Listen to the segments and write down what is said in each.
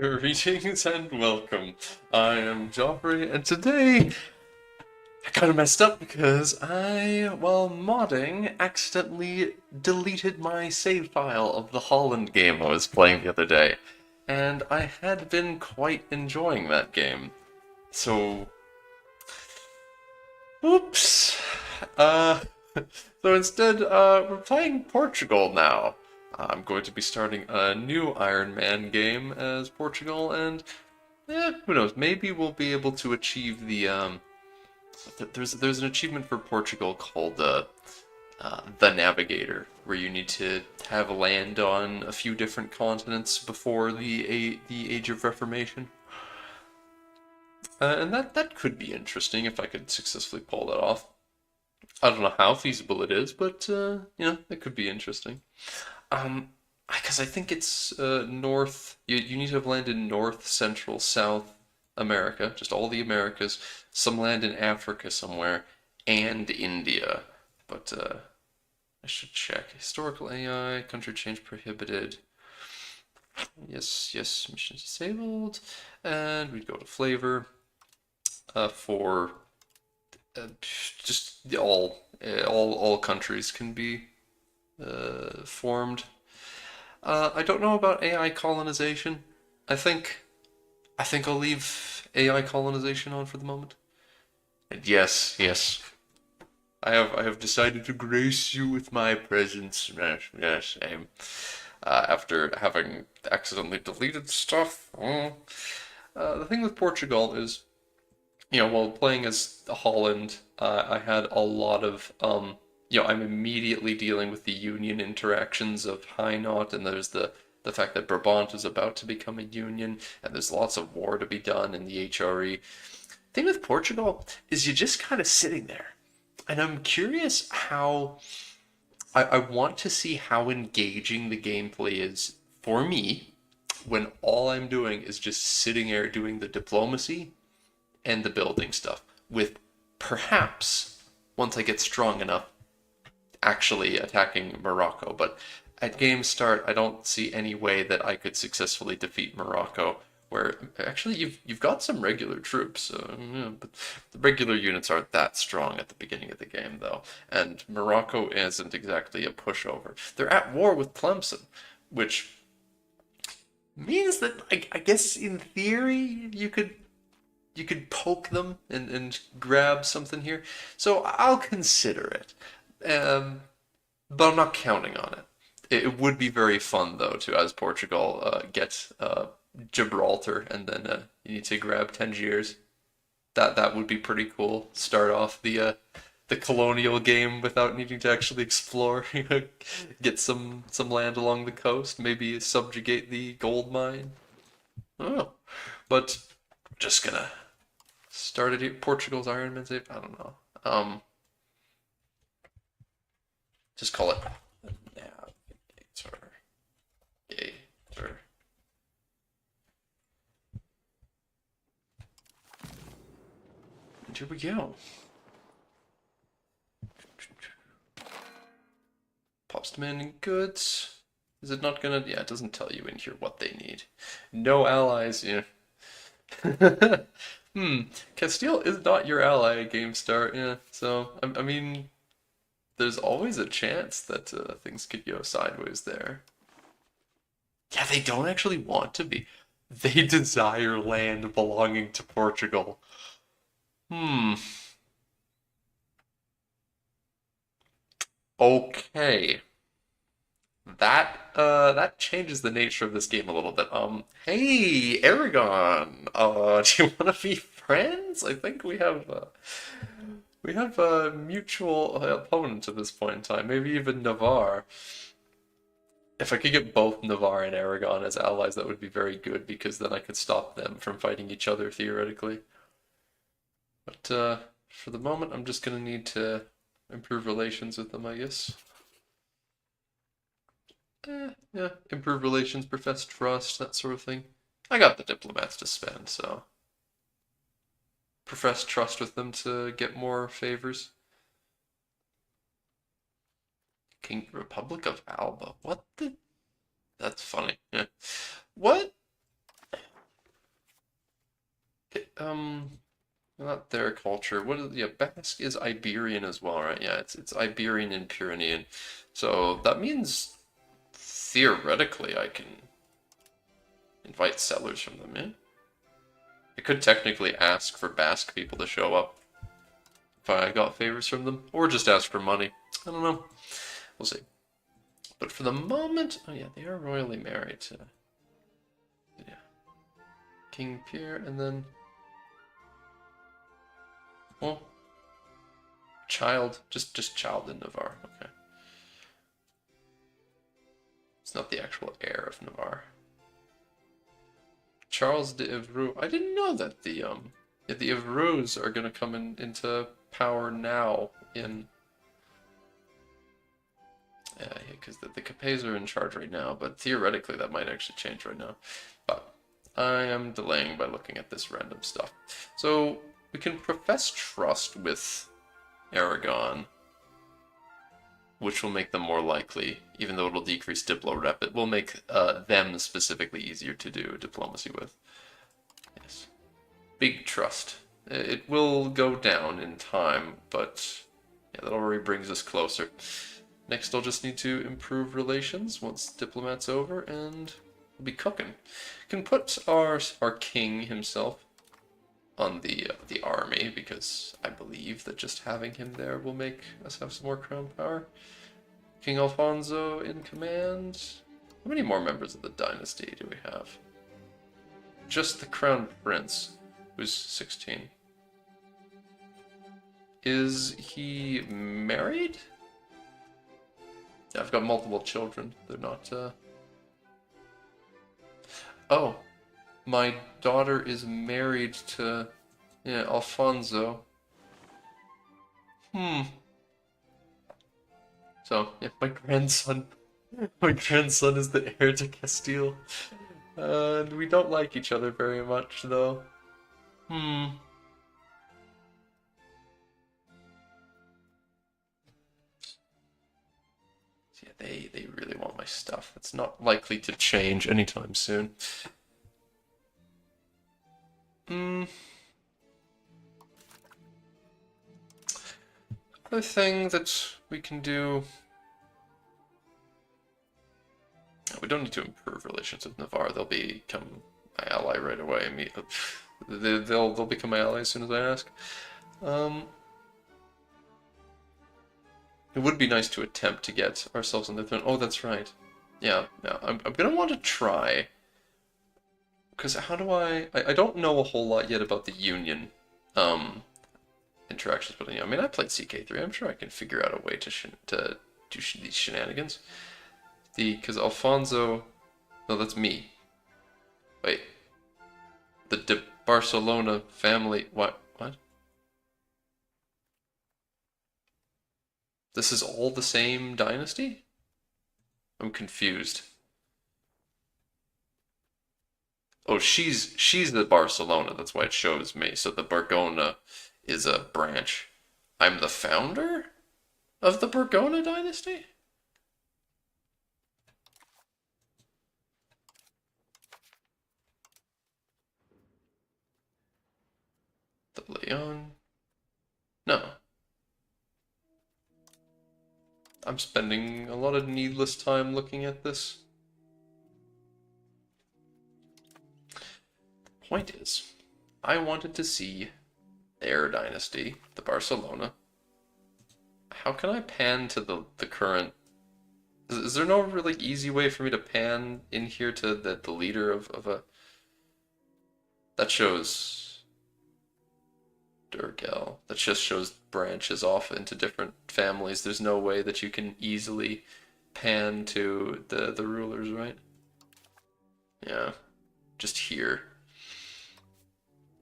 Greetings and welcome. I am Joffrey, and today I kind of messed up because while modding, accidentally deleted my save file of the Holland game I was playing the other day. And I had been quite enjoying that game. So, oops. Uh, so instead, we're playing Portugal now. I'm going to be starting a new Iron Man game as Portugal, and who knows? Maybe we'll be able to achieve the. There's an achievement for Portugal called the Navigator, where you need to have land on a few different continents before the Age of Reformation, and that could be interesting if I could successfully pull that off. I don't know how feasible it is, but it could be interesting. Um, because I think it's north. You need to have land in North, Central, South America, just all the Americas, some land in Africa somewhere, and India. But I should check. Historical AI, country change prohibited. Yes, yes, mission disabled. And we'd go to flavor for just all countries can be formed. I don't know about AI colonization. I think I think I'll leave AI colonization on for the moment. And yes, yes, I have decided to grace you with my presence. Yes, yes, after having accidentally deleted stuff. The thing with Portugal is, while playing as Holland, I had a lot of I'm immediately dealing with the union interactions of Hainaut, and there's the fact that Brabant is about to become a union, and there's lots of war to be done in the HRE. Thing with Portugal is you're just kind of sitting there, and I'm curious how I want to see how engaging the gameplay is for me when all I'm doing is just sitting there doing the diplomacy and the building stuff, with perhaps, once I get strong enough, actually attacking Morocco. But at game start, I don't see any way that I could successfully defeat Morocco. Where actually you've got some regular troops, but the regular units aren't that strong at the beginning of the game, though. And Morocco isn't exactly a pushover. They're at war with Tlemcen, which means that I guess in theory you could poke them and grab something here. So I'll consider it. But I'm not counting on it. It would be very fun, though, to, as Portugal, get Gibraltar, and then you need to grab Tangiers. That would be pretty cool. Start off the colonial game without needing to actually explore. Get some land along the coast, maybe subjugate the gold mine. Oh, but just gonna start it. Portugal's Iron Man save. I don't know. Just call it Navigator. Gator. And here we go. Pops demanding goods. Is it not gonna? Yeah, it doesn't tell you in here what they need. No allies. Yeah. Castile is not your ally at Game Start. Yeah. So I mean, there's always a chance that things could go sideways there. Yeah, they don't actually want to be. They desire land belonging to Portugal. Hmm. Okay. That changes the nature of this game a little bit. Hey, Aragon. Do you want to be friends? I think we have a mutual opponent at this point in time. Maybe even Navarre. If I could get both Navarre and Aragon as allies, that would be very good because then I could stop them from fighting each other theoretically. But for the moment, I'm just gonna need to improve relations with them, I guess. Yeah, improve relations, profess trust, that sort of thing. I got the diplomats to spend, so profess trust with them to get more favors. King Republic of Alba. What the? That's funny. Yeah. What? not their culture. What is, yeah, Basque is Iberian as well, right? Yeah, it's Iberian and Pyrenean. So that means theoretically I can invite settlers from them in. I could technically ask for Basque people to show up if I got favors from them, or just ask for money. I don't know. We'll see. But for the moment, oh yeah, they are royally married to, yeah, King Pierre, and then, well, child, just child in Navarre. Okay, it's not the actual heir of Navarre. Charles de Evreux. I didn't know that yeah, the Evreux are gonna come into power now in. Yeah, because the Capets are in charge right now, but theoretically that might actually change right now. But I am delaying by looking at this random stuff. So we can profess trust with Aragon, which will make them more likely, even though it'll decrease Diplo rep. It will make them specifically easier to do diplomacy with. Yes. Big trust. It will go down in time, but yeah, that already brings us closer. Next, I'll just need to improve relations once diplomat's over, and we'll be cooking. Can put our king himself on the army, because I believe that just having him there will make us have some more crown power. King Alfonso in command. How many more members of the dynasty do we have? Just the crown prince, who's 16. Is he married? Yeah, I've got multiple children. They're not, Oh, my daughter is married to, yeah, Alfonso. So, yeah, my grandson. My grandson is the heir to Castile. And we don't like each other very much, though. So yeah, they really want my stuff. It's not likely to change anytime soon. Other thing that we can do. We don't need to improve relations with Navarre. They'll become my ally right away. They'll become my ally as soon as I ask. It would be nice to attempt to get ourselves on the throne. Oh, that's right. Yeah, I'm gonna want to try. Because how do I don't know a whole lot yet about the Union interactions, but I mean, I played CK3. I'm sure I can figure out a way to do these shenanigans. Because Alfonso, no, that's me. Wait, the De Barcelona family. What? What? This is all the same dynasty? I'm confused. Oh, she's the Barcelona. That's why it shows me. So the Borgona is a branch. I'm the founder of the Borgona dynasty? The Leon? No. I'm spending a lot of needless time looking at this. The point is, I wanted to see their dynasty, the Barcelona. How can I pan to the current? Is there no really easy way for me to pan in here to the leader of a? That shows Durgel. That just shows branches off into different families. There's no way that you can easily pan to the rulers, right? Yeah, just here.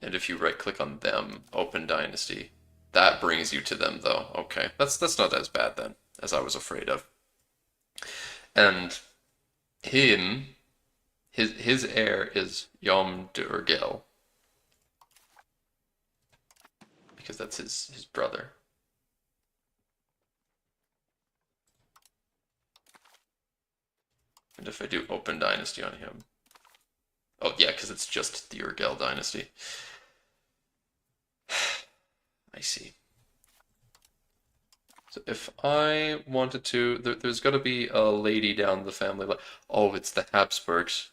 And if you right click on them, open dynasty, that brings you to them though. Okay, that's not as bad then as I was afraid of. And him, his heir is Yom Durgel because that's his brother. And if I do open dynasty on him, oh yeah, because it's just the Urgel dynasty. I see. So if I wanted to, there's got to be a lady down the family line. Oh, it's the Habsburgs.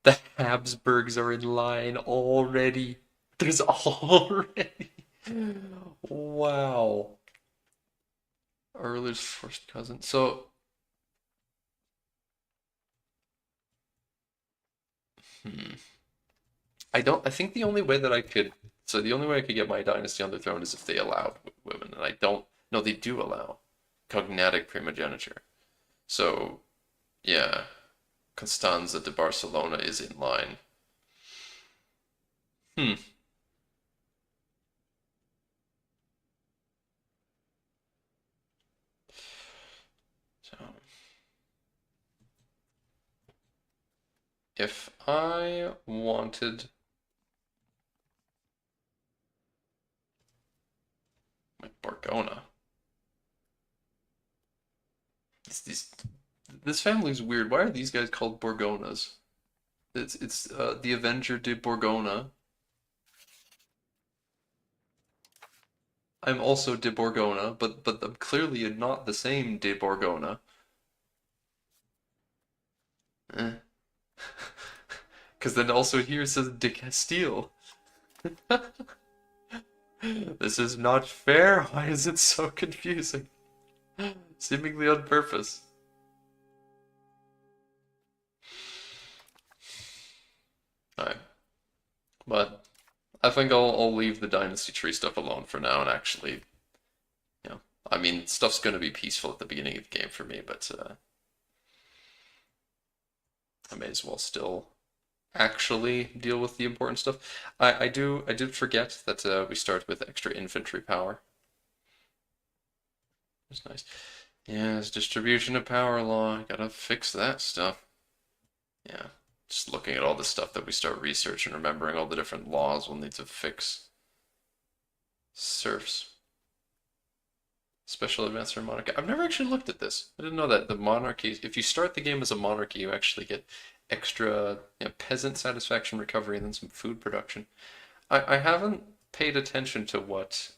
The Habsburgs are in line already. There's already. Wow. Earliest first cousin. So, hmm. I think the only way that I could, so the only way I could get my dynasty on the throne is if they allowed women, and I don't, no, they do allow cognatic primogeniture. So, yeah, Constanza de Barcelona is in line. Hmm. So, if I wanted my Borgona, these this family's weird. Why are these guys called Borgonas? It's the Avenger de Borgona. I'm also de Borgona, but I'm clearly not the same de Borgona. Eh. Because then also here it says de Castile. This is not fair. Why is it so confusing? Seemingly on purpose. Alright. But I think I'll leave the dynasty tree stuff alone for now and actually, you know, I mean, stuff's going to be peaceful at the beginning of the game for me, but I may as well still actually deal with the important stuff. I did forget that we start with extra infantry power. That's nice. Yes, distribution of power law. Gotta fix that stuff. Yeah, just looking at all the stuff that we start researching, remembering all the different laws we'll need to fix. Serfs. Special advance for monarchy. I've never actually looked at this. I didn't know that the monarchy, if you start the game as a monarchy, you actually get extra, peasant satisfaction recovery and then some food production. I haven't paid attention to what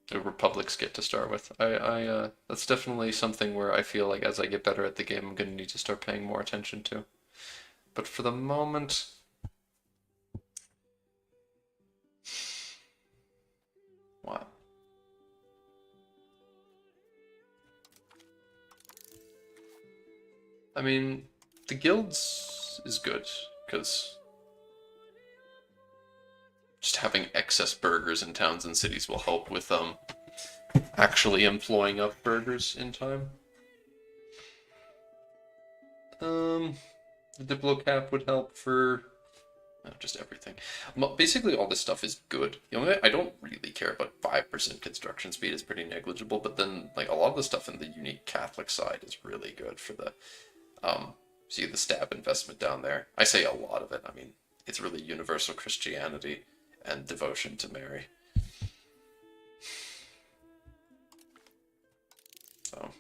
the republics get to start with. That's definitely something where I feel like as I get better at the game, I'm gonna need to start paying more attention to. But for the moment, wow. I mean, the guilds is good because just having excess burgers in towns and cities will help with actually employing up burgers in time. The Diplo cap would help for just everything. Basically, all this stuff is good. The only I don't really care about 5% construction speed is pretty negligible, but then like a lot of the stuff in the unique Catholic side is really good for the see the stab investment down there. I say a lot of it. I mean, it's really universal Christianity and devotion to Mary. So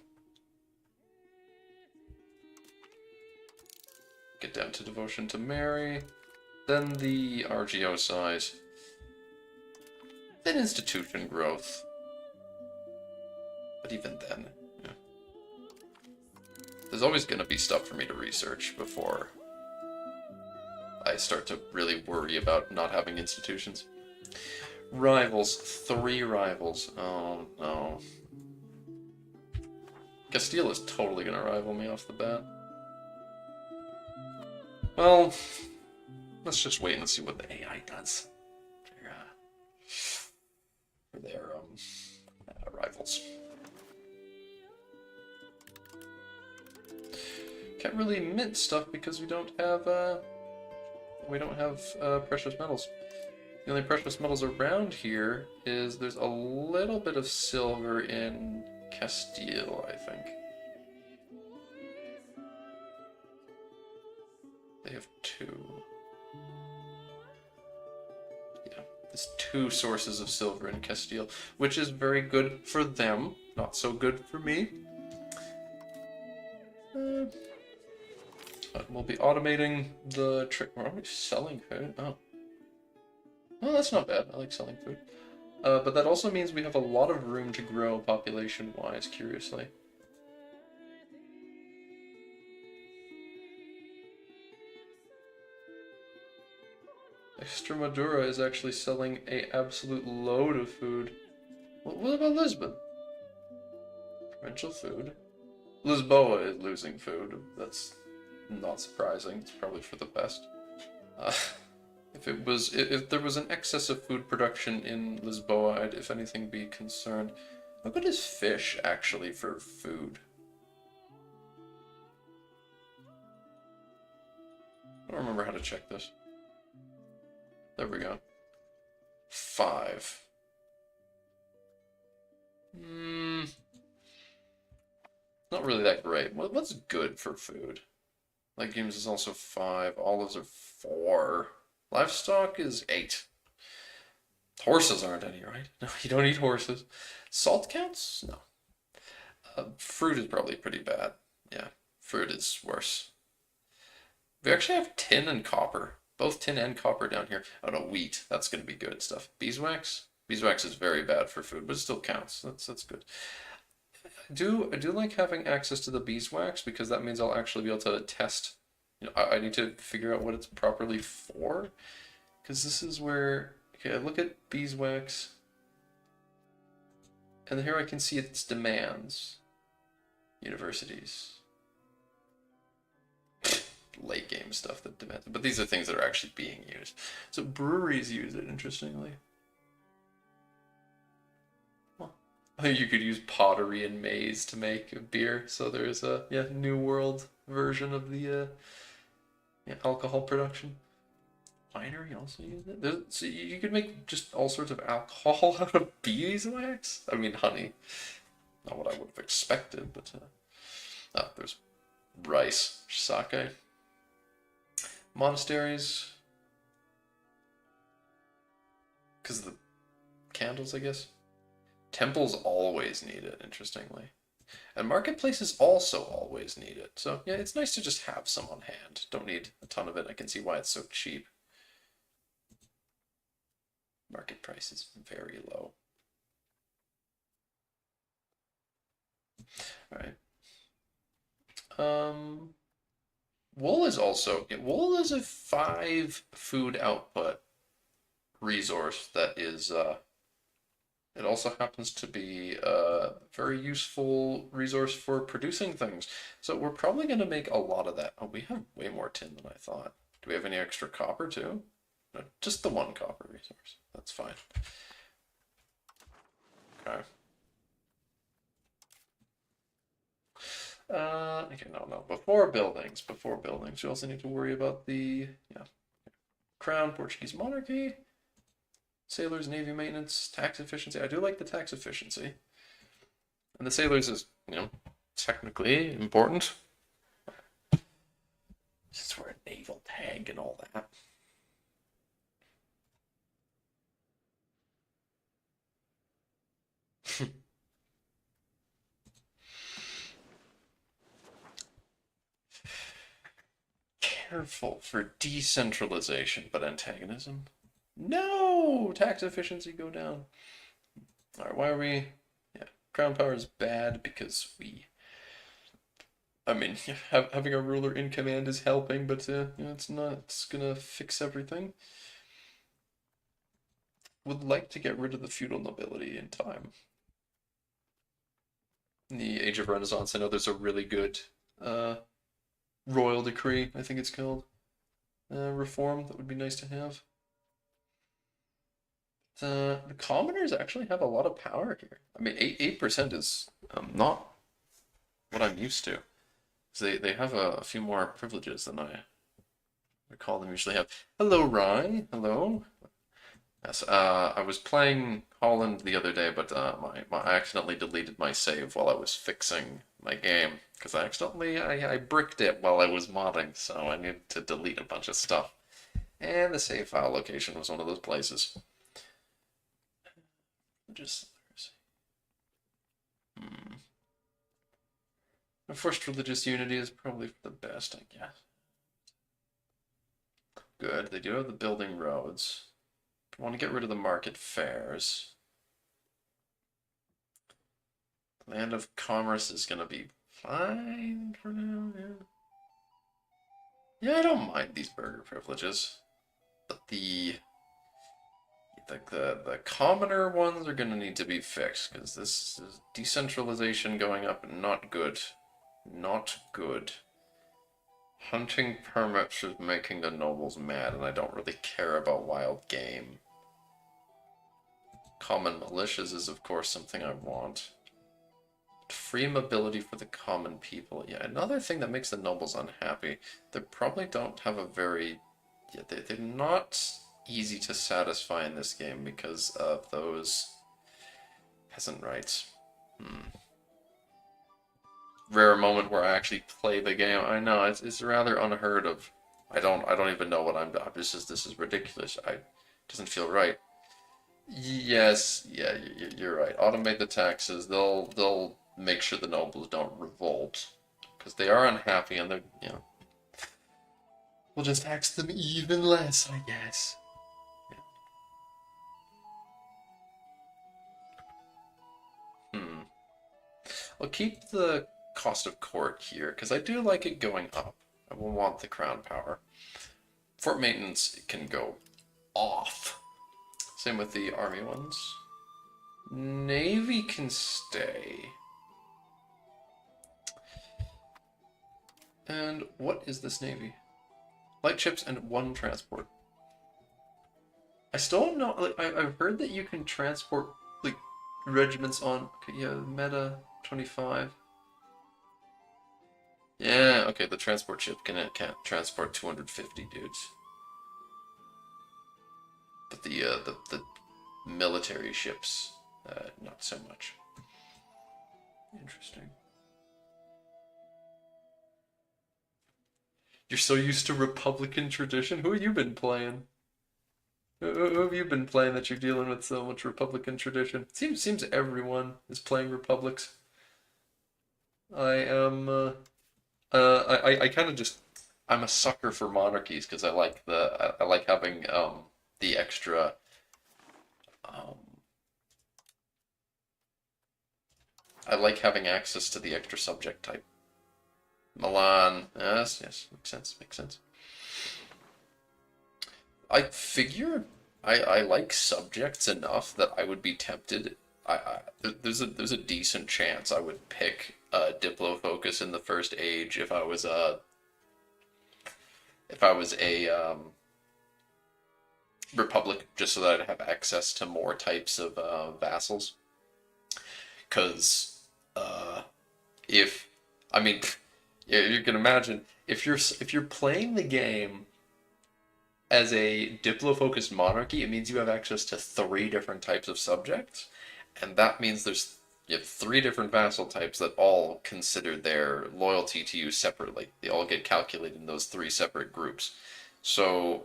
get down to devotion to Mary, then the RGO size, then institution growth. But even then, yeah. There's always going to be stuff for me to research before I start to really worry about not having institutions. Rivals, 3 rivals. Oh no. Castile is totally going to rival me off the bat. Well, let's just wait and see what the AI does for their rivals. Can't really mint stuff because we don't have precious metals. The only precious metals around here is there's a little bit of silver in Castile, I think. They have 2. Yeah, there's 2 sources of silver in Castile, which is very good for them, not so good for me. We'll be automating the trick. We're already selling food. Oh. Well, that's not bad. I like selling food. But that also means we have a lot of room to grow population-wise, curiously. Extremadura is actually selling a absolute load of food. What about Lisbon? Provincial food. Lisboa is losing food. That's not surprising. It's probably for the best. Uh, if there was an excess of food production in Lisboa, I'd, if anything, be concerned. How good is fish actually for food? I don't remember how to check this. There we go. 5. Not really that great. What's good for food? Legumes is also 5. Olives are 4. Livestock is 8. Horses aren't any, right? No, you don't eat horses. Salt counts? No. Fruit is probably pretty bad. Yeah, fruit is worse. We actually have tin and copper. Both tin and copper down here. Oh no, wheat. That's going to be good stuff. Beeswax? Beeswax is very bad for food, but it still counts. That's good. I do like having access to the beeswax because that means I'll actually be able to test. I need to figure out what it's properly for, because this is where, okay, I look at beeswax, and here I can see its demands. Universities. Late game stuff that demands, but these are things that are actually being used. So breweries use it, interestingly. You could use pottery and maize to make a beer, so there's a New World version of the alcohol production. Winery also use it. So you could make just all sorts of alcohol out of beeswax. I mean, honey. Not what I would have expected, but there's rice, sake. Monasteries, because of the candles, I guess. Temples always need it, interestingly. And marketplaces also always need it. So, yeah, it's nice to just have some on hand. Don't need a ton of it. I can see why it's so cheap. Market price is very low. Alright. Wool is a 5 food output resource that is it also happens to be a very useful resource for producing things. So we're probably going to make a lot of that. Oh, we have way more tin than I thought. Do we have any extra copper too? No, just the 1 copper resource. That's fine. Okay. Okay, no. Before buildings, we also need to worry about the Crown, Portuguese monarchy. Sailors, Navy maintenance, tax efficiency. I do like the tax efficiency. And the sailors is, technically important. Since we're a naval tag and all that. Careful for decentralization, but antagonism. No! Tax efficiency go down. Alright, why are we... Yeah, crown power is bad because I mean, having a ruler in command is helping, but it's not gonna fix everything. Would like to get rid of the feudal nobility in time. In the Age of Renaissance, I know there's a really good royal decree, I think it's called, reform that would be nice to have. The commoners actually have a lot of power here. I mean, 8% is not what I'm used to. So they have a few more privileges than I recall them usually have. Hello, Rye. Hello. Yes, I was playing Holland the other day, but I accidentally deleted my save while I was fixing my game because I bricked it while I was modding, so I needed to delete a bunch of stuff. And the save file location was one of those places. Just Enforced religious unity is probably the best, I guess. Good. They do have the building roads. I want to get rid of the market fairs. Land of commerce is gonna be fine for now. Yeah. Yeah, I don't mind these burger privileges, but the commoner ones are gonna need to be fixed because this is decentralization going up and not good. Not good. Hunting permits is making the nobles mad, and I don't really care about wild game. Common militias is, of course, something I want. Free mobility for the common people. Yeah, another thing that makes the nobles unhappy. They probably don't have a very... Yeah, they're not easy to satisfy in this game because of those peasant rights. Rare moment where I actually play the game. I know, it's rather unheard of. I don't even know what I'm... This is ridiculous. It doesn't feel right. Yes, yeah, you're right. Automate the taxes. They'll make sure the nobles don't revolt because they are unhappy and they're. We'll just tax them even less, I guess. Yeah. I'll keep the cost of court here because I do like it going up. I will want the crown power. Fort maintenance can go off. Same with the army ones. Navy can stay. And what is this navy? Light ships and 1 transport. I still don't know. Like, I've heard that you can transport like regiments on. Okay, yeah, meta 25. Yeah, okay. The transport ship can't transport 250 dudes, but the military ships, not so much. Interesting. You're so used to Republican tradition. Who have you been playing? Who have you been playing that you're dealing with so much Republican tradition? Seems everyone is playing Republics. I am. I kind of just. I'm a sucker for monarchies because I like having the extra um I like having access to the extra subject type. Milan, yes, makes sense. I figure I like subjects enough that I would be tempted. There's a decent chance I would pick Diplo Focus in the first age if I was a republic, just so that I'd have access to more types of vassals. Because if I mean, yeah, you can imagine if you're playing the game as a diplo-focused monarchy, it means you have access to 3 different types of subjects, and that means you have 3 different vassal types that all consider their loyalty to you separately. They all get calculated in those 3 separate groups. So,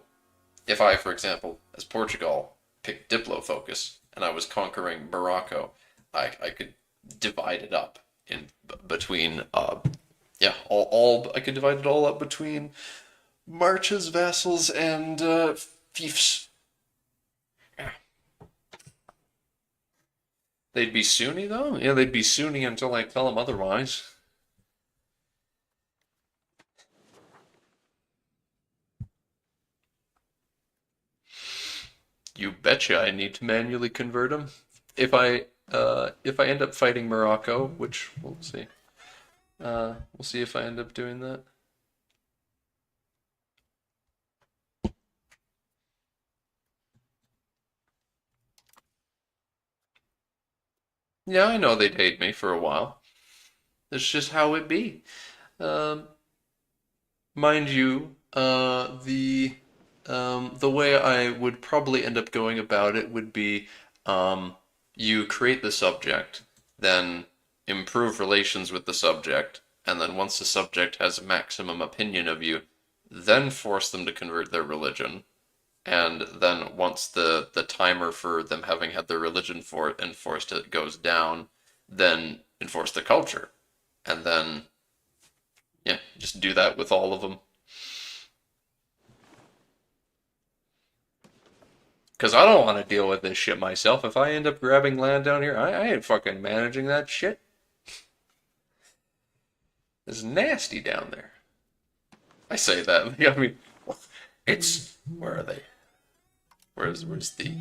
if I, for example, as Portugal, picked diplo focus and I was conquering Morocco, I could divide it up in between yeah, all I could divide it all up between marches, vassals, and fiefs. Yeah. They'd be Sunni though. Yeah, they'd be Sunni until I tell them otherwise. You betcha I need to manually convert them. If I end up fighting Morocco, which we'll see. We'll see if I end up doing that. Yeah, I know they'd hate me for a while. It's just how it be. Um, Mind you, the way I would probably end up going about it would be you create the subject, then improve relations with the subject, and then once the subject has a maximum opinion of you, then force them to convert their religion. And then once the timer for them having had their religion for enforced it goes down, then enforce the culture. And then yeah, just do that with all of them. Because I don't want to deal with this shit myself. If I end up grabbing land down here, I ain't fucking managing that shit. It's nasty down there. I say that. I mean, it's where are they? Where's the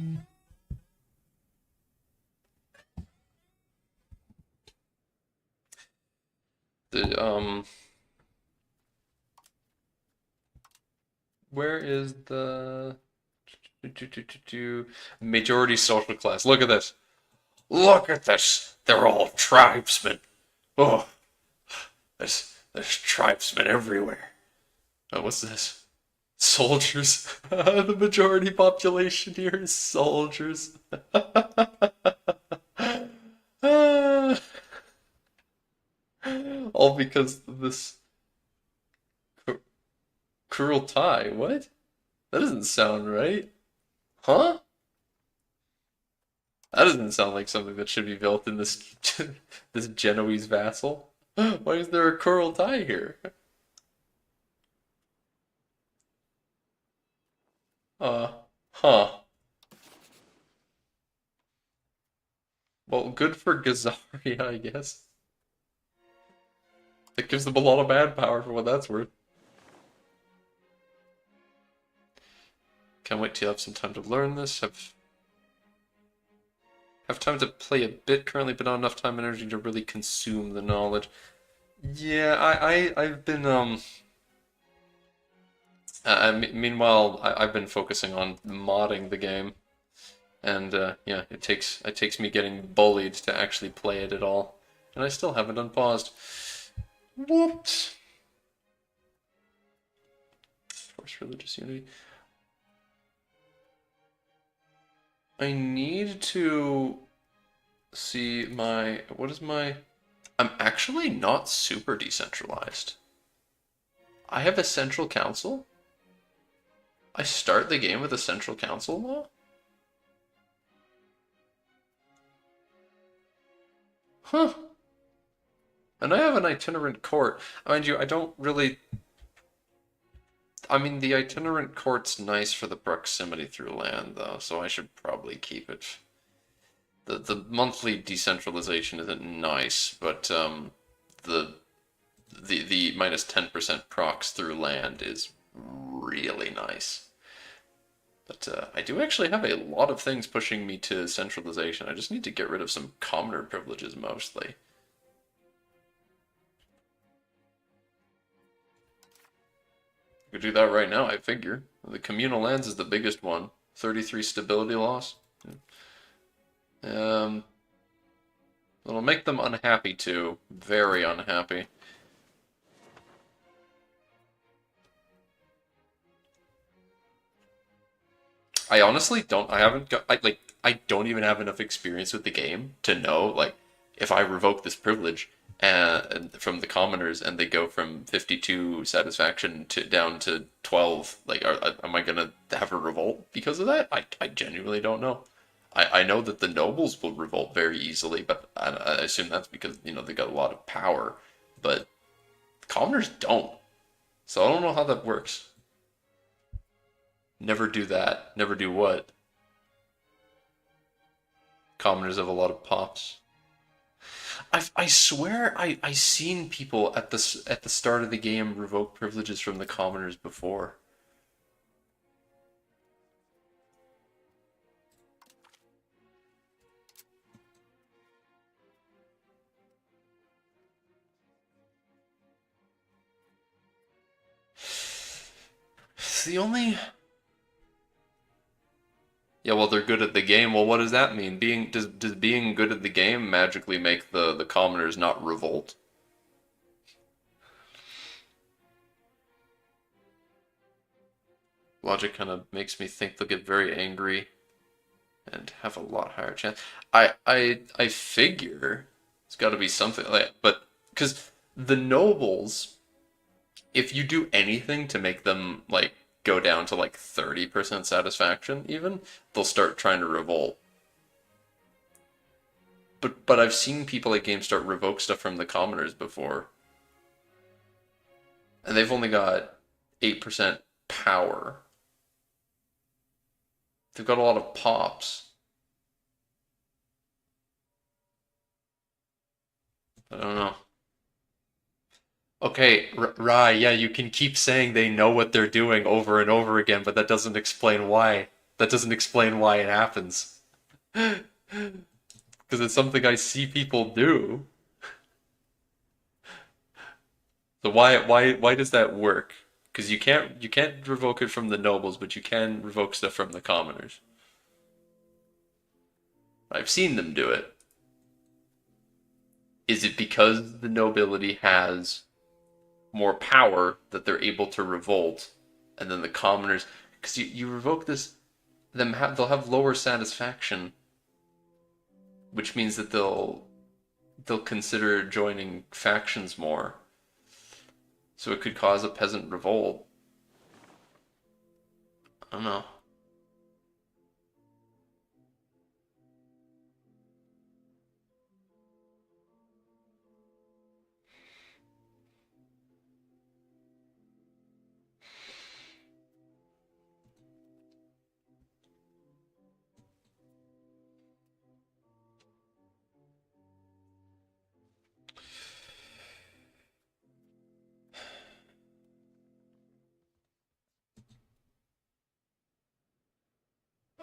where is the majority social class? Look at this. Look at this. They're all tribesmen. Oh, there's tribesmen everywhere. Oh, what's this? Soldiers. The majority population here is soldiers. All because of this cruel tie. What? That doesn't sound right. Huh? That doesn't sound like something that should be built in this this Genoese vassal. Why is there a cruel tie here? Uh, huh. Well, good for Gazaria, I guess. It gives them a lot of manpower for what that's worth. Can't wait to have some time to learn this. Have time to play a bit currently, but not enough time and energy to really consume the knowledge. Yeah, I've been meanwhile I've been focusing on modding the game, and yeah, it takes me getting bullied to actually play it at all, and I still haven't unpaused. Whoops. Force religious unity. I need to see my, what is my, I'm actually not super decentralized. I have a central council. I start the game with a central council law? Huh. And I have an itinerant court. Mind you, I don't really, I mean, the itinerant court's nice for the proximity through land, though, so I should probably keep it. The monthly decentralization isn't nice, but the the minus 10% procs through land is really nice. But I do actually have a lot of things pushing me to centralization. I just need to get rid of some commoner privileges mostly. We could do that right now, I figure. The communal lands is the biggest one. 33 stability loss. Um, it'll make them unhappy too. Very unhappy. I honestly don't. I haven't got. I don't even have enough experience with the game to know. Like, if I revoke this privilege from the commoners and they go from 52 satisfaction to down to 12, like, am I gonna have a revolt because of that? I genuinely don't know. I know that the nobles will revolt very easily, but I assume that's because they got a lot of power. But commoners don't, so I don't know how that works. Never do that. Never do what? Commoners have a lot of pops. I swear I seen people at the start of the game revoke privileges from the commoners before. It's the only. Yeah, well, they're good at the game. Well, what does that mean? Does being good at the game magically make the commoners not revolt? Logic kind of makes me think they'll get very angry and have a lot higher chance. I figure it's got to be something like, but because the nobles, if you do anything to make them like go down to like 30% satisfaction, even they'll start trying to revolt. But I've seen people at games start revoke stuff from the commoners before, and they've only got 8% power. They've got a lot of pops. I don't know. Okay, Rai, yeah, you can keep saying they know what they're doing over and over again, but that doesn't explain why. That doesn't explain why it happens. Because it's something I see people do. So why does that work? Because you can't revoke it from the nobles, but you can revoke stuff from the commoners. I've seen them do it. Is it because the nobility has more power that they're able to revolt, and then the commoners? Because you revoke this, they'll have lower satisfaction, which means that they'll consider joining factions more. So it could cause a peasant revolt. I don't know.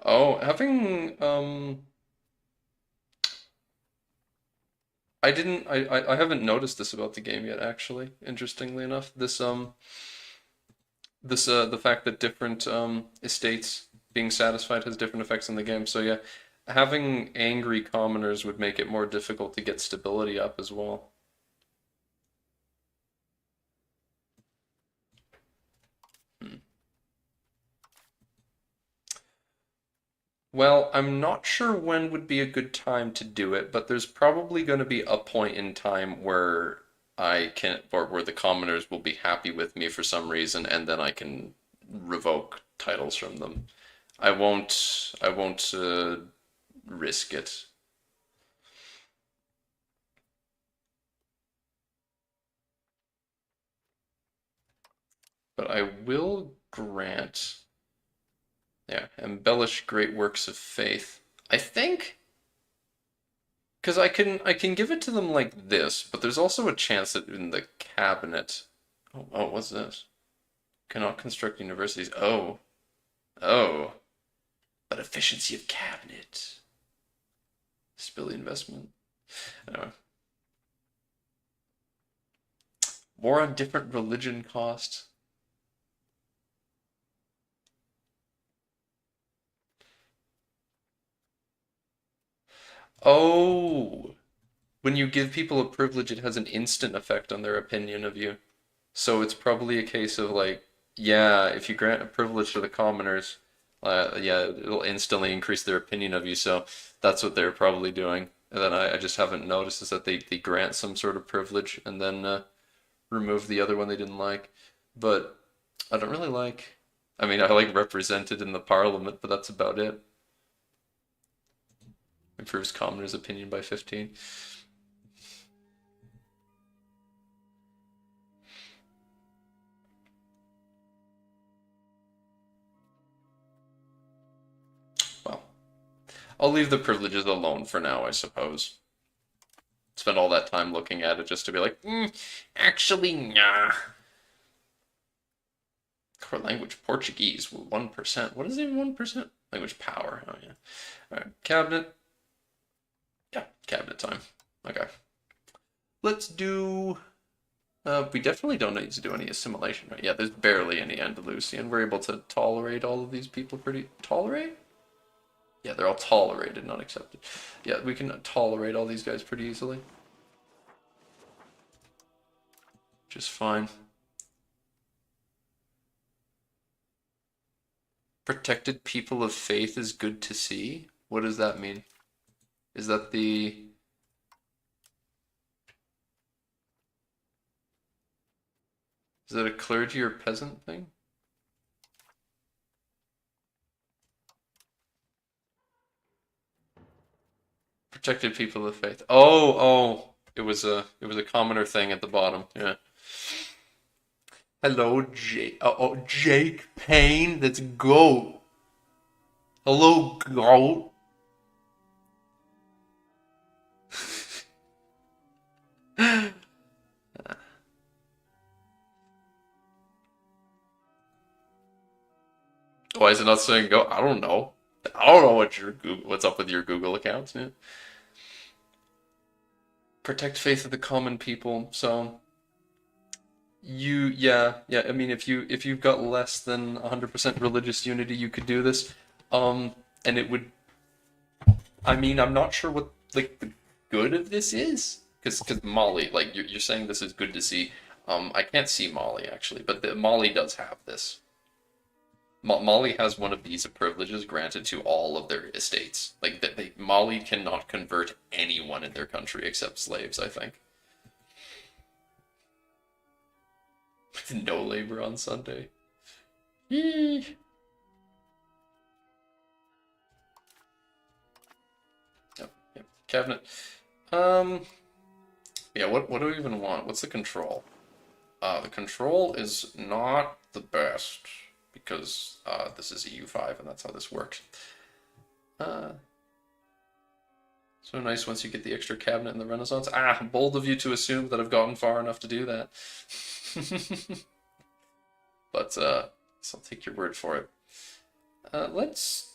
Oh, having I didn't I haven't noticed this about the game yet, actually, interestingly enough. This the fact that different estates being satisfied has different effects in the game. So yeah, having angry commoners would make it more difficult to get stability up as well. Hmm. Well, I'm not sure when would be a good time to do it, but there's probably going to be a point in time where I can, or where the commoners will be happy with me for some reason, and then I can revoke titles from them. I won't risk it, but I will grant, yeah, embellish great works of faith. I think because I can give it to them like this, but there's also a chance that in the cabinet. Oh, what's this? Cannot construct universities. Oh, but efficiency of cabinet. Spill investment. Anyway, more on different religion cost. Oh, when you give people a privilege, it has an instant effect on their opinion of you. So it's probably a case of like, yeah, if you grant a privilege to the commoners, yeah, it'll instantly increase their opinion of you. So that's what they're probably doing. And then I just haven't noticed is that they grant some sort of privilege and then remove the other one they didn't like. But I don't really like. I mean, I like represented in the parliament, but that's about it. Improves commoners' opinion by 15. Well, I'll leave the privileges alone for now, I suppose. Spend all that time looking at it just to be like, actually, nah. Core language Portuguese, 1%. What is even 1%? Language power. Oh, yeah. All right, cabinet. Yeah, cabinet time. Okay. Let's do. We definitely don't need to do any assimilation, right? Yeah, there's barely any Andalusian. We're able to tolerate all of these people pretty. Tolerate? Yeah, they're all tolerated, not accepted. Yeah, we can tolerate all these guys pretty easily. Just fine. Protected people of faith is good to see? What does that mean? Is that the. Is that a clergy or peasant thing? Protected people of faith. Oh, it was a commoner thing at the bottom. Yeah. Hello, Jake. Oh, Jake Payne. Let's go. Hello, goat. Why is it not saying go? I don't know. I don't know what's up with your Google accounts. Yeah. Protect faith of the common people. So yeah. I mean, if you've got less than 100% religious unity, you could do this. And it would. I mean, I'm not sure what like the good of this is, because Mali, like you're saying, this is good to see. I can't see Mali actually, but Mali does have this. Mali has one of these privileges granted to all of their estates. Like that, Mali cannot convert anyone in their country except slaves. I think. No labor on Sunday. Yee. Yep. Cabinet. Um. Yeah. What do we even want? What's the control? The control is not the best because this is EU5 and that's how this works. Uh, so nice once you get the extra cabinet in the Renaissance. Ah, bold of you to assume that I've gotten far enough to do that. But so I'll take your word for it. Let's.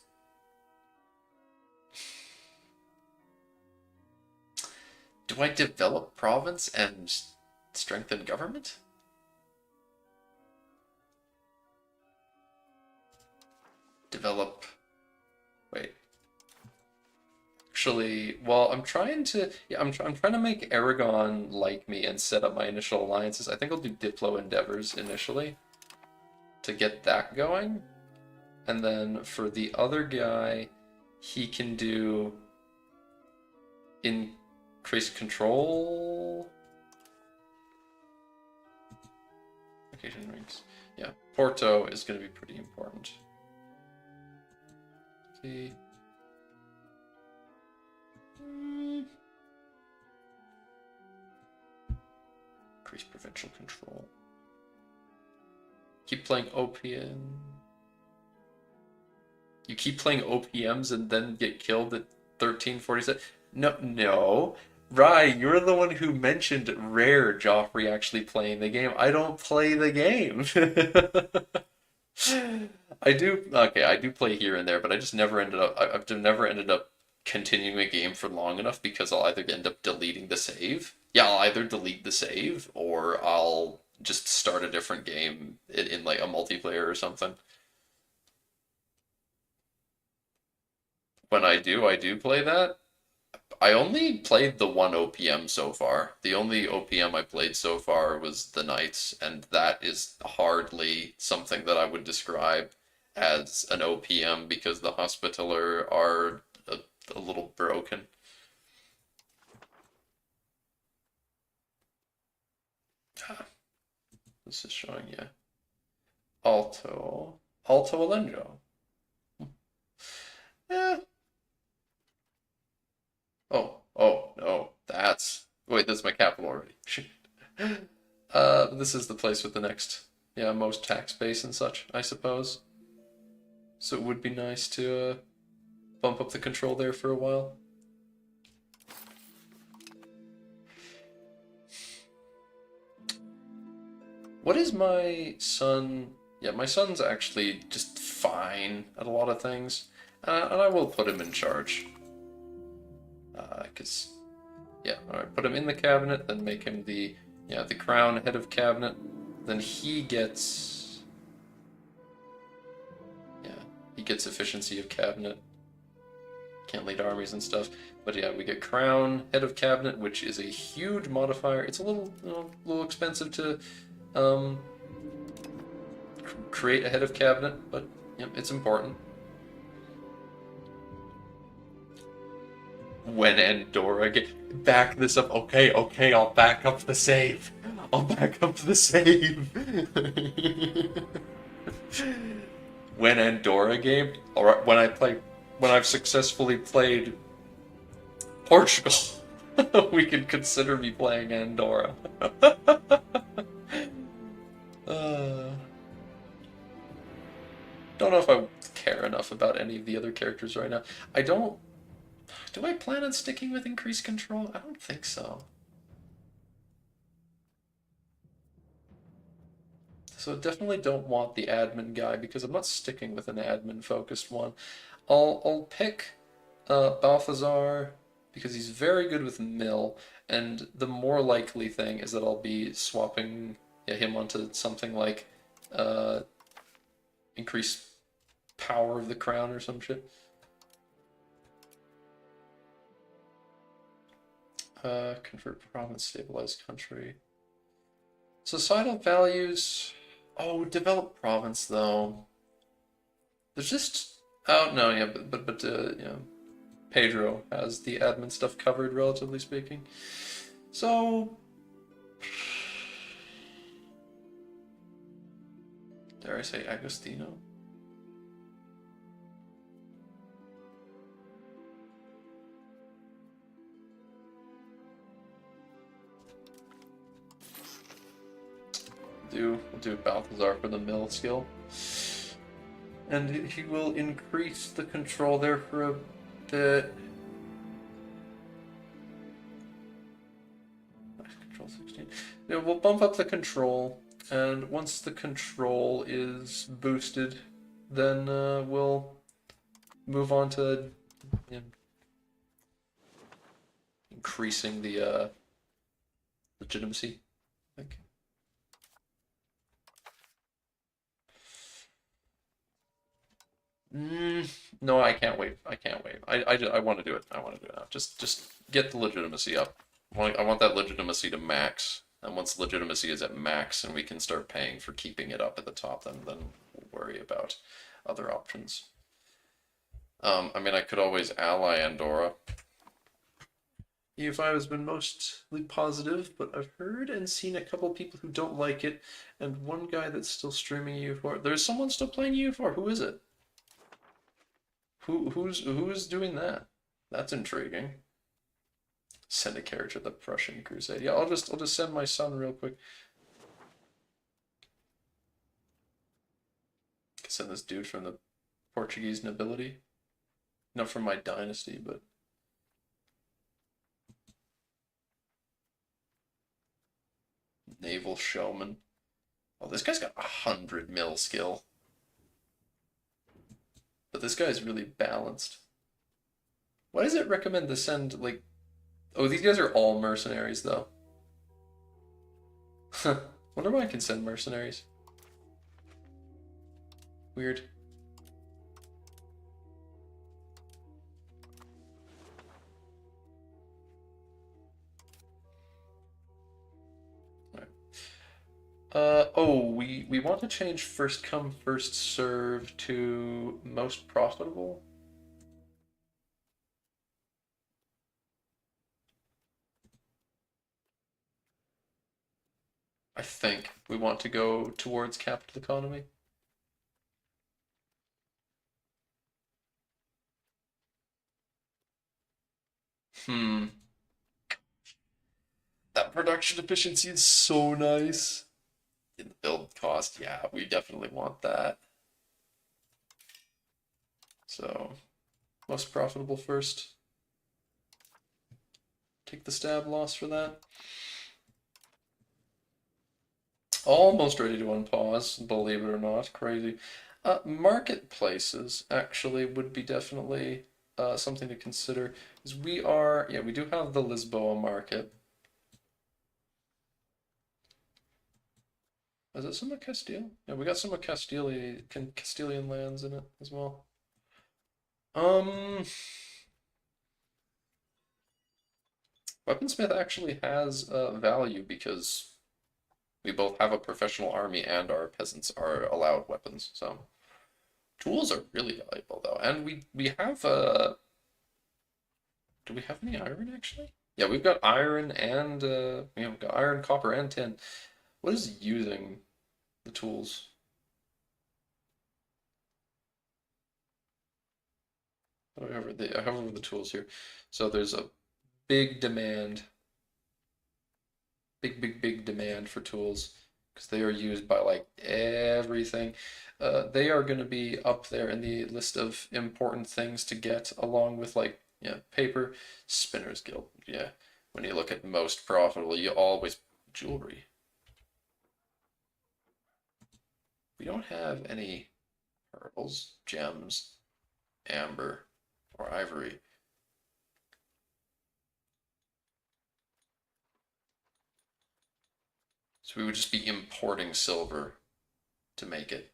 Do I develop province and strengthen government? Develop. Wait. Actually, well, I'm trying to. Yeah, I'm trying to make Aragon like me and set up my initial alliances. I think I'll do Diplo endeavors initially to get that going, and then for the other guy, he can do increase control. Location ranks. Yeah, Porto is going to be pretty important. See. Increase provincial control. Keep playing OPM. You keep playing OPMs and then get killed at 1347. No. Rye, you're the one who mentioned rare Joffrey actually playing the game. I don't play the game. I do play here and there, but I just never ended up. I've never ended up continuing a game for long enough because I'll either end up deleting the save. Yeah, I'll either delete the save or I'll just start a different game in like a multiplayer or something. When I do play that. I only played the one OPM so far. The only OPM I played so far was the Knights, and that is hardly something that I would describe as an OPM because the Hospitaller are a little broken. Ah, this is showing you Alto Alenjo. Yeah. Oh, no. Wait, that's my capital already. This is the place with the next, yeah, most tax base and such, I suppose. So it would be nice to bump up the control there for a while. What is my son? Yeah, my son's actually just fine at a lot of things, and I will put him in charge. Because, yeah, alright, put him in the cabinet, then make him the crown head of cabinet. Then he gets, yeah, he gets efficiency of cabinet. Can't lead armies and stuff. But yeah, we get crown head of cabinet, which is a huge modifier. It's a little expensive to create a head of cabinet, but yeah, it's important. When Andorra back this up. Okay, I'll back up the save. I'll back up the save. When Andorra game, or when I've successfully played Portugal, we can consider me playing Andorra. don't know if I care enough about any of the other characters right now. I don't. Do I plan on sticking with increased control? I don't think so. So definitely don't want the admin guy because I'm not sticking with an admin focused one. I'll pick Balthazar because he's very good with mill, and the more likely thing is that I'll be swapping him onto something like uh, increase power of the crown or some shit. Convert province, stabilize country. Societal values. Oh, develop province though. There's just oh no, yeah, but you know, Pedro has the admin stuff covered, relatively speaking. So, dare I say Agostino? We'll do Balthazar for the mill skill. And he will increase the control there for a bit. Control 16. Yeah, we'll bump up the control, and once the control is boosted, then we'll move on to you know, increasing the legitimacy, I think. No, I can't wait. I can't wait. I want to do it. I want to do it now. Just get the legitimacy up. I want that legitimacy to max. And once legitimacy is at max and we can start paying for keeping it up at the top, then we'll worry about other options. I mean, I could always ally Andorra. EU5 has been mostly positive, but I've heard and seen a couple people who don't like it, and one guy that's still streaming EU4. There's someone still playing EU4. Who is it? Who's doing that? That's intriguing. Send a character to the Prussian Crusade. Yeah, I'll just send my son real quick. Send this dude from the Portuguese nobility. Not from my dynasty, but naval showman. Oh, this guy's got 100 mil skill. But this guy's really balanced. Why does it recommend to send, like... Oh, these guys are all mercenaries, though. Wonder why I can send mercenaries. Weird. Oh, we want to change first come, first serve to most profitable. I think we want to go towards capital economy. Hmm. That production efficiency is so nice. In the build cost, yeah, we definitely want that. So, most profitable first. Take the stab loss for that. Almost ready to unpause, believe it or not. Crazy. Marketplaces actually would be definitely something to consider. Because we do have the Lisboa market. Is it some of Castile? Yeah, we got some of Castilian lands in it as well. Um, Weaponsmith actually has value because we both have a professional army and our peasants are allowed weapons. So tools are really valuable though, and we have do we have any iron actually? Yeah, we've got iron and we've got iron, copper, and tin. What is using the tools? I have over the tools here. So there's a big demand, big demand for tools. because they are used by like everything. They are going to be up there in the list of important things to get, along with like, yeah, paper, Spinners Guild. Yeah, when you look at most profitable, you always jewelry. We don't have any pearls, gems, amber, or ivory. So we would just be importing silver to make it.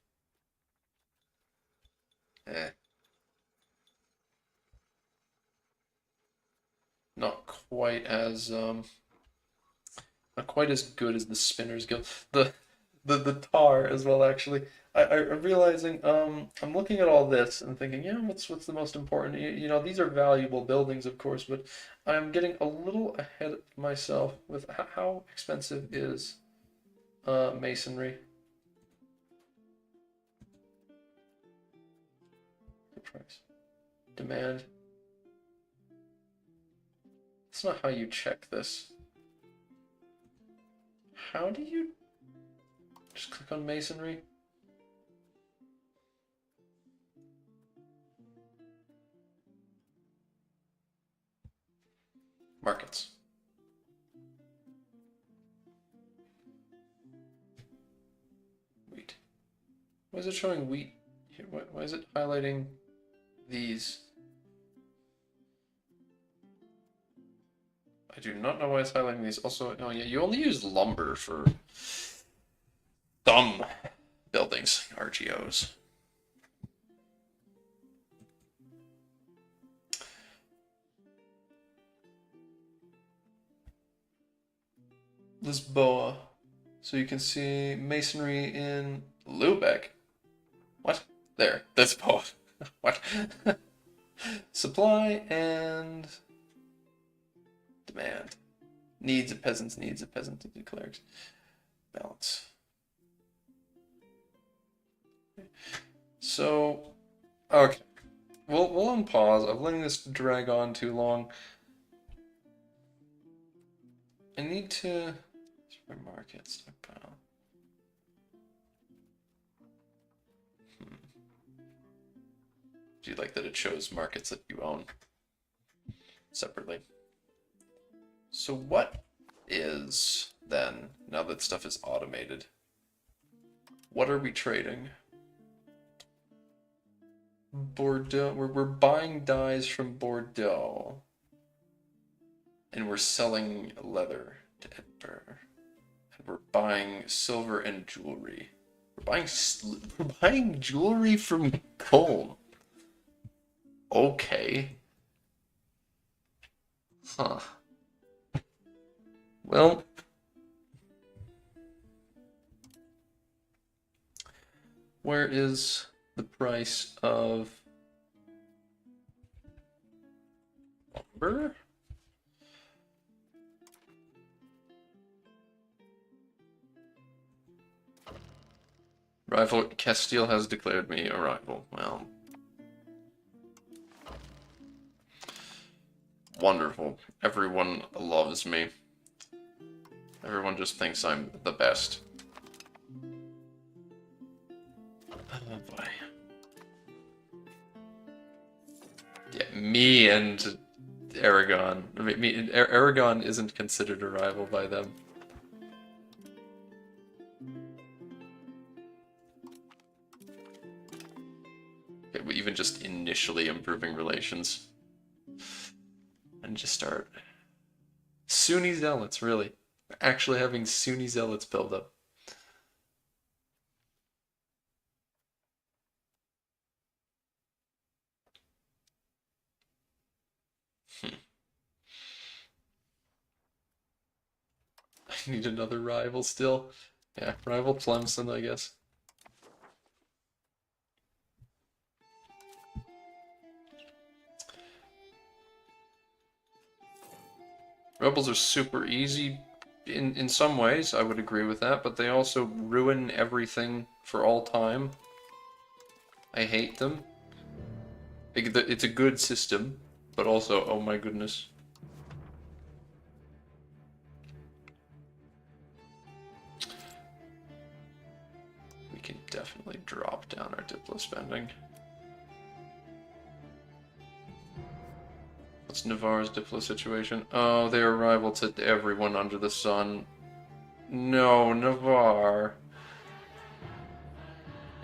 Eh. Not quite as not quite as good as the Spinners Guild. The tar as well, actually. I'm realizing, I'm looking at all this and thinking, yeah, what's the most important? You know, these are valuable buildings, of course, but I'm getting a little ahead of myself with how expensive is masonry. The price. Demand. That's not how you check this. How do you just click on masonry? Markets. Wheat. Why is it showing wheat here? Why is it highlighting these? I do not know why it's highlighting these. Also, oh yeah, you only use lumber for some buildings, RGOs. Lisboa. So you can see masonry in Lubeck. What? There. That's both. What? Supply and demand. Needs of peasants, needs of peasants, needs of clerics. Balance. So, okay. We'll unpause. I'm letting this drag on too long. I need to market stockpile. Do you like that it shows markets that you own separately? So what is then, now that stuff is automated, what are we trading? Bordeaux. We're buying dyes from Bordeaux, and we're selling leather to Edinburgh, and we're buying silver and jewelry. We're buying jewelry from Cologne. Okay. Huh. Well, where is the price of lumber? Rival Castile has declared me a rival. Well, wonderful. Everyone loves me. Everyone just thinks I'm the best. Oh boy. Yeah, me and Aragon. Aragon isn't considered a rival by them. Okay, even just initially improving relations. And just start. Sunni zealots, really. Actually having Sunni zealots build up. I need another rival still. Yeah, rival Tlemcen, I guess. Rebels are super easy in some ways, I would agree with that, but they also ruin everything for all time. I hate them. It's a good system, but also, oh my goodness. can definitely drop down our Diplo spending. What's Navarre's Diplo situation? Oh, they are rival to everyone under the sun. No, Navarre.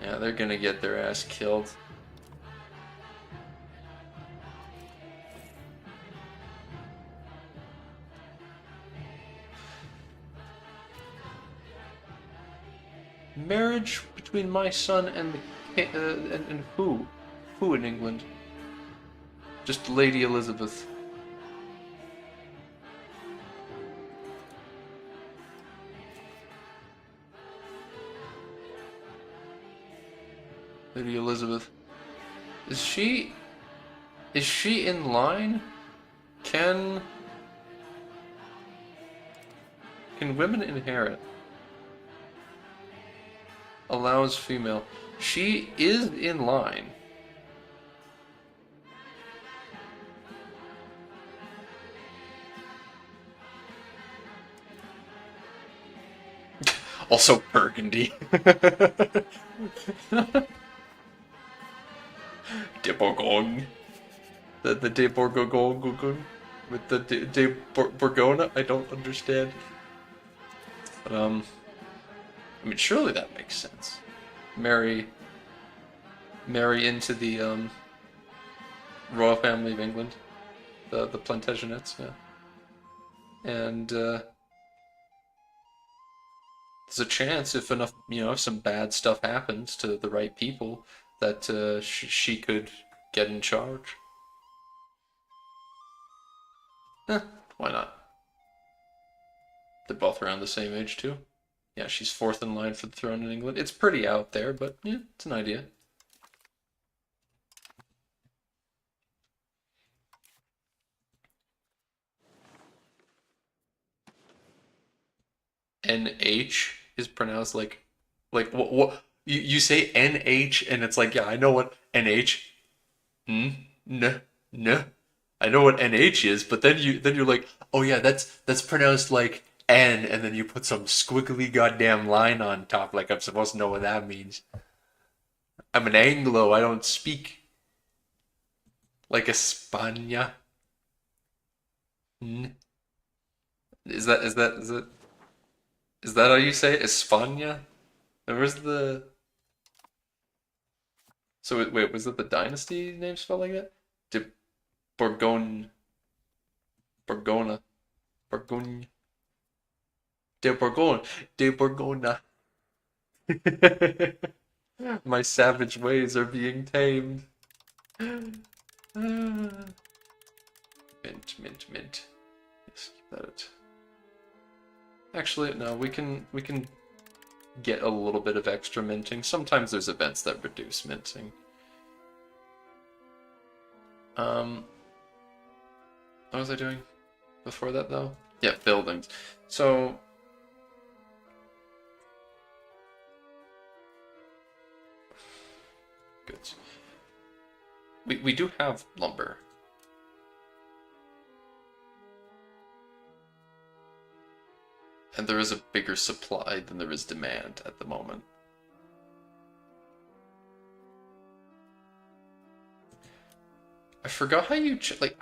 Yeah, they're gonna get their ass killed. Marriage between my son and the and who? Who in England? Just Lady Elizabeth. Lady Elizabeth. Is she in line? Can women inherit? Allows female. She is in line. Also Burgundy. De Bourgogne. The De Bourgogne with the De Bourgogne. I don't understand. But I mean, surely that makes sense. Marry into the royal family of England, the Plantagenets, yeah. And there's a chance if enough, if some bad stuff happens to the right people, that she could get in charge. Why not? They're both around the same age too. Yeah, she's fourth in line for the throne in England. It's pretty out there, but yeah, it's an idea. NH is pronounced like what you say NH and it's like, yeah, I know what NH. N n I know what NH is, but then you're like, oh yeah, that's pronounced like N, and then you put some squiggly goddamn line on top, like I'm supposed to know what that means. I'm an Anglo. I don't speak like España. N. Is that how you say it? España? And where's the so wait, was it the dynasty name spelled like that? De Bourgogne, Bourgona, Bourgogne, de Bourgogne, de Bourgona. My savage ways are being tamed. Mint, mint, mint. Yes, keep that. Actually, no, we can get a little bit of extra minting. Sometimes there's events that reduce minting. What was I doing before that though? Yeah, buildings. So goods. We do have lumber. And there is a bigger supply than there is demand at the moment. I forgot how you like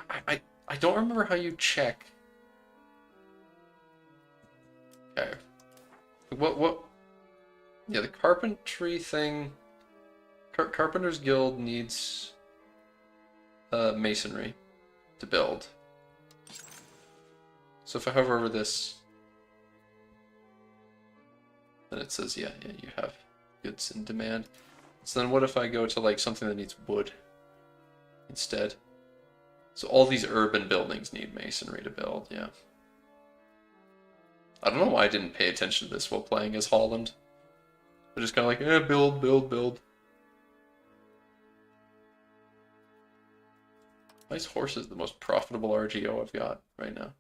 I don't remember how you check. Okay. What yeah, the carpentry thing. Carpenter's Guild needs masonry to build. So if I hover over this, then it says, yeah, you have goods in demand. So then what if I go to like something that needs wood instead? So all these urban buildings need masonry to build, yeah. I don't know why I didn't pay attention to this while playing as Holland. I'm just kind of like, build, build, build. Nice horse is the most profitable RGO I've got right now.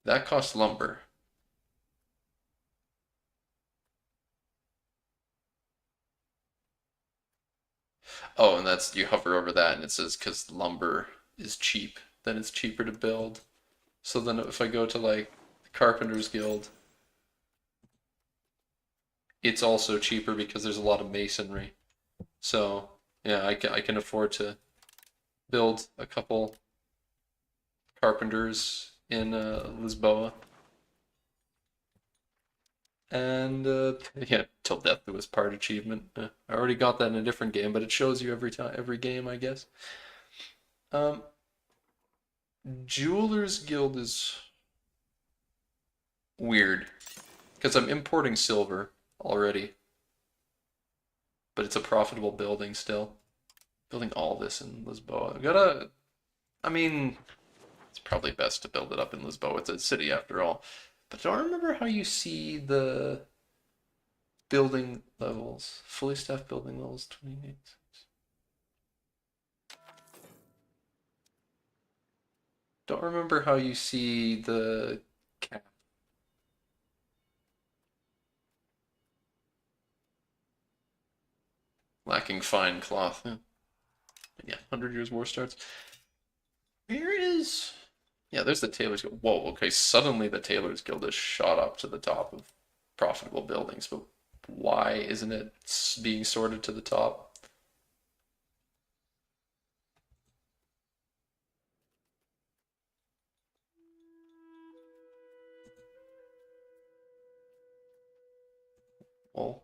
That costs lumber. Oh, and that's, you hover over that and it says because lumber is cheap, then it's cheaper to build. So then if I go to like the Carpenter's Guild, it's also cheaper because there's a lot of masonry. So yeah, I can afford to build a couple carpenters in Lisboa. And yeah, till death do us part achievement. I already got that in a different game, but it shows you every time, every game, I guess. Um, Jewelers Guild is weird because I'm importing silver already, but it's a profitable building still. Building all this in Lisboa. I mean, it's probably best to build it up in Lisboa. It's a city after all. But I don't remember how you see the building levels. Fully staffed building levels 28. Don't remember how you see the cap. Lacking fine cloth. Yeah, 100 Years War starts. Where is... Yeah, there's the Tailor's Guild. Whoa, okay, suddenly the Tailor's Guild has shot up to the top of profitable buildings, but why isn't it being sorted to the top? Well,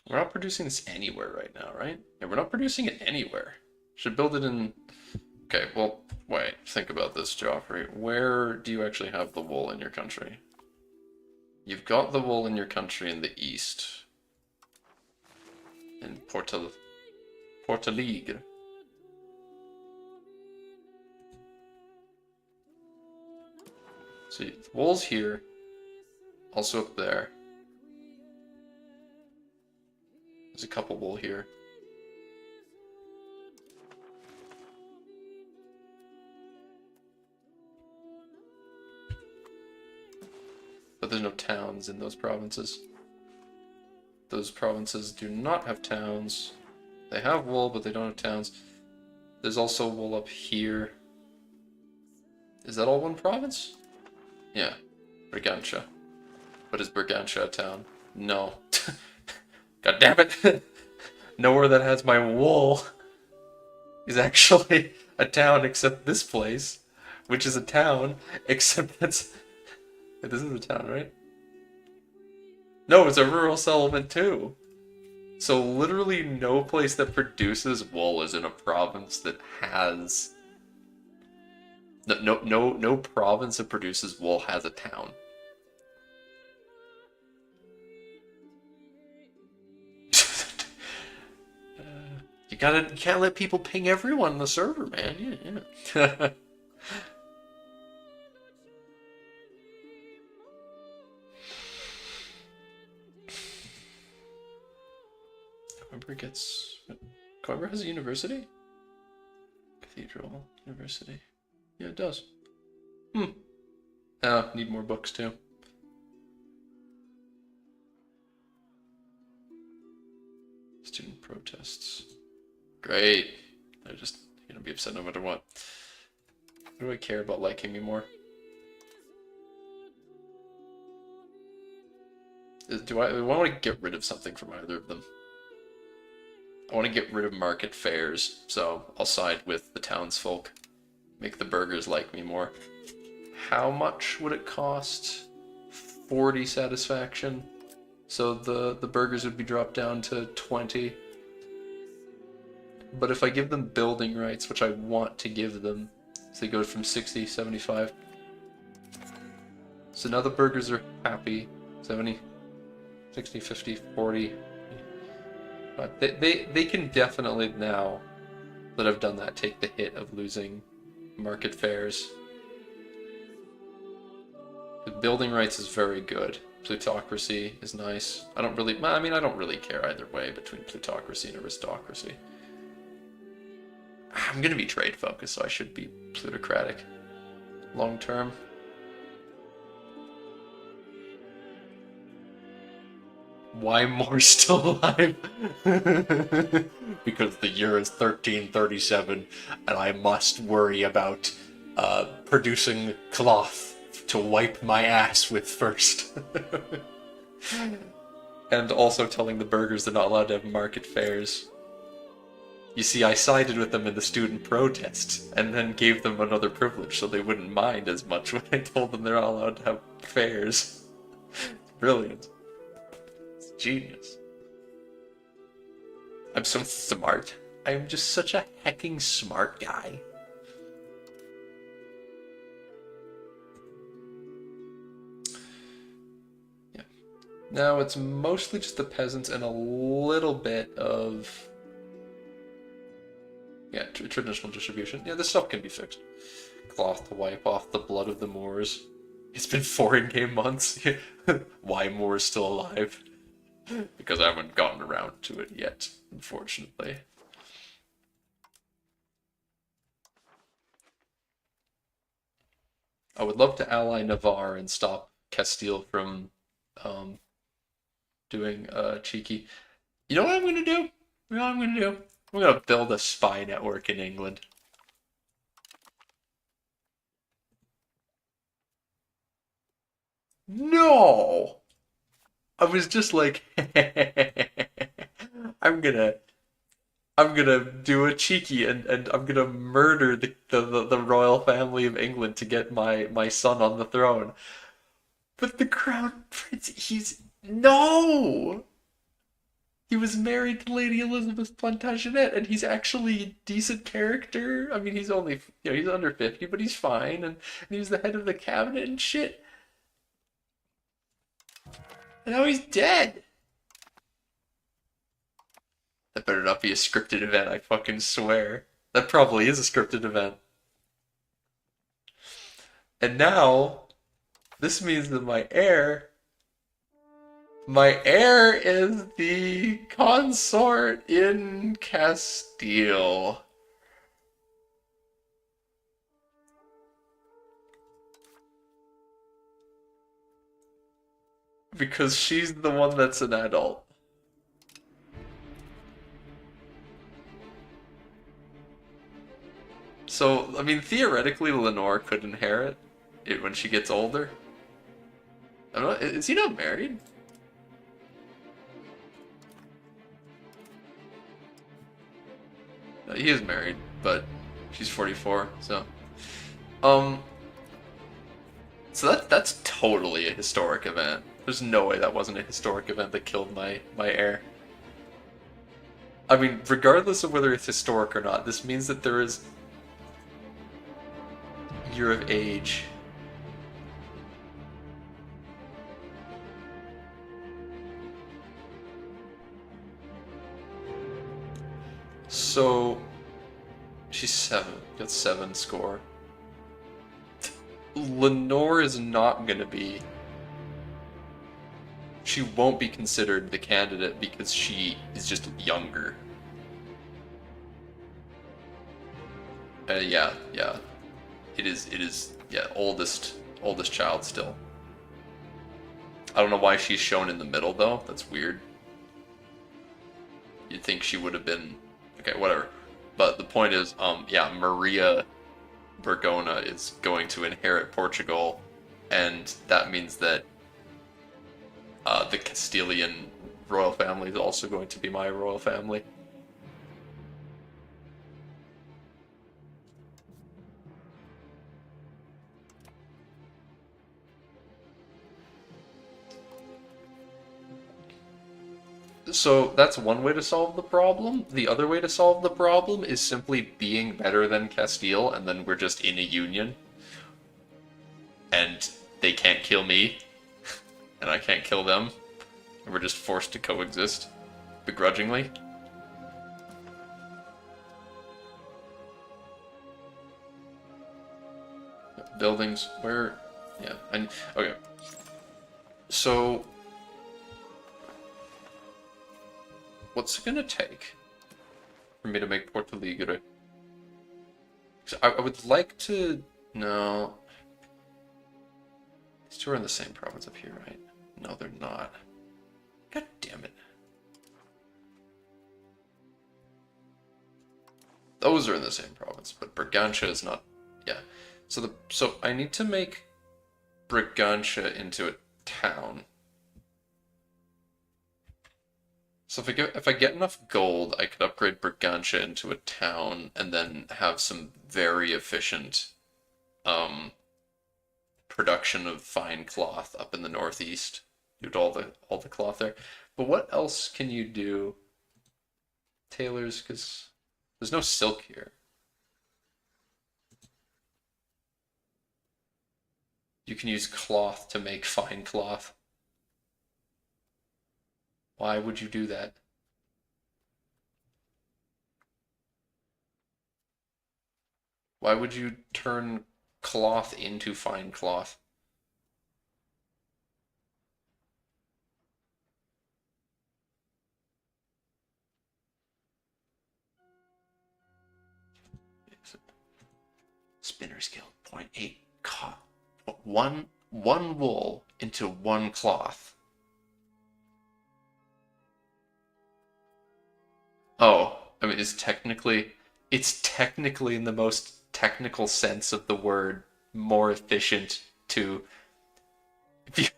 we're not producing this anywhere right now, right? Yeah, we're not producing it anywhere. Should build it in... Okay, well, wait, think about this, Joffrey. Where do you actually have the wool in your country? You've got the wool in your country in the east. In Portalegre. See, the wool's here. Also up there. There's a couple wool here. But there's no towns in those provinces. Those provinces do not have towns. They have wool, but they don't have towns. There's also wool up here. Is that all one province? Yeah, Brigantia. But is Brigantia a town? No. God damn it! Nowhere that has my wool is actually a town except this place, which is a town, except that's... This is a town, right? No, it's a rural settlement too. So literally no place that produces wool is in a province that has... No province that produces wool has a town. You can't let people ping everyone on the server, man. Yeah. Coimbra has a university? Cathedral, university. Yeah, it does. Need more books too. Student protests. Great. They're just gonna be upset no matter what. Who do I care about liking me more? Do I want to get rid of something from either of them? I want to get rid of market fairs, so I'll side with the townsfolk. Make the burgers like me more. How much would it cost? 40 satisfaction. So the burgers would be dropped down to 20. But if I give them building rights, which I want to give them, so they go from 60, 75. So now the burgers are happy. 70, 60, 50, 40. But they can definitely, now that I've done that, take the hit of losing market fairs. The building rights is very good. Plutocracy is nice. I don't really care either way between plutocracy and aristocracy. I'm gonna be trade focused, so I should be plutocratic long term. Why more still alive? Because the year is 1337, and I must worry about producing cloth to wipe my ass with first. And also telling the burghers they're not allowed to have market fairs. You see, I sided with them in the student protest, and then gave them another privilege so they wouldn't mind as much when I told them they're not allowed to have fairs. Brilliant. It's genius. I'm so smart. I'm just such a hecking smart guy. Yeah. Now it's mostly just the peasants and a little bit of... yeah, traditional distribution. Yeah, this stuff can be fixed. Cloth to wipe off the blood of the Moors. It's been 4 in-game months. Why Moor is still alive? Because I haven't gotten around to it yet, unfortunately. I would love to ally Navarre and stop Castile from doing cheeky. You know what I'm gonna do? You know what I'm gonna do? I'm gonna build a spy network in England. No! I was just like, I'm gonna do a cheeky and I'm gonna murder the royal family of England to get my son on the throne. But the crown prince, he's no. He was married to Lady Elizabeth Plantagenet, and he's actually a decent character. I mean, he's only he's under 50, but he's fine, and he's the head of the cabinet and shit. And now he's dead. That better not be a scripted event, I fucking swear. That probably is a scripted event. And now, this means that my heir is the consort in Castile. Because she's the one that's an adult. So, I mean, theoretically, Lenore could inherit it when she gets older. I don't know, is he not married? No, he is married, but she's 44, so... So that's totally a historic event. There's no way that wasn't a historic event that killed my heir. I mean, regardless of whether it's historic or not, this means that there is year of age. So she's 7. Got 7 score. Lenore is not gonna be. She won't be considered the candidate because she is just younger. Yeah. It is, yeah, oldest child still. I don't know why she's shown in the middle though. That's weird. You'd think she would have been, okay, whatever. But the point is, yeah, Maria Bergona is going to inherit Portugal, and that means that the Castilian royal family is also going to be my royal family. So that's one way to solve the problem. The other way to solve the problem is simply being better than Castile, and then we're just in a union. And they can't kill me, and I can't kill them. And we're just forced to coexist, begrudgingly. Buildings, where... yeah, and... okay. So... what's it gonna take for me to make Porto Alegre? I would like to... no... these two are in the same province up here, right? No, they're not. God damn it. Those are in the same province, but Brigantia is not. Yeah. So I need to make Brigantia into a town. So if I get enough gold, I could upgrade Brigantia into a town and then have some very efficient um, production of fine cloth up in the northeast. Do all the cloth there. But what else can you do? Tailors, because there's no silk here. You can use cloth to make fine cloth. Why would you do that? Why would you turn cloth into fine cloth? Spinner's Guild, point 0.8 one wool into one cloth. Oh, I mean it's technically in the most technical sense of the word more efficient to if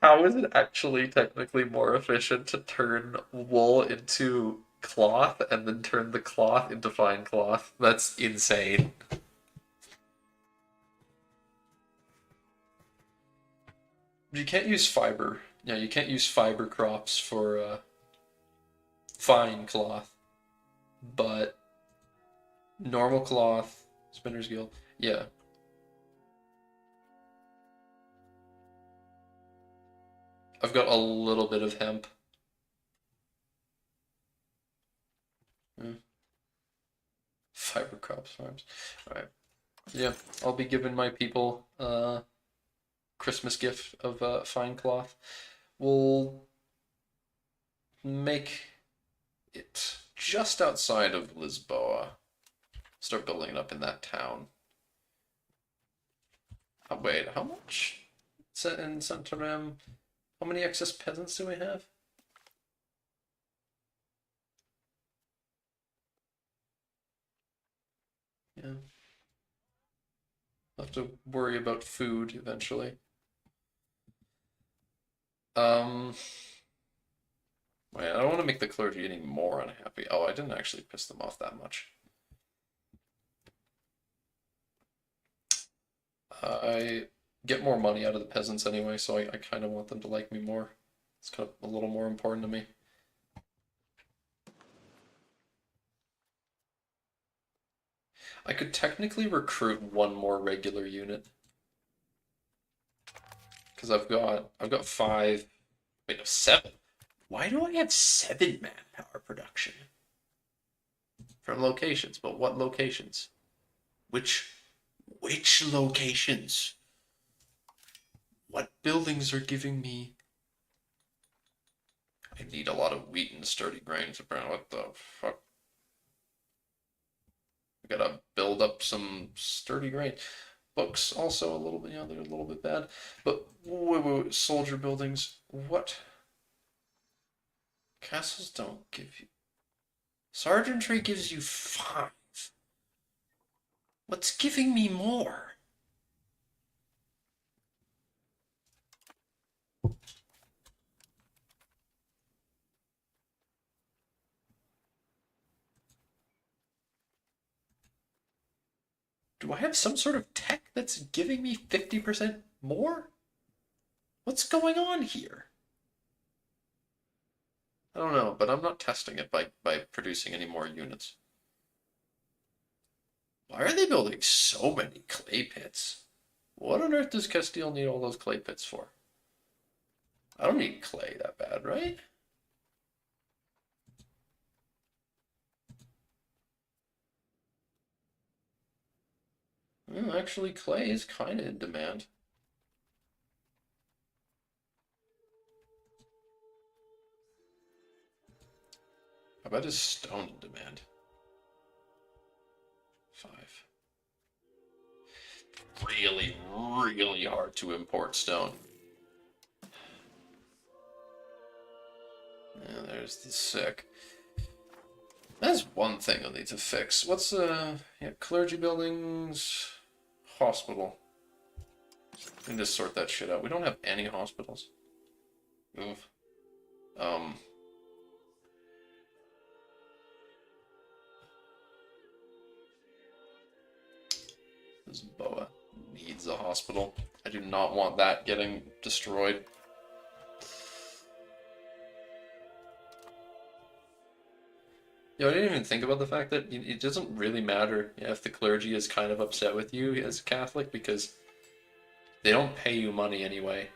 how is it actually technically more efficient to turn wool into cloth and then turn the cloth into fine cloth? That's insane. You can't use fiber. Yeah, you can't use fiber crops for fine cloth, but normal cloth, Spinner's Guild. Yeah. I've got a little bit of hemp. Hmm. Fiber crops farms. Alright. Yeah, I'll be giving my people Christmas gift of fine cloth. We'll make it just outside of Lisboa. Start building it up in that town. Oh, wait, how much? In Santarem, how many excess peasants do we have? Yeah. I'll have to worry about food eventually. Um, Wait, I don't want to make the clergy any more unhappy. Oh, I didn't actually piss them off that much. I get more money out of the peasants anyway, so I kind of want them to like me more. It's kind of a little more important to me. I could technically recruit one more regular unit because I've got five. Wait, no, seven. Why do I have 7 manpower production from locations? But what locations? Which which locations? What buildings are giving me? I need a lot of wheat and sturdy grains. Apparently, what the fuck? I gotta build up some sturdy grain. Books also a little bit, they're a little bit bad. But wait, soldier buildings. What? Castles don't give you. Sergeantry gives you 5. What's giving me more? Do I have some sort of tech that's giving me 50% more? What's going on here? I don't know, but I'm not testing it by producing any more units. Why are they building so many clay pits? What on earth does Castile need all those clay pits for? I don't need clay that bad, right? Well, actually, clay is kind of in demand. How about is stone in demand? 5. Really, really hard to import stone. Yeah, there's the sick. That's one thing I'll need to fix. What's yeah, clergy buildings, hospital. We can just sort that shit out. We don't have any hospitals. Oof. This boa needs a hospital. I do not want that getting destroyed. Yeah, I didn't even think about the fact that it doesn't really matter if the clergy is kind of upset with you as a Catholic because they don't pay you money anyway.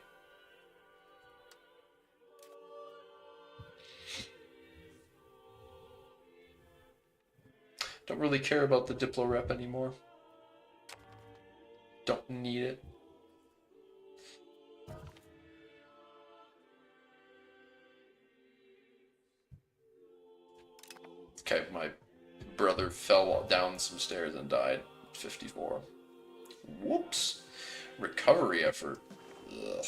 Don't really care about the Diplo rep anymore. Don't need it. Okay, my brother fell down some stairs and died at 54. Whoops. Recovery effort. Ugh.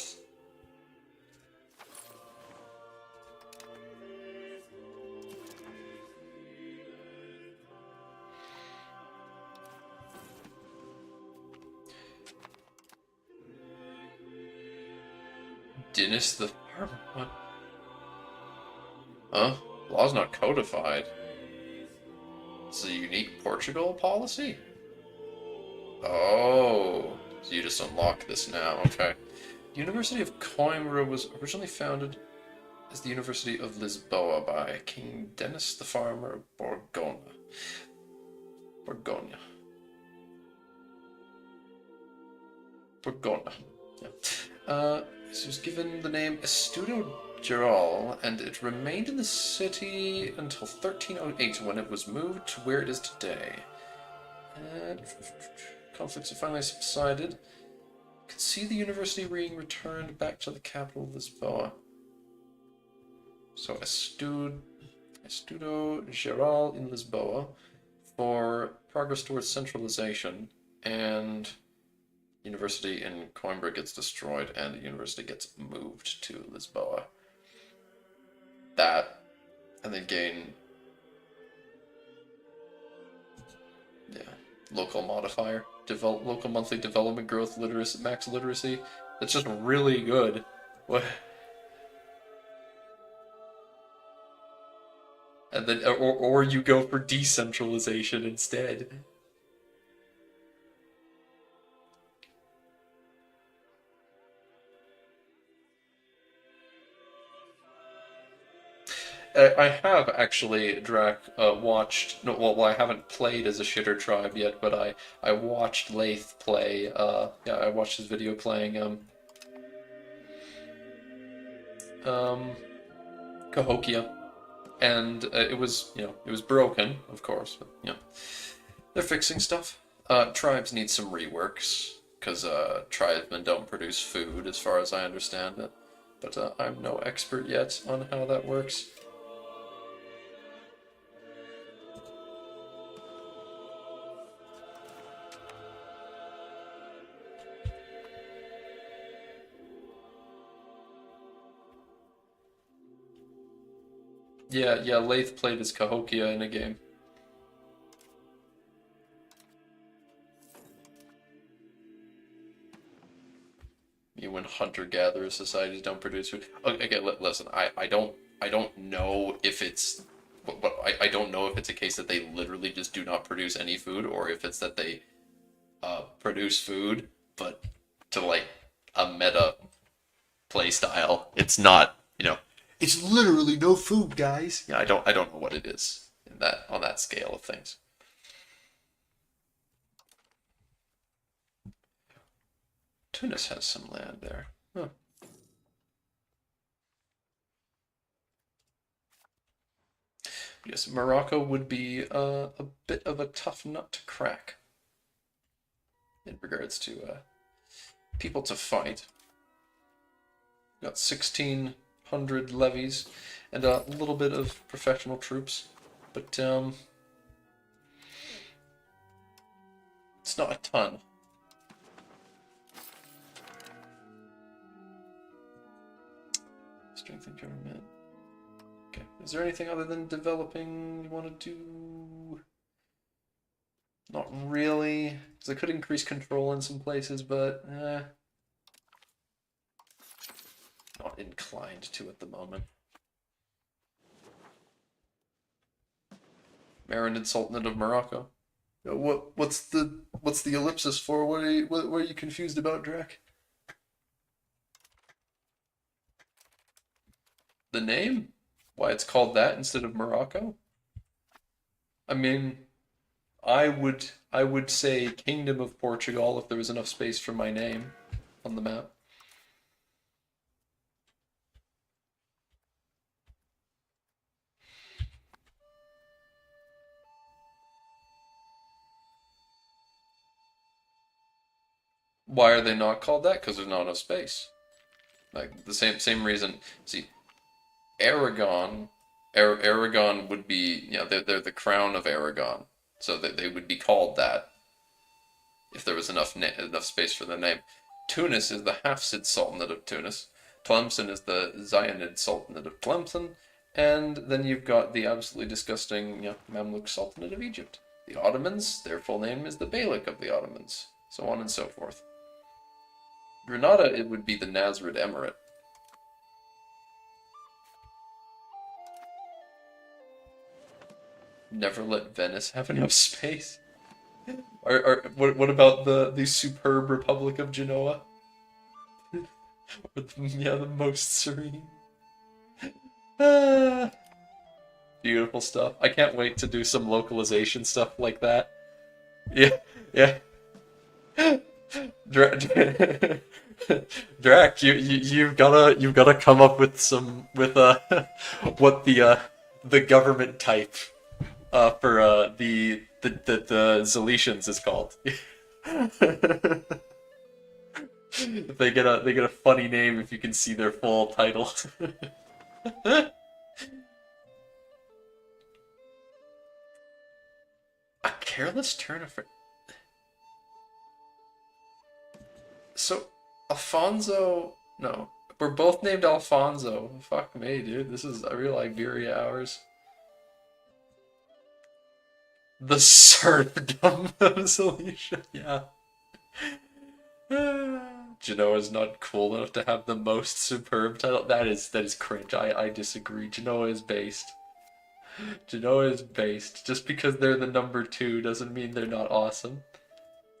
Dennis the Farmer? What? Huh? Law's not codified. It's a unique Portugal policy? Oh, so you just unlock this now, okay. The University of Coimbra was originally founded as the University of Lisboa by King Dennis the Farmer of Borgoña. Borgoña. Yeah. It was given the name Estudo Geral, and it remained in the city until 1308 when it was moved to where it is today. Conflicts have finally subsided. You can see the university being returned back to the capital, Lisboa. So Estudo Geral in Lisboa for progress towards centralization, and university in Coimbra gets destroyed and the university gets moved to Lisboa. That, and then gain, yeah, local modifier, local monthly development growth, literacy, max literacy. That's just really good. What? And then, or you go for decentralization instead. I have actually, Drac, watched. No, well, I haven't played as a shitter tribe yet, but I watched Lath play. Yeah, I watched his video playing Cahokia, and it was it was broken, of course, but they're fixing stuff. Tribes need some reworks because tribesmen don't produce food, as far as I understand it. But I'm no expert yet on how that works. Yeah, Lath played as Cahokia in a game. When hunter-gatherer societies don't produce food. Okay, listen. I don't know if it's, but I don't know if it's a case that they literally just do not produce any food, or if it's that they produce food, but to like a meta play style, it's not. It's literally no food, guys. Yeah, I don't know what it is in that on that scale of things. Tunis has some land there. Huh. Yes, Morocco would be a bit of a tough nut to crack in regards to people to fight. Got 1,600 levies and a little bit of professional troops, but it's not a ton. Strength in government. Okay. there anything other than developing you want to do? Not really, because I could increase control in some places, but not inclined to at the moment. Marinid Sultanate of Morocco. What's the ellipsis for? What are you confused about, Drac? The name? Why it's called that instead of Morocco? I mean, I would say Kingdom of Portugal if there was enough space for my name on the map. Why are they not called that? Because there's not enough space. Like the same reason. See, Aragon, Aragon would be, they're the crown of Aragon, so they would be called that if there was enough space for the name. Tunis is the Hafsid Sultanate of Tunis. Tlemcen is the Zionid Sultanate of Tlemcen, and then you've got the absolutely disgusting, Mamluk Sultanate of Egypt. The Ottomans, their full name is the Beylik of the Ottomans, so on and so forth. Granada, it would be the Nasrid Emirate. Never let Venice have enough space. What about the superb Republic of Genoa? The most serene. Ah, beautiful stuff. I can't wait to do some localization stuff like that. Yeah, yeah. Drac, you've gotta come up with what the government type for the Zaletians is called. They get a funny name if you can see their full title. A careless turn of so Alfonso, no, we're both named Alfonso. Fuck me, dude. This is real Iberia hours. The serfdom of Cilicia, yeah. Genoa's not cool enough to have the most superb title. That is cringe. I disagree. Genoa is based. Genoa is based. Just because they're the number two doesn't mean they're not awesome.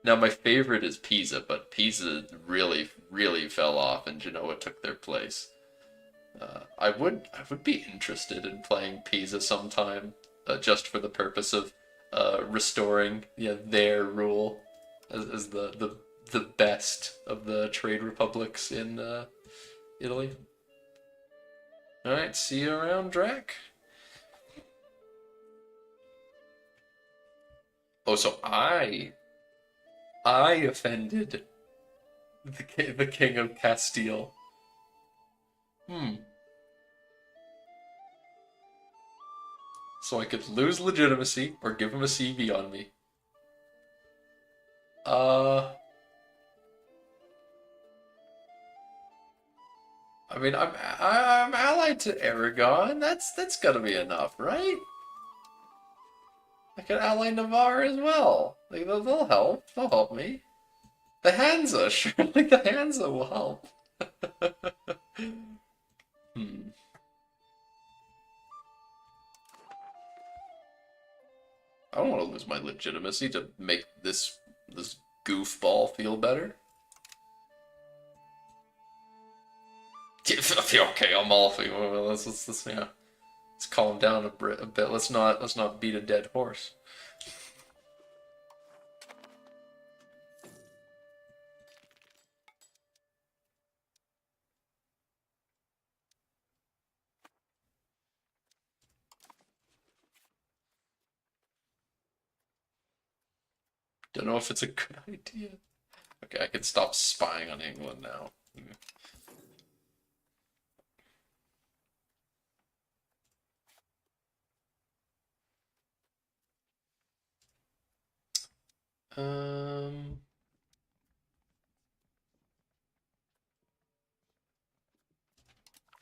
Now my favorite is Pisa, but Pisa really, really fell off, and Genoa took their place. I would be interested in playing Pisa sometime, just for the purpose of restoring their rule as the best of the trade republics in Italy. All right, see you around, Drac. Oh, so I offended the king of Castile. Hmm. So I could lose legitimacy or give him a CV on me. Uh, I mean, I'm allied to Aragon. That's gotta be enough, right? I can ally Navarre as well. Like they'll help. They'll help me. The Hansa, surely the Hansa will help. Hmm. I don't want to lose my legitimacy to make this goofball feel better. Okay, I'm all for you. Let's calm down a bit. Let's not beat a dead horse. Don't know if it's a good idea. Okay, I can stop spying on England now. Um,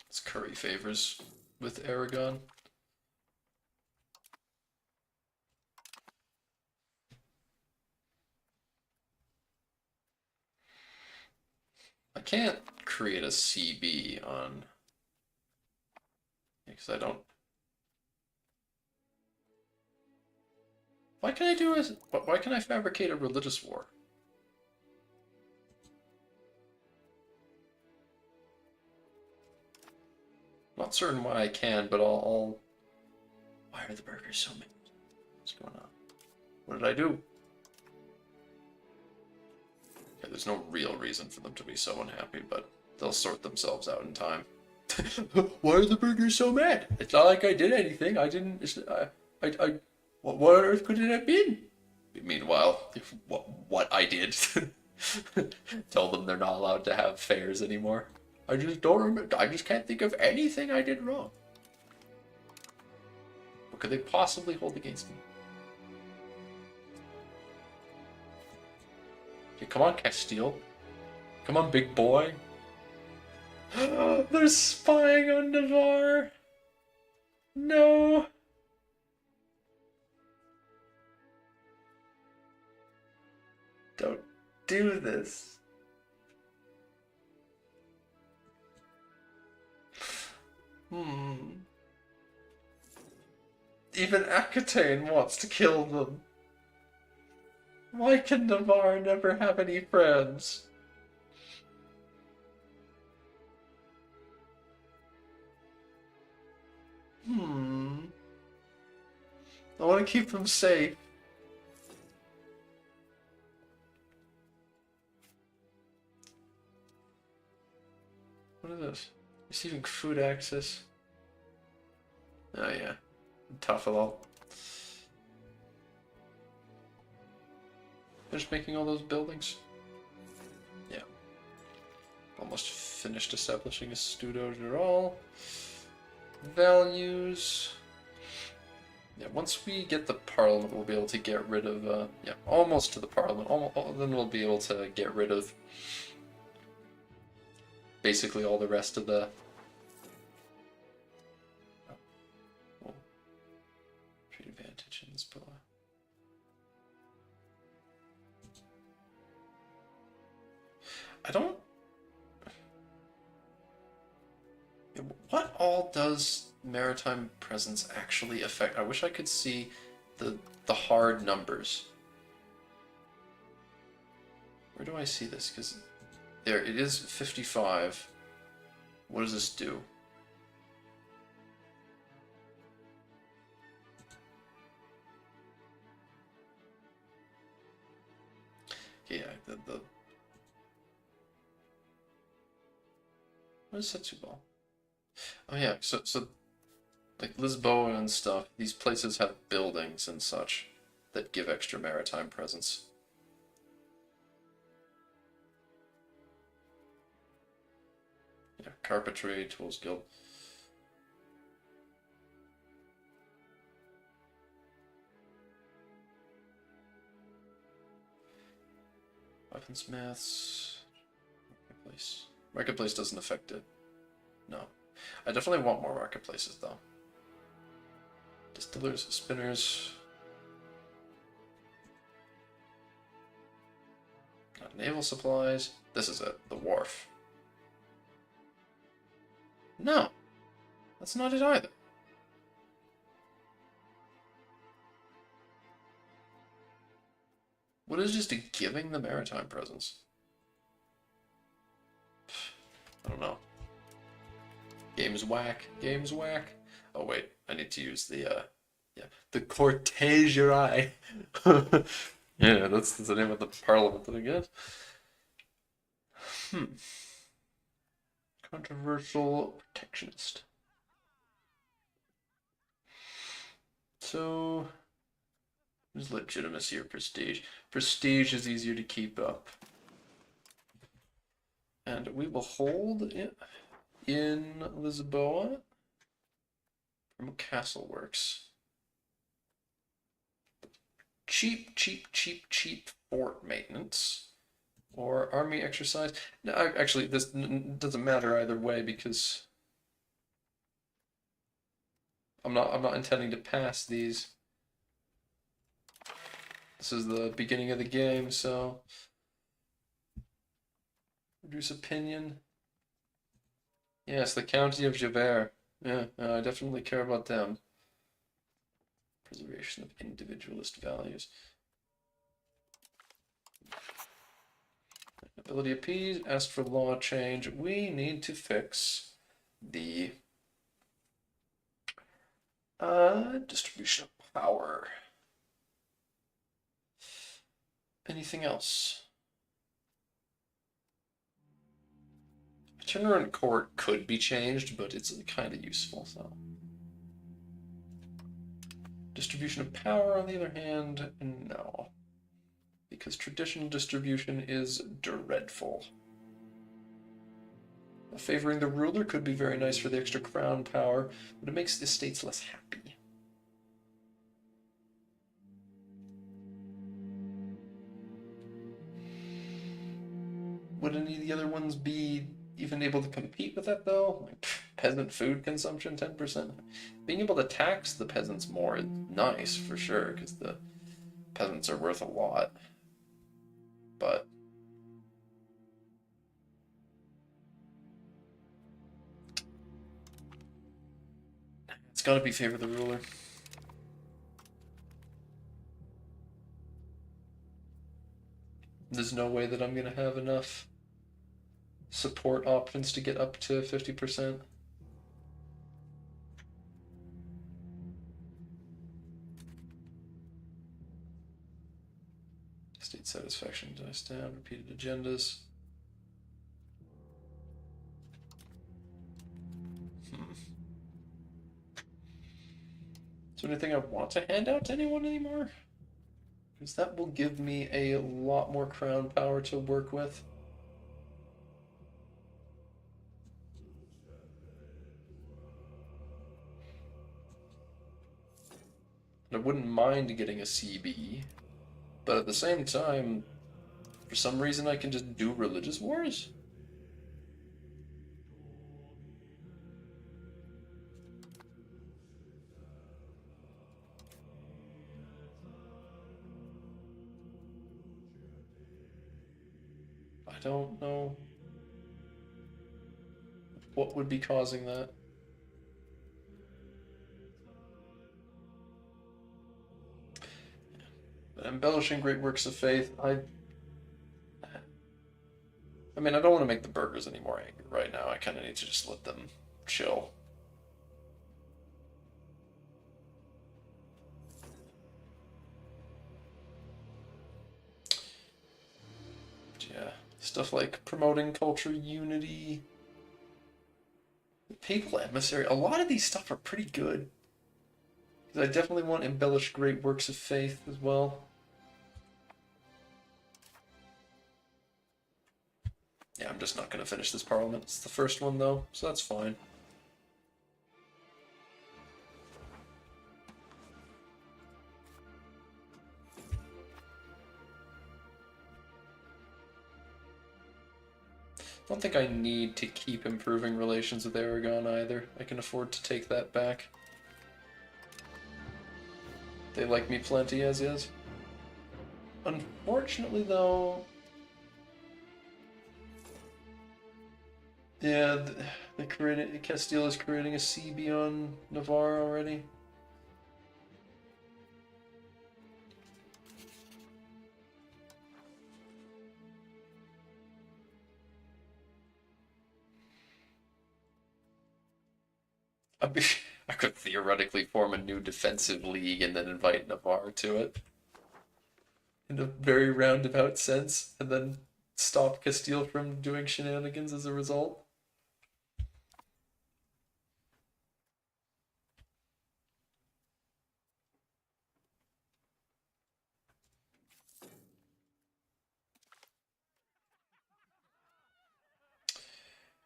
let's curry favors with Aragon. can't create a CB on... Because I don't... Why can I do a... Why can I fabricate a religious war? Not certain why I can, but I'll... Why are the burgers so many? What's going on? What did I do? Yeah, there's no real reason for them to be so unhappy, but they'll sort themselves out in time. Why are the burgers so mad? It's not like I did anything. I didn't... what on earth could it have been? Meanwhile, what I did. Tell them they're not allowed to have fairs anymore. I just don't remember. I just can't think of anything I did wrong. What could they possibly hold against me? Okay, come on, Castile. Come on, big boy. They're spying on Navarre. No. Don't do this. Even Aquitaine wants to kill them. Why can Navarre never have any friends? I want to keep them safe. What is this? Receiving food access. Oh yeah. Tough a lot. Finished making all those buildings? Yeah. Almost finished establishing a Studio Geral. Values. Yeah, once we get the Parliament, we'll be able to get rid of, yeah, almost to the Parliament. Then we'll be able to get rid of basically all the rest of the... Oh. Trade advantage in this bill. I don't... What all does maritime presence actually affect? I wish I could see the hard numbers. Where do I see this? Because there, it is 55. What does this do? Okay, yeah, the what is Setúbal? Oh yeah, so like Lisboa and stuff, these places have buildings and such that give extra maritime presence. Yeah, Carpentry, Tools Guild. Weaponsmiths. Marketplace. Marketplace doesn't affect it. No. I definitely want more marketplaces, though. Distillers, spinners. Naval supplies. This is it. The wharf. No. That's not it either. What is just giving the maritime presence? I don't know. Game's whack. Game's whack. Oh wait, I need to use the yeah, the Cortégerie. Yeah, that's the name of the parliament, I guess. Controversial protectionist. So, there's legitimacy or prestige. Prestige is easier to keep up. And we will hold it in Lisboa. From Castle Works. Cheap, cheap, cheap, cheap fort maintenance. Or army exercise. No, actually, this doesn't matter either way because I'm not intending to pass these. This is the beginning of the game, so Reduce opinion. Yes, the County of Javert. Yeah, I definitely care about them. Preservation of individualist values. Ability appease, ask for law change. We need to fix the distribution of power. Anything else? Itinerant court could be changed, but it's kind of useful, so. Distribution of power, on the other hand, no. Because traditional distribution is dreadful. Favoring the ruler could be very nice for the extra crown power, but it makes the states less happy. Would any of the other ones be even able to compete with that, though? Like, peasant food consumption, 10%? Being able to tax the peasants more is nice, for sure, because the peasants are worth a lot. But it's gotta be favor the ruler. There's no way that I'm gonna have enough support options to get up to 50%. State satisfaction dies down, repeated agendas. Is there anything I want to hand out to anyone anymore? Because that will give me a lot more crown power to work with. And I wouldn't mind getting a CB, but at the same time, for some reason I can just do religious wars. I don't know what would be causing that. Embellishing great works of faith, I mean, I don't want to make the burgers any more angry right now. I kind of need to just let them chill. But yeah, stuff like promoting culture unity, papal emissary. A lot of these stuff are pretty good. Because I definitely want embellish great works of faith as well. Yeah, I'm just not going to finish this parliament. It's the first one, though, so that's fine. I don't think I need to keep improving relations with Aragon either. I can afford to take that back. They like me plenty as is. Unfortunately, though... Yeah, Castile is creating a CB on Navarre already. I could theoretically form a new defensive league and then invite Navarre to it. In a very roundabout sense, and then stop Castile from doing shenanigans as a result.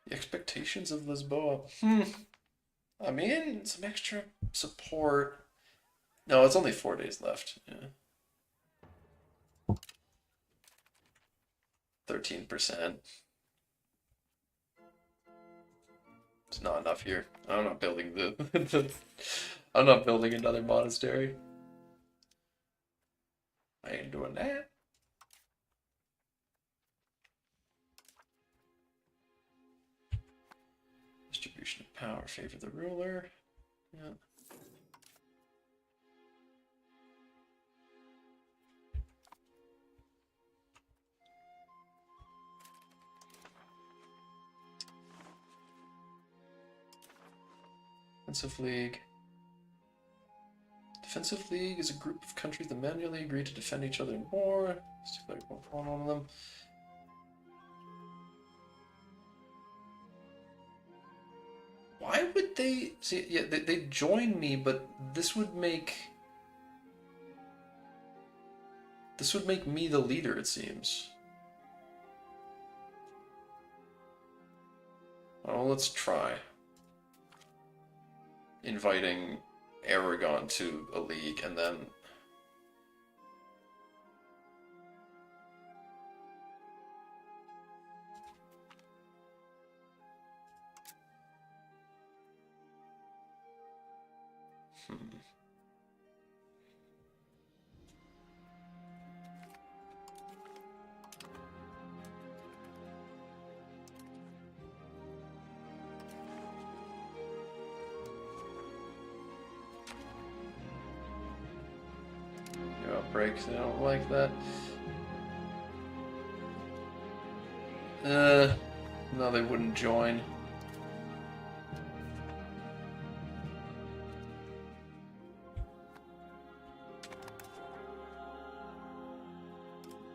The expectations of Lisboa. I mean, some extra support. No, it's only 4 days left. Yeah. 13%. It's not enough here. I'm not building I'm not building another monastery. I ain't doing that. power favor the ruler. Yeah. Defensive League. Defensive League is a group of countries that manually agree to defend each other in war. Let's declare war on one of them. Why would they... See, yeah, they join me, but this would make... This would make me the leader, it seems. Oh, let's try. Inviting Aragon to a league, and then... Outbreaks, I don't like that. No, they wouldn't join.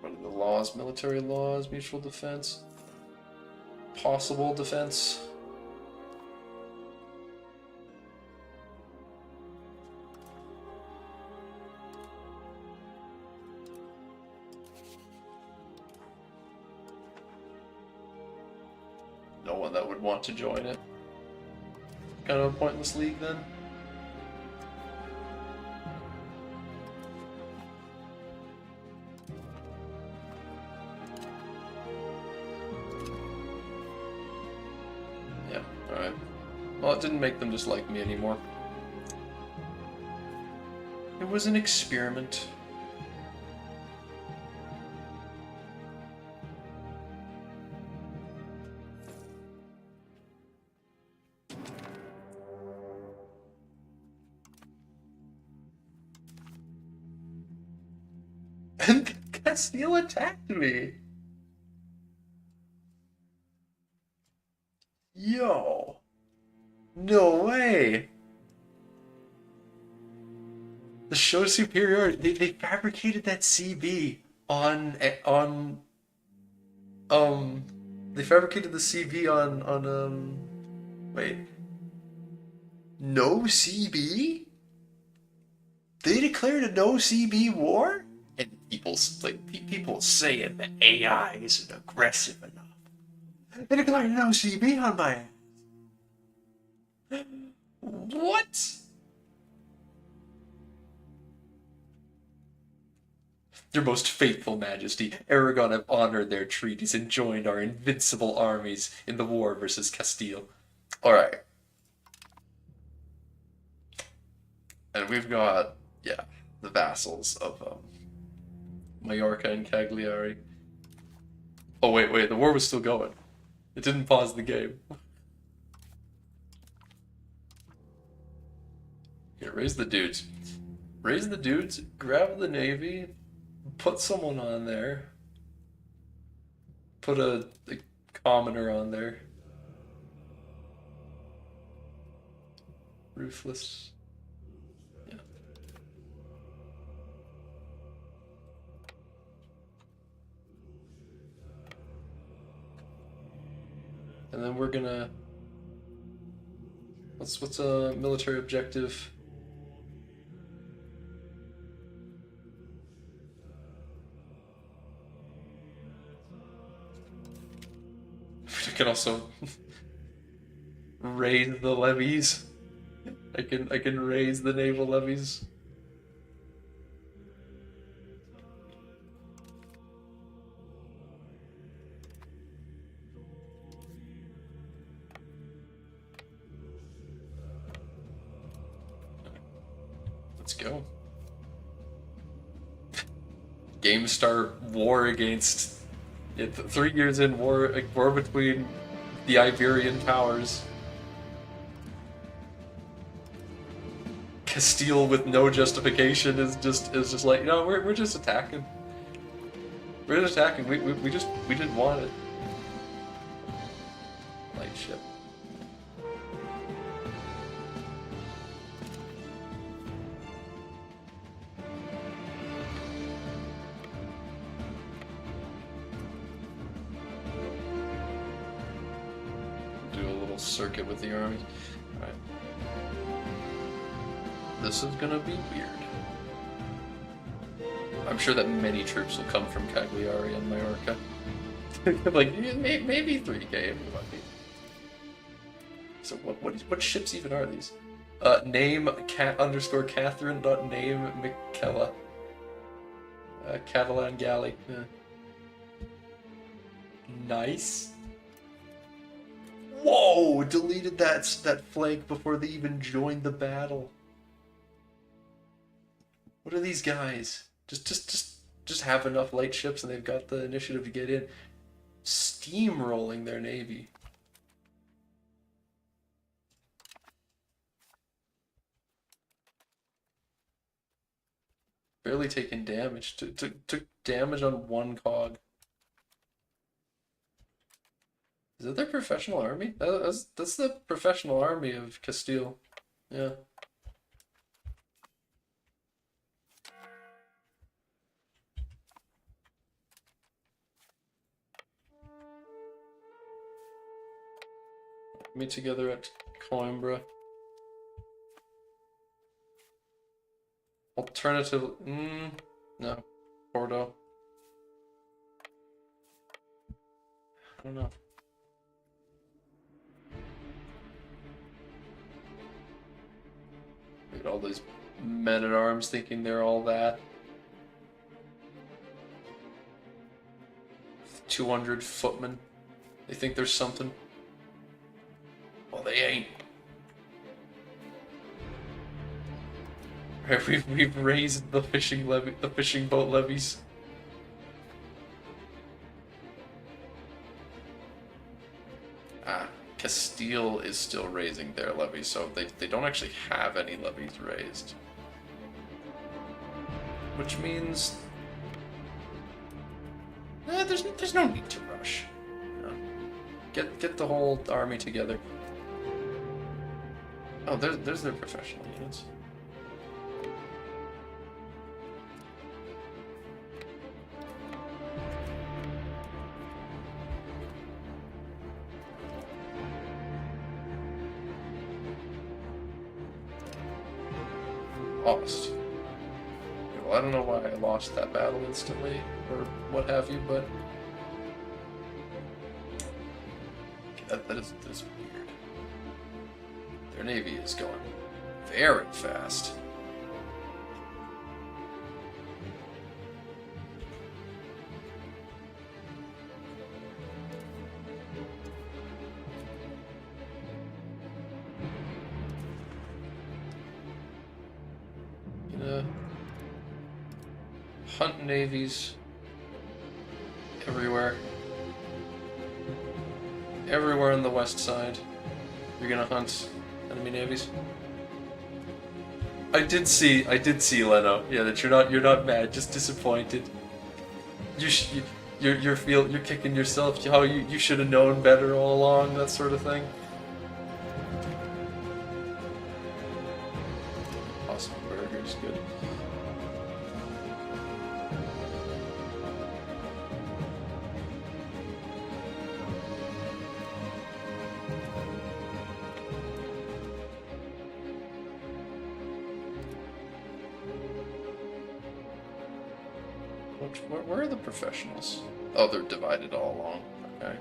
What are the laws? Military laws, mutual defense, possible defense. No one that would want to join it. Kind of a pointless league then. Yeah, alright. Well, it didn't make them dislike me anymore. It was an experiment. And Castile attacked me! Yo! No way! The show superiority, they fabricated that CB on, they fabricated the CB on, wait. No CB? They declared a no CB war? And people saying that AI isn't aggressive enough. They declared no CB on my ass. What? Your most faithful majesty, Aragon have honored their treaties and joined our invincible armies in the war versus Castile. Alright. And we've got, yeah, the vassals of, Majorca and Cagliari. Oh, wait, the war was still going. It didn't pause the game. Here, raise the dudes. Raise the dudes, grab the navy, put someone on there. Put a commoner on there. Ruthless. Yeah. And then we're gonna... What's a military objective? I can also raise the levies. I can raise the naval levies. Let's go. GameStar war against... 3 years in war between the Iberian powers. Castile with no justification is just like, no, we're just attacking. We're just attacking. We didn't want it. Light ship. Do a little circuit with the army. Alright. This is gonna be weird. I'm sure that many troops will come from Cagliari and Majorca. Like, maybe 3k if you're lucky. So what ships even are these? Name cat_Catherine.name Michela. Catalan galley. Nice. Whoa! Deleted that flank before they even joined the battle. What are these guys? Just have enough light ships and they've got the initiative to get in. Steamrolling their navy. Barely taking damage. Took damage on one cog. Is that their professional army? That's the professional army of Castile. Yeah. Meet together at Coimbra. Alternative, no, Porto. I don't know. Look at all these men at arms thinking they're all that. 200 footmen. They think there's something. Well, they ain't. Right, we've raised the fishing boat levies. Castile is still raising their levies, so they don't actually have any levies raised. Which means there's no need to rush. You know, get the whole army together. Oh, there's their professional units. Lost. Well, I don't know why I lost that battle instantly, or what have you, but that is weird. Their navy is going very fast. Hunt navies everywhere. Everywhere on the west side. You're gonna hunt enemy navies. I did see Leno. Yeah, that you're not mad, just disappointed. You're kicking yourself. How you should have known better all along, that sort of thing. Awesome burgers, good. Where are the professionals? Oh, they're divided all along. Okay.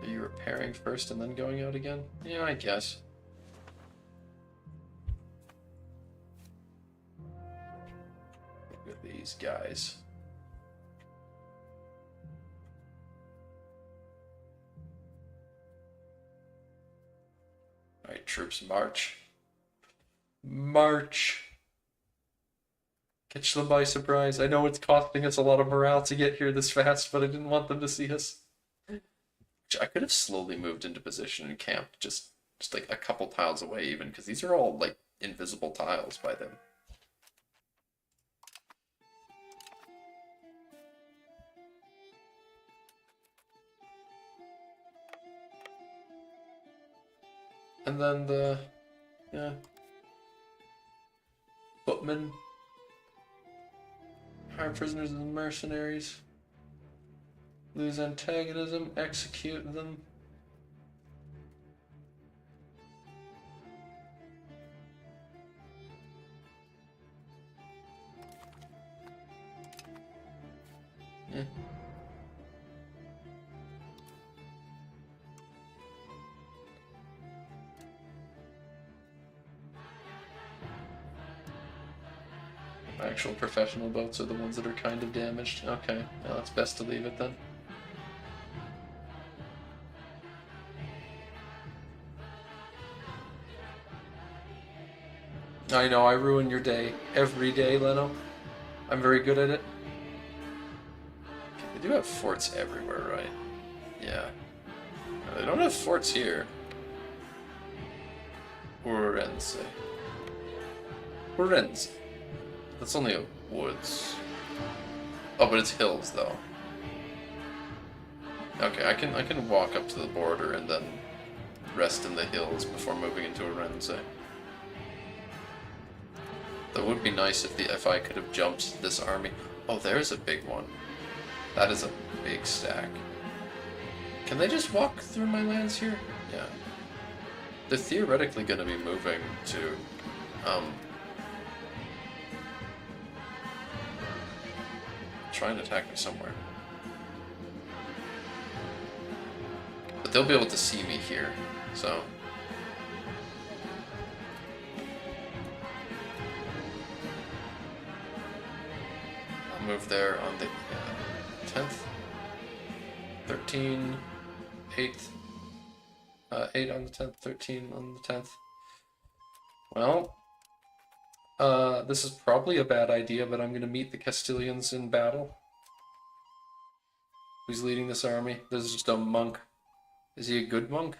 Are you repairing first and then going out again? Yeah, I guess. Look at these guys. Alright, troops, march. March! Catch them by surprise. I know it's costing us a lot of morale to get here this fast, but I didn't want them to see us. I could have slowly moved into position and camped just like a couple tiles away even, because these are all like invisible tiles by them. And then yeah, footmen, hire prisoners as mercenaries, lose antagonism, execute them. Yeah. Actual professional boats are the ones that are kind of damaged. Okay, well, it's best to leave it then. I know, I ruin your day every day, Leno. I'm very good at it. Okay, they do have forts everywhere, right? Yeah. No, they don't have forts here. Orense. Orense. That's only a woods. Oh, but it's hills though. Okay, I can walk up to the border and then rest in the hills before moving into Orense. That would be nice if I could have jumped this army. Oh, there's a big one. That is a big stack. Can they just walk through my lands here? Yeah. They're theoretically going to be moving to, try and attack me somewhere. But they'll be able to see me here, so... I'll move there on the 10th. 13, 8th. 8 on the 10th, 13 on the 10th. Well, this is probably a bad idea, but I'm going to meet the Castilians in battle. Who's leading this army? This is just a monk. Is he a good monk?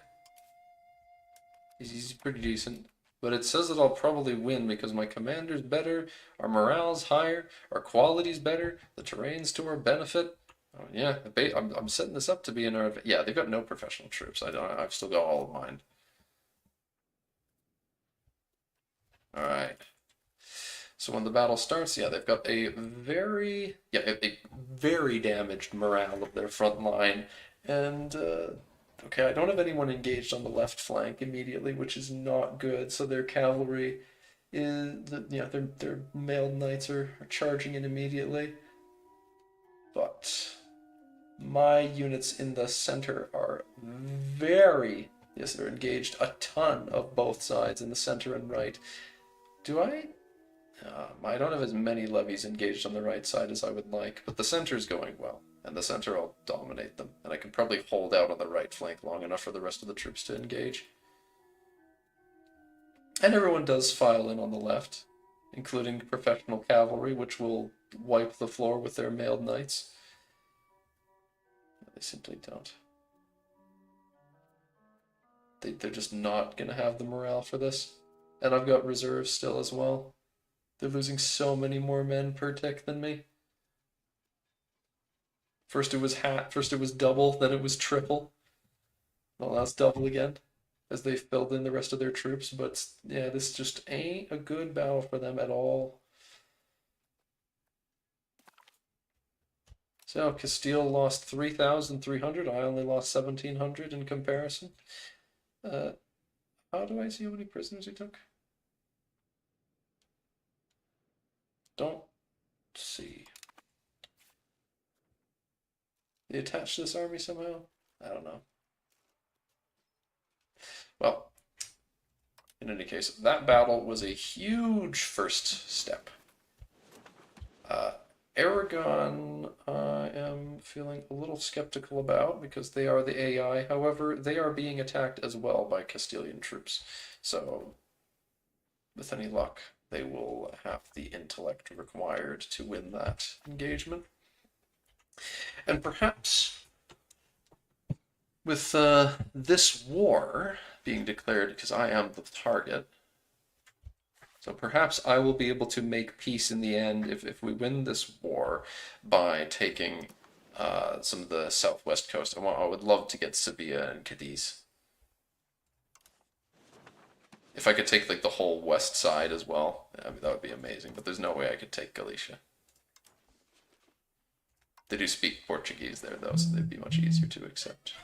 He's pretty decent. But it says that I'll probably win because my commander's better, our morale's higher, our quality's better, the terrain's to our benefit. Oh, yeah, I'm setting this up to be in our... Yeah, they've got no professional troops. I've still got all of mine. Alright. So when the battle starts, yeah, they've got a very damaged morale of their front line. And, okay, I don't have anyone engaged on the left flank immediately, which is not good. So their cavalry is, their mailed knights are charging in immediately. But my units in the center are yes, they're engaged a ton of both sides in the center and right. Do I? I don't have as many levies engaged on the right side as I would like, but the center's going well, and the center will dominate them, and I can probably hold out on the right flank long enough for the rest of the troops to engage. And everyone does file in on the left, including professional cavalry, which will wipe the floor with their mailed knights. They simply don't. They're just not going to have the morale for this. And I've got reserves still as well. They're losing so many more men per tick than me. First it was double, then it was triple. Well, now it's double again, as they filled in the rest of their troops. But yeah, this just ain't a good battle for them at all. So Castile lost 3,300. I only lost 1,700 in comparison. How do I see how many prisoners he took? Don't see. They attached to this army somehow? I don't know. Well, in any case, that battle was a huge first step. Aragon, I am feeling a little skeptical about because they are the AI. However, they are being attacked as well by Castilian troops. So, with any luck, they will have the intellect required to win that engagement. And perhaps with this war being declared, because I am the target, so perhaps I will be able to make peace in the end if we win this war by taking some of the southwest coast. I would love to get Sevilla and Cadiz. If I could take like the whole west side as well, I mean, that would be amazing. But there's no way I could take Galicia. They do speak Portuguese there though, so they'd be much easier to accept.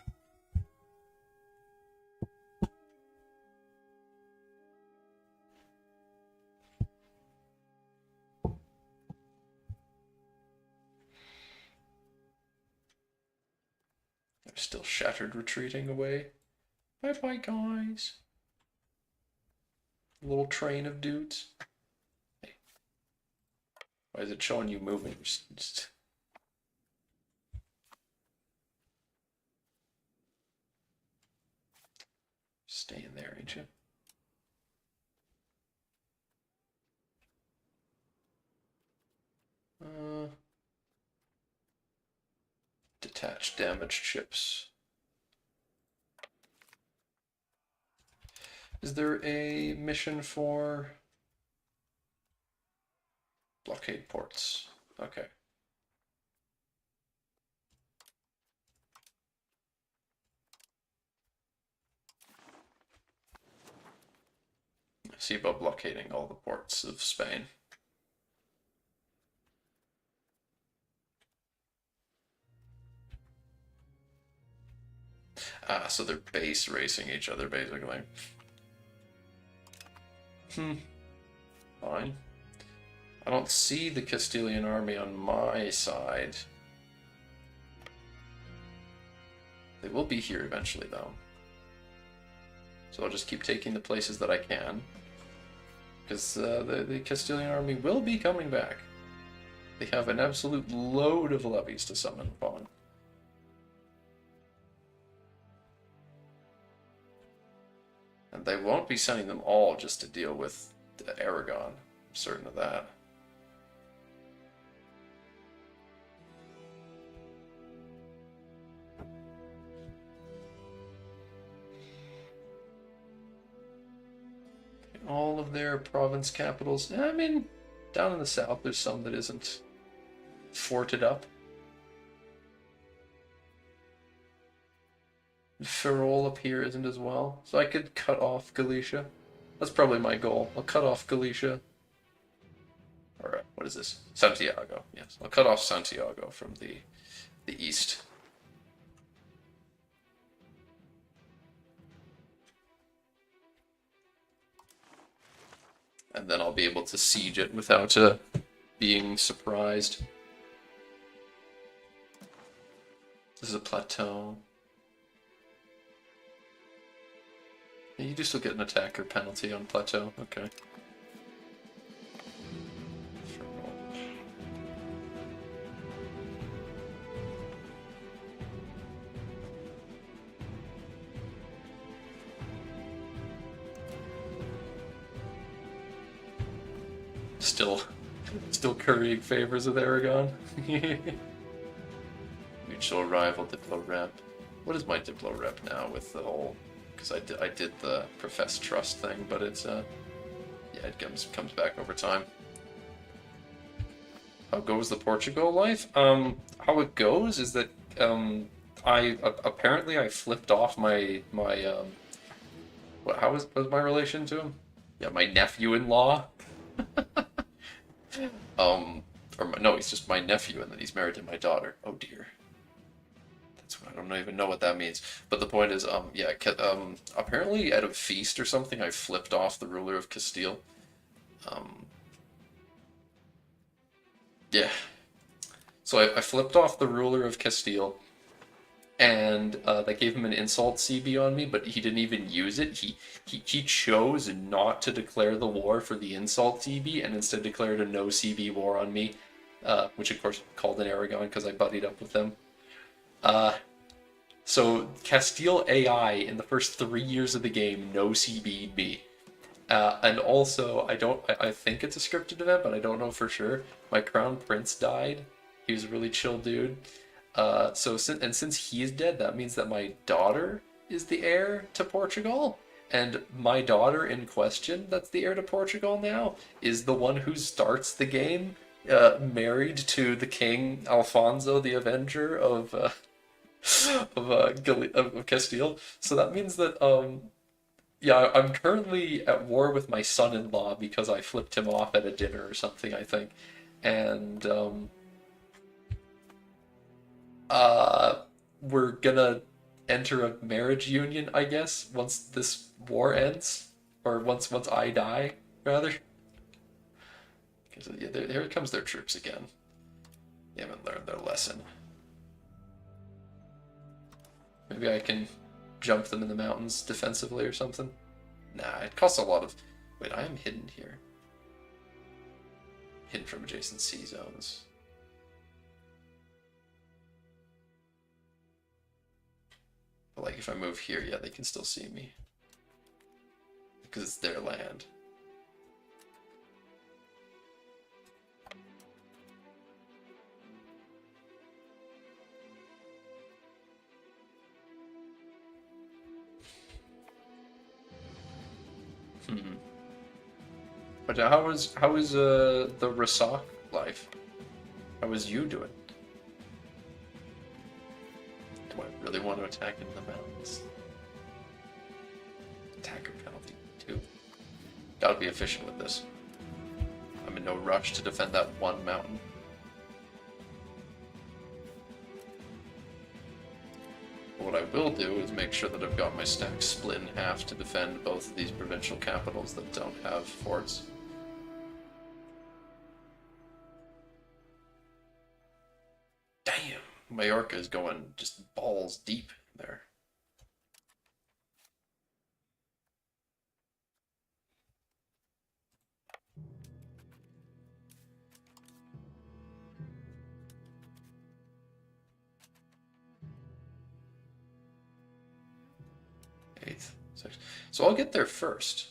They're still shattered, retreating away. Bye bye, guys. Little train of dudes. Hey. Why is it showing you moving? Just... Staying there, ain't you? Detach damaged ships. Is there a mission for blockade ports? Okay. See about blockading all the ports of Spain. Ah, so they're base racing each other, basically. Fine. I don't see the Castilian army on my side. They will be here eventually, though. So I'll just keep taking the places that I can. Because the Castilian army will be coming back. They have an absolute load of levies to summon upon. And they won't be sending them all just to deal with Aragon. I'm certain of that. All of their province capitals. I mean, down in the south, there's some that isn't forted up. Ferrol up here isn't as well. So I could cut off Galicia. That's probably my goal. I'll cut off Galicia. Or what is this? Santiago. Yes, I'll cut off Santiago from the east. And then I'll be able to siege it without being surprised. This is a plateau. You do still get an attacker penalty on plateau. Okay. Still currying favors with Aragon. Mutual rival Diplo rep. What is my Diplo rep now with the whole? Because I did the professed trust thing, but it's yeah, it comes back over time. How goes the Portugal life? How it goes is that I apparently I flipped off my how was my relation to him? Yeah, my nephew-in-law. No, he's just my nephew, and then he's married to my daughter. Oh dear. I don't even know what that means. But the point is, yeah, apparently at a feast or something, I flipped off the ruler of Castile. Yeah. So I flipped off the ruler of Castile, and that gave him an insult CB on me, but he didn't even use it. He chose not to declare the war for the insult CB, and instead declared a no CB war on me, which of course called in Aragon because I buddied up with them. So Castile AI in the first 3 years of the game no CB'd me. And also, I think it's a scripted event, but I don't know for sure. My crown prince died. He was a really chill dude. Since he's dead, that means that my daughter is the heir to Portugal. And my daughter in question, that's the heir to Portugal now, is the one who starts the game, married to the king Alfonso the Avenger of Castile. So that means that yeah, I'm currently at war with my son-in-law because I flipped him off at a dinner or something, I think. And uh, we're gonna enter a marriage union, I guess, once this war ends, or once I die, rather. Because yeah, here comes their troops again. They haven't learned their lesson. Maybe I can jump them in the mountains defensively or something. Nah, it costs a lot of... Wait, I am hidden here. Hidden from adjacent sea zones. But like if I move here, yeah, they can still see me. Because it's their land. But how is the Rasak life? How is you doing? Do I really want to attack in the mountains? Attacker penalty 2. Gotta be efficient with this. I'm in no rush to defend that one mountain. But what I will do is make sure that I've got my stack split in half to defend both of these provincial capitals that don't have forts. Damn! Majorca is going just balls deep there. Eighth, sixth. So I'll get there first.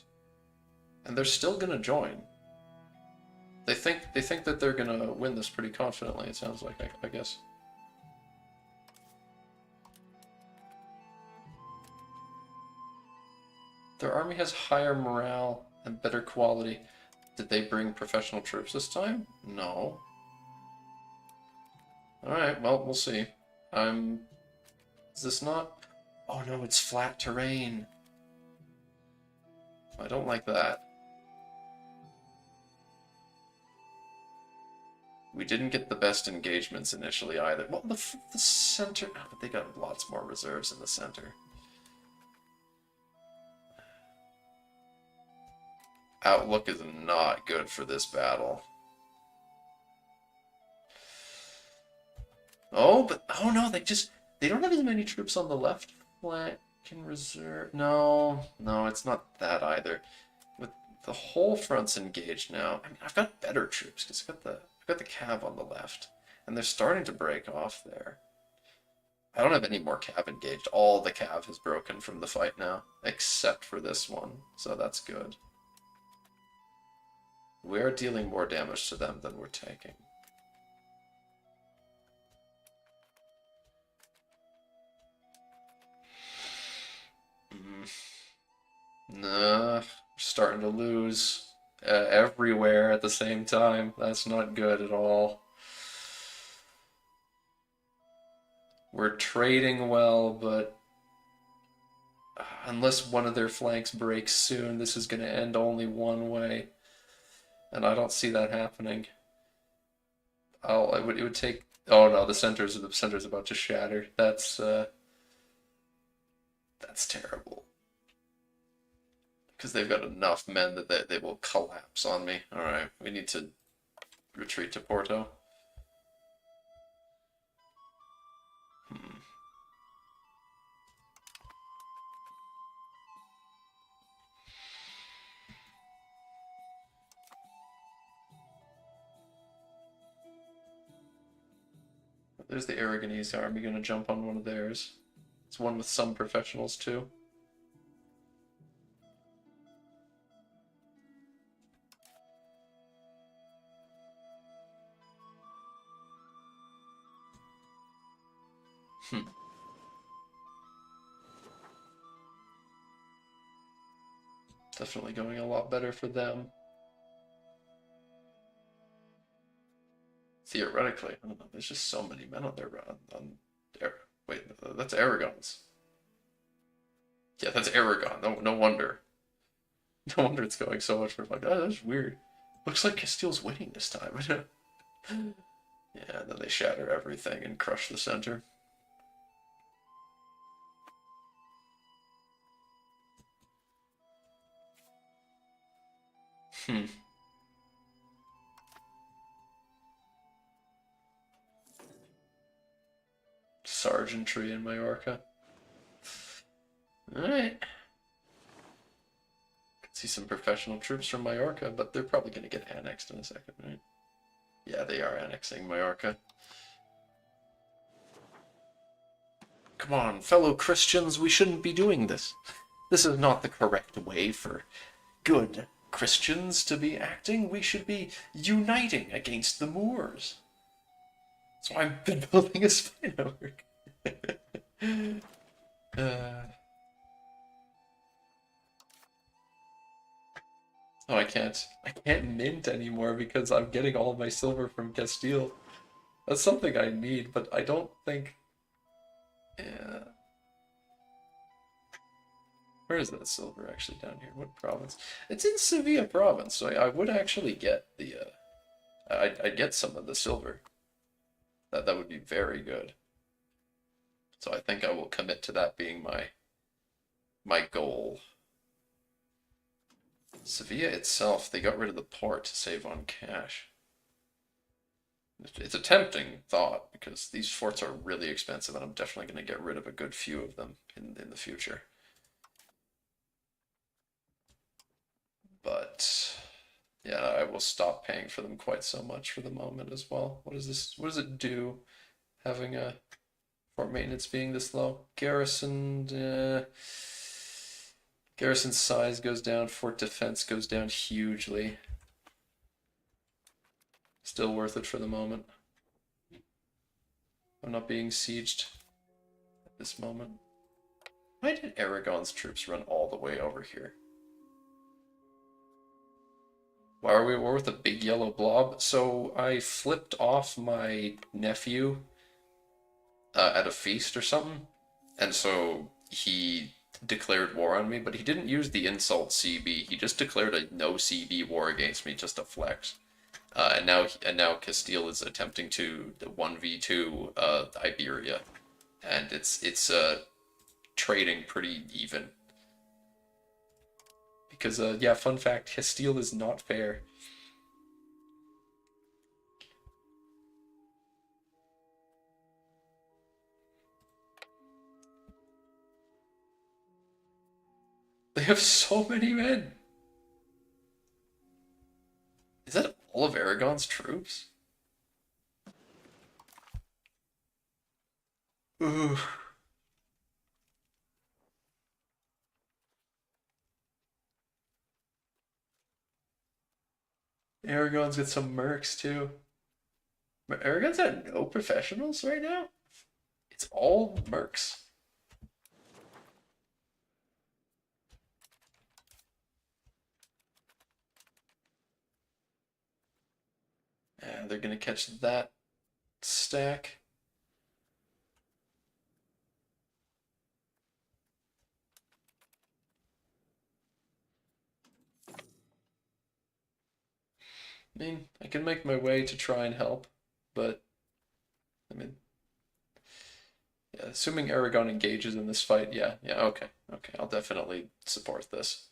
And they're still gonna join. They think that they're gonna win this pretty confidently, it sounds like, I guess. Their army has higher morale and better quality. Did they bring professional troops this time? No. Alright, well, we'll see. Is this not... Oh no, it's flat terrain. I don't like that. We didn't get the best engagements initially either. Well, the center... Oh, but they got lots more reserves in the center. Outlook is not good for this battle. Oh, but... Oh no, they don't have as many troops on the left flank in reserve. No, it's not that either. With the whole front's engaged now. I mean, I've got better troops because I've got the cav on the left, and they're starting to break off there. I don't have any more cav engaged. All the cav has broken from the fight now, except for this one, so that's good. We're dealing more damage to them than we're taking. Nah, we're starting to lose everywhere at the same time. That's not good at all. We're trading well, but unless one of their flanks breaks soon, this is going to end only one way. And I don't see that happening. It would take... Oh no, the center's about to shatter. That's terrible. Because they've got enough men that they will collapse on me. Alright, we need to retreat to Porto. There's the Aragonese army gonna jump on one of theirs. It's one with some professionals too. Hmm. Definitely going a lot better for them. Theoretically, I don't know. There's just so many men on there wait, that's Aragon's. Yeah, that's Aragon. No wonder. No wonder it's going so much for like, oh, that's weird. Looks like Castile's winning this time. Yeah, then they shatter everything and crush the center. Hmm. Sergeantry in Majorca. Alright. Could see some professional troops from Majorca, but they're probably going to get annexed in a second, right? Yeah, they are annexing Majorca. Come on, fellow Christians, we shouldn't be doing this. This is not the correct way for good Christians to be acting. We should be uniting against the Moors. That's why I've been building a spy network. uh, oh, I can't. I can't mint anymore because I'm getting all of my silver from Castile. That's something I need, but I don't think. Yeah. Where is that silver actually down here? What province? It's in Sevilla province, so I would actually get the. I'd get some of the silver. That would be very good. So I think I will commit to that being my goal. Sevilla itself, they got rid of the port to save on cash. It's a tempting thought because these forts are really expensive and I'm definitely going to get rid of a good few of them in the future. But yeah, I will stop paying for them quite so much for the moment as well. What is this? What does it do having a fort maintenance being this low? Garrison size goes down, fort defense goes down hugely. Still worth it for the moment. I'm not being sieged at this moment. Why did Aragon's troops run all the way over here? Why are we at war with a big yellow blob? So I flipped off my nephew at a feast or something, and so he declared war on me, but he didn't use the insult CB. He just declared a no CB war against me just to flex. And now Castile is attempting to the 1v2 Iberia, and it's trading pretty even. Because yeah, fun fact, Castile is not fair. They have so many men. Is that all of Aragon's troops? Ooh. Aragon's got some mercs too. But Aragon's got no professionals right now? It's all mercs. Yeah, they're gonna catch that stack. I mean, I can make my way to try and help, but I mean, yeah, assuming Aragon engages in this fight, yeah, okay, I'll definitely support this.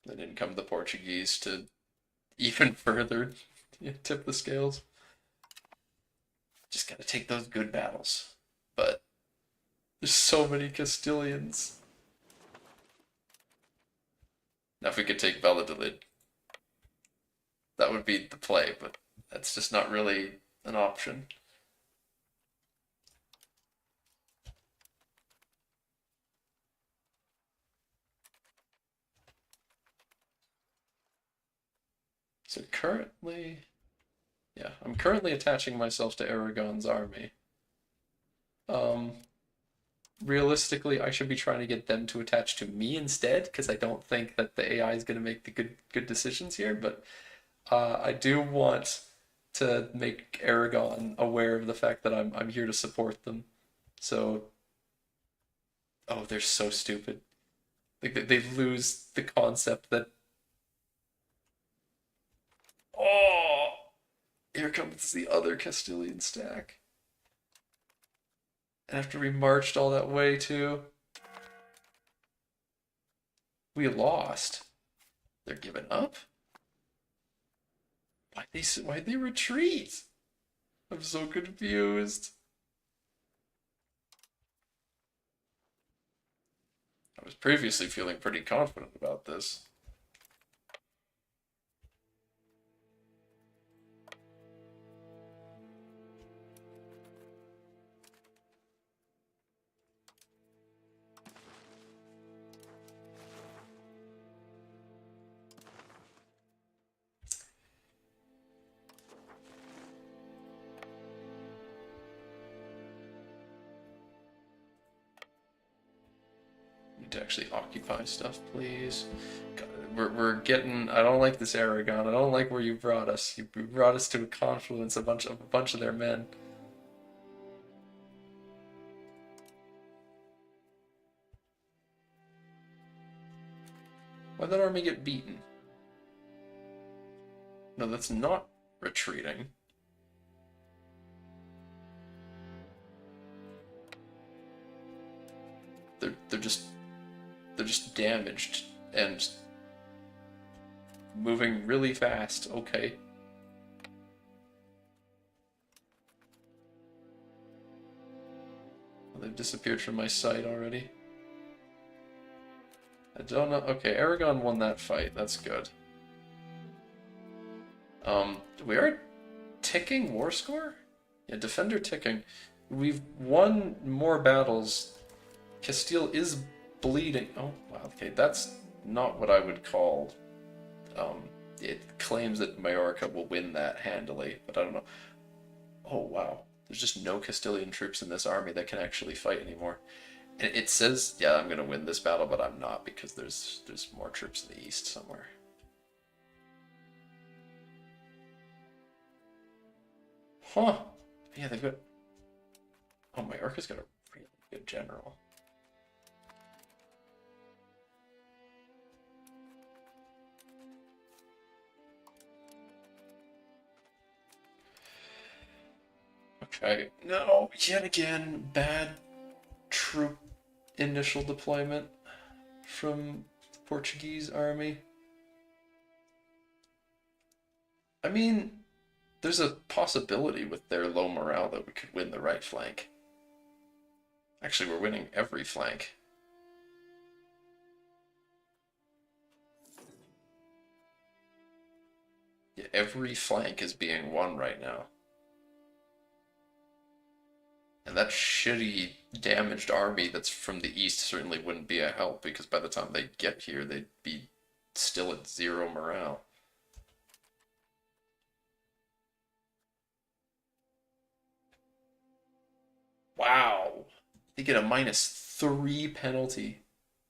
Then in come the Portuguese to even further tip the scales. Just gotta take those good battles. But there's so many Castilians. Now if we could take Valladolid, that would be the play, but that's just not really an option. So currently, yeah, I'm currently attaching myself to Aragon's army. Um, Realistically, I should be trying to get them to attach to me instead, because I don't think that the AI is going to make the good decisions here. But I do want to make Aragon aware of the fact that I'm here to support them. So, oh, they're so stupid. Like they lose the concept that, oh, here comes the other Castilian stack. And after we marched all that way too, we lost. They're giving up. Why'd they retreat? I'm so confused. I was previously feeling pretty confident about this. Need to actually occupy stuff, please. God, we're getting. I don't like this Aragon. I don't like where you brought us. You brought us to a confluence, a bunch of their men. Why'd that army get beaten? No, that's not retreating. They're just damaged and moving really fast. Okay. Well, they've disappeared from my sight already. I don't know. Okay, Aragon won that fight. That's good. We are ticking war score? Yeah, defender ticking. We've won more battles. Castile is bleeding. Oh, wow. Okay, that's not what I would call. It claims that Majorca will win that handily, but I don't know. Oh, wow. There's just no Castilian troops in this army that can actually fight anymore. And it says, yeah, I'm gonna win this battle, but I'm not because there's more troops in the east somewhere. Huh. Yeah, they've got... Oh, Majorca's got a really good general. Okay. No, yet again, bad troop initial deployment from the Portuguese army. I mean, there's a possibility with their low morale that we could win the right flank. Actually, we're winning every flank. Yeah, every flank is being won right now. And that shitty, damaged army that's from the east certainly wouldn't be a help because by the time they get here, they'd be still at 0 morale. Wow. They get a -3 penalty.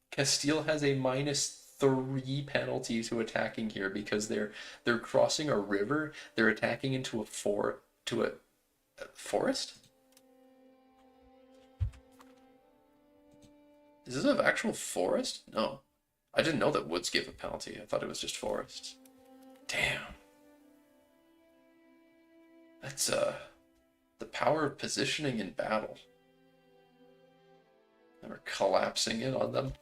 Castile has a -3 penalty to attacking here because they're crossing a river. They're attacking into a forest. Is this an actual forest? No, I didn't know that woods gave a penalty. I thought it was just forests. Damn, that's the power of positioning in battle. They were collapsing in on them.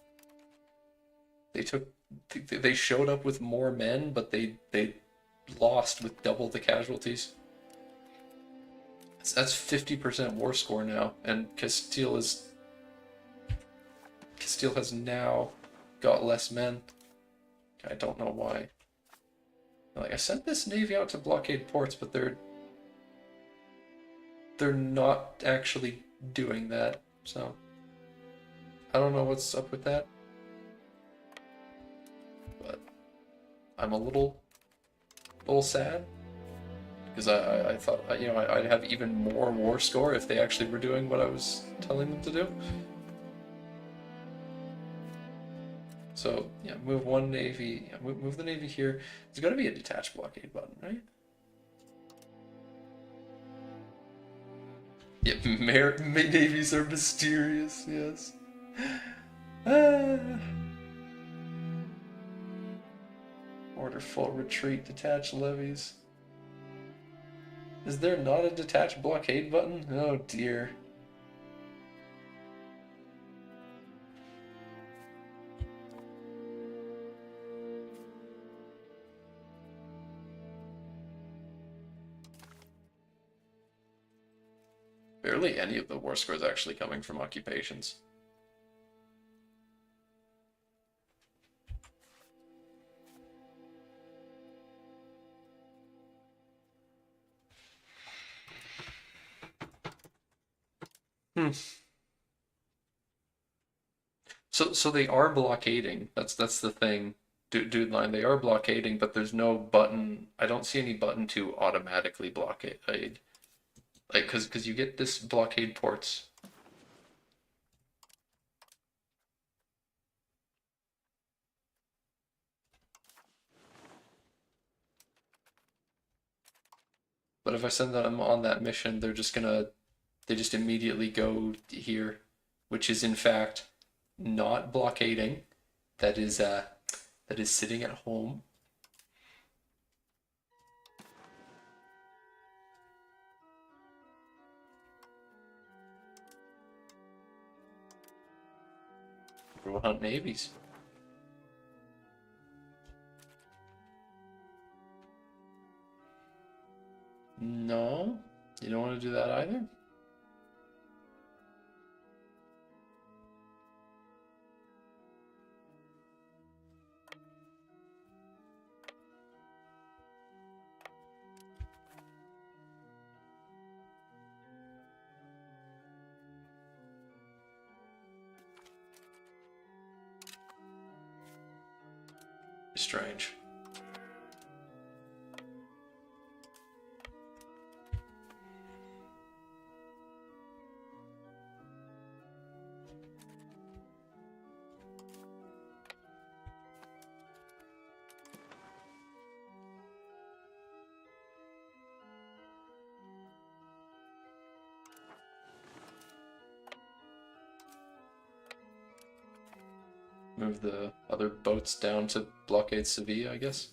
They showed up with more men, but they lost with double the casualties. That's 50% war score now, and Castile has now got less men. I don't know why. Like I sent this navy out to blockade ports, but they're not actually doing that. So I don't know what's up with that. But I'm a little little sad. Because I thought, you know, I'd have even more war score if they actually were doing what I was telling them to do. So, yeah, move one navy, yeah, move the navy here. There's got to be a detach blockade button, right? Yep, navies are mysterious, yes. Order full retreat, detach levies. Is there not a detach blockade button? Oh dear. Barely any of the war scores actually coming from occupations. So they are blockading. That's the thing. Dude line, they are blockading, but there's no button. I don't see any button to automatically blockade. Like, cause you get this blockade ports. But if I send them on that mission, they just immediately go here, which is in fact not blockading. That is sitting at home. We'll hunt navies. No, you don't want to do that either. Strange. Move the other boats down to blockade Sevilla, I guess.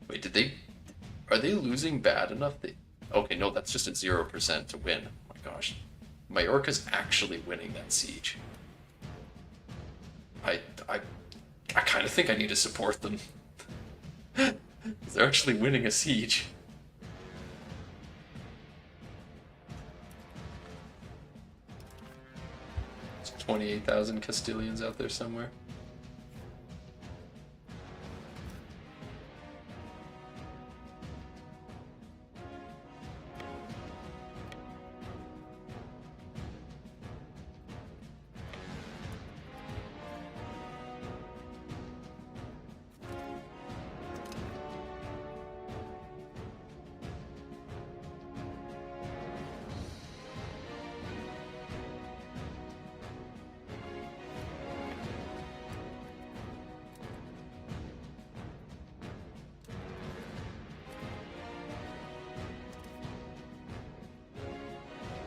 Wait, are they losing bad enough? Okay, no, that's just at 0% to win. Oh my gosh. Majorca's actually winning that siege. I kind of think I need to support them. They're actually winning a siege. There's 28,000 Castilians out there somewhere.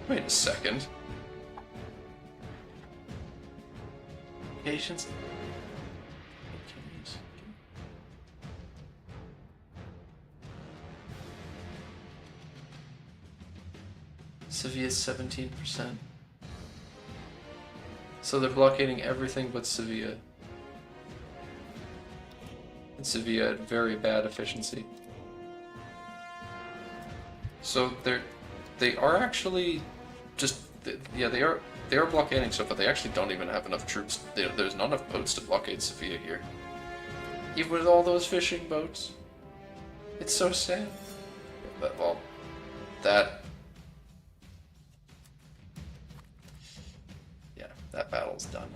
Wait a second. Patience. Sevilla's 17%. So they're blockading everything but Sevilla. And Sevilla at very bad efficiency. So they are actually just, yeah, they are blockading stuff, but they actually don't even have enough troops. There's not enough boats to blockade Sevilla here. Even with all those fishing boats. It's so sad. But, well, that... Yeah, that battle's done.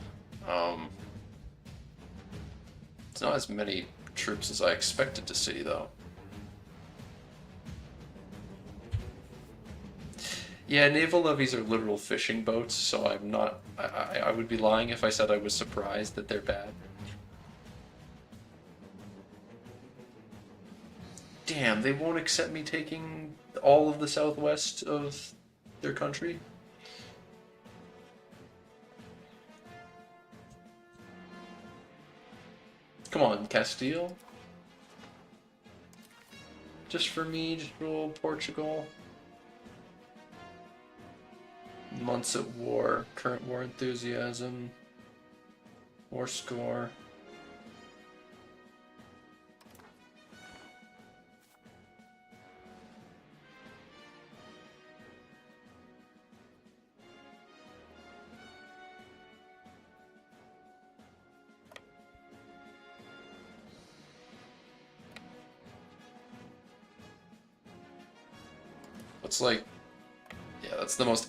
It's not as many troops as I expected to see, though. Yeah, naval levies are literal fishing boats, so I'm not... I would be lying if I said I was surprised that they're bad. Damn, they won't accept me taking all of the southwest of their country? Come on, Castile. Just for me, just rule Portugal. Months at war, current war enthusiasm, war score. It's like, yeah, that's the most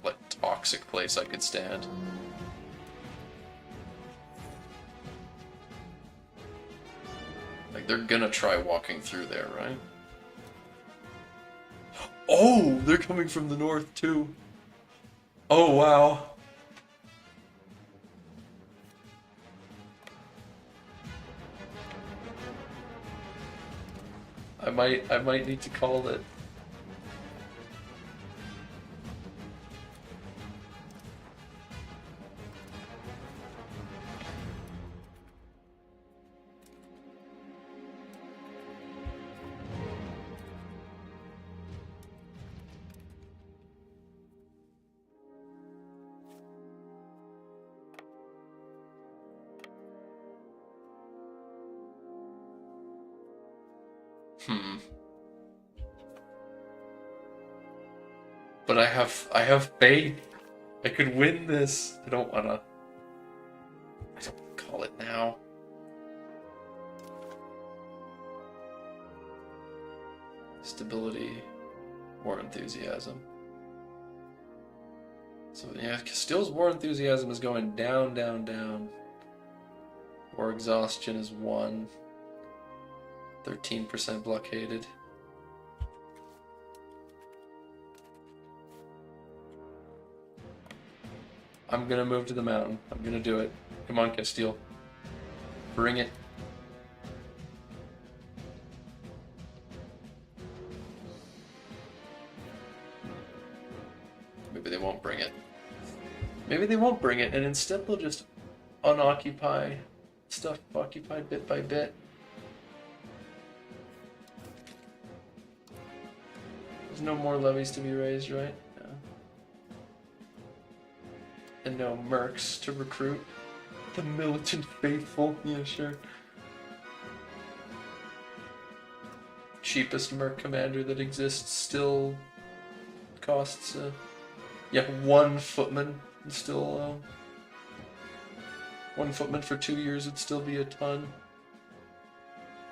like toxic place I could stand. Like they're gonna try walking through there, right? Oh, they're coming from the north too. Oh wow. I might need to call it. Hmm. But I have faith. I could win this. I don't wanna. I don't call it now. Stability, war enthusiasm. So yeah, Castile's war enthusiasm is going down, down, down. War exhaustion is 1. 13% blockaded. I'm gonna move to the mountain. I'm gonna do it. Come on, Castile. Bring it. Maybe they won't bring it. Maybe they won't bring it, and instead they'll just unoccupy stuff occupied bit by bit. There's no more levies to be raised, right? No. And no mercs to recruit. The militant faithful. Yeah, sure. Cheapest merc commander that exists still costs, yeah, 1 footman. Still, 1 footman for 2 years would still be a ton.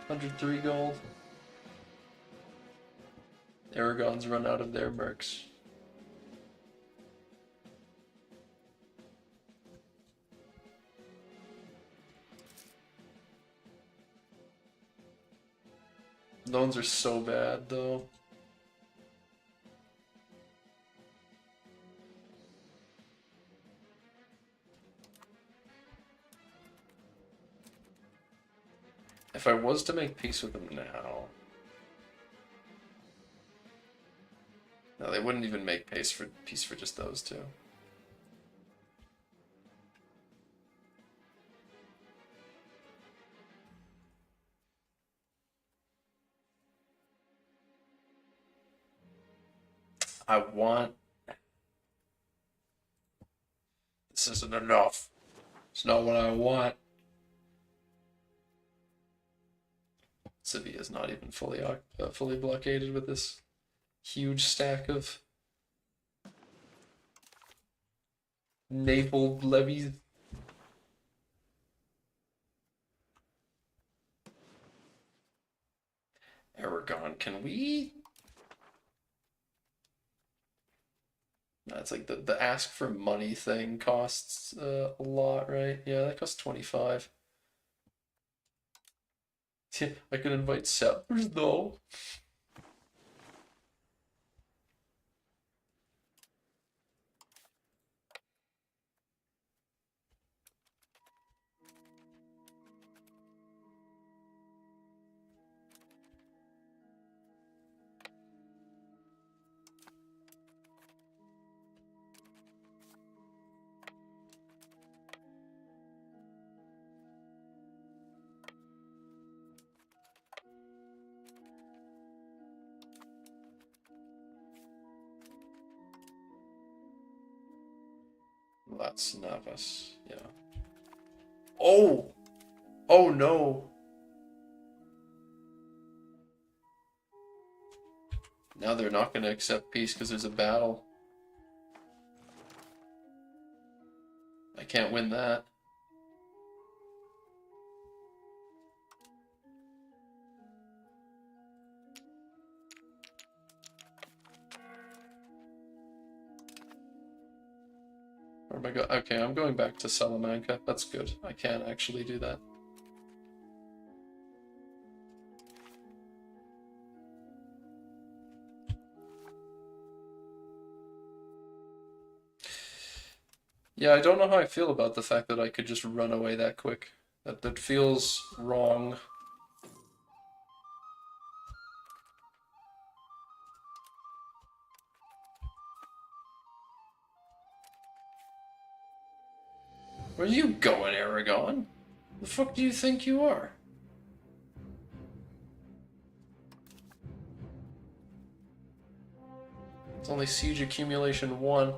103 gold. Aragon's run out of their mercs. Loans are so bad, though. If I was to make peace with them now... No, they wouldn't even make peace for just those two. I want... This isn't enough. It's not what I want. Sevilla's not even fully blockaded with this huge stack of naval levies. Aragon, can we That's like the ask for money thing costs a lot, right? Yeah, that costs 25. I could invite settlers though. That's Navas, yeah. Oh! Oh no! Now they're not gonna accept peace because there's a battle. I can't win that. Where am I go? Okay, I'm going back to Salamanca. That's good. I can actually do that. Yeah, I don't know how I feel about the fact that I could just run away that quick. That feels wrong. Where are you going, Aragon? The fuck do you think you are? It's only siege accumulation 1.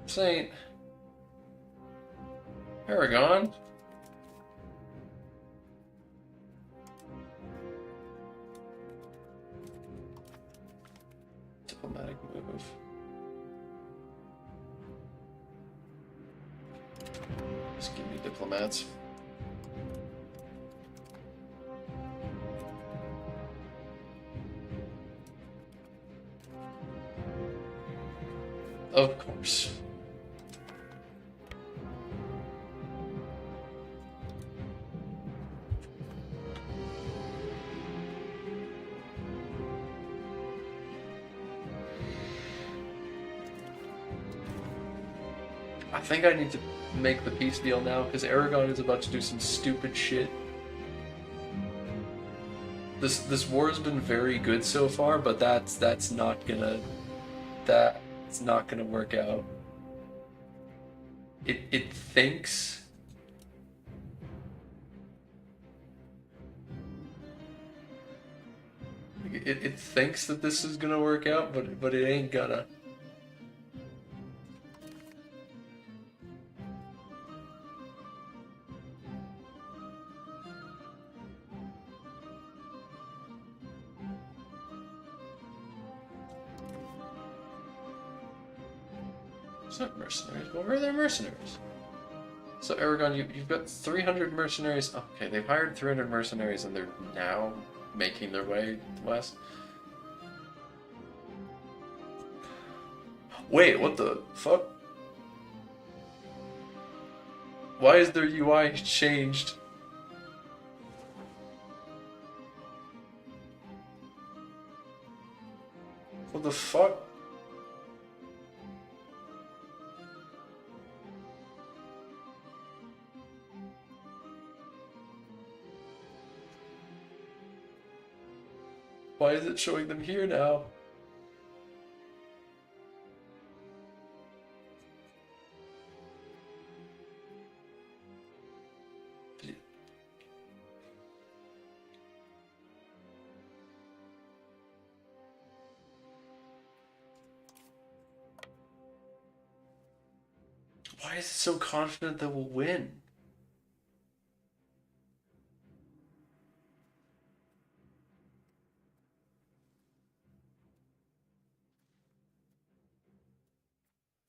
Saint. Aragon? Diplomatic move. Just give me diplomats. Of course. I think I need to make the peace deal now because Aragon is about to do some stupid shit. This war has been very good so far, but that's not gonna work out. It thinks it thinks that this is gonna work out, but it ain't gonna. It's not mercenaries, but where are their mercenaries? So Aragon, you've got 300 mercenaries. Okay, they've hired 300 mercenaries and they're now making their way west. Wait, what the fuck? Why is their UI changed? What the fuck? Why is it showing them here now? Why is it so confident that we'll win?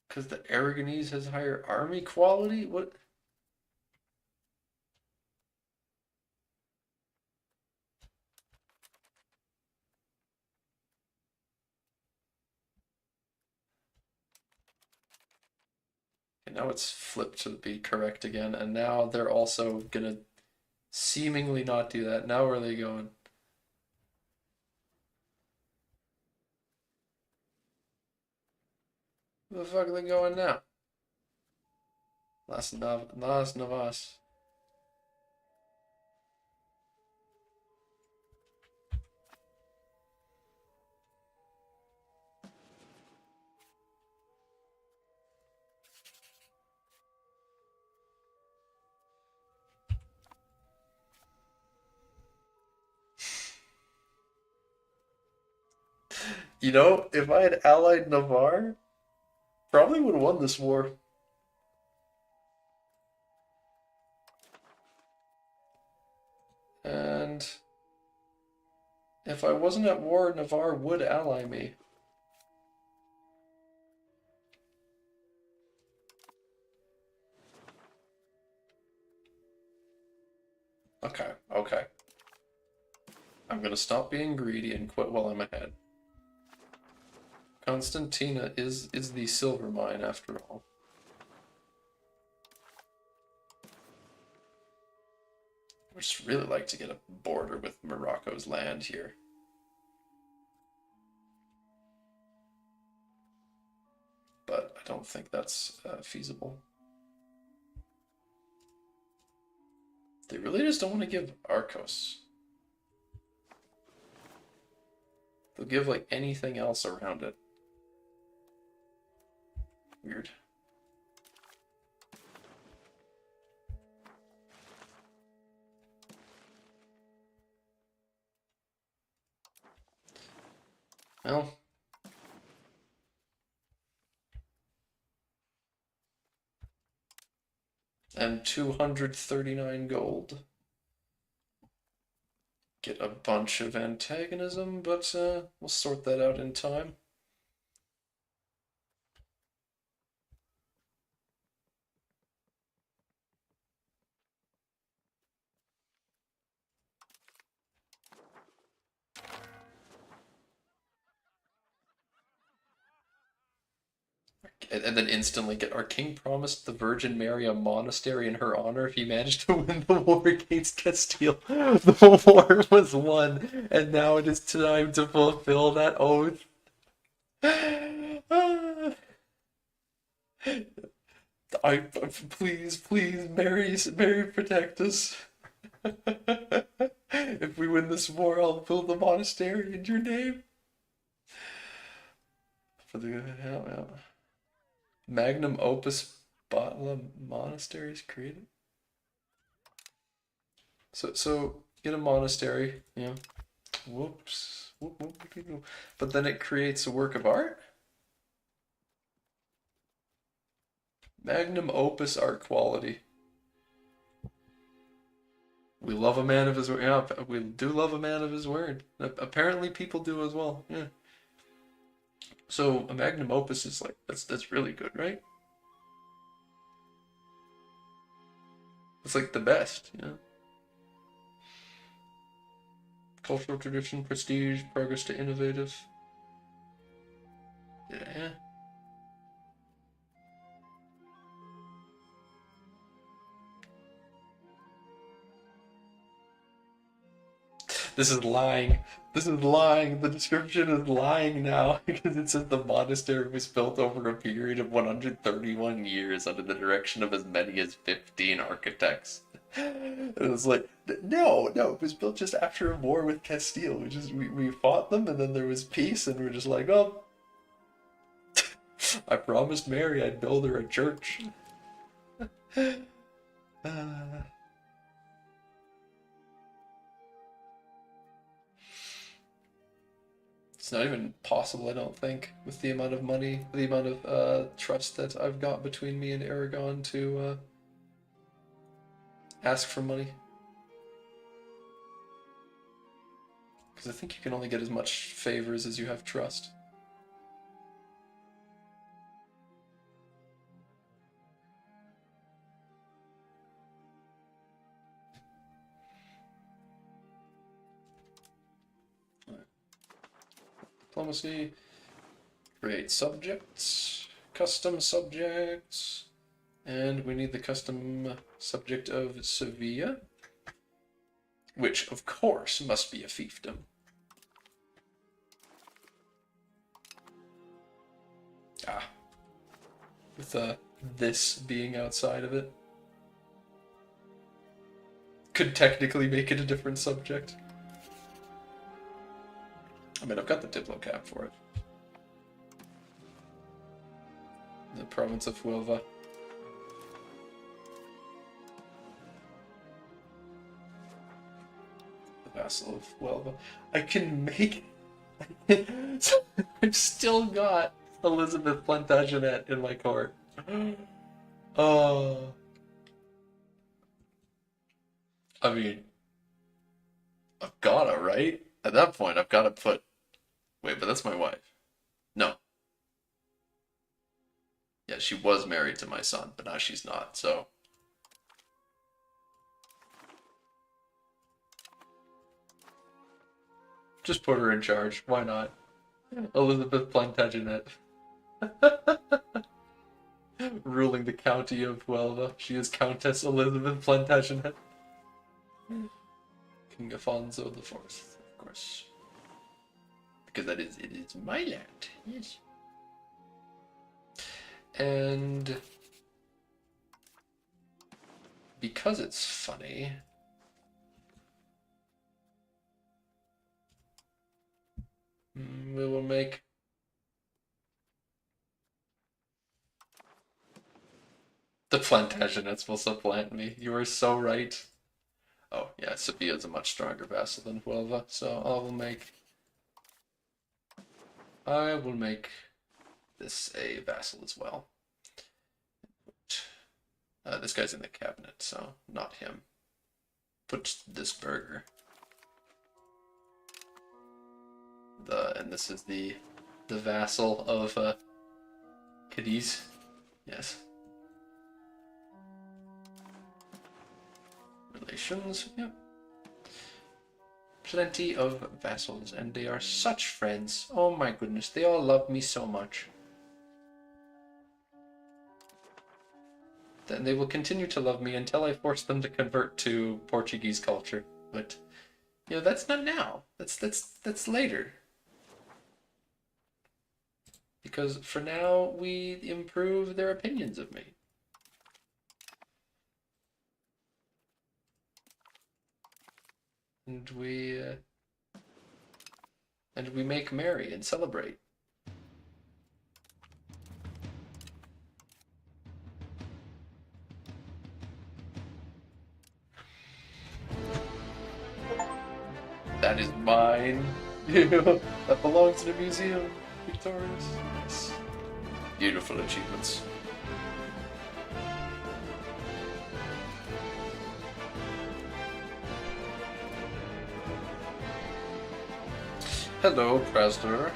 Because the Aragonese has higher army quality? What? And now it's flipped to be correct again, and now they're also gonna seemingly not do that. Now where are they going? Where the fuck are they going now? Las Navas. You know, if I had allied Navarre, probably would have won this war. And if I wasn't at war, Navarre would ally me. Okay, okay. I'm gonna stop being greedy and quit while I'm ahead. Constantina is the silver mine after all. I would just really like to get a border with Morocco's land here. But I don't think that's feasible. They really just don't want to give Arcos. They'll give like anything else around it. Weird. Well. And 239 gold. Get a bunch of antagonism, but we'll sort that out in time. And then instantly get our king promised the Virgin Mary a monastery in her honor if he managed to win the war against Castile. The war was won, and now it is time to fulfill that oath. I please, please, Mary, protect us. If we win this war, I'll build a monastery in your name. For the yeah. Magnum Opus Batla monastery is created. So get a monastery, yeah. Whoops. But then it creates a work of art? Magnum Opus art quality. We love a man of his word. Yeah, we do love a man of his word. Apparently people do as well. Yeah. So a magnum opus is like that's really good, right? It's like the best, you know. Cultural tradition, prestige, progress to innovative. Yeah. This is lying. This is lying. The description is lying now because it says the monastery was built over a period of 131 years under the direction of as many as 15 architects. And it was like, no, it was built just after a war with Castile. We fought them and then there was peace and we're just like, oh, I promised Mary I'd build her a church. It's not even possible, I don't think, with the amount of money, the amount of trust that I've got between me and Aragon to ask for money. Because I think you can only get as much favors as you have trust. Diplomacy, create subjects, custom subjects. And we need the custom subject of Sevilla, which, of course, must be a fiefdom. Ah. With this being outside of it. Could technically make it a different subject. I mean, I've got the Diplo cap for it. The province of Huelva. The vassal of Huelva. I can make... I've still got Elizabeth Plantagenet in my court. Oh. I mean, I've gotta, right? At that point, I've gotta put... Wait, but that's my wife. No. Yeah, she was married to my son, but now she's not, so... Just put her in charge. Why not? Elizabeth Plantagenet. Ruling the county of Huelva. She is Countess Elizabeth Plantagenet. King Afonso IV, of course. Because it is my land, yes. And because it's funny, we will make the Plantagenets will supplant me. You are so right. Oh yeah, Sevilla is a much stronger vassal than Huelva, so I will make this a vassal as well. This guy's in the cabinet, so not him. Put this burger. And this is the vassal of Cadiz. Yes. Relations, yep. Plenty of vassals, and they are such friends. Oh my goodness, they all love me so much. Then they will continue to love me until I force them to convert to Portuguese culture. But you know, that's not now. That's later. Because for now, we improve their opinions of me. And we make merry and celebrate. That is mine. That belongs in a museum. Victorious. Yes. Beautiful achievements. Hello, Krasner.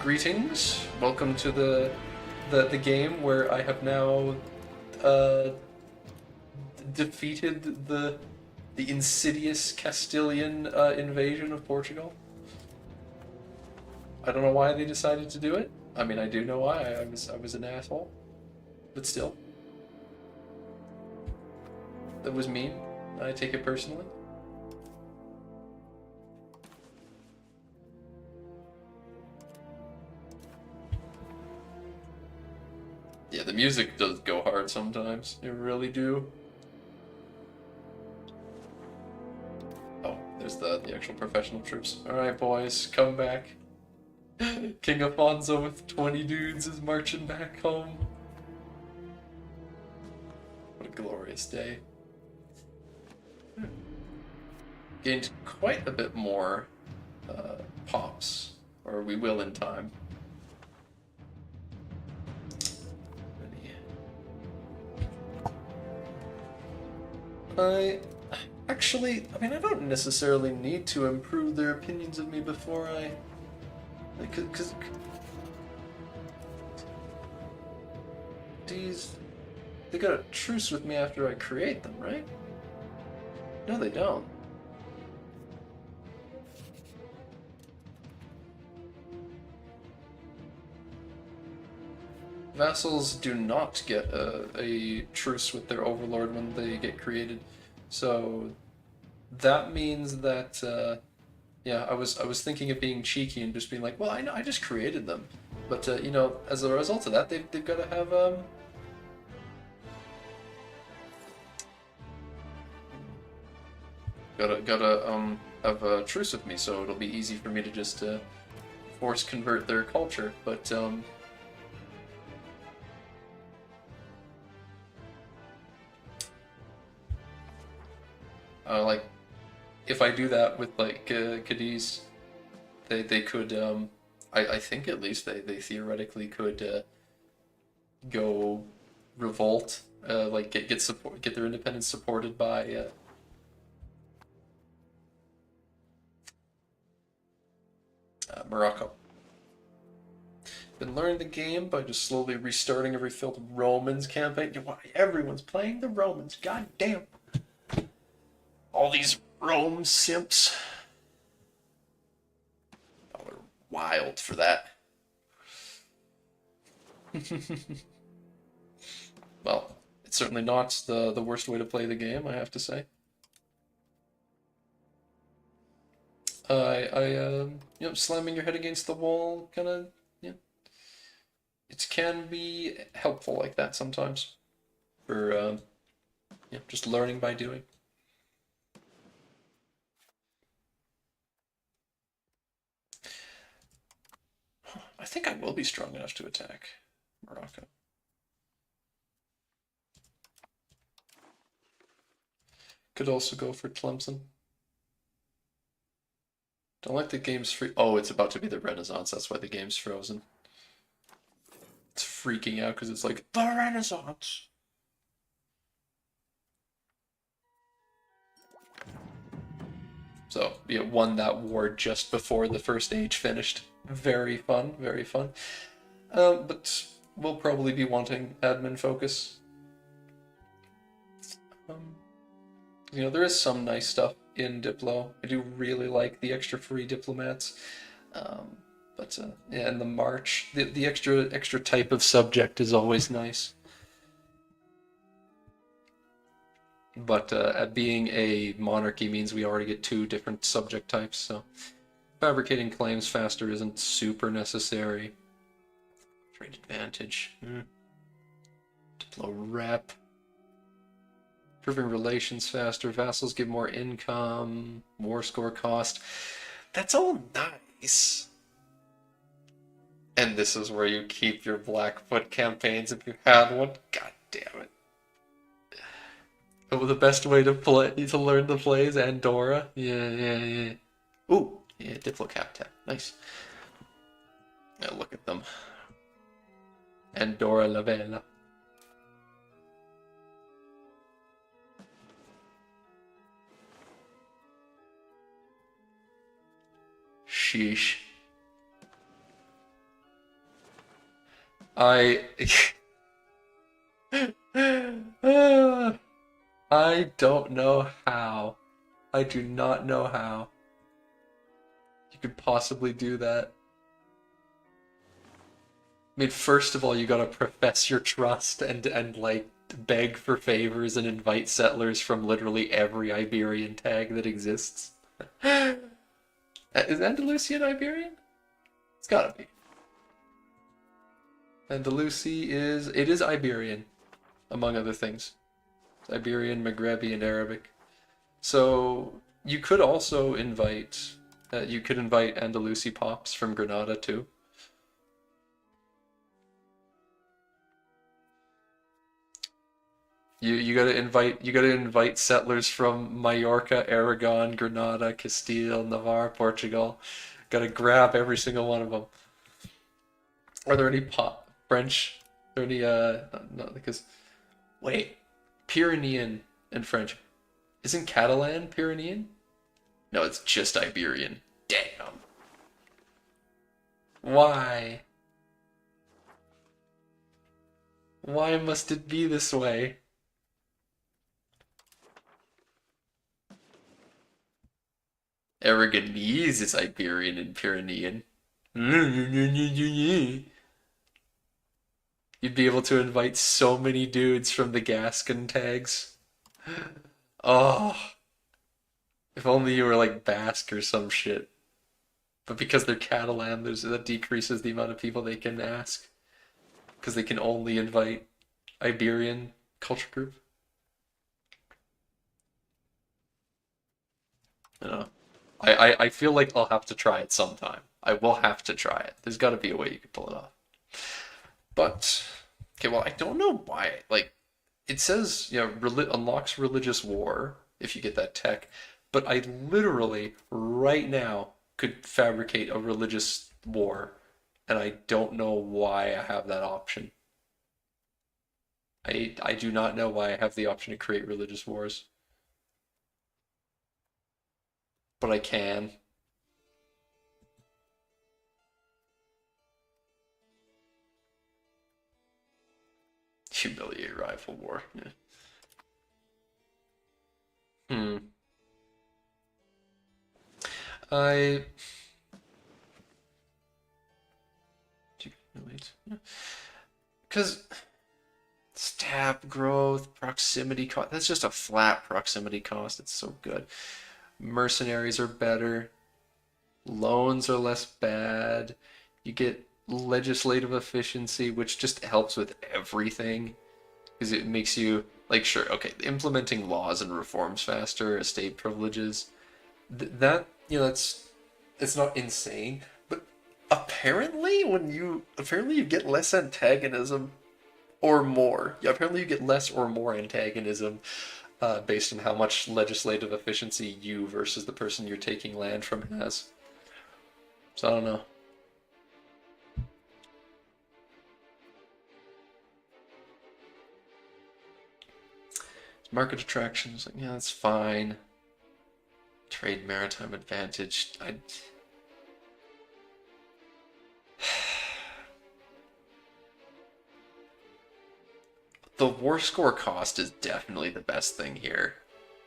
Greetings. Welcome to the game where I have now defeated the insidious Castilian invasion of Portugal. I don't know why they decided to do it. I mean, I do know why. I was an asshole, but still, that was mean. I take it personally. Yeah, the music does go hard sometimes. It really do. Oh, there's the actual professional troops. Alright, boys, come back. King Afonso with 20 dudes is marching back home. What a glorious day. Gained quite a bit more pops, or we will in time. I don't necessarily need to improve their opinions of me before because they got a truce with me after I create them, right? No, they don't. Vassals do not get a truce with their overlord when they get created, so that means that yeah, I was thinking of being cheeky and just being like, well, I know I just created them, but you know, as a result of that, they've got to have a truce with me, so it'll be easy for me to just force convert their culture. But like if I do that with like Cadiz, they could I think at least they theoretically could go revolt, like get support, get their independence supported by Morocco. Been learning the game by just slowly restarting every failed Romans campaign. Why everyone's playing the Romans? God damn! All these Rome simps. Oh, they're wild for that. Well, it's certainly not the worst way to play the game, I have to say. You know, slamming your head against the wall, kind of, yeah, it can be helpful like that sometimes for, yeah, just learning by doing. I think I will be strong enough to attack Morocco. Could also go for Tlemcen. Don't like the game's free. Oh, it's about to be the Renaissance. That's why the game's frozen. It's freaking out because it's like the Renaissance. So yeah, won that war just before the first age finished. Very fun, very fun. But we'll probably be wanting admin focus. Um, you know, there is some nice stuff in Diplo. I do really like the extra free diplomats. Um, but yeah, and the march, the extra type of subject is always nice. But being a monarchy means we already get two different subject types, so fabricating claims faster isn't super necessary. Trade advantage. Diplo rep. Improving relations faster. Vassals give more income. War score cost. That's all nice. And this is where you keep your Blackfoot campaigns if you had one. God damn it. Oh, the best way to play to learn the plays, Andorra. Yeah, yeah, yeah. Ooh, yeah, Diplo cap tap. Nice. Now look at them. Andorra la Vela. Sheesh. I I don't know how. I do not know how you could possibly do that. I mean, first of all, you gotta profess your trust and like beg for favors and invite settlers from literally every Iberian tag that exists. Is Andalusian Iberian? It's gotta be. Andalusi is it is Iberian, among other things. It's Iberian, Maghrebi, and Arabic. So you could also invite you could invite Andalusi pops from Granada too. You gotta invite settlers from Mallorca, Aragon, Granada, Castile, Navarre, Portugal. Gotta grab every single one of them. Are there any pop French? Are there any no, because wait, Pyrenean and French. Isn't Catalan Pyrenean? No, it's just Iberian. Damn. Why? Why must it be this way? Aragonese is Iberian and Pyrenean. You You'd be able to invite so many dudes from the Gascon tags. Oh, if only you were like Basque or some shit. But because they're Catalan, that decreases the amount of people they can ask. Because they can only invite Iberian culture group. I don't know. I feel like I'll have to try it sometime. I will have to try it. There's got to be a way you can pull it off. But okay, well, I don't know why. Like, it says, unlocks religious war if you get that tech, but I literally right now could fabricate a religious war, and I don't know why I have that option. I do not know why I have the option to create religious wars, but I can. Humiliate rival war. Yeah. Hmm. I. Because stab growth, proximity cost. That's just a flat proximity cost. It's so good. Mercenaries are better. Loans are less bad. You get legislative efficiency, which just helps with everything because it makes you like sure, okay, implementing laws and reforms faster, estate privileges. That that's it's not insane, but apparently you get less antagonism or more. Yeah, apparently you get less or more antagonism based on how much legislative efficiency you versus the person you're taking land from has. So I don't know. Market attractions, like, yeah, that's fine. Trade maritime advantage. The war score cost is definitely the best thing here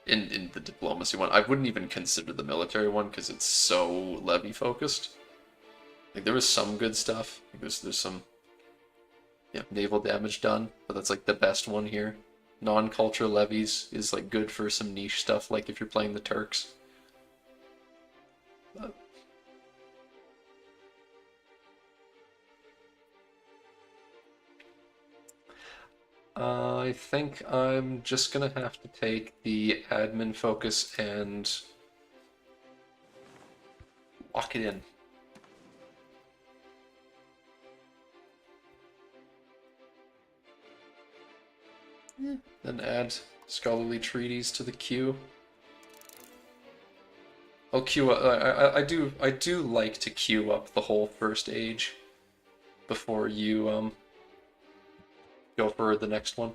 in the diplomacy one. I wouldn't even consider the military one because it's so levy focused. Like there was some good stuff. Like, there's some naval damage done, but that's like the best one here. Non-culture levies is like good for some niche stuff, like if you're playing the Turks. But I think I'm just gonna have to take the admin focus and lock it in. Then add scholarly treaties to the queue. I'll queue up. I do like to queue up the whole first age before you go for the next one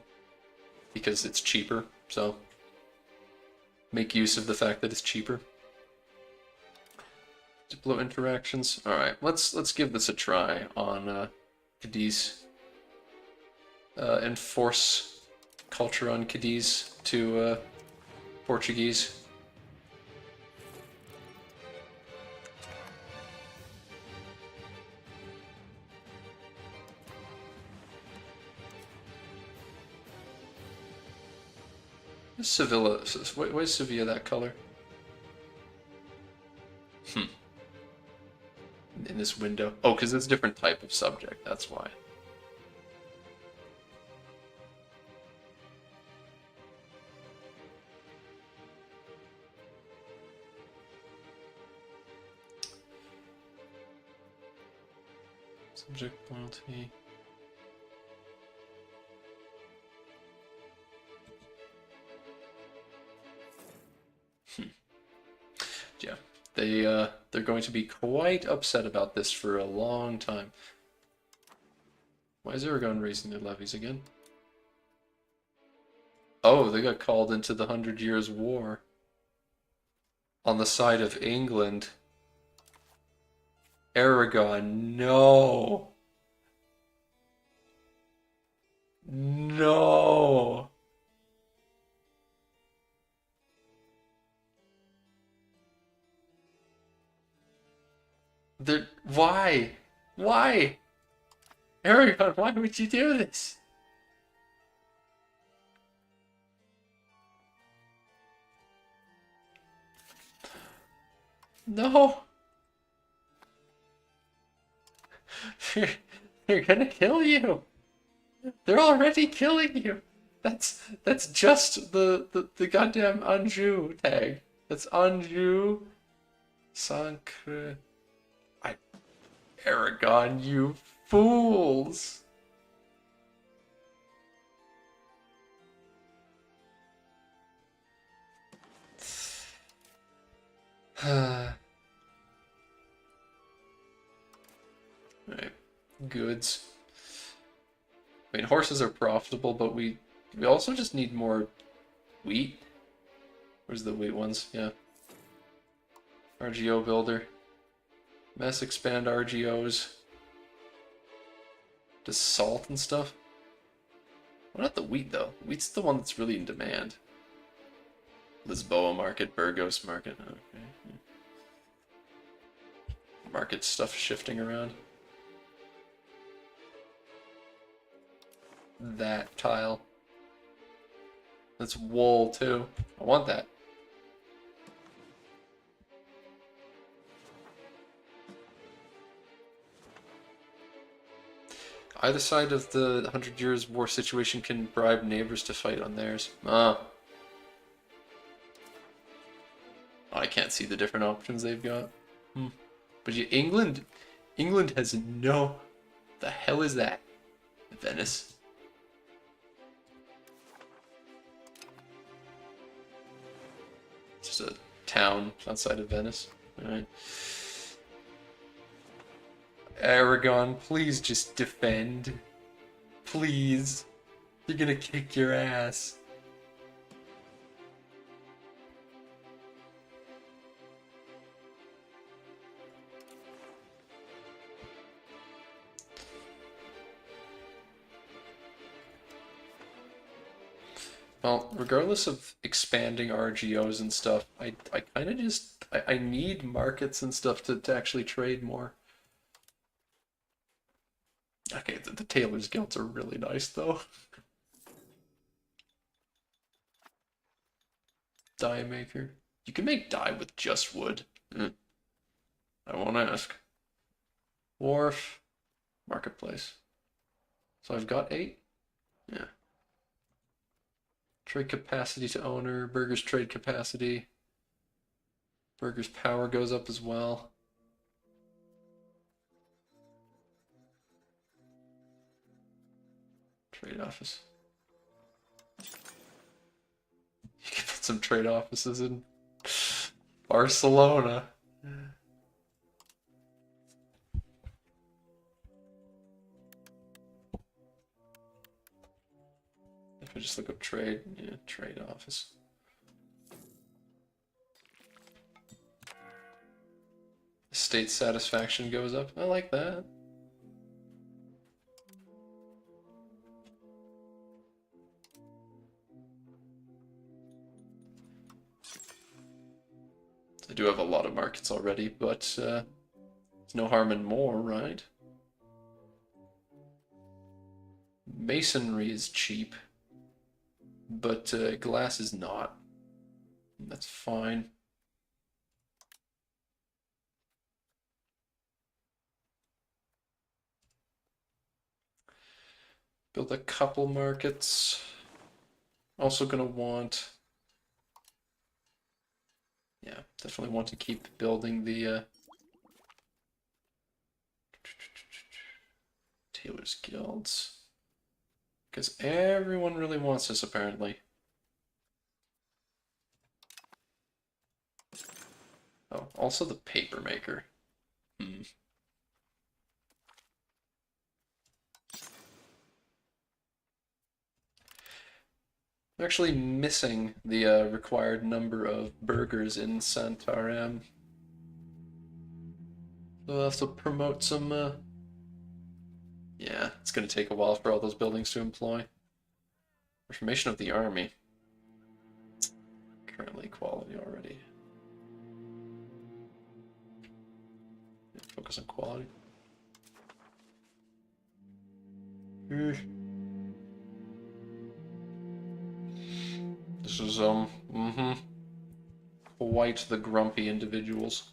because it's cheaper. So make use of the fact that it's cheaper. Diplo interactions. All right, let's give this a try on Cadiz. Enforce culture on Cadiz to Portuguese. Sevilla. Why is Sevilla that color? In this window. Oh, because it's a different type of subject. That's why. Subject loyalty. Yeah, they're going to be quite upset about this for a long time. Why is Aragon raising their levies again? Oh, they got called into the 100 Years' War on the side of England. Aragon, no. No. Why? Why? Aragon, why would you do this? No! They're gonna kill you! They're already killing you! That's just the goddamn Anjou tag. That's Anjou Sacre. Aragon, you fools! Right. Goods. I mean, horses are profitable, but we also just need more wheat. Where's the wheat ones? Yeah. RGO builder. Mass expand RGOs. Does salt and stuff? Why not the wheat, though? Wheat's the one that's really in demand. Lisboa market, Burgos market. Okay. Market stuff shifting around. That tile. That's wool, too. I want that. Either side of the 100 Years War situation can bribe neighbors to fight on theirs. Ah. I can't see the different options they've got. But yeah, England has no... The hell is that? Venice. Just a town outside of Venice. Alright. Aragon, please just defend. Please. You're gonna kick your ass. Well, regardless of expanding RGOs and stuff, I kind of just... I need markets and stuff to actually trade more. Okay, the Tailor's Guilds are really nice, though. Dye maker. You can make dye with just wood. I won't ask. Wharf. Marketplace. So I've got 8? Yeah. Trade capacity to owner. Burger's trade capacity. Burger's power goes up as well. Trade office. You can put some trade offices in Barcelona. If I just look up trade, yeah, trade office. State satisfaction goes up. I like that. I do have a lot of markets already, but there's no harm in more, right? Masonry is cheap, but glass is not. That's fine. Build a couple markets. Also gonna want... Yeah, definitely want to keep building the Tailor's Guilds. Because everyone really wants this, apparently. Oh, also the paper maker. I'm actually missing the required number of burgers in Santarem. So I'll have to promote some... Yeah, it's going to take a while for all those buildings to employ. Reformation of the army. Currently quality already. Focus on quality. Eh. This is, quite the grumpy individuals.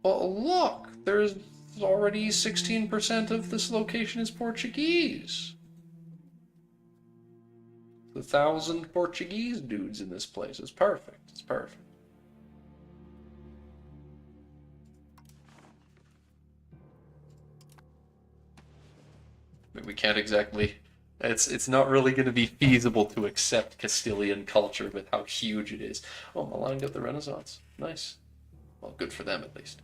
Well, look, there's already 16% of this location is Portuguese. 1,000 Portuguese dudes in this place. It's perfect. It's perfect. We can't exactly. It's not really going to be feasible to accept Castilian culture with how huge it is. Oh, Milan got the Renaissance. Nice. Well, good for them at least.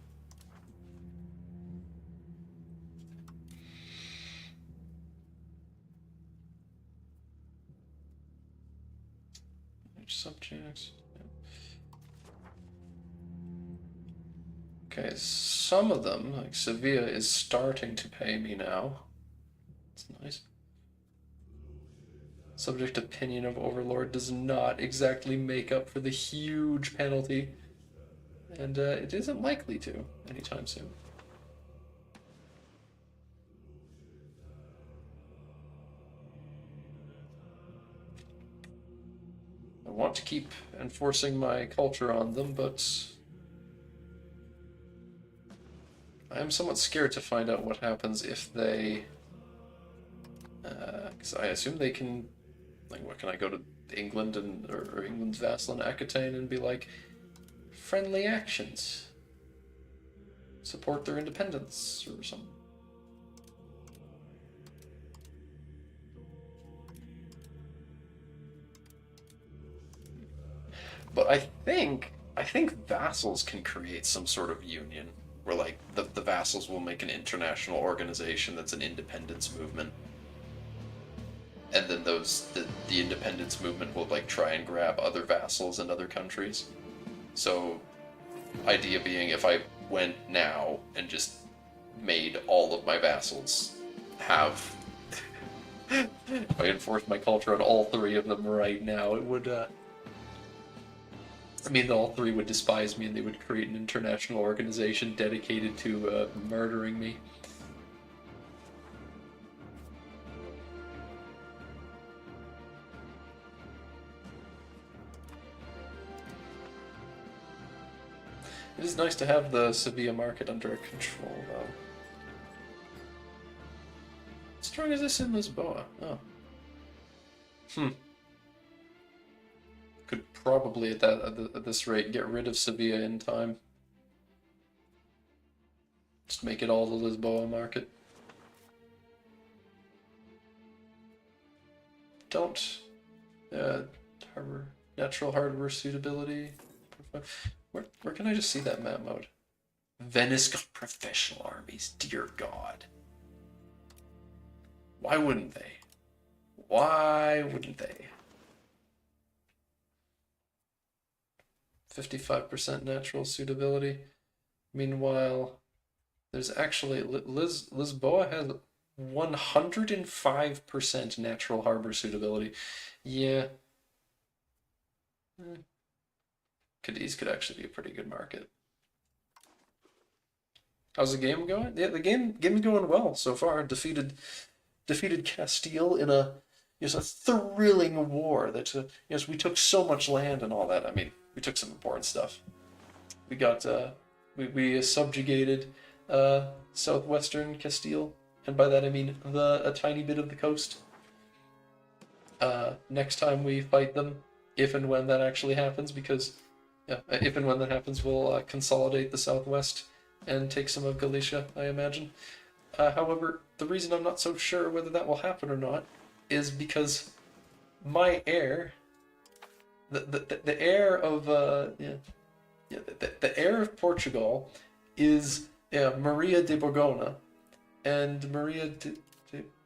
Subjects. Okay, some of them, like Sevilla, is starting to pay me now. That's nice. Subject opinion of Overlord does not exactly make up for the huge penalty, and it isn't likely to anytime soon. I want to keep enforcing my culture on them, but I am somewhat scared to find out what happens if they. Because I assume they can. Like, what can I go to England and or England's vassal in Aquitaine and be like, friendly actions, support their independence or something. But I think vassals can create some sort of union where like the vassals will make an international organization that's an independence movement. And then the independence movement will like try and grab other vassals in other countries. So idea being if I went now and just made all of my vassals have if I enforced my culture on all three of them right now, it would I mean, all three would despise me and they would create an international organization dedicated to murdering me. It is nice to have the Sevilla market under control, though. How strong is this in Lisboa? Oh. Hmm. Could probably at this rate get rid of Sevilla in time. Just make it all the Lisboa market. Don't. Harbor natural hardware suitability. Where can I just see that map mode? Venice got professional armies. Dear God. Why wouldn't they? Why wouldn't they? 55% natural suitability. Meanwhile, there's actually Lisboa has 105% natural harbor suitability. Yeah. Cadiz could actually be a pretty good market. How's the game going? Yeah, the game's going well so far. Defeated Castile in a thrilling war that yes, we took so much land and all that. I mean, we took some important stuff. We got we subjugated southwestern Castile, and by that I mean a tiny bit of the coast. Next time we fight them, if and when that actually happens, because yeah, if and when that happens, we'll consolidate the southwest and take some of Galicia, I imagine. However, the reason I'm not so sure whether that will happen or not is because my heir, the heir of the heir of Portugal is Maria de Borgona, and Maria de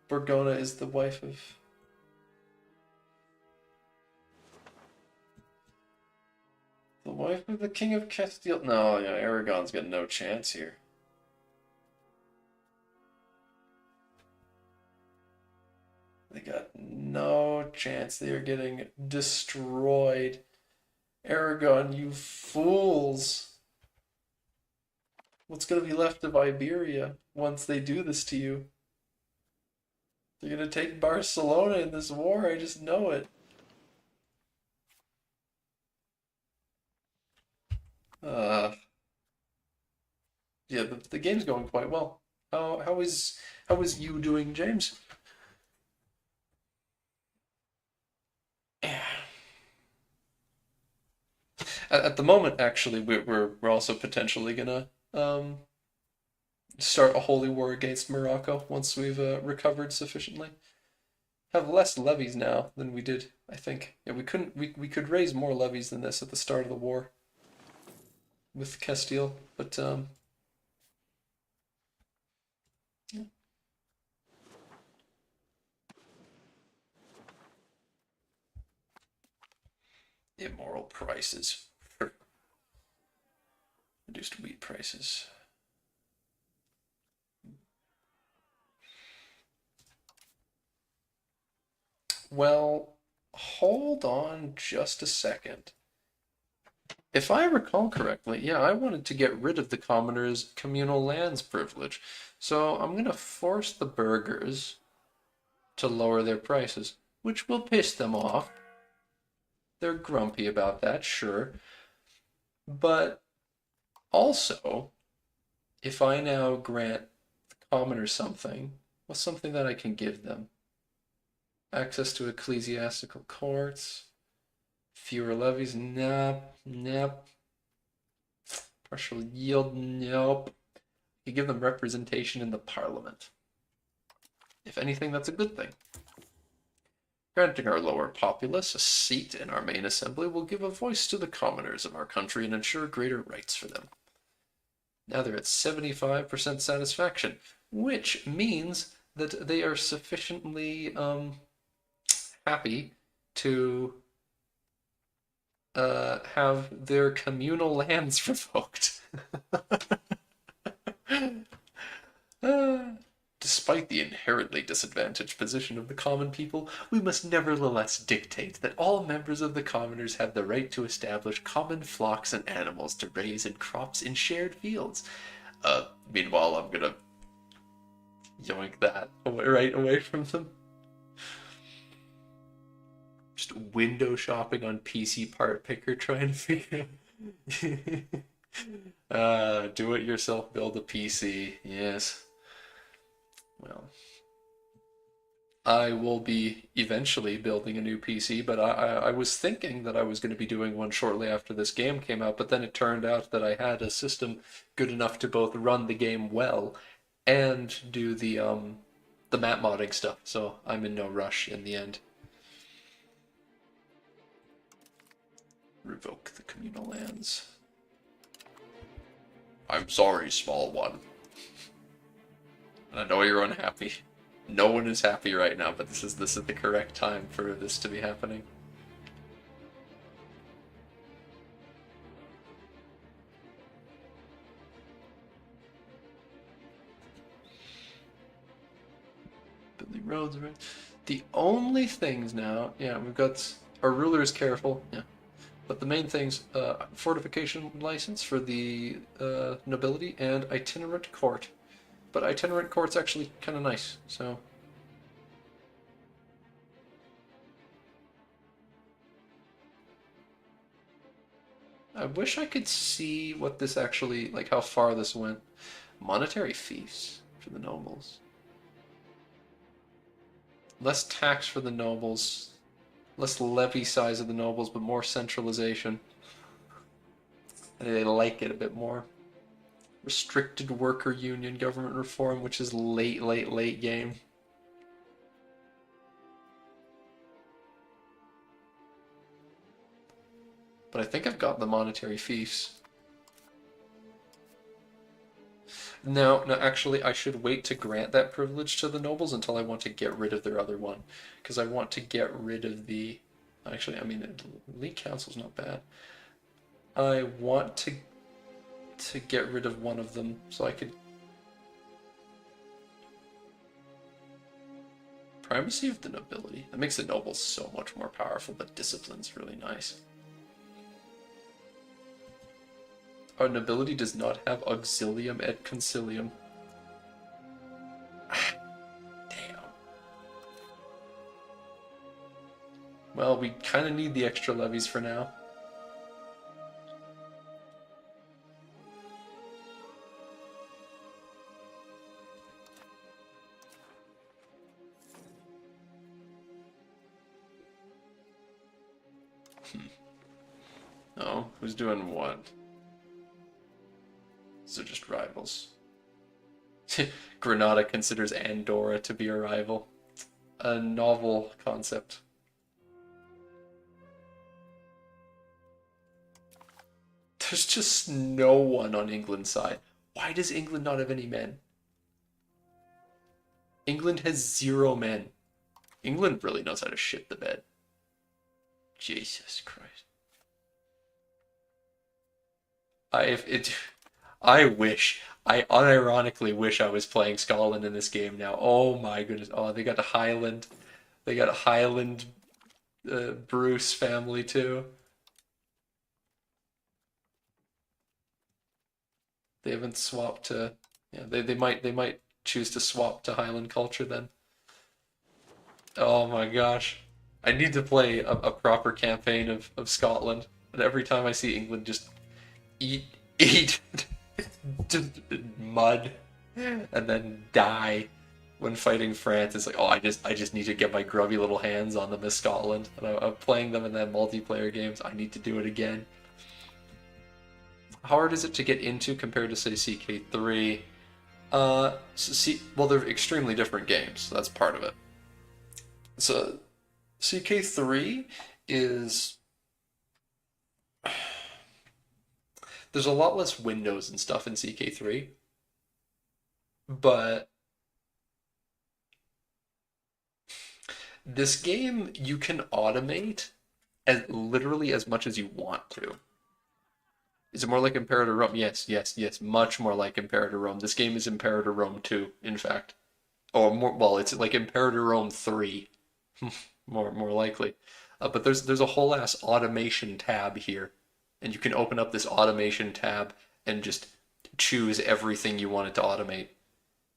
Borgona is the wife of. The wife of the King of Castile. No, Aragon's got no chance here. They got no chance. They are getting destroyed. Aragon, you fools. What's going to be left of Iberia once they do this to you? They're gonna take Barcelona in this war, I just know it. Uh, yeah, the game's going quite well. How is you doing, James? At the moment, actually, we're also potentially gonna start a holy war against Morocco once we've recovered sufficiently. Have less levies now than we did, I think. Yeah, we could raise more levies than this at the start of the war with Castile, but yeah. Immoral prices for reduced wheat prices. Well, hold on just a second. If I recall correctly, yeah, I wanted to get rid of the commoner's communal lands privilege. So I'm going to force the burghers to lower their prices, which will piss them off. They're grumpy about that, sure. But also, if I now grant the commoners something, what's something that I can give them? Access to ecclesiastical courts, fewer levies, nope, nope. Partial yield, nope. You give them representation in the parliament. If anything, that's a good thing. Granting our lower populace a seat in our main assembly will give a voice to the commoners of our country and ensure greater rights for them. Now they're at 75% satisfaction, which means that they are sufficiently happy to have their communal lands revoked. Despite the inherently disadvantaged position of the common people, we must nevertheless dictate that all members of the commoners have the right to establish common flocks and animals to raise and crops in shared fields. Meanwhile, I'm gonna yoink that right away from them. Just window shopping on PC Part Picker trying to figure do it yourself, build a PC. Yes. Well, I will be eventually building a new PC, but I was thinking that I was going to be doing one shortly after this game came out, but then it turned out that I had a system good enough to both run the game well and do the map modding stuff, so I'm in no rush in the end. Revoke the communal lands. I'm sorry, small one. And I know you're unhappy. No one is happy right now, but this is the correct time for this to be happening. Building roads, right? The only things now, yeah, we've got our ruler is careful, yeah. But the main things, fortification license for the nobility and itinerant court. But itinerant court's actually kind of nice, so. I wish I could see what this actually, like how far this went. Monetary fiefs for the nobles. Less tax for the nobles. Less levy size of the nobles, but more centralization. And they like it a bit more. Restricted worker union government reform, which is late game. But I think I've got the monetary fiefs. No, actually, I should wait to grant that privilege to the nobles until I want to get rid of their other one. Because I want to get rid of the... Actually, I mean, the League Council's not bad. I want to get rid of one of them so I could... Primacy of the nobility. That makes the nobles so much more powerful, but discipline's really nice. Our nobility does not have auxilium et concilium. Damn. Well, we kind of need the extra levies for now. Oh, who's doing what? These are just rivals. Granada considers Andorra to be a rival. A novel concept. There's just no one on England's side. Why does England not have any men? England has 0 men. England really knows how to shit the bed. Jesus Christ. I unironically wish I was playing Scotland in this game now. Oh my goodness. Oh, they got a Highland. They got a Highland Bruce family too. They haven't swapped to, yeah, they might choose to swap to Highland culture then. Oh my gosh. I need to play a proper campaign of Scotland. And every time I see England just eat eat just mud and then die when fighting France, it's like, oh, I just need to get my grubby little hands on them as Scotland. And I'm playing them in that multiplayer games. I need to do it again. How hard is it to get into compared to say CK3? Well, they're extremely different games. So that's part of it. So CK3 is there's a lot less windows and stuff in CK3, but this game you can automate as literally as much as you want to. Is it more like Imperator Rome? Yes, yes, yes, much more like Imperator Rome. This game is Imperator Rome 2, in fact. Or more, well, it's like Imperator Rome 3, more likely. But there's a whole ass automation tab here, and you can open up this automation tab and just choose everything you want it to automate.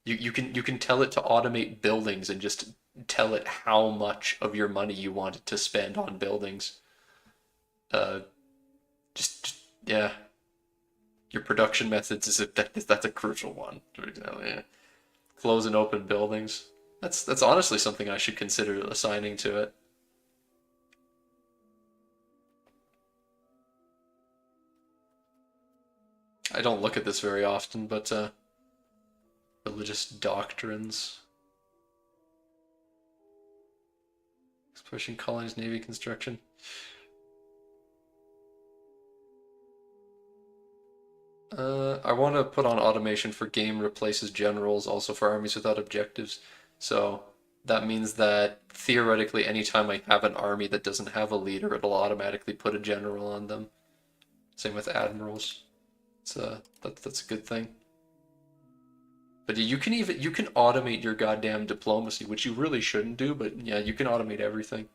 You can tell it to automate buildings and just tell it how much of your money you want it to spend on buildings. Uh, just yeah, your production methods that's a crucial one. For example, yeah. Close and open buildings. That's honestly something I should consider assigning to it. I don't look at this very often, but religious doctrines, exploration colonies, navy construction. I want to put on automation for game replaces generals, also for armies without objectives. So that means that theoretically, anytime I have an army that doesn't have a leader, it'll automatically put a general on them. Same with admirals. That's a good thing. But you can automate your goddamn diplomacy, which you really shouldn't do, but yeah, you can automate everything.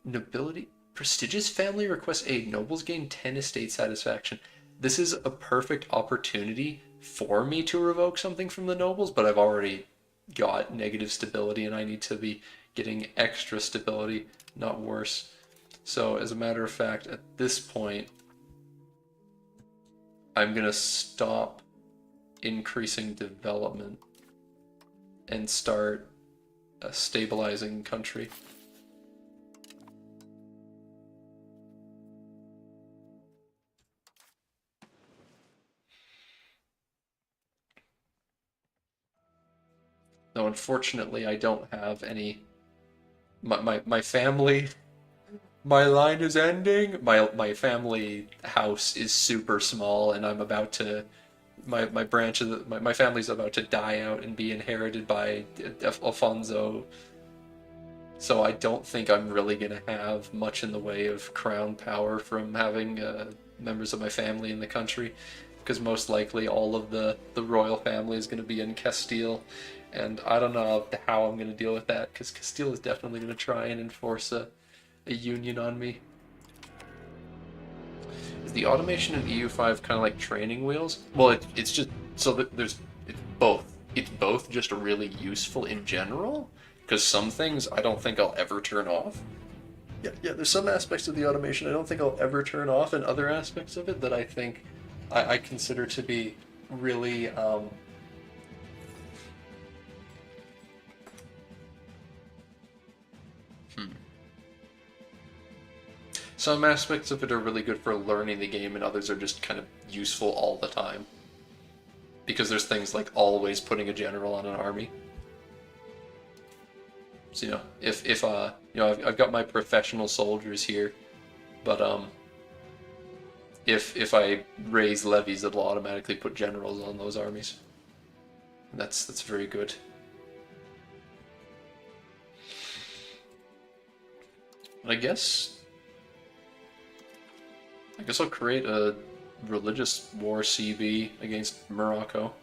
Nobility prestigious family requests aid. Nobles gain 10 estate satisfaction. This is a perfect opportunity for me to revoke something from the nobles, but I've already got negative stability and I need to be getting extra stability, not worse. So as a matter of fact, at this point, I'm gonna stop increasing development and start a stabilizing country. No, unfortunately, I don't have any. My family, my line is ending. My family house is super small, and I'm about to. My branch of my family's about to die out and be inherited by Alfonso. So I don't think I'm really gonna have much in the way of crown power from having members of my family in the country, because most likely all of the royal family is gonna be in Castile, and I don't know how I'm gonna deal with that, because Castile is definitely gonna try and enforce a union on me. Is the automation in EU5 kind of like training wheels? Well, it's just so that it's both. It's both just really useful in general, because some things I don't think I'll ever turn off. Yeah. There's some aspects of the automation I don't think I'll ever turn off, and other aspects of it that I think I consider to be really some aspects of it are really good for learning the game, and others are just kind of useful all the time. Because there's things like always putting a general on an army. So if I've got my professional soldiers here, but if I raise levies, it'll automatically put generals on those armies. And that's very good. And I guess I'll create a religious war CB against Morocco.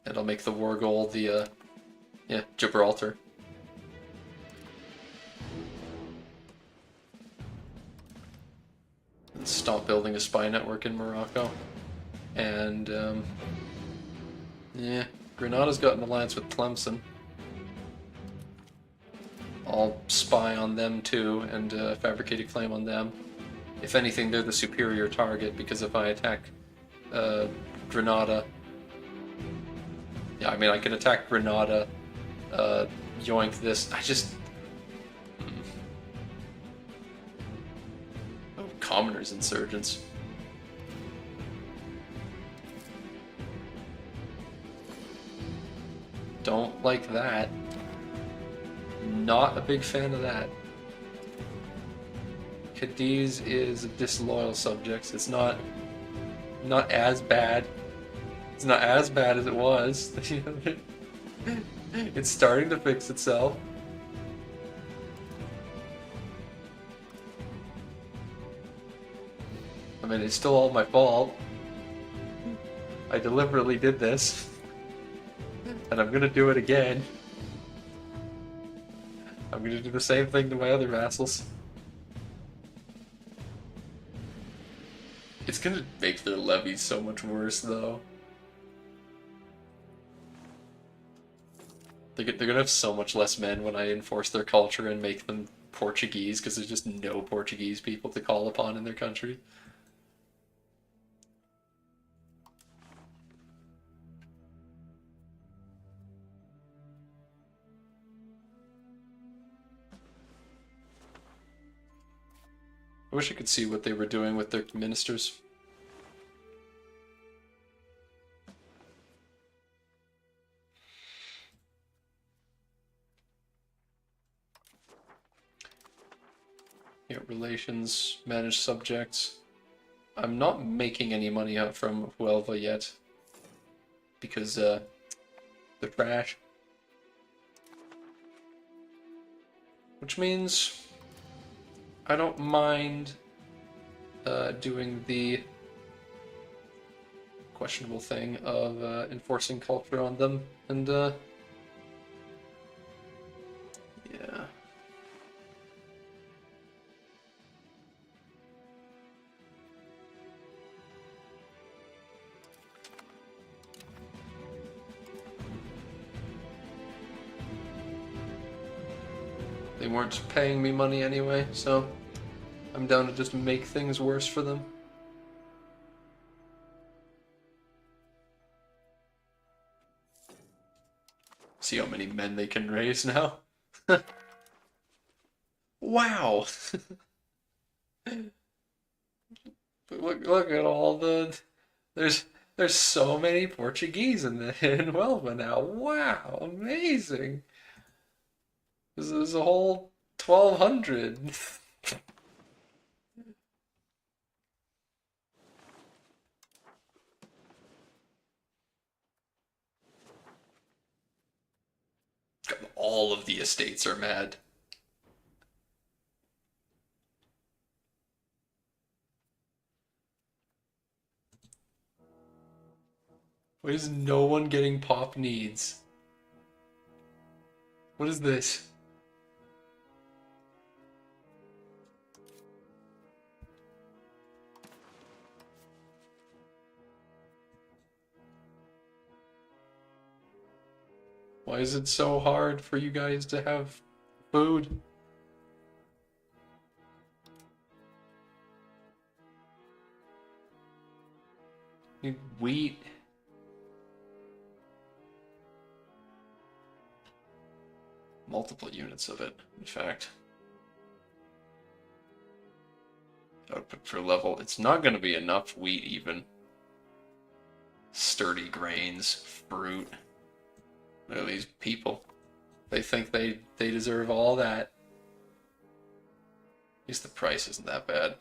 And I'll make the war goal the Gibraltar. And stop building a spy network in Morocco. And Grenada's got an alliance with Tlemcen. I'll spy on them too and fabricate a claim on them. If anything, they're the superior target, because if I attack Grenada, yeah, I mean, I can attack Grenada, yoink this. Oh, commoners insurgents. Don't like that. Not a big fan of that. Cadiz is a disloyal subject. It's not as bad. It's not as bad as it was. It's starting to fix itself. I mean, it's still all my fault. I deliberately did this. And I'm gonna do it again. I'm gonna do the same thing to my other vassals. It's gonna make their levies so much worse, though. They're gonna have so much less men when I enforce their culture and make them Portuguese, because there's just no Portuguese people to call upon in their country. I wish I could see what they were doing with their ministers. Yeah, relations, manage subjects. I'm not making any money out from Huelva yet, because they're trash. Which means I don't mind doing the questionable thing of enforcing culture on them, and yeah. They weren't paying me money anyway, so I'm down to just make things worse for them. See how many men they can raise now. Wow! Look at all the... There's so many Portuguese in Huelva now. Wow, amazing! There's a whole 1,200. All of the estates are mad. Why is no one getting pop needs? What is this? Why is it so hard for you guys to have Food. Need wheat. Multiple units of it, in fact. Output per level. It's not going to be enough wheat even. Sturdy grains, fruit. Look at these people. They think they deserve all that. At least the price isn't that bad.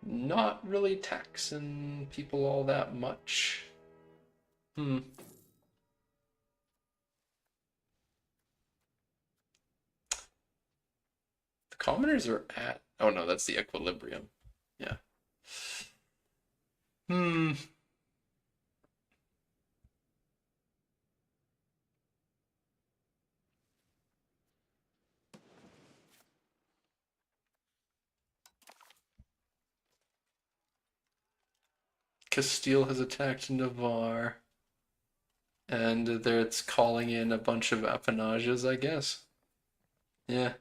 Not really taxing people all that much. The commoners are at... Oh no, that's the equilibrium. Yeah. Castile has attacked Navarre. And there it's calling in a bunch of appanages, I guess. Yeah.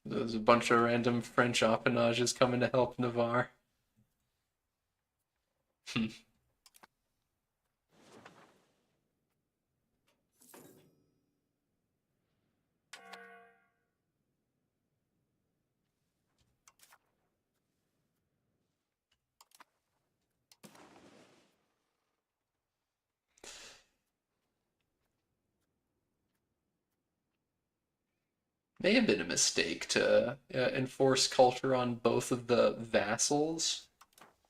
There's a bunch of random French appanages coming to help Navarre. May have been a mistake to enforce culture on both of the vassals,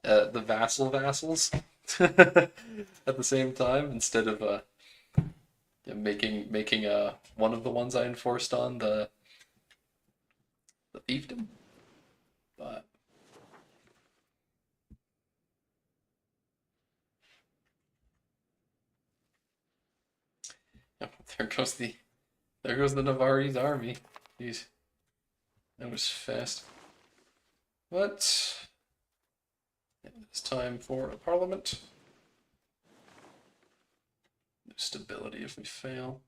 the vassals, at the same time instead of making one of the ones I enforced on the fiefdom. But oh, there goes the Navarrese army. Jeez, that was fast. But it's time for a parliament. No stability if we fail.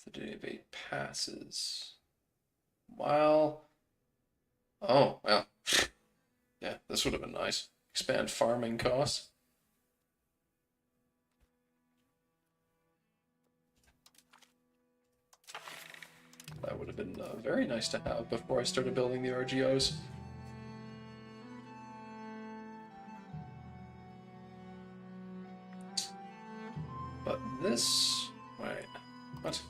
The debate passes. While... Oh, well. Yeah, this would have been nice. Expand farming costs. That would have been very nice to have before I started building the RGOs. But this... Wait, what?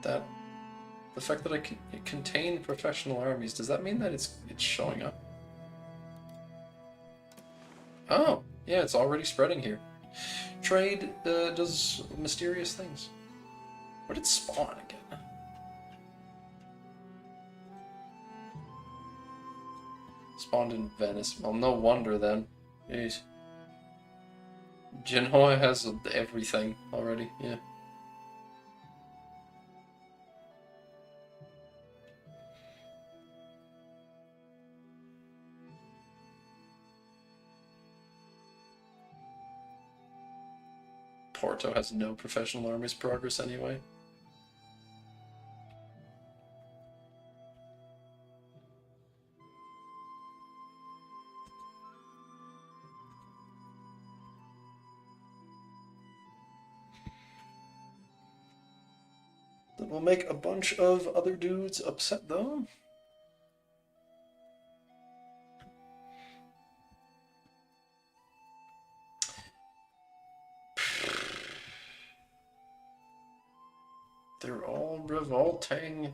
That... The fact that it contain professional armies, does that mean that it's showing up? Oh, yeah, it's already spreading here. Trade does mysterious things. Where did it spawn again? Spawned in Venice. Well, no wonder then. Jeez. Genoa has everything already, yeah. Porto has no professional armies progress anyway. That will make a bunch of other dudes upset though. They're all revolting.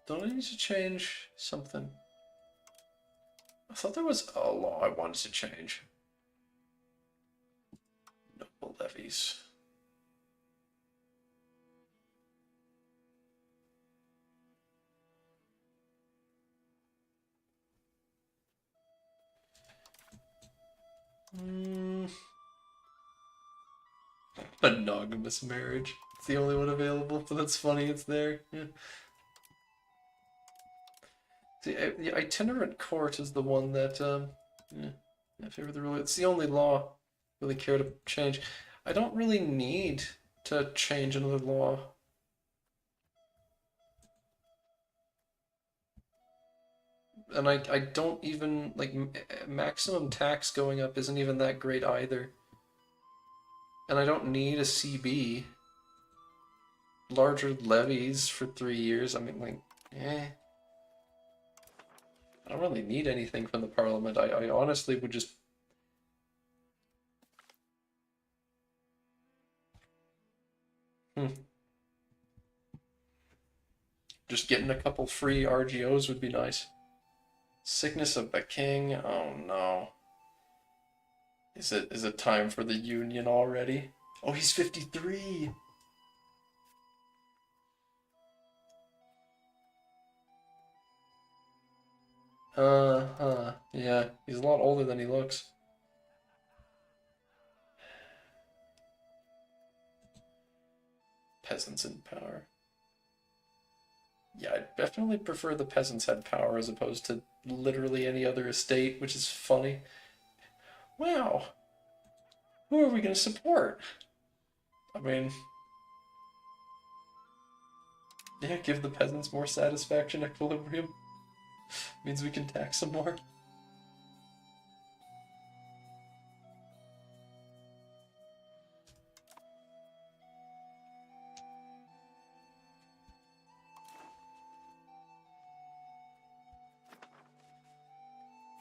Don't I need to change something? I thought there was a law I wanted to change. Noble levies. Monogamous marriage. It's the only one available, but that's funny, it's there. Yeah. The itinerant court is the one that, yeah, I favor the rule. It's the only law I really care to change. I don't really need to change another law. And I don't even, like, maximum tax going up isn't even that great either. And I don't need a CB. Larger levies for 3 years, I mean, like, eh. I don't really need anything from the parliament. I honestly would just... Just getting a couple free RGOs would be nice. Sickness of the king? Oh no. Is it time for the union already? Oh, he's 53! Yeah, he's a lot older than he looks. Peasants in power. Yeah, I definitely prefer the peasants had power as opposed to literally any other estate, which is funny. Wow. Who are we going to support? I mean, yeah, give the peasants more satisfaction, equilibrium. Means we can tax them more.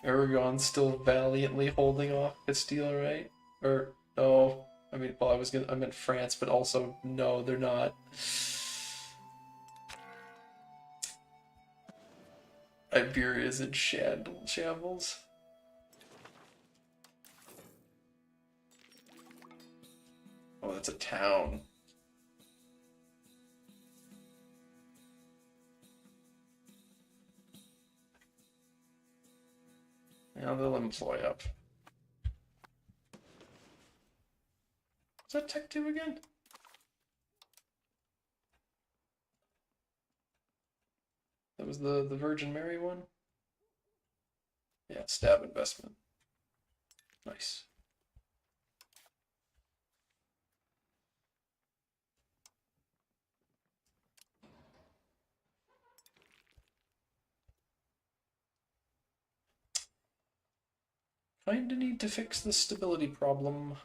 Aragon's still valiantly holding off Castile, right? Or no? I mean, well, I meant France, but also no, they're not. Iberia's in shambles. Oh, that's a town. Now they'll employ up. Is that Tech 2 again? That was the Virgin Mary one? Yeah, stab investment. Nice. Kinda need to fix the stability problem.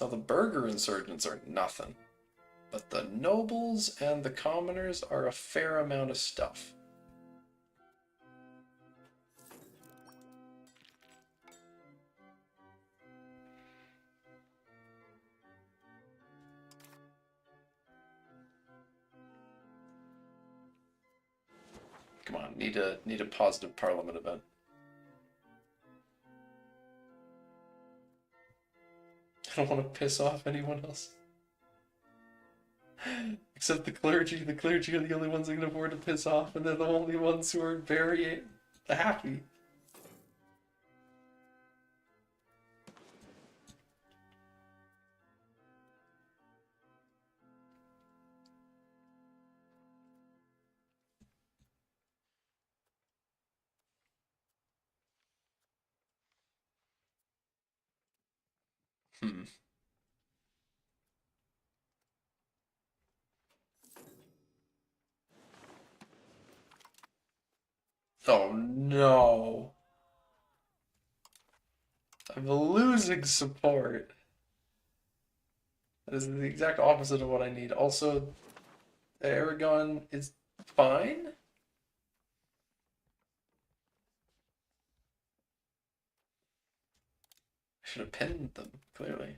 Now the burger insurgents are nothing, but the nobles and the commoners are a fair amount of stuff. Come on, need a positive parliament event. I don't want to piss off anyone else. Except the clergy. The clergy are the only ones that can afford to piss off, and they're the only ones who are very happy. Hmm. Oh no. I'm losing support. That is the exact opposite of what I need. Also, Aragon is fine. I should have pinned them, clearly.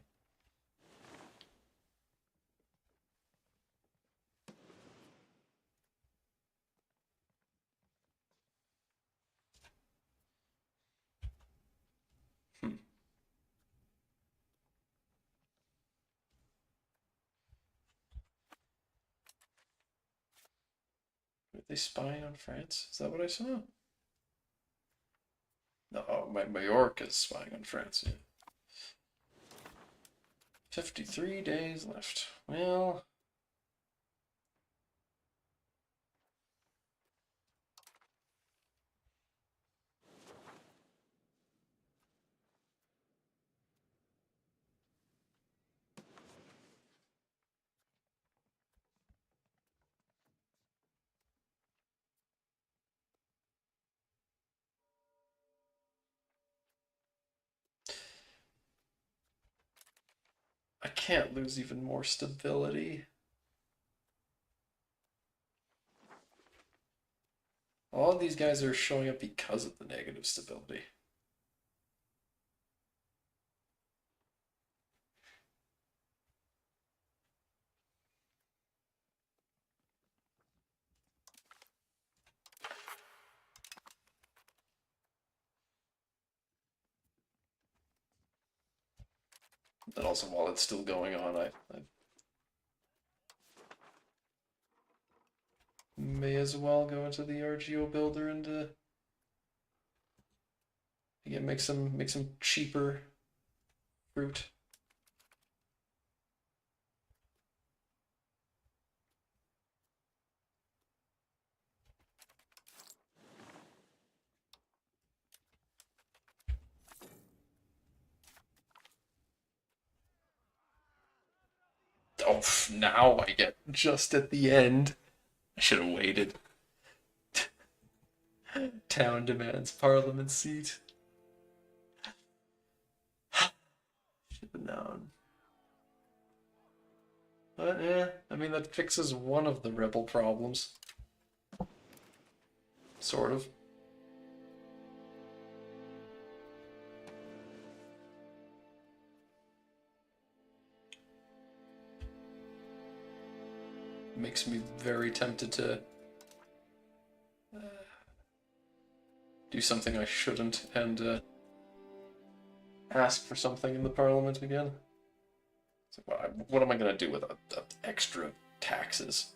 they spying on France? Is that what I saw? No, Majorca is spying on France. Yeah. 53 days left. Well, I can't lose even more stability. All of these guys are showing up because of the negative stability. But also, while it's still going on, I may as well go into the RGO builder and again make some cheaper fruit. Oh, now I get just at the end. I should have waited. Town demands parliament seat. Should have known. But yeah, I mean that fixes one of the rebel problems. Sort of. Makes me very tempted to do something I shouldn't and ask for something in the parliament again. It's like, what am I going to do with extra taxes?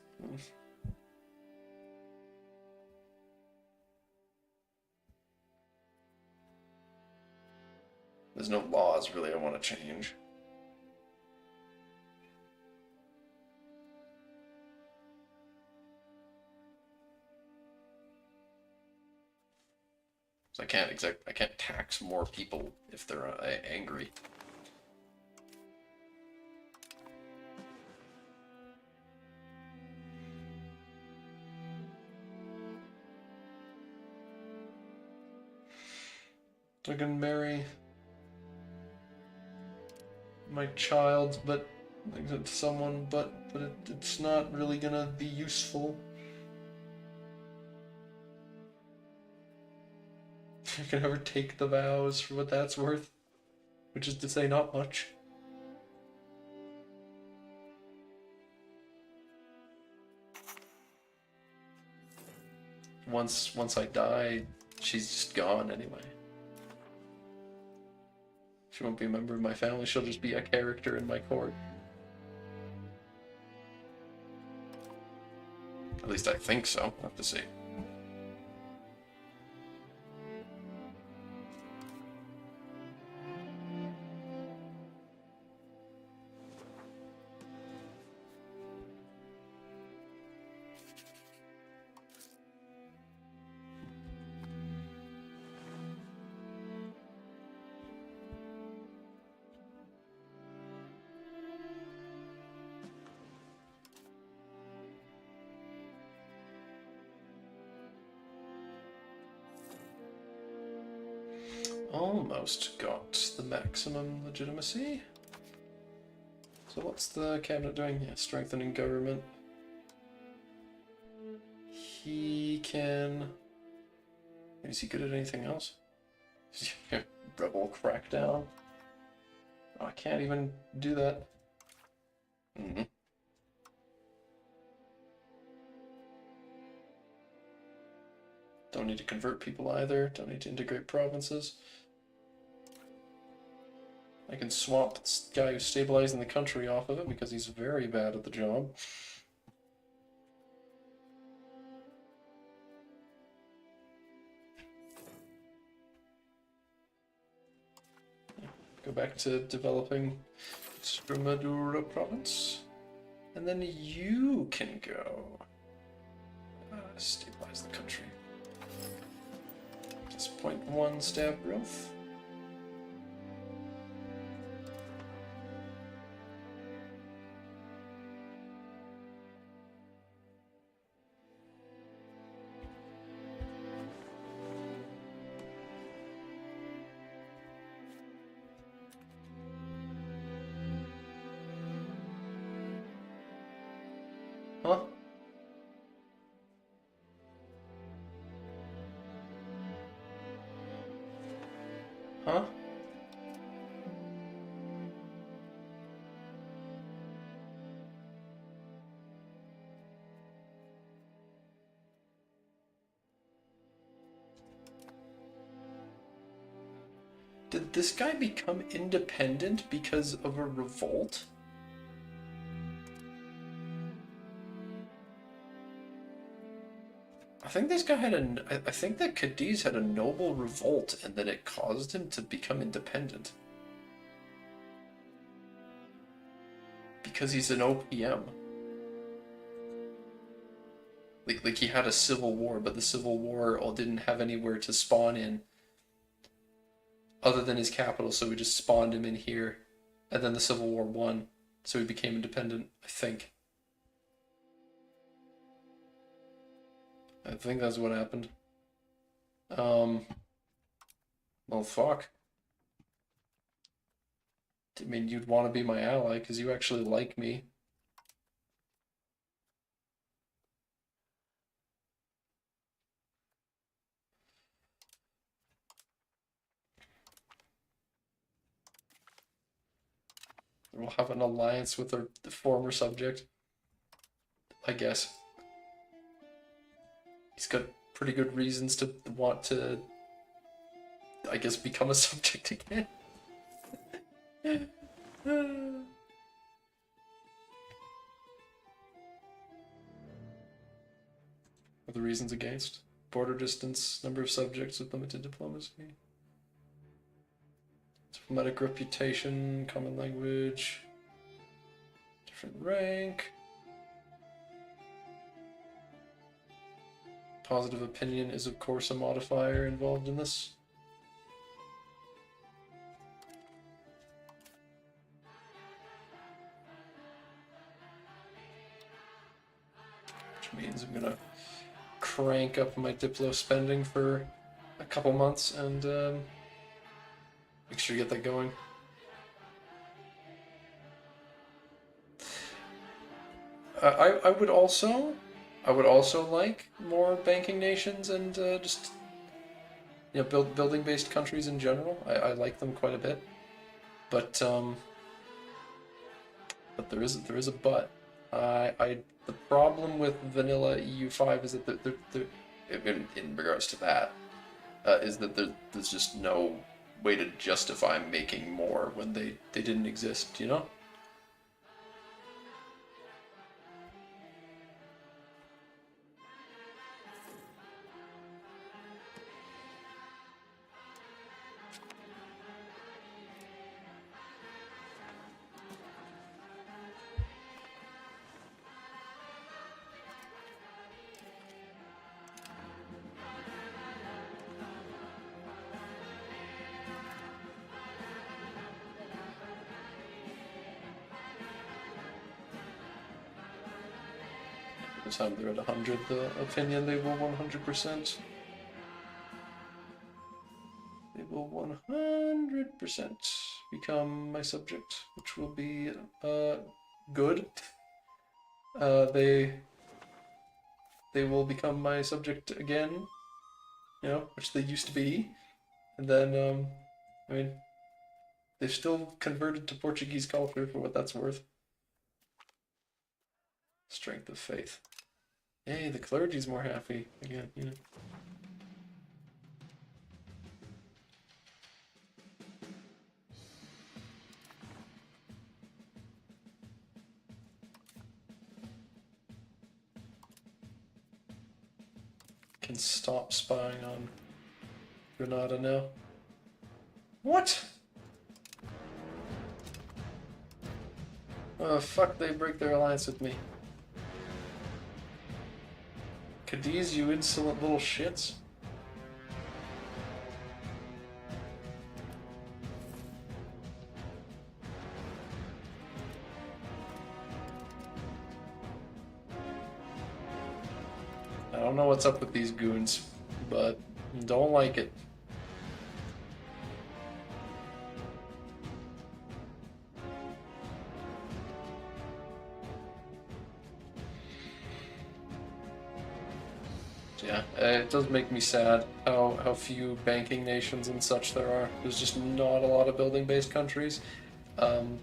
There's no laws really I want to change. So I can't tax more people if they're angry. I can marry my child, but to someone, but it's not really gonna be useful. I can never take the vows for what that's worth, which is to say, not much. Once I die, she's just gone anyway. She won't be a member of my family. She'll just be a character in my court. At least I think so. We'll have to see. Almost got the maximum legitimacy. So what's the cabinet doing? Yeah, strengthening government. He can... Is he good at anything else? Rebel crackdown. Oh, I can't even do that. Don't need to convert people either. Don't need to integrate provinces. I can swap this guy who's stabilizing the country off of it because he's very bad at the job. Go back to developing Extremadura province. And then you can go. Stabilize the country. Plus 0.1 stab growth. Huh? Huh? Did this guy become independent because of a revolt? I think this guy had I think that Cadiz had a noble revolt and that it caused him to become independent. Because he's an OPM. Like he had a civil war, but the civil war didn't have anywhere to spawn in other than his capital, so we just spawned him in here. And then the civil war won, so he became independent, I think. I think that's what happened. Well, fuck. I mean, you'd want to be my ally, because you actually like me. We'll have an alliance with our former subject, I guess. He's got pretty good reasons to want to, I guess, become a subject again. What are the reasons against? Border distance, number of subjects with limited diplomacy. Diplomatic reputation, common language, different rank. Positive opinion is, of course, a modifier involved in this. Which means I'm gonna crank up my Diplo spending for a couple months and make sure you get that going. I would also like more banking nations and just building based countries in general. I like them quite a bit, but there is a but. The problem with vanilla EU5 is that in regards to that is that there's just no way to justify making more when they didn't exist, you know? The time they're at 100, the opinion they will 100%. They will 100% become my subject, which will be good. They will become my subject again, which they used to be, and then I mean, they've still converted to Portuguese culture for what that's worth. Strength of faith. Hey, the clergy's more happy again, Can stop spying on Granada now. What? Oh, fuck, they break their alliance with me. Cadiz, you insolent little shits. I don't know what's up with these goons, but don't like it. Yeah, it does make me sad how few banking nations and such there are. There's just not a lot of building-based countries. And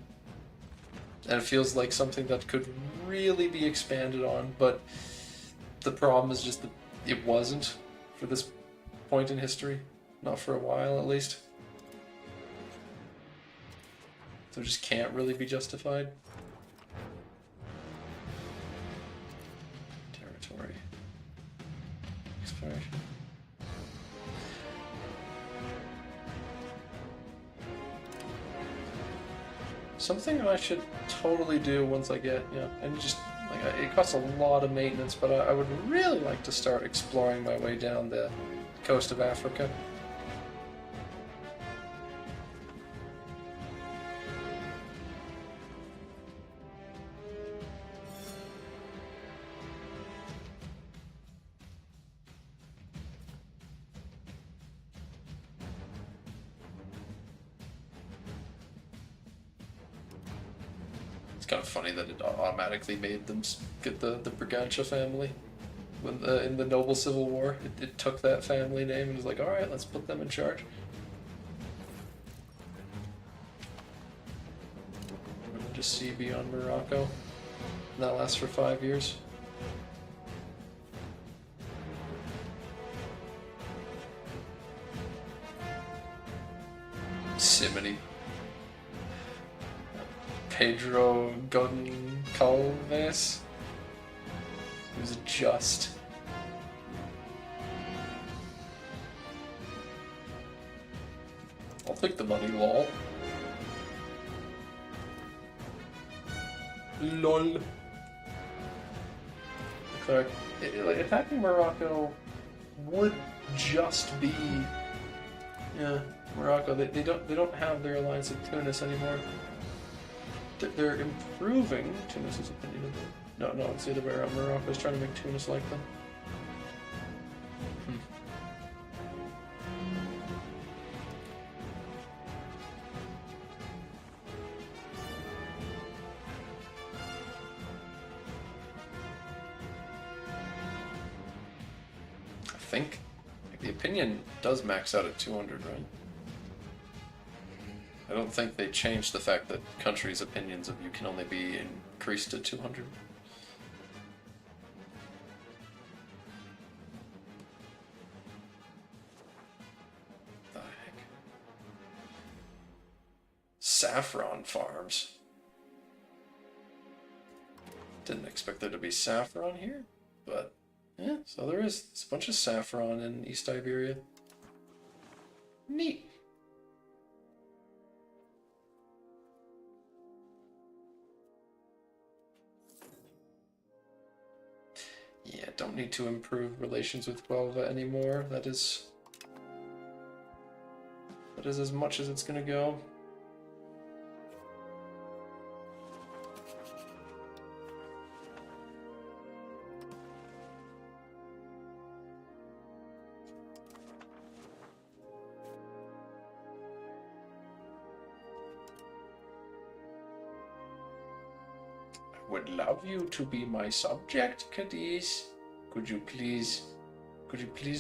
it feels like something that could really be expanded on, but the problem is just that it wasn't for this point in history. Not for a while, at least. So it just can't really be justified. Territory. Exploration. Something I should totally do once I get, and just, like, it costs a lot of maintenance, but I would really like to start exploring my way down the coast of Africa. It's kind of funny that it automatically made them get the Brigantia family when in the Noble Civil War. It took that family name and was like, all right, let's put them in charge. Just sea beyond Morocco. And that lasts for 5 years. Simony. Pedro Goncalves. He was just. I'll take the money, lol. LOL. Like, attacking Morocco would just be, Morocco. They don't have their alliance with Tunis anymore. They're improving Tunis's opinion of them. No, it's the other way around. Morocco's trying to make Tunis like them. I think the opinion does max out at 200, right? I don't think they changed the fact that countries' opinions of you can only be increased to 200. The heck? Saffron farms. Didn't expect there to be saffron here, but yeah, so there is. There's a bunch of saffron in East Iberia. Neat. Yeah, don't need to improve relations with Guelva anymore. That is as much as it's gonna go. Would love you to be my subject, Cadiz. Could you please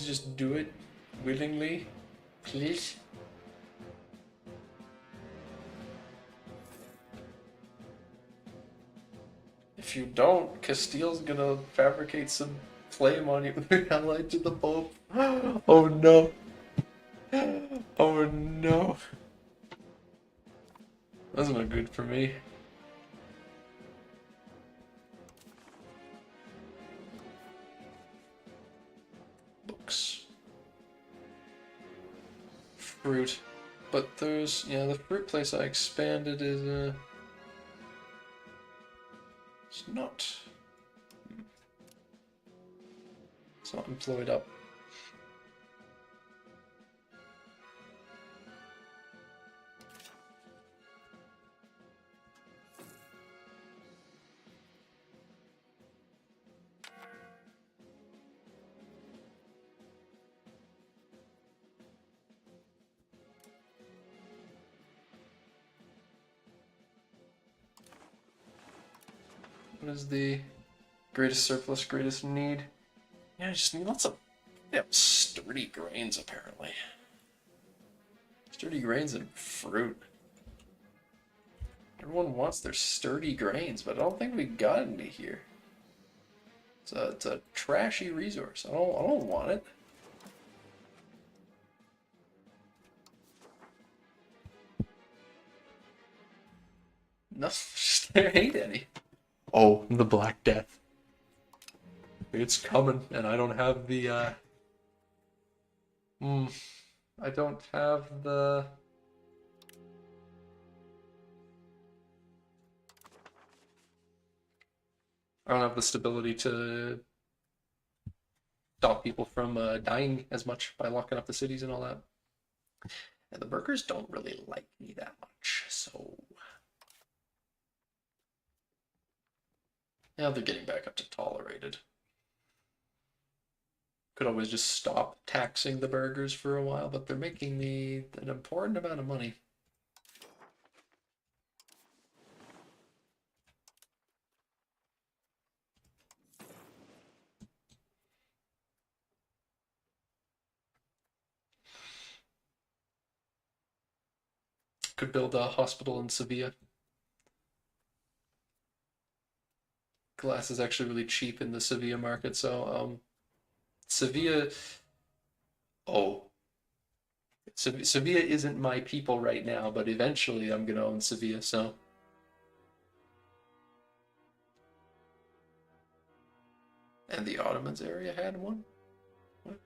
just do it willingly? Please? If you don't, Castile's gonna fabricate some claim on you allied to the Pope. Oh no. Oh no. That's not good for me. Fruit, but there's the fruit place I expanded is not. It's not employed up. What is the greatest surplus, greatest need? Yeah, I just need lots of sturdy grains, apparently. Sturdy grains and fruit. Everyone wants their sturdy grains, but I don't think we got any here. It's a trashy resource. I don't want it. No, there ain't any. Oh, the Black Death. It's coming, and I don't have the, I don't have the... I don't have the stability to stop people from dying as much by locking up the cities and all that. And the burgers don't really like me that much, so... Now they're getting back up to tolerated. Could always just stop taxing the burgers for a while, but they're making me an important amount of money. Could build a hospital in Sevilla. Glass is actually really cheap in the Sevilla market, so Sevilla. Oh, Sevilla isn't my people right now, but eventually I'm gonna own Sevilla. So and the Ottomans area had one. What?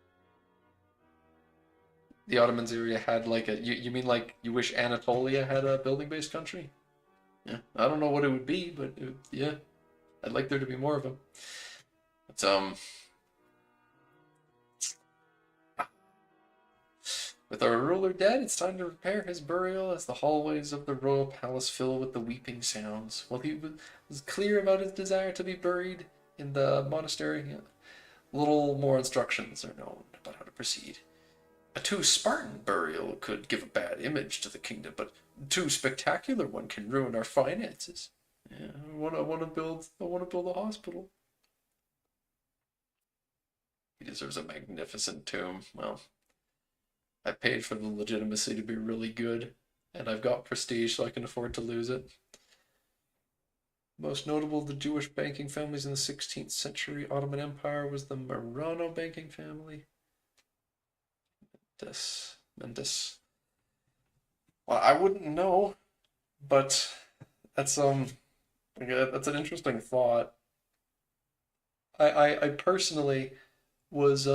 The Ottomans area had like a. You mean like you wish Anatolia had a building-based country? Yeah, I don't know what it would be, but yeah, I'd like there to be more of them. But with our ruler dead, it's time to prepare his burial as the hallways of the royal palace fill with the weeping sounds. While he was clear about his desire to be buried in the monastery, little more instructions are known about how to proceed. A too Spartan burial could give a bad image to the kingdom, but a too spectacular one can ruin our finances. Yeah, I want to build a hospital. He deserves a magnificent tomb. Well, I paid for the legitimacy to be really good, and I've got prestige, so I can afford to lose it. Most notable of the Jewish banking families in the 16th century Ottoman Empire was the Marano banking family. Mendes. Well, I wouldn't know, but that's an interesting thought. I personally was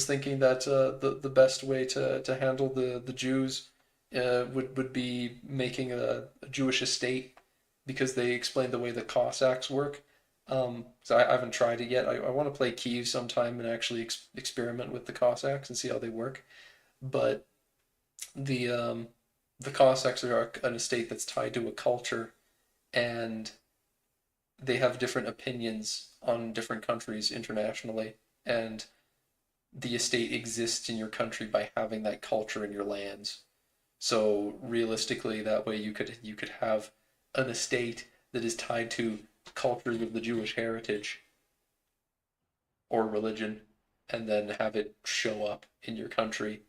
thinking that the best way to handle the Jews would be making a Jewish estate because they explain the way the Cossacks work. So I haven't tried it yet. I want to play Kiev sometime and actually experiment with the Cossacks and see how they work. But the Cossacks are an estate that's tied to a culture, and they have different opinions on different countries internationally, and the estate exists in your country by having that culture in your lands. So realistically, that way you could have an estate that is tied to cultures of the Jewish heritage or religion, and then have it show up in your country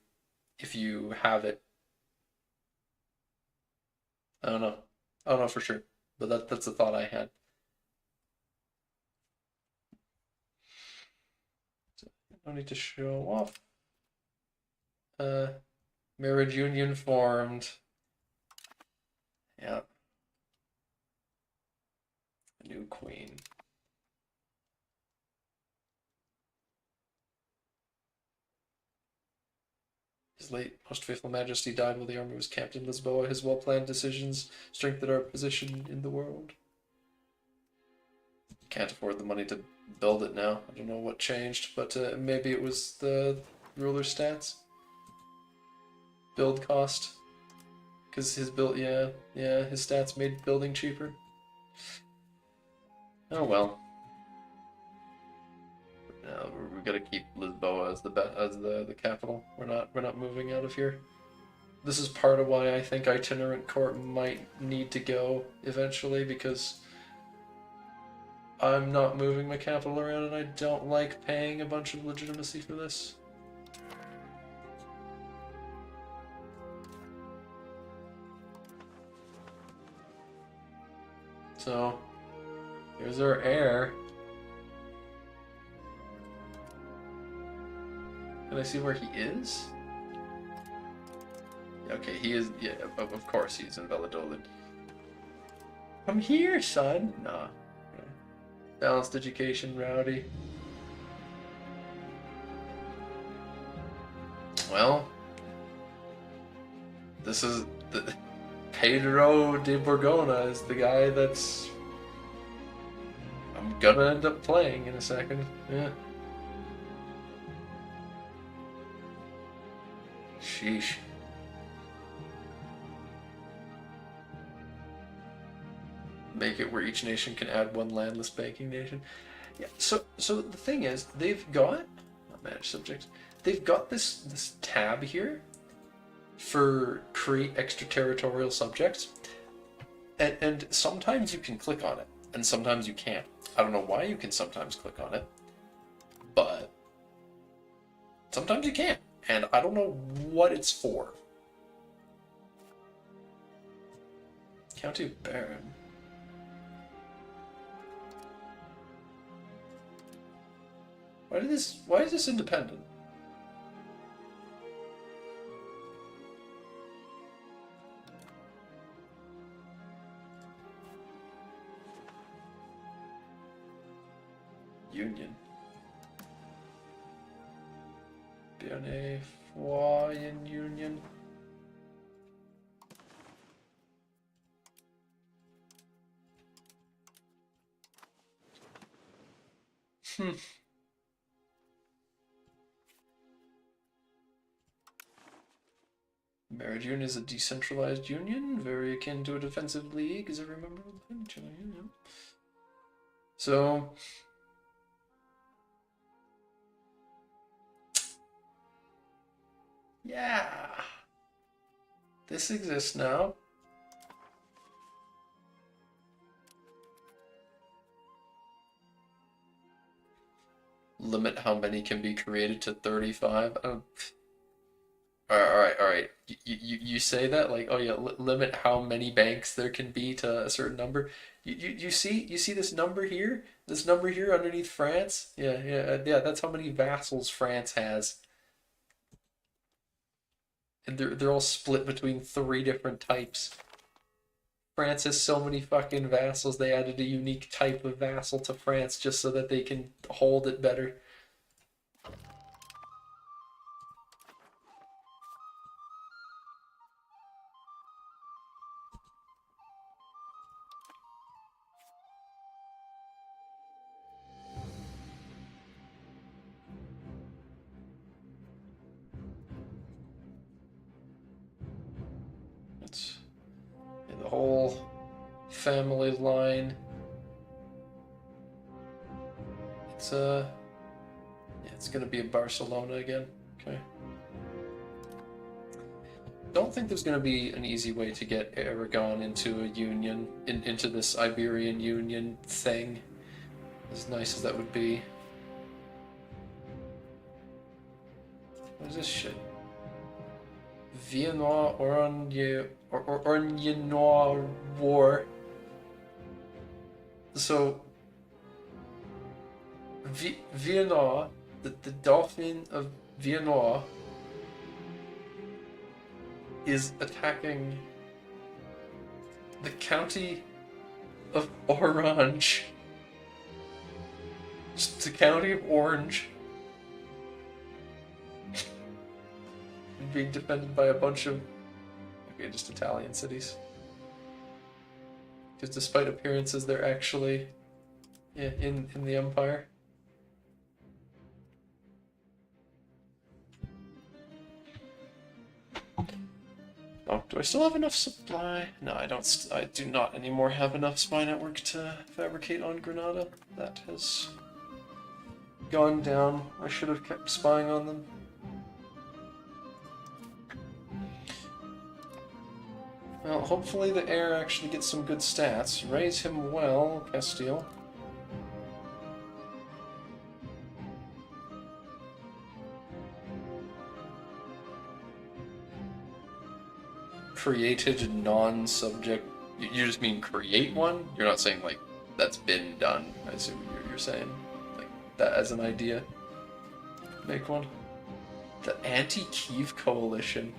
if you have it. I don't know. I don't know for sure, but that's the thought I had. So, no need to show off. Marriage union formed. Yeah. A new queen. His late most faithful majesty died while the army was camped in Lisboa. His well-planned decisions strengthened our position in the world. can't afford the money to build it now. I don't know what changed, but maybe it was the ruler stats. Build cost. Because his build, yeah, his stats made building cheaper. Oh well. No, we gotta keep Lisboa as the capital. We're not moving out of here. This is part of why I think itinerant court might need to go eventually, because I'm not moving my capital around and I don't like paying a bunch of legitimacy for this. So, here's our heir. Can I see where he is? Okay, he is, yeah, of course he's in Valladolid. Come here, son! Nah. Okay. Balanced education, rowdy. Well, this is the Pedro de Borgona is the guy that's I'm gonna end up playing in a second. Yeah. Sheesh. Make it where each nation can add one landless banking nation. Yeah. So the thing is, they've got not manage subjects. They've got this tab here for create extraterritorial subjects, and sometimes you can click on it, and sometimes you can't. I don't know why you can sometimes click on it, but sometimes you can't, and I don't know what it's for. County Baron. Why is this independent? Union. Bien foi in Union. Marriage Union is a decentralized union, very akin to a defensive league, as I remember. So, yeah, this exists now. Limit how many can be created to 35. Oh. All right. You say that like, oh yeah, limit how many banks there can be to a certain number. You see this number here? This number here underneath France? Yeah. That's how many vassals France has, and they're all split between 3 different types. France has so many fucking vassals. They added a unique type of vassal to France just so that they can hold it better. It's in the whole family line. It's gonna be in Barcelona again. Okay. Don't think there's gonna be an easy way to get Aragon into a union, into this Iberian Union thing. As nice as that would be. What is this shit? Viennois Orangenois War. So Viennois, the Dauphin of Viennois, is attacking the county of Orange. Just the county of Orange. Being defended by a bunch of, okay, just Italian cities. Because despite appearances, they're actually Yeah, in the Empire. Oh, do I still have enough supply? No, I don't. I do not anymore have enough spy network to fabricate on Granada. That has gone down. I should have kept spying on them. Well, hopefully the heir actually gets some good stats. Raise him well, Castile. Created non-subject. You just mean create one? You're not saying like that's been done. I assume you're saying like that as an idea. Make one. The Anti-Kiev Coalition.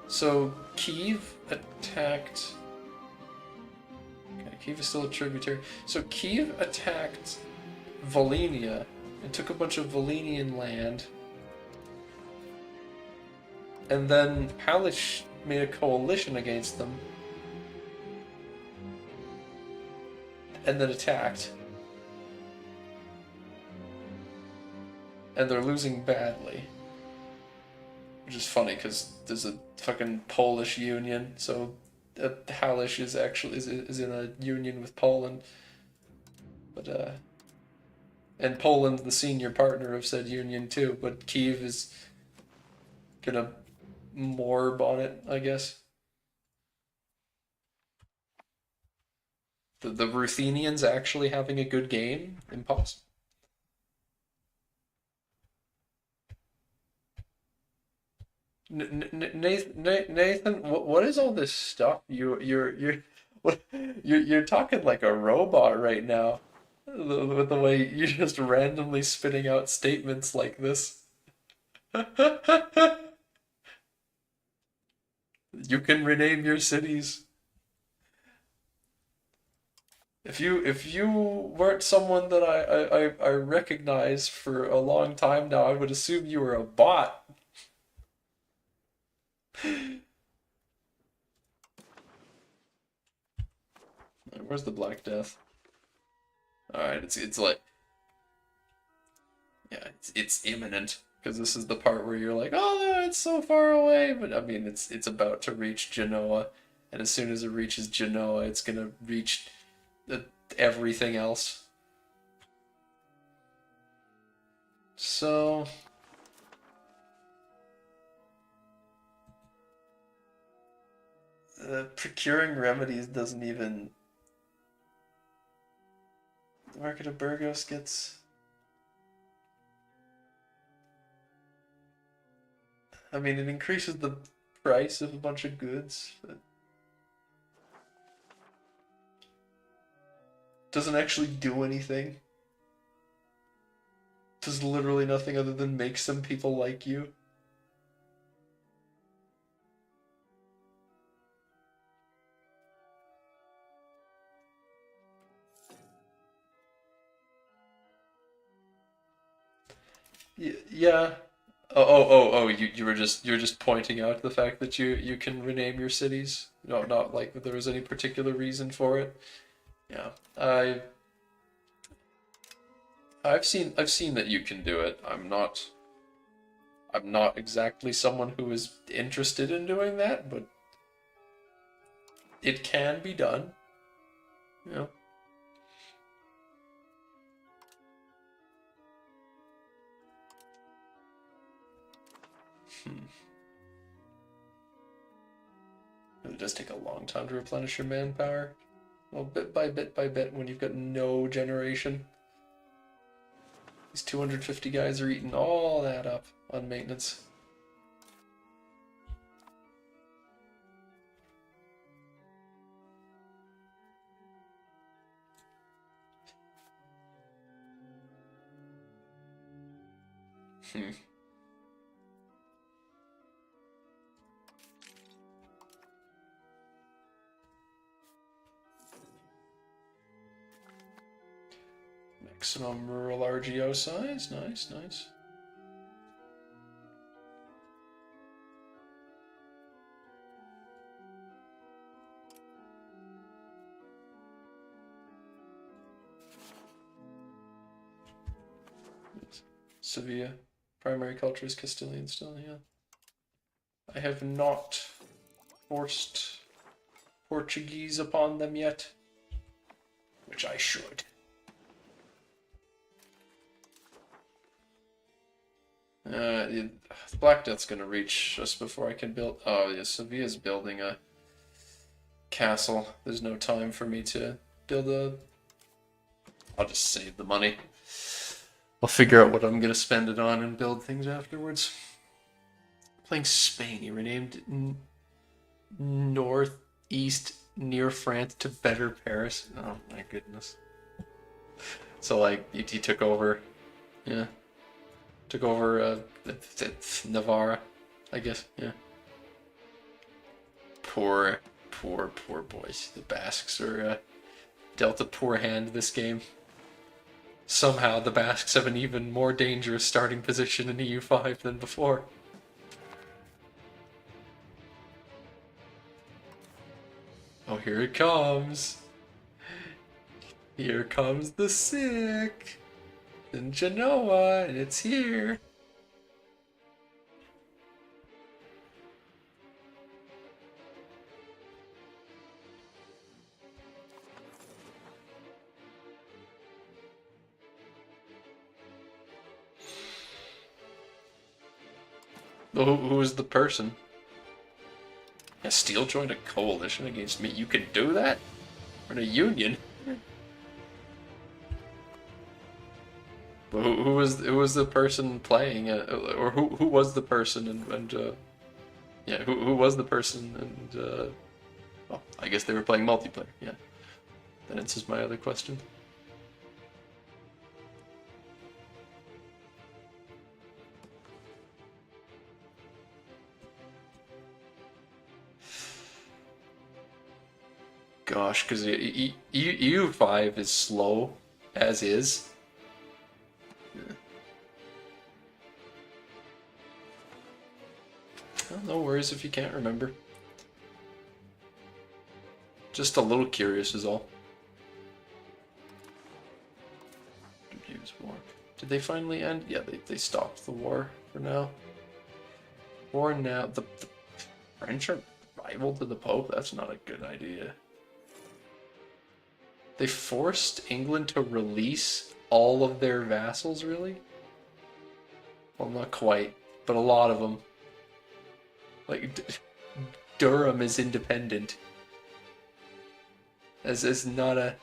So Kiev attacked. Okay, Kiev is still a tributary. So Kiev attacked Volhynia and took a bunch of Volhynian land. And then Palish made a coalition against them. And then attacked. And they're losing badly. Which is funny, because there's a fucking Polish union, so Halish is actually is in a union with Poland. But, and Poland's the senior partner of said union too, but Kiev is gonna morb on it, I guess. The Ruthenians actually having a good game? Impossible. Nathan, what is all this stuff? You're talking like a robot right now, with the way you're just randomly spitting out statements like this. You can rename your cities. If you weren't someone that I recognize for a long time now, I would assume you were a bot. Where's the Black Death? All right, it's like, yeah, it's imminent, because this is the part where you're like, oh, it's so far away, but I mean, it's about to reach Genoa, and as soon as it reaches Genoa, it's gonna reach everything else. So procuring remedies doesn't even. The Market of Burgos gets. I mean, it increases the price of a bunch of goods, but doesn't actually do anything. Does literally nothing other than make some people like you. Yeah. Oh! You were just pointing out the fact that you can rename your cities. No, not like that there was any particular reason for it. Yeah, I've seen that you can do it. I'm not exactly someone who is interested in doing that, but it can be done. Yeah. Hmm. It does take a long time to replenish your manpower. Well, bit by bit by bit, when you've got no generation. These 250 guys are eating all that up on maintenance. Hmm. Maximum rural RGO size. Nice, nice. Sevilla. Primary culture is Castilian still, yeah. I have not forced Portuguese upon them yet, which I should. The Black Death's gonna reach just before I can build. Oh, yeah, Sevilla's building a castle. There's no time for me to build a. I'll just save the money. I'll figure out what I'm gonna spend it on and build things afterwards. Playing Spain, he renamed Northeast near France to better Paris. Oh my goodness. So like he took over, yeah, took over Navarra, I guess, yeah. Poor boys. The Basques are dealt a poor hand this game. Somehow the Basques have an even more dangerous starting position in EU5 than before. Oh, here it comes. Here comes the sick in Genoa, and it's here. Who is the person? Castile joined a coalition against me. You can do that? We're in a union. But who was the person playing? Or who was the person and yeah, who was the person and well, I guess they were playing multiplayer. Yeah, that answers my other question. Gosh, because EU5 is slow as is. Yeah. Well, no worries if you can't remember. Just a little curious is all. War. Did they finally end? Yeah, they stopped the war for now. War now. The French are rival to the Pope? That's not a good idea. They forced England to release all of their vassals, really? Well, not quite, but a lot of them. Like, Durham is independent. As is not a...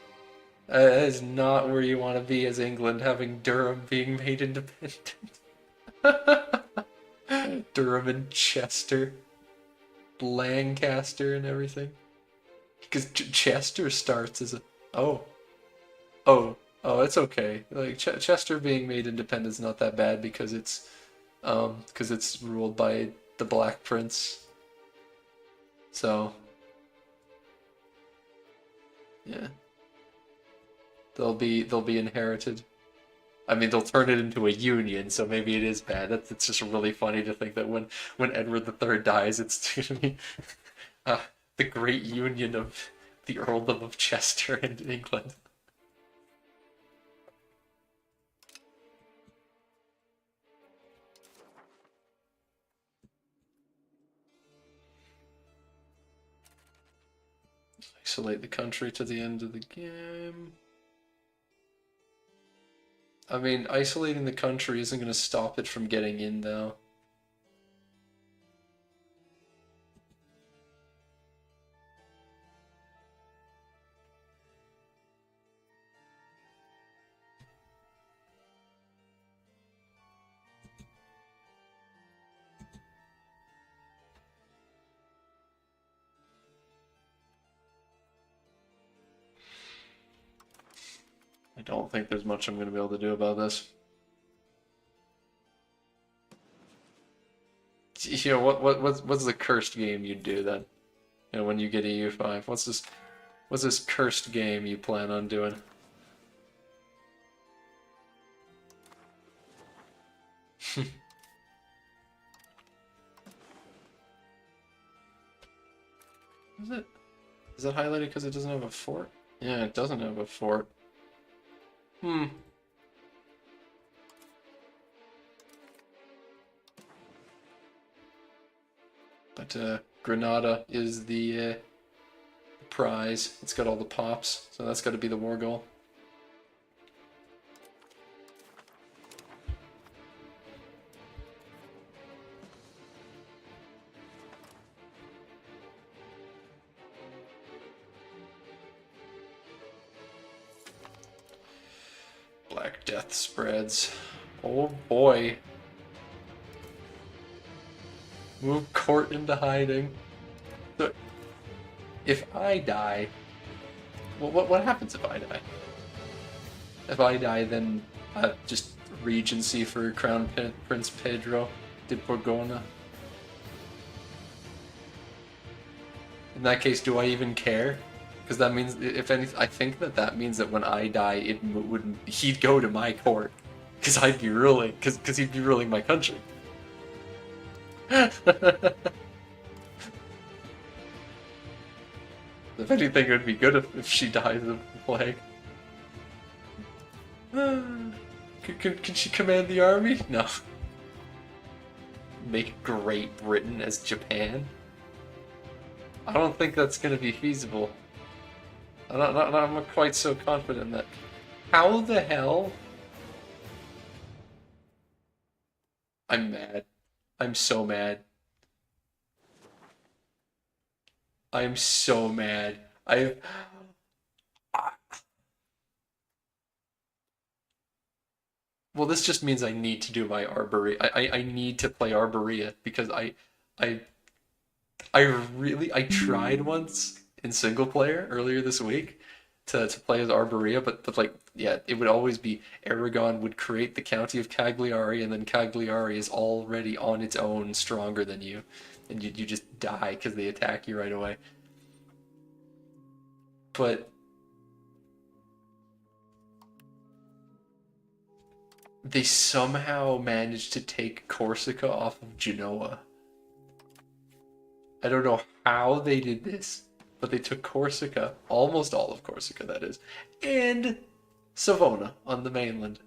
that is not where you want to be as England, having Durham being made independent. Durham and Chester. Lancaster and everything. Because Chester starts as a... Oh, it's okay. Like Chester being made independent is not that bad because it's ruled by the Black Prince. So yeah, they'll be inherited. I mean, they'll turn it into a union, so maybe it is bad. It's just really funny to think that when Edward III dies, it's gonna be the great union of the Earldom of Chester and England. Isolate the country to the end of the game. I mean, isolating the country isn't going to stop it from getting in, though. I don't think there's much I'm going to be able to do about this. You know, what's the cursed game you'd do then? You know, when you get EU5, what's this cursed game you plan on doing? Is it? Is that highlighted because it doesn't have a fort? Yeah, it doesn't have a fort. But Granada is the prize. It's got all the pops, so that's got to be the war goal. Black Death spreads. Oh boy. Move court into hiding. So, if I die, well, what happens if I die? If I die, then just regency for Crown Prince Pedro de Borgona. In that case, do I even care? Because that means, if anything, I think that means that when I die, he'd go to my court, because I'd be ruling, because he'd be ruling my country. If anything, it would be good if she dies of the plague. Can she command the army? No. Make Great Britain as Japan? I don't think that's going to be feasible. I'm not quite so confident in that. How the hell? I'm mad. I'm so mad. I'm so mad. Well, this just means I need to do my Arborea. I need to play Arborea because I I tried once in single player earlier this week to play as Arborea, but like yeah, it would always be Aragon would create the county of Cagliari, and then Cagliari is already on its own stronger than you, and you just die because they attack you right away. But they somehow managed to take Corsica off of Genoa. I don't know how they did this, but they took Corsica, almost all of Corsica, that is, and Savona on the mainland.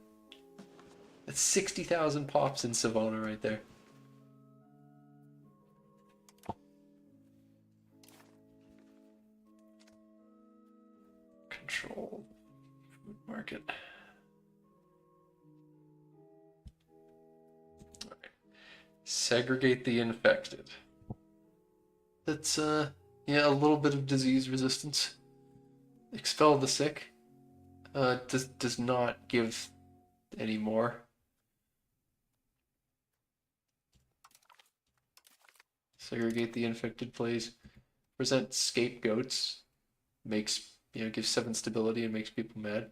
That's 60,000 pops in Savona right there. Control food market. All right. Segregate the infected. That's yeah, a little bit of disease resistance. Expel the sick. Does not give any more. Segregate the infected, please. Present scapegoats. Makes, gives 7 stability and makes people mad.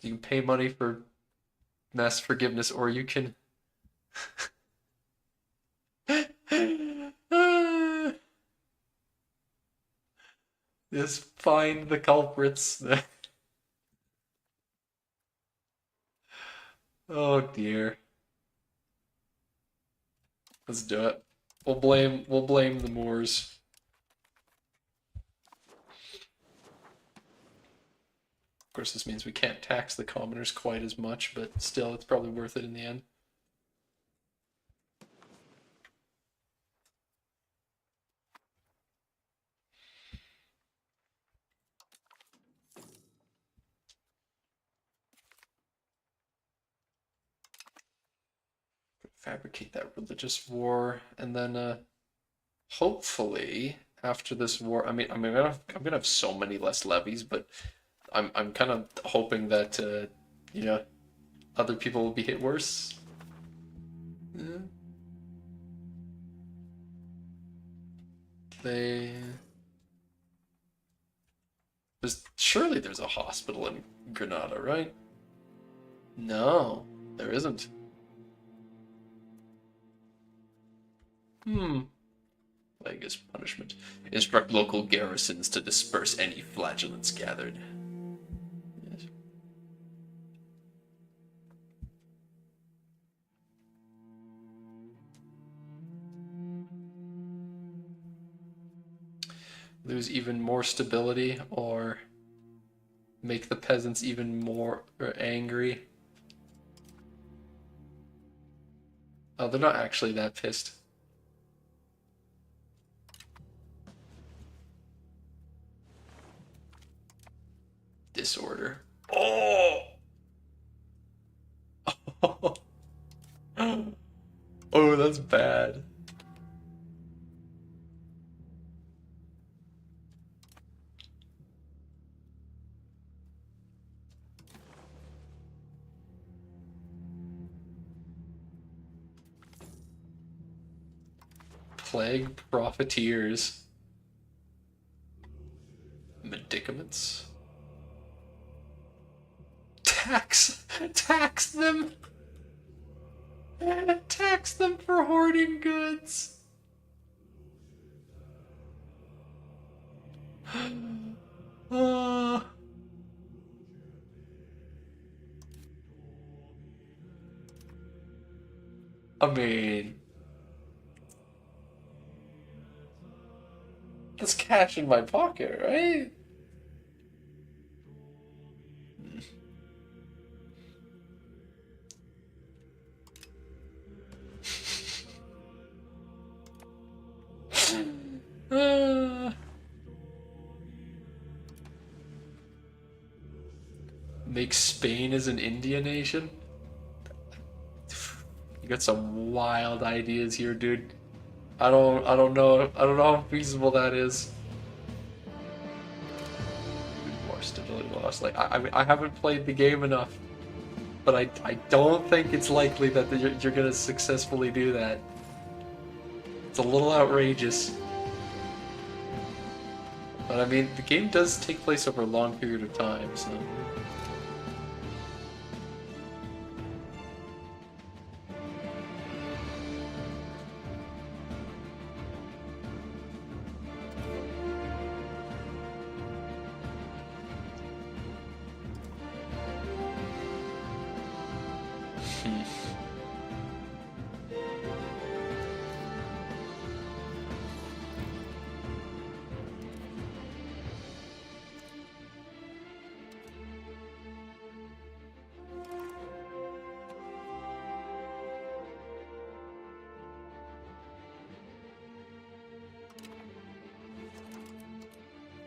You can pay money for mass forgiveness, or you can just find the culprits. Oh dear. Let's do it. We'll blame the Moors. Of course, this means we can't tax the commoners quite as much, but still, it's probably worth it in the end. Fabricate that religious war, and then hopefully after this war, I'm gonna have so many less levies, but I'm kind of hoping that other people will be hit worse. Yeah. Surely there's a hospital in Granada, right? No, there isn't. Plague punishment. Instruct local garrisons to disperse any flagellants gathered. Yes. Lose even more stability, or make the peasants even more angry. Oh, they're not actually that pissed. Disorder. Oh! Oh, that's bad. Plague profiteers. Medicaments. Tax them! Tax them for hoarding goods! uh, I mean, that's cash in my pocket, right? Uh, make Spain as an India nation? You got some wild ideas here, dude. I don't know how feasible that is. More stability loss. Like I haven't played the game enough, but I don't think it's likely that you're gonna successfully do that. It's a little outrageous. But I mean, the game does take place over a long period of time, so.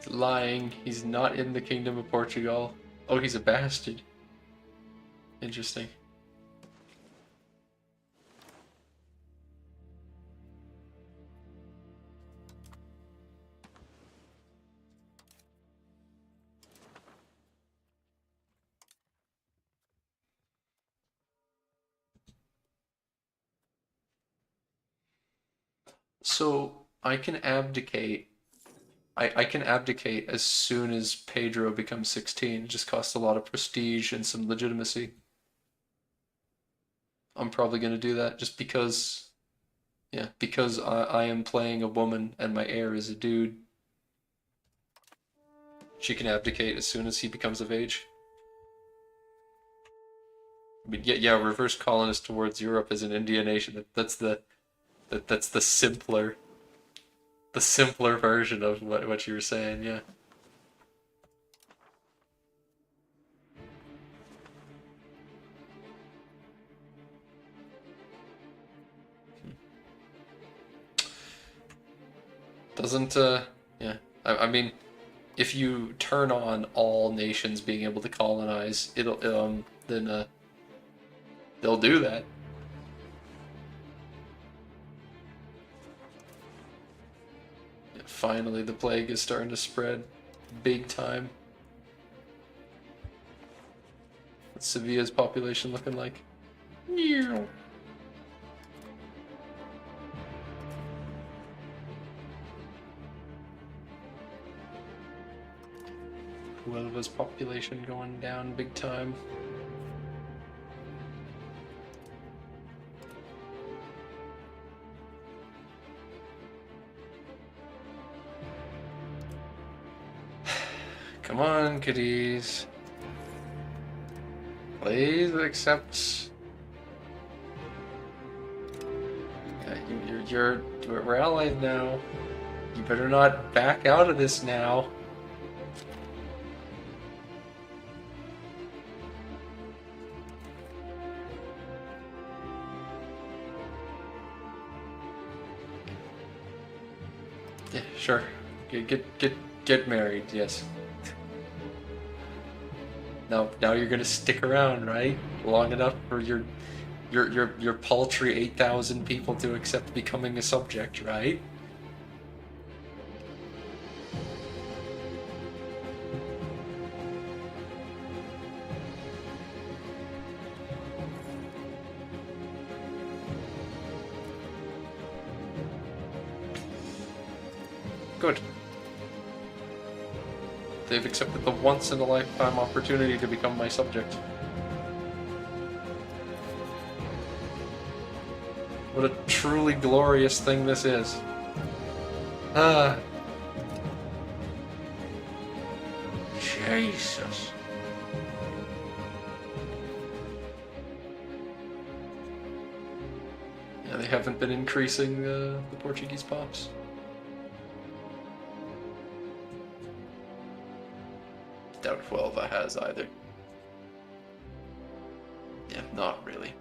Lying. He's not in the Kingdom of Portugal. Oh, he's a bastard. Interesting. So I can abdicate. I can abdicate as soon as Pedro becomes 16. It just costs a lot of prestige and some legitimacy. I'm probably gonna do that just because, yeah, because I am playing a woman and my heir is a dude. She can abdicate as soon as he becomes of age. I mean, yeah, reverse colonist towards Europe as an Indian nation. That's the simpler version of what you were saying. Yeah. Doesn't yeah. I mean, if you turn on all nations being able to colonize, it'll then they'll do that. Yeah, finally, the plague is starting to spread, big time. What's Sevilla's population looking like? Yeah. Huelva's population going down big time. Come on, kiddies. Please accept. Yeah, we're allies now. You better not back out of this now. Yeah, sure. Get married. Yes. Now you're gonna stick around, right? Long enough for your paltry 8,000 people to accept becoming a subject, right? Good. They've accepted the once-in-a-lifetime opportunity to become my subject. What a truly glorious thing this is. Ah. Jesus. Yeah, they haven't been increasing the Portuguese pops. Doubt if Huelva has either. Yeah, not really.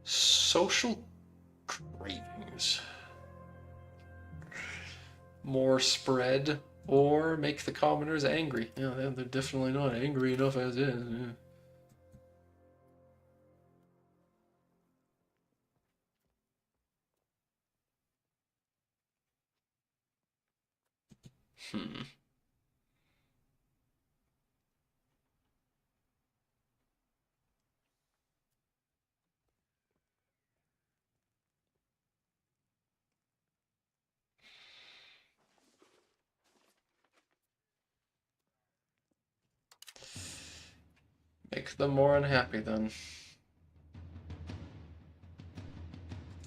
Social cravings. More spread or make the commoners angry. Yeah, they're definitely not angry enough as is. Yeah. Hmm. Make them more unhappy then.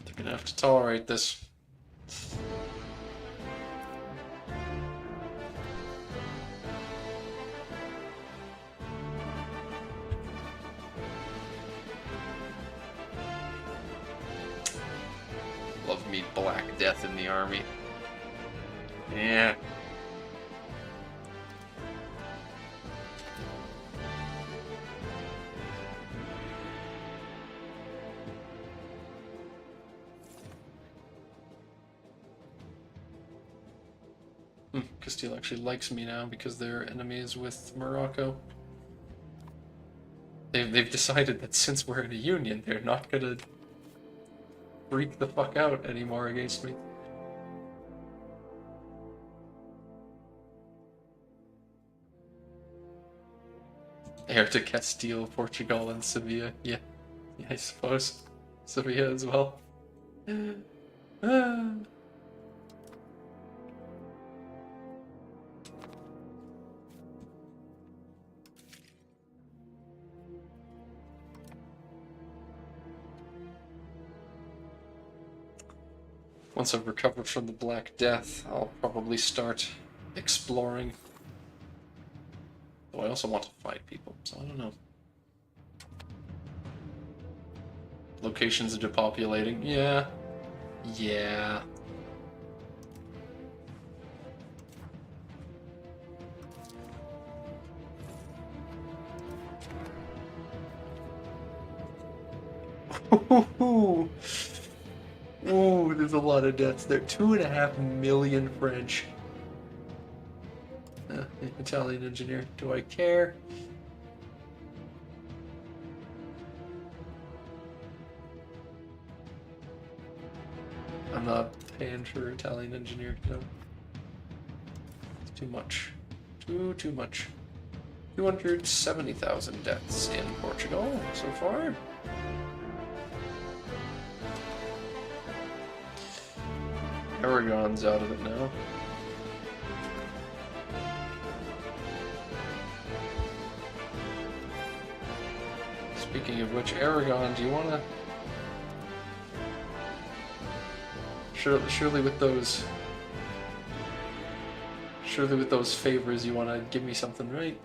They're gonna have to tolerate this. Love me Black Death in the army. Yeah. Castile actually likes me now because they're enemies with Morocco. They've decided that since we're in a union, they're not gonna freak the fuck out anymore against me. Heir to Castile, Portugal, and Sevilla. Yeah, I suppose. Sevilla as well. Ah. Once I've recovered from the Black Death, I'll probably start exploring. Though I also want to fight people, so I don't know. Locations are depopulating. Yeah. Yeah. Ooh, there's a lot of deaths there. 2.5 million French. Italian engineer. Do I care? I'm not paying for Italian engineer, no. It's too much. Too much. 270,000 deaths in Portugal so far. Aragon's out of it now. Speaking of which, Aragon, do you want to... Surely with those... Surely with those favors you want to give me something, right?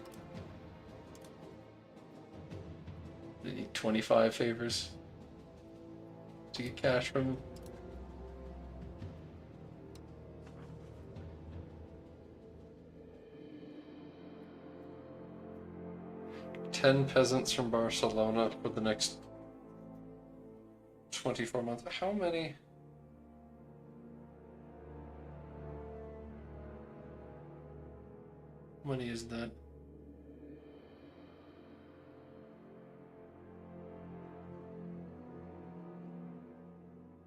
I need 25 favors to get cash from him. 10 peasants from Barcelona for the next 24 months. How many? How many is that?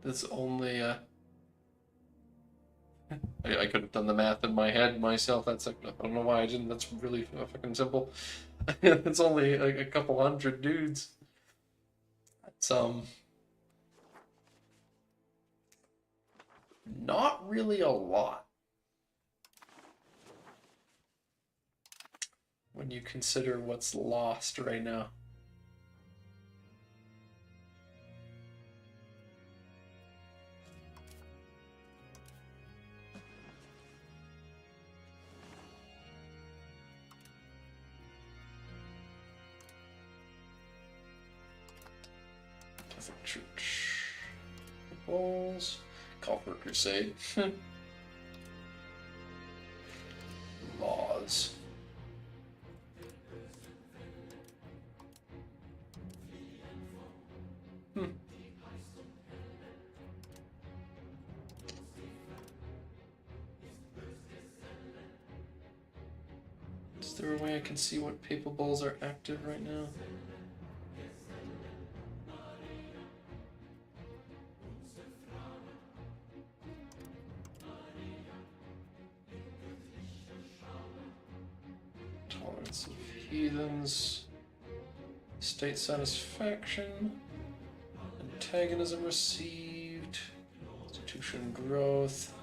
That's only I could have done the math in my head myself. That's like, I don't know why I didn't. That's really fucking simple. It's only a couple hundred dudes. It's not really a lot when you consider what's lost right now. Catholic Church. Balls. Call for a crusade. Laws. Is there a way I can see what papal bulls are active right now? Tolerance of heathens. State satisfaction. Antagonism received. Institution growth.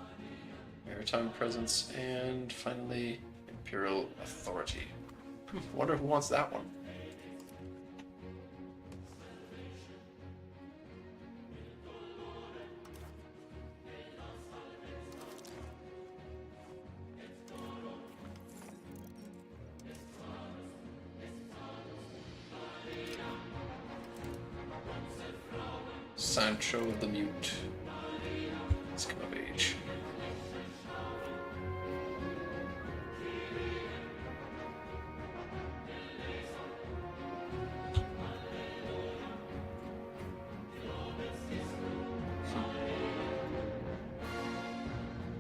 Maritime presence. And finally, imperial authority. Wonder who wants that one. Sancho the Mute. Let's come of age.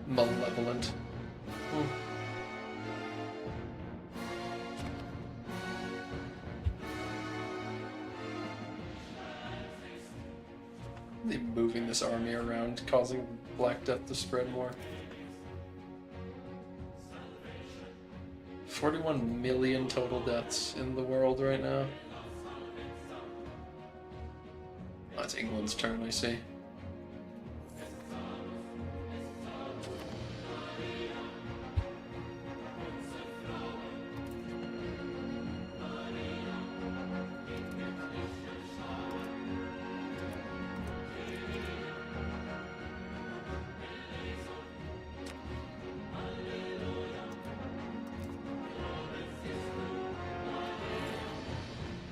Malevolent. They're moving this army around, causing Black Death to spread more. 41 million total deaths in the world right now. Oh, it's England's turn, I see.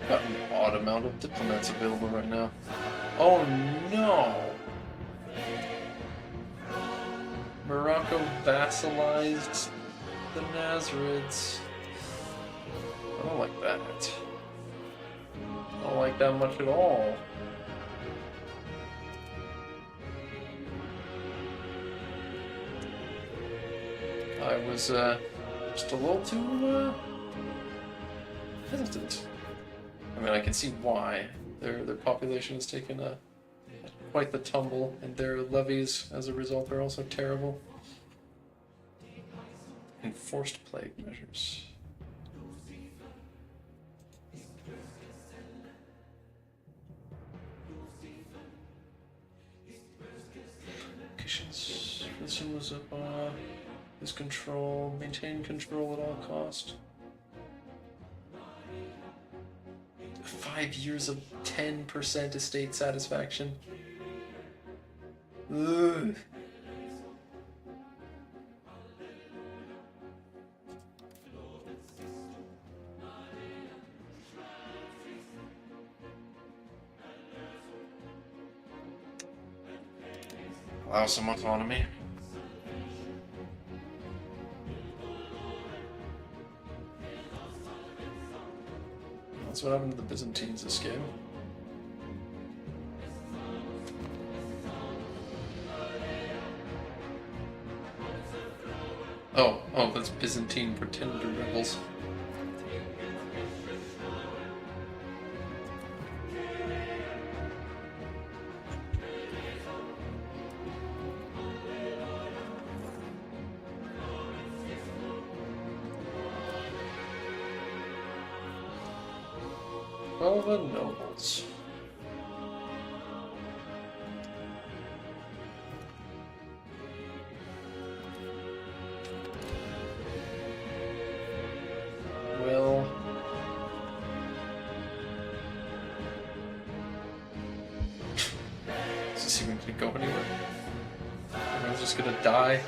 Got an odd amount of diplomats available right now. Oh no! Morocco vassalized the Nazarids. I don't like that. I don't like that much at all. I was just a little too hesitant. I mean, I can see why. Their population has taken quite the tumble, and their levies, as a result, are also terrible. Enforced plague measures. Conditions. Religion was up. His control. Maintain control at all cost. 5 years of 10% estate satisfaction. Ugh. Allow some autonomy. what happened to the Byzantines this game. Oh, that's Byzantine pretender rebels. The nobles. Well, is this even gonna go anywhere? Everyone's just gonna die.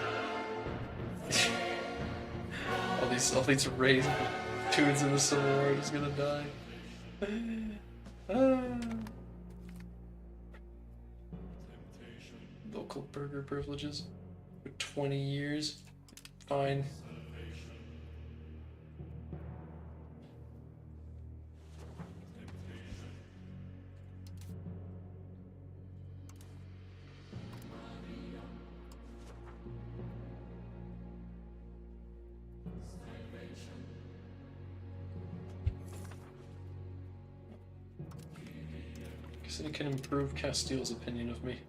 all these raised tunes in the Civil War are just gonna die. Local burger privileges for 20 years. Fine. Guess it can improve Castile's opinion of me.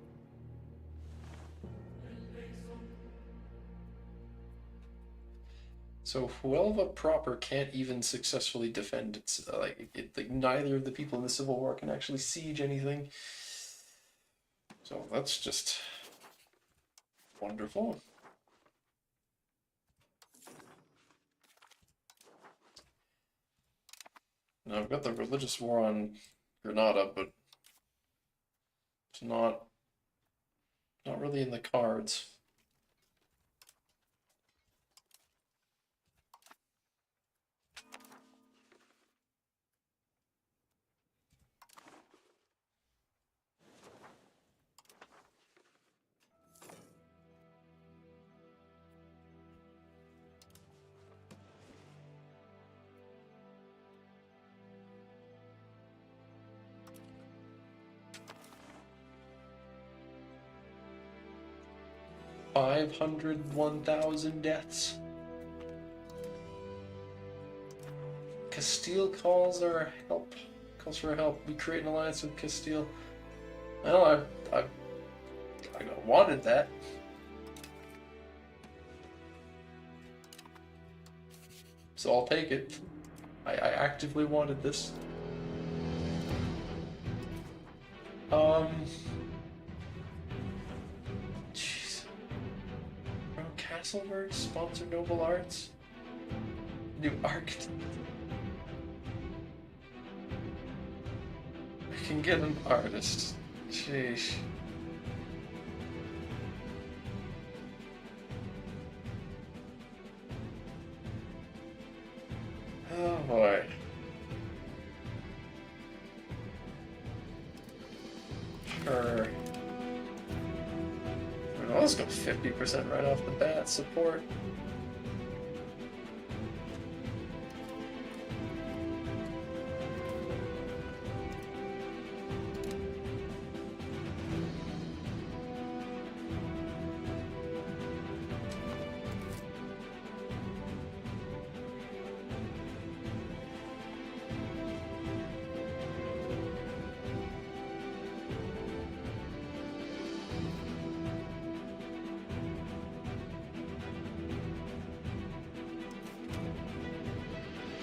So Huelva proper can't even successfully defend its like neither of the people in the Civil War can actually siege anything. So that's just wonderful. Now I've got the religious war on Granada, but it's not really in the cards. $501,000 deaths. Castile calls for help. We create an alliance with Castile. Well, I wanted that. So I'll take it. I actively wanted this. Jeez. Castleberg sponsor Noble Arts. New architect. I can get an artist. Sheesh. Oh boy. Sure. Well, let's go 50% right off the bat support.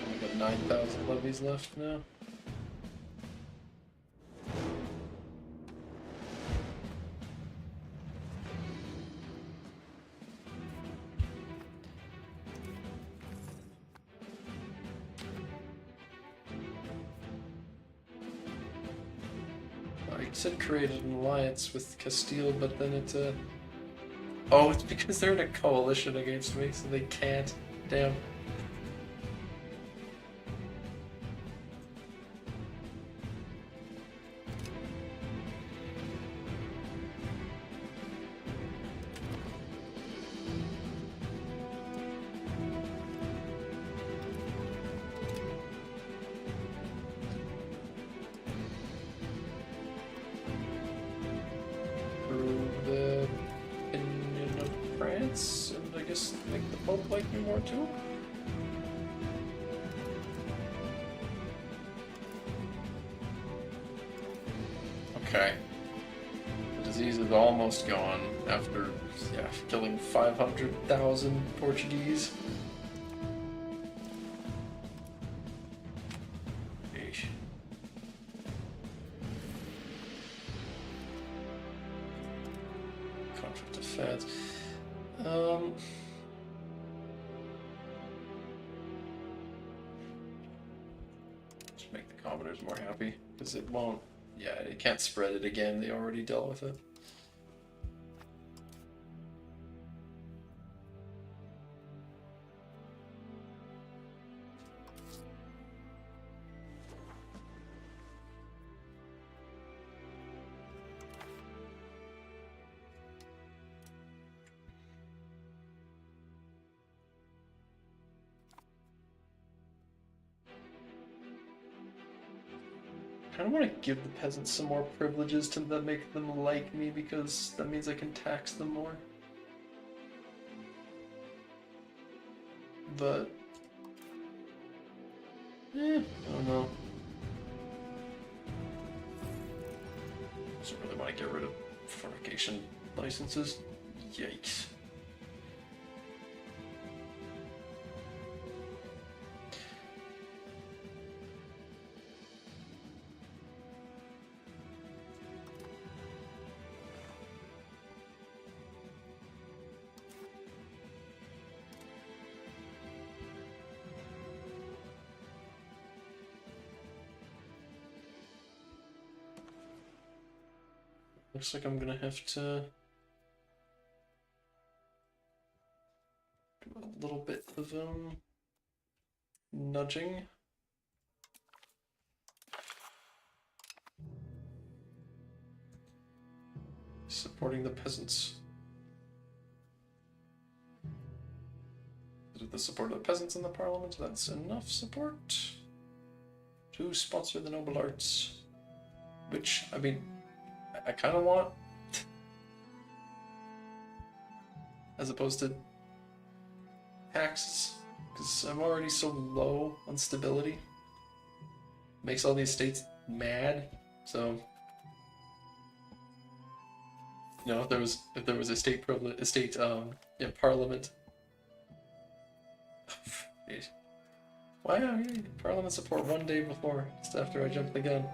Only got 9,000 levies left now. I said created an alliance with Castile, but then it's a... Oh, it's because they're in a coalition against me, so they can't. Damn. France, and I guess make the Pope like me more too. Okay. The disease is almost gone after, yeah, killing 500,000 Portuguese. Eesh. Conflict of fads. Just make the commoners more happy, because it won't. Yeah, it can't spread it again. They already dealt with it. I kind of want to give the peasants some more privileges to make them like me, because that means I can tax them more. But I don't know. Just really want to get rid of fornication licenses. Yikes. Looks like I'm gonna have to do a little bit of nudging. Supporting the peasants. With the support of the peasants in the parliament, that's enough support to sponsor the noble arts. Which, I mean, I kind of want, as opposed to taxes, because I'm already so low on stability. Makes all these states mad. So, you know, if there was a state privilege, in parliament. Why don't parliament support one day before, just after I jump the gun?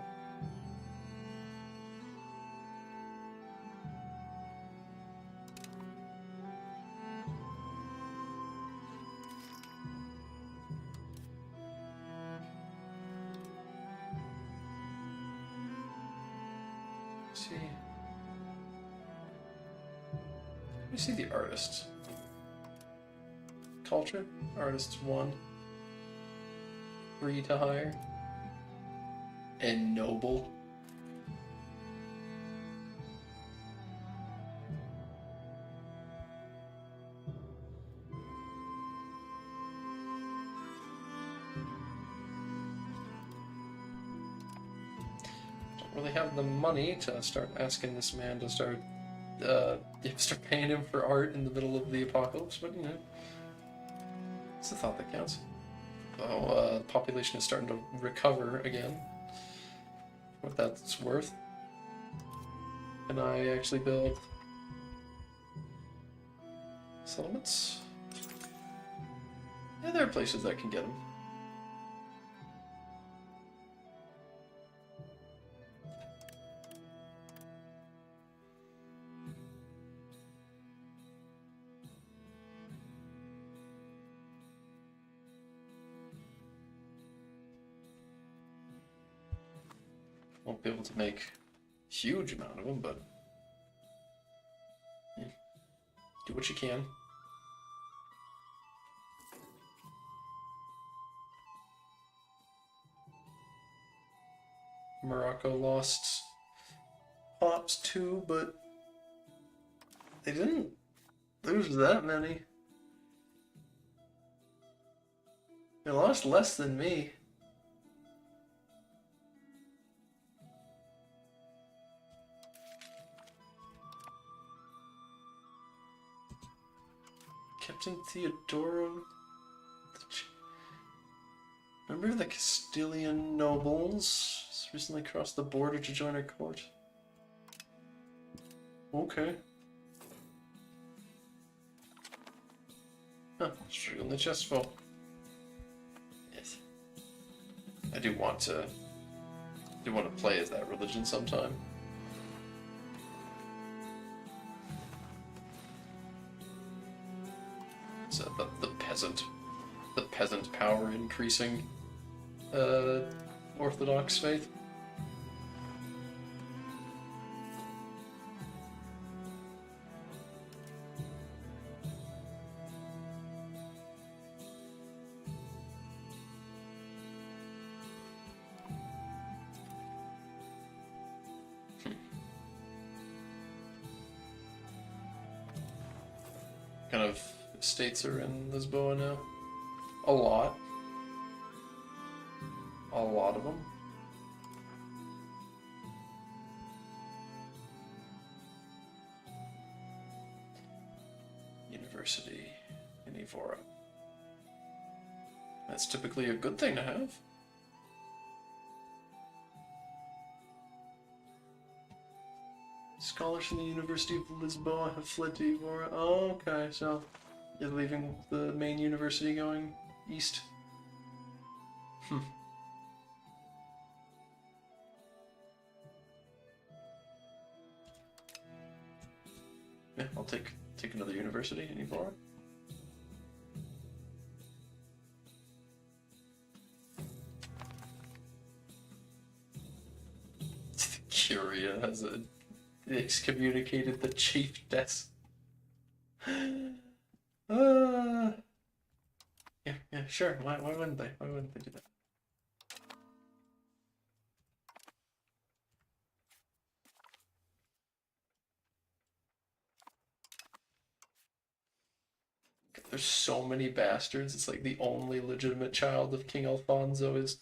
Let me see the artists. Culture, artists 1. Free to hire. And noble. Don't really have the money to start asking this man to start paying him for art in the middle of the apocalypse, but you know, it's the thought that counts. Oh, the population is starting to recover again. What that's worth. Can I actually build settlements? Yeah, there are places that can get them. Won't be able to make a huge amount of them, but yeah. Do what you can. Morocco lost pops too, but they didn't lose that many. They lost less than me. Captain Theodoro. Remember the Castilian nobles recently crossed the border to join our court? Okay. Huh, struggle in the chest full. Yes. I do want to play as that religion sometime. So the peasant power increasing Orthodox faith. Kind of states are in Lisboa now? A lot. A lot of them. University in Evora. That's typically a good thing to have. Scholars from the University of Lisboa have fled to Evora. Oh, okay, so you're leaving the main university going east. Yeah, I'll take another university in Evora. The Curia has excommunicated the chiefess. Yeah, sure. Why wouldn't they? Why wouldn't they do that? There's so many bastards. It's like the only legitimate child of King Alfonso is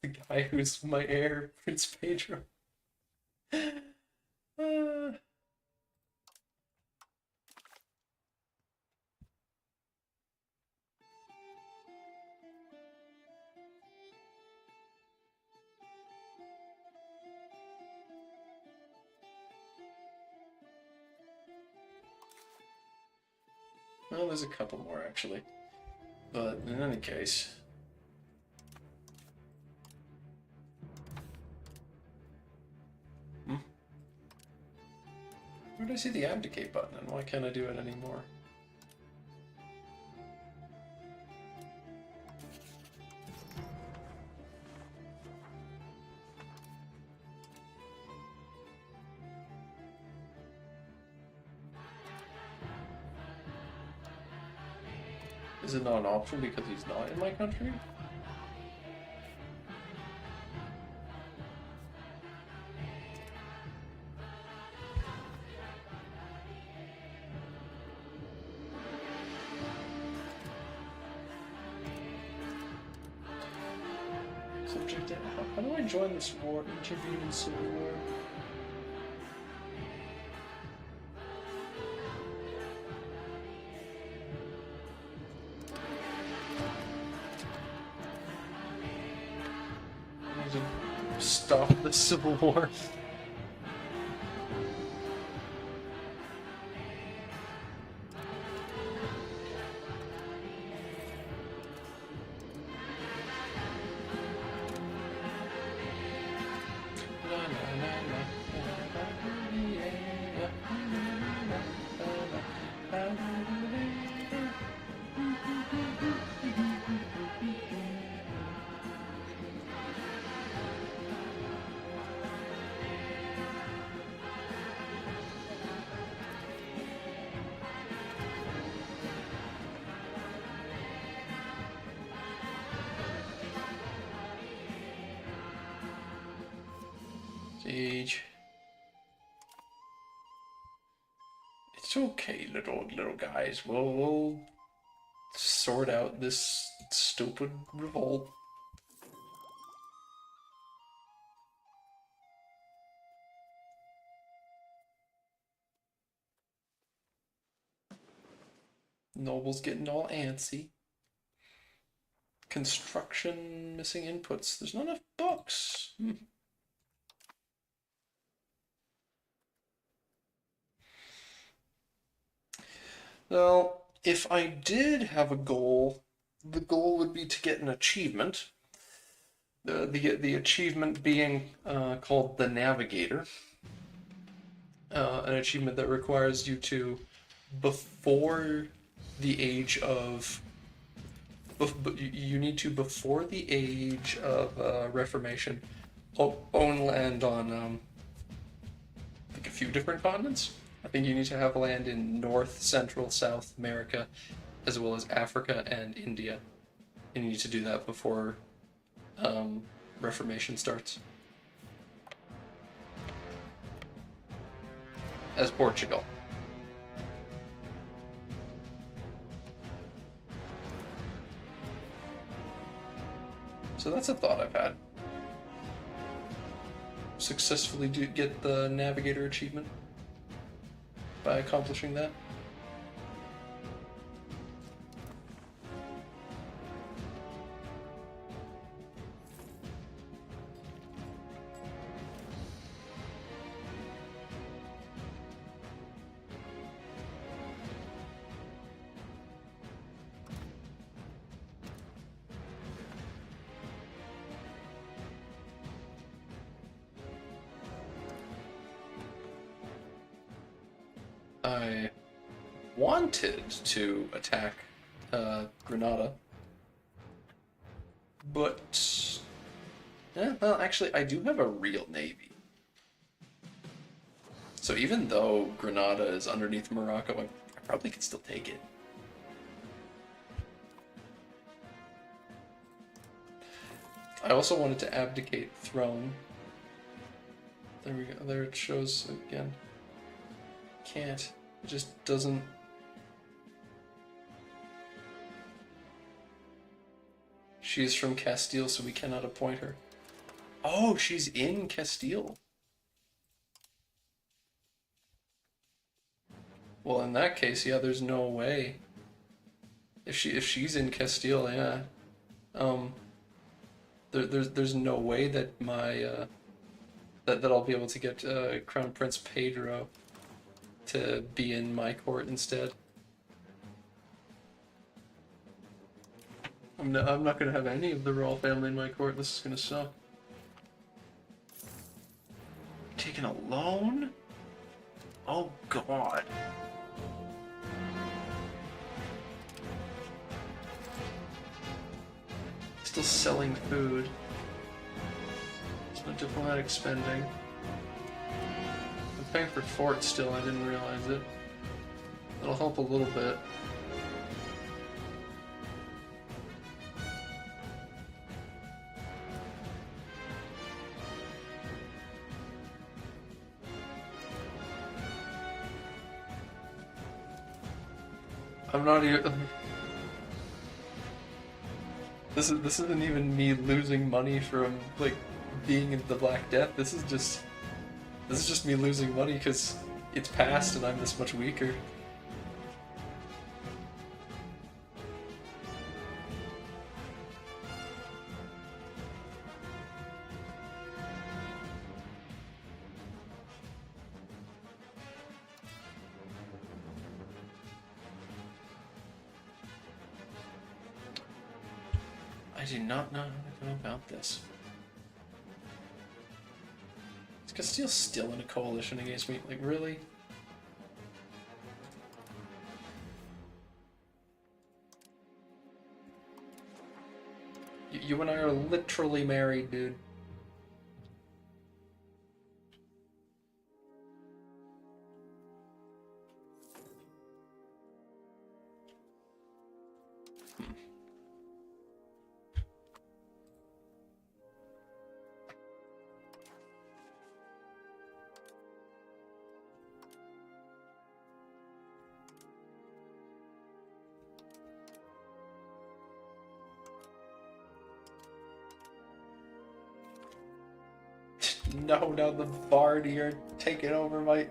the guy who's my heir, Prince Pedro. Well, there's a couple more actually, but in any case. Where do I see the abdicate button and why can't I do it anymore? Is it not an option because he's not in my country? Subject to how do I join this war? Intervene in civil war. I need to stop the civil war. Siege. It's okay, little guys. We'll sort out this stupid revolt. Noble's getting all antsy. Construction missing inputs. There's not enough books. Now, if I did have a goal, the goal would be to get an achievement. The achievement being called the Navigator. An achievement that requires you to, before the age of you need to, before the age of Reformation, own land on I think a few different continents. I think you need to have land in North, Central, South America, as well as Africa and India. And you need to do that before Reformation starts. As Portugal. So that's a thought I've had. Successfully get the Navigator achievement by accomplishing that. I wanted to attack Granada, but well, actually, I do have a real navy. So even though Granada is underneath Morocco, I probably could still take it. I also wanted to abdicate throne. There we go. There it shows again. Can't. It just doesn't. She is from Castile, so we cannot appoint her. Oh, she's in Castile. Well, in that case, yeah, there's no way. If she's in Castile, yeah. There's no way that my that I'll be able to get Crown Prince Pedro to be in my court instead. I'm not gonna have any of the royal family in my court. This is gonna suck. Taking a loan? Oh God. Still selling food. There's no diplomatic spending. I'm paying for forts still, I didn't realize it. That'll help a little bit. I'm not even... This isn't even me losing money from, like, being in the Black Death. This is just me losing money because it's past and I'm this much weaker. I do not know anything about this. Is Castile still in a coalition against me? Like, really? You and I are literally married, dude. No, now the Vardy are taking over my...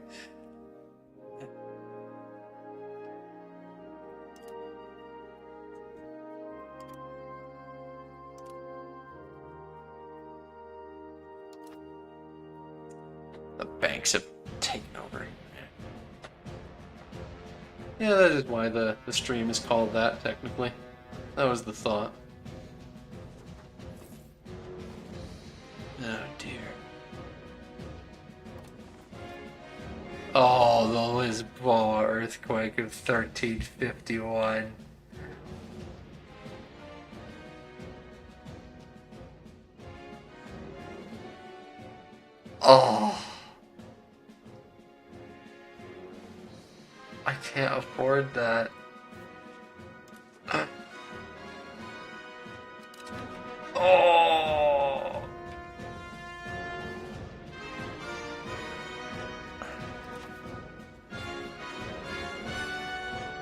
banks have taken over. Yeah, that is why the stream is called that, technically. That was the thought. Oh, dear. Oh, the Lisboa earthquake of 1351. Oh. I can't afford that. Oh.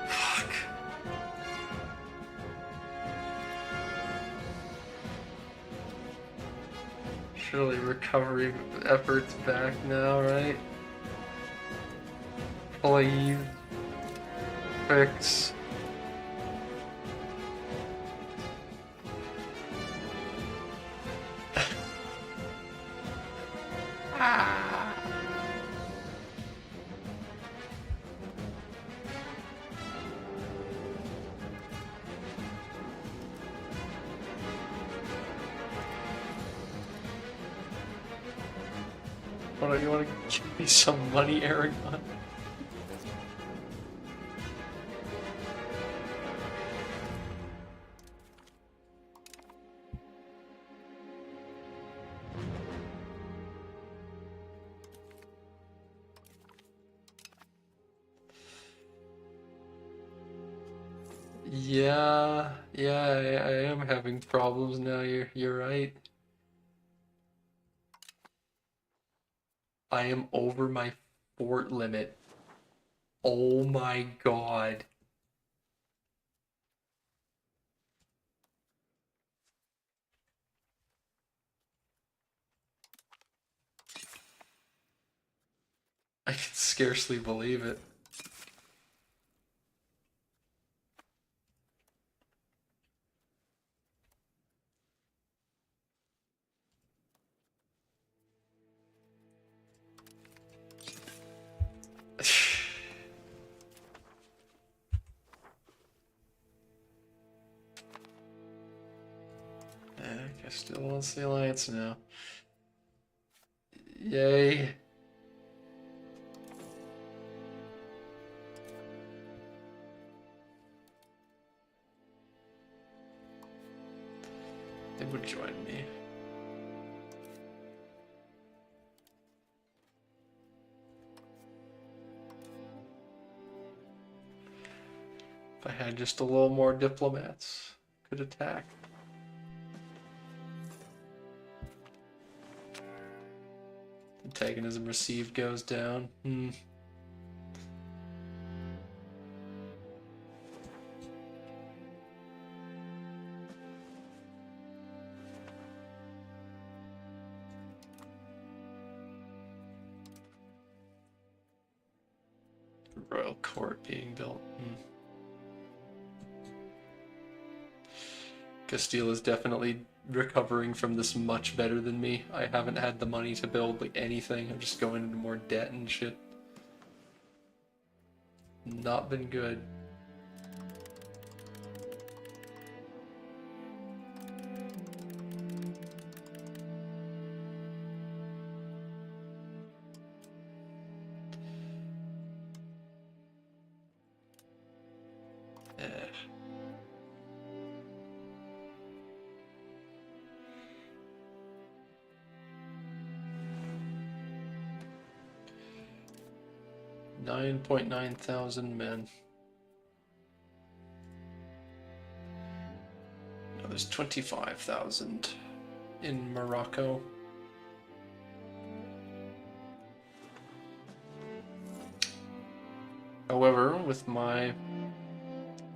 Fuck. Surely recovery efforts back now, right? Please. Fix. Ah. What do you want to give me some money, Aragon? Yeah, I am having problems now. You're right. I am over my fort limit. Oh my god. I can scarcely believe it. I still wants the alliance now. Yay. They would join me. If I had just a little more diplomats, could attack. Antagonism received goes down. Royal court being built. Castile is definitely recovering from this much better than me. I haven't had the money to build like anything. I'm just going into more debt and shit. Not been good. $9.9 thousand men. No, there's 25,000 in Morocco. However, with my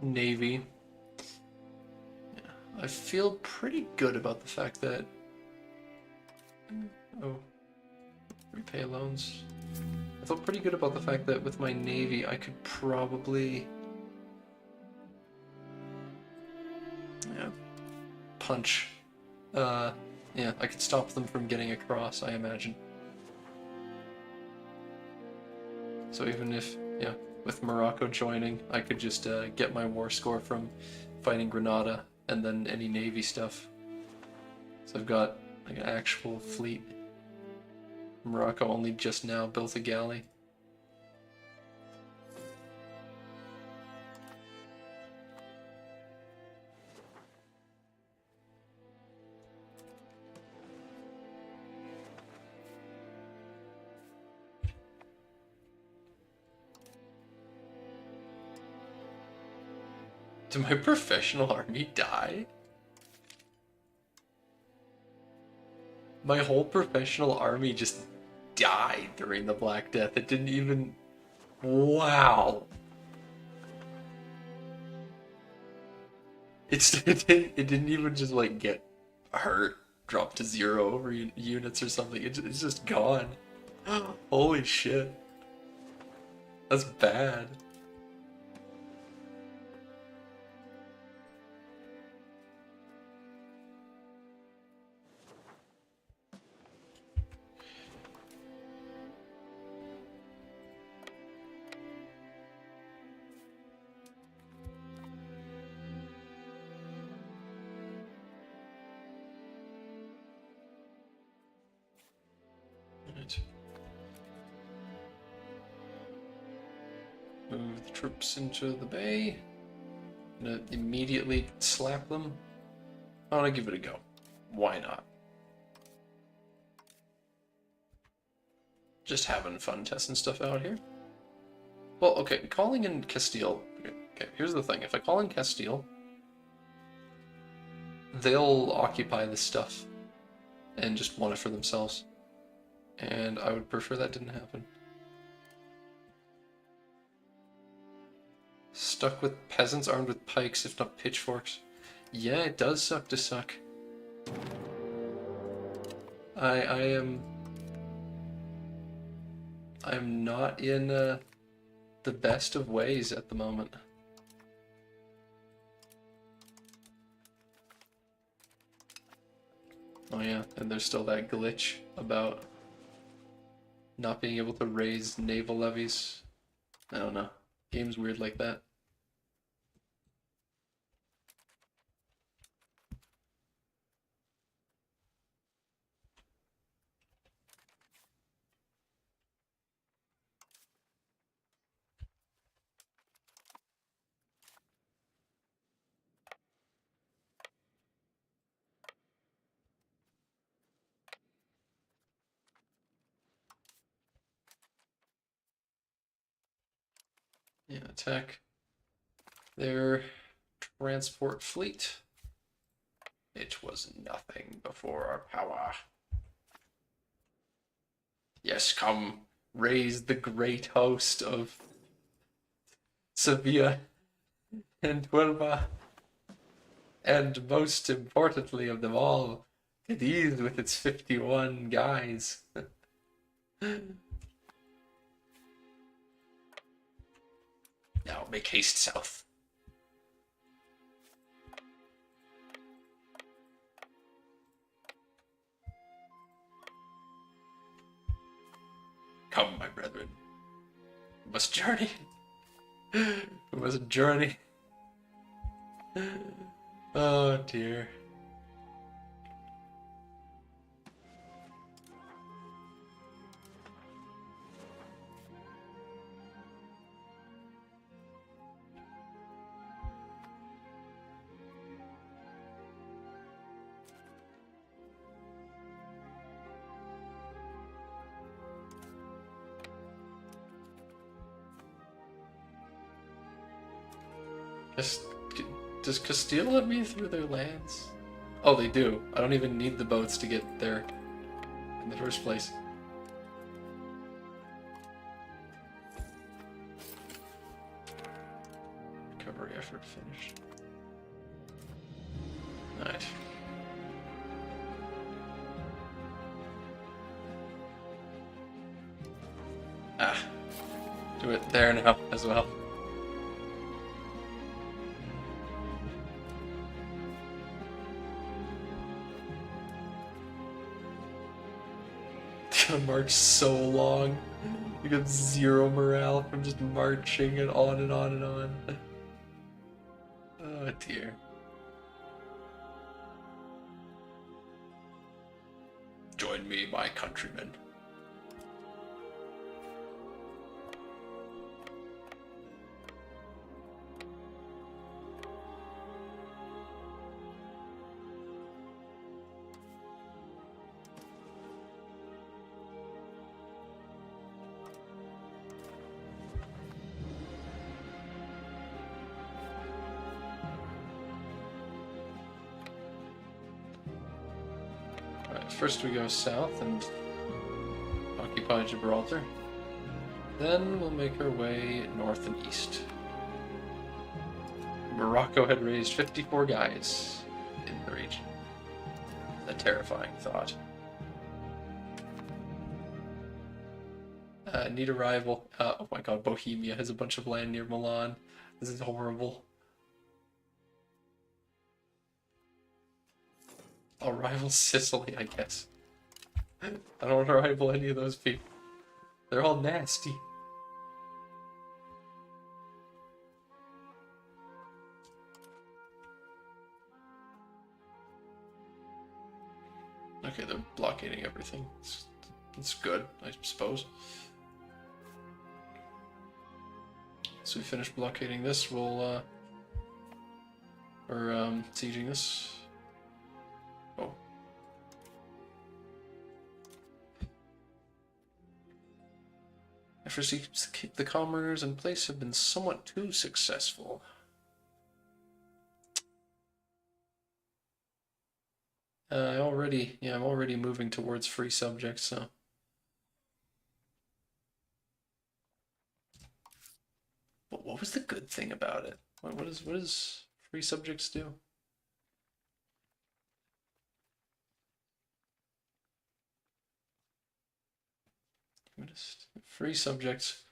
navy, I feel pretty good about the fact that... Oh, repay loans. I feel pretty good about the fact that with my navy, I could probably... punch. Yeah, I could stop them from getting across, I imagine. So even if, yeah, with Morocco joining, I could just get my war score from fighting Granada and then any navy stuff. So I've got like an actual fleet. Morocco only just now built a galley. Did my professional army die? My whole professional army just died during the Black Death. It didn't even... Wow. It didn't even just like get hurt, drop to 0 over units or something. It's just gone. Holy shit. That's bad. Right. Move the troops into the bay. I'm gonna immediately slap them. I want to give it a go. Why not? Just having fun testing stuff out here. Well, okay, calling in Castile. Okay, here's the thing. If I call in Castile, they'll occupy this stuff and just want it for themselves. And I would prefer that didn't happen. Stuck with peasants armed with pikes, if not pitchforks. Yeah, it does suck to suck. I am not in the best of ways at the moment. Oh yeah, and there's still that glitch about not being able to raise naval levies. I don't know. Game's weird like that. Yeah, attack their transport fleet. It was nothing before our power. Yes, come, raise the great host of Sevilla and Huelva, and most importantly of them all, Cadiz with its 51 guys. Now make haste south. Come, my brethren. We must journey. We must journey. Oh dear. Does Castile let me through their lands? Oh, they do. I don't even need the boats to get there in the first place. Recovery effort finished. Alright. Ah. Do it there now as well. Gonna march so long. You got zero morale from just marching and on and on and on. Oh dear. Join me, my countrymen. First we go south and occupy Gibraltar. Then we'll make our way north and east. Morocco had raised 54 guys in the region. A terrifying thought. Need a rival. Oh my god, Bohemia has a bunch of land near Milan. This is horrible. I'll rival Sicily, I guess. I don't want to rival any of those people. They're all nasty. Okay, they're blockading everything. It's good, I suppose. So we finish blockading this, we'll, sieging this. Oh. Efforts to keep the commoners in place have been somewhat too successful. I'm already moving towards free subjects, so. But what was the good thing about it? What does free subjects do? Free subjects.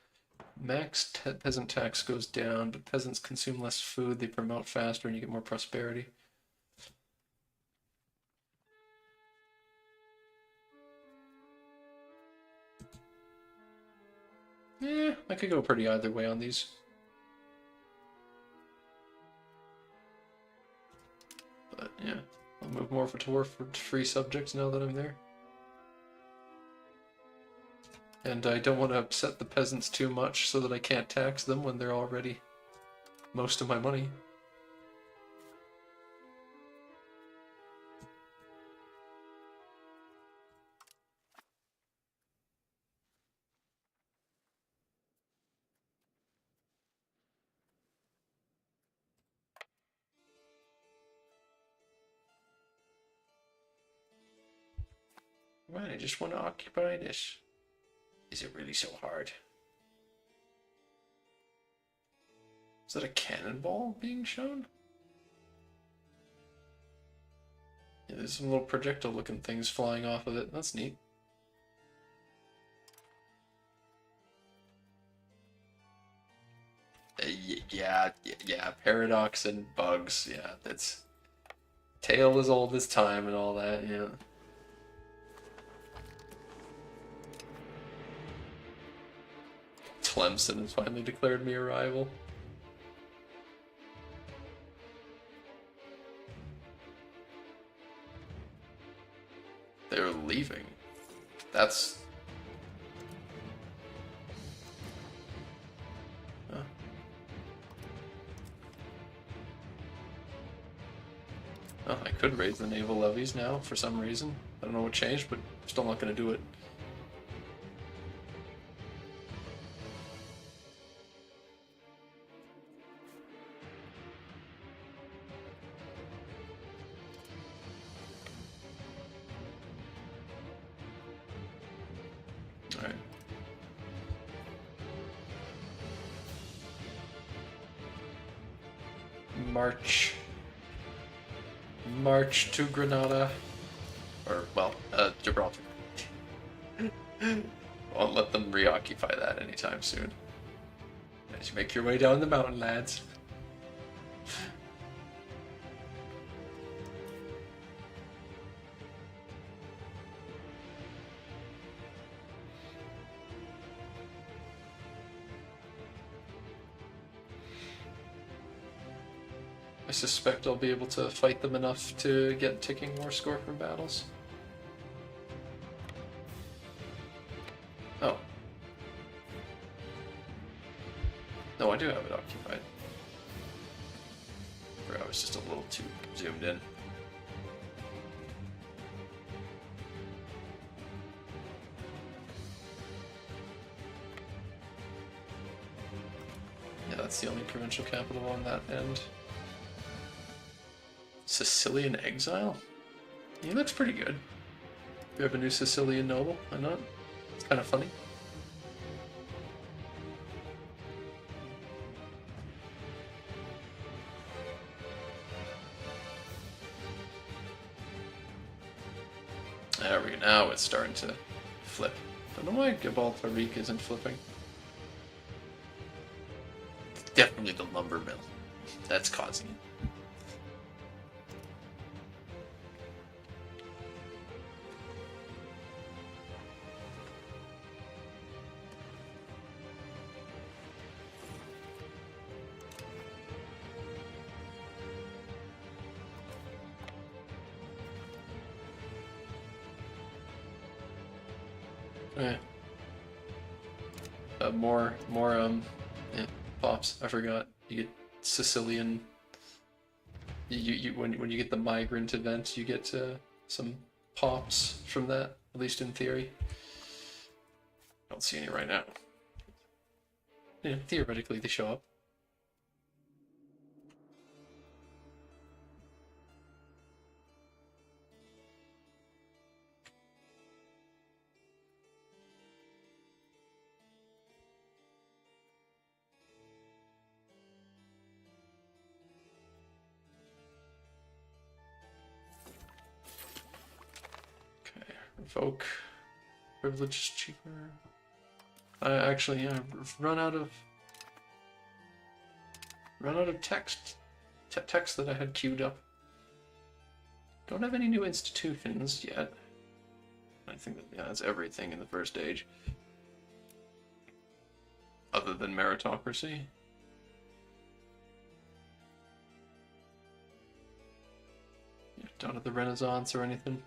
Max peasant tax goes down, but peasants consume less food, they promote faster, and you get more prosperity. Yeah, I could go pretty either way on these. But yeah, I'll move more toward free subjects now that I'm there. And I don't want to upset the peasants too much so that I can't tax them when they're already most of my money. Right, I just want to occupy this. Is it really so hard? Is that a cannonball being shown? Yeah, there's some little projectile looking things flying off of it. That's neat. Yeah, paradox and bugs. Yeah, that's tale as old as time and all that. Yeah. Tlemcen has finally declared me a rival. They're leaving. That's... Huh. Oh, I could raise the naval levies now for some reason. I don't know what changed, but I'm still not going to do it. Alright. March to Granada. Or, well, Gibraltar. Won't let them reoccupy that anytime soon. As you make your way down the mountain, lads. I suspect I'll be able to fight them enough to get ticking war score from battles. Oh. No, I do have it occupied. I was just a little too zoomed in. Yeah, that's the only provincial capital on that end. Sicilian exile? He looks pretty good. We have a new Sicilian noble, why not? It's kind of funny. There we go, now it's starting to flip. Don't know why Gibraltar isn't flipping. It's definitely the lumber mill. That's causing it. Yeah. Yeah, pops. I forgot. You get Sicilian. When you get the migrant event, you get some pops from that. At least in theory. I don't see any right now. Yeah, theoretically they show up. Revoke privilege cheaper. I actually, yeah, run out of text that I had queued up. Don't have any new institutions yet. I think that, yeah, that's everything in the first age, other than meritocracy. Yeah, don't have the Renaissance or anything.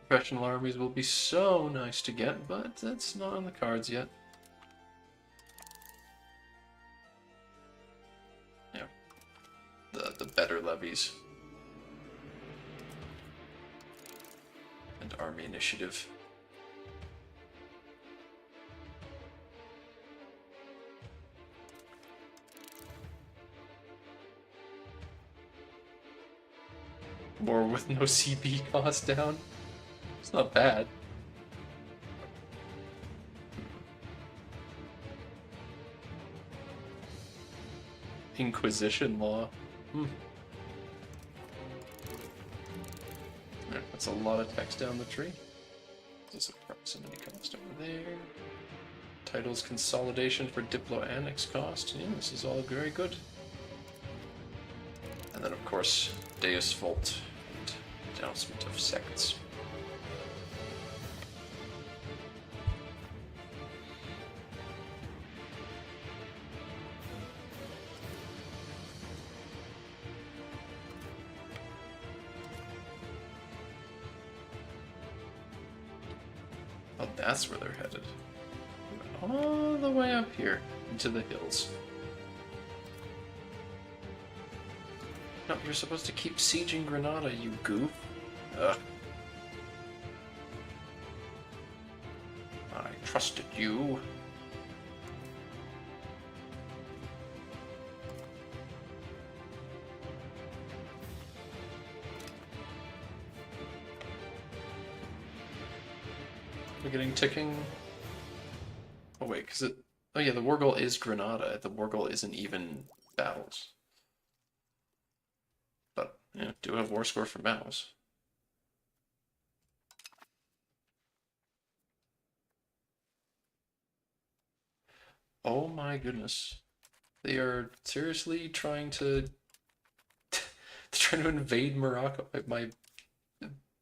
Professional armies will be so nice to get, but that's not on the cards yet. Yeah, the better levies and army initiative. War with no CP cost down. It's not bad. Inquisition law. Right, that's a lot of text down the tree. There's a proximity cost over there. Titles consolidation for Diplo Annex cost. Yeah, this is all very good. And then of course, Deus Vult and denouncement of sects. Oh, that's where they're headed. All the way up here into the hills. No, you're supposed to keep sieging Granada, you goof. Ugh. I trusted you. We're getting ticking. Oh wait, because it. Oh yeah, the war goal is Granada. The war goal isn't even battles. But yeah, do have war score for battles. Oh my goodness, they are seriously trying to. They're trying to invade Morocco. My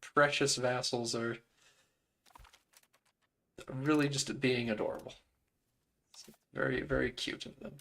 precious vassals are really just being adorable. It's very, very cute of them.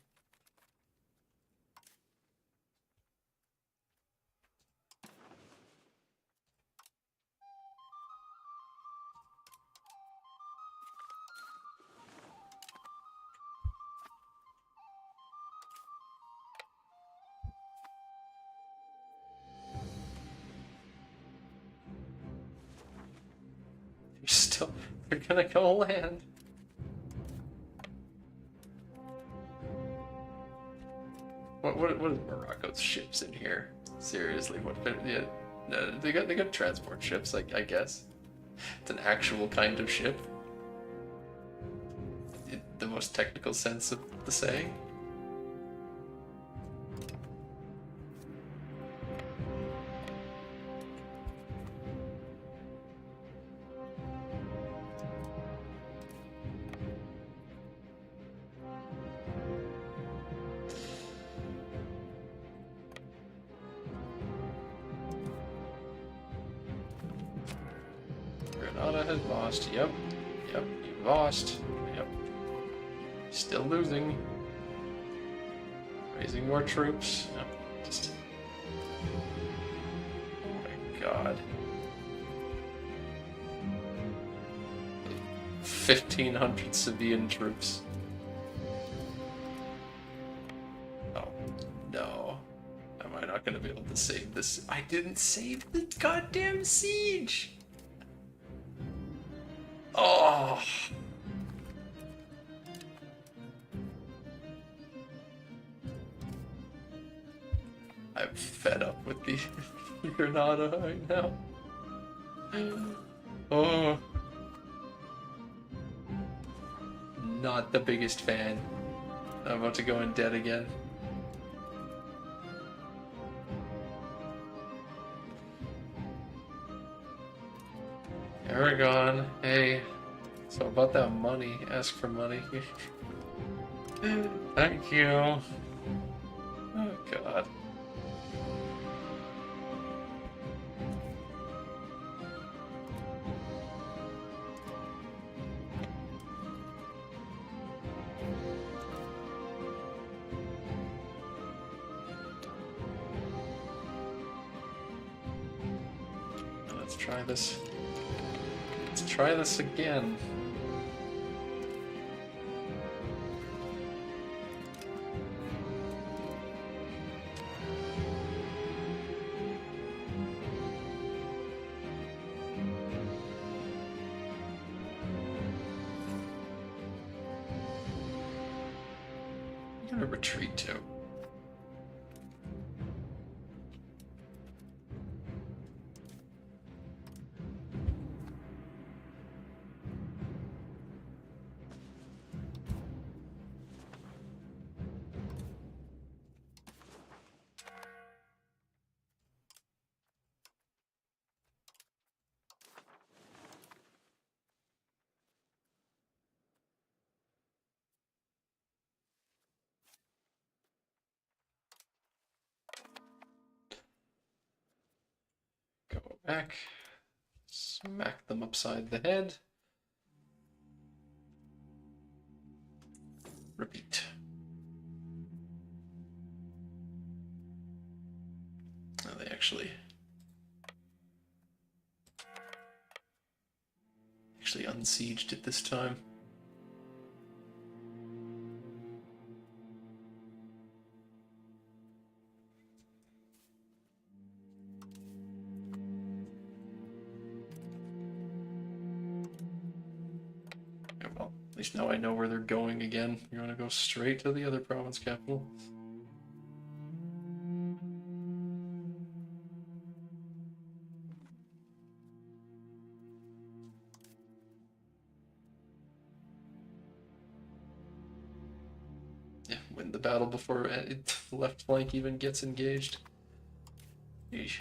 They're gonna go land. What is Morocco's ships in here? Seriously, what? Yeah, no, they got transport ships, I guess. It's an actual kind of ship. In the most technical sense of the saying. Granada has lost. Yep. Yep. You lost. Yep. Still losing. Raising more troops. Yep. Just. Oh my god. 1,500 Sevillian troops. Oh no. Am I not gonna be able to save this? I didn't save the goddamn siege! Oh! I'm fed up with the Granada right now. Oh. Not the biggest fan. I'm about to go in debt again. Aragon, hey. So about that money, ask for money. Thank you. Oh god. Let's try this. Let's try this again. I'm gonna retreat to. Go back. Smack them upside the head. Repeat. Oh, they actually unsieged it this time. Yeah, well, at least now I know where they're going again. You want to go straight to the other province capital? Yeah, win the battle before the left flank even gets engaged. Yeesh.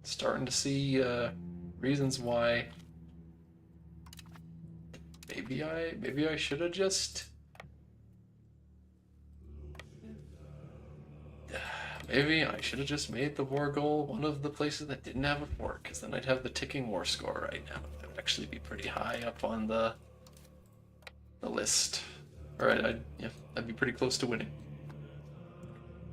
Starting to see reasons why maybe I should have just made the war goal one of the places that didn't have a fort, because then I'd have the ticking war score right now. That would actually be pretty high up on the list. All right, I'd be pretty close to winning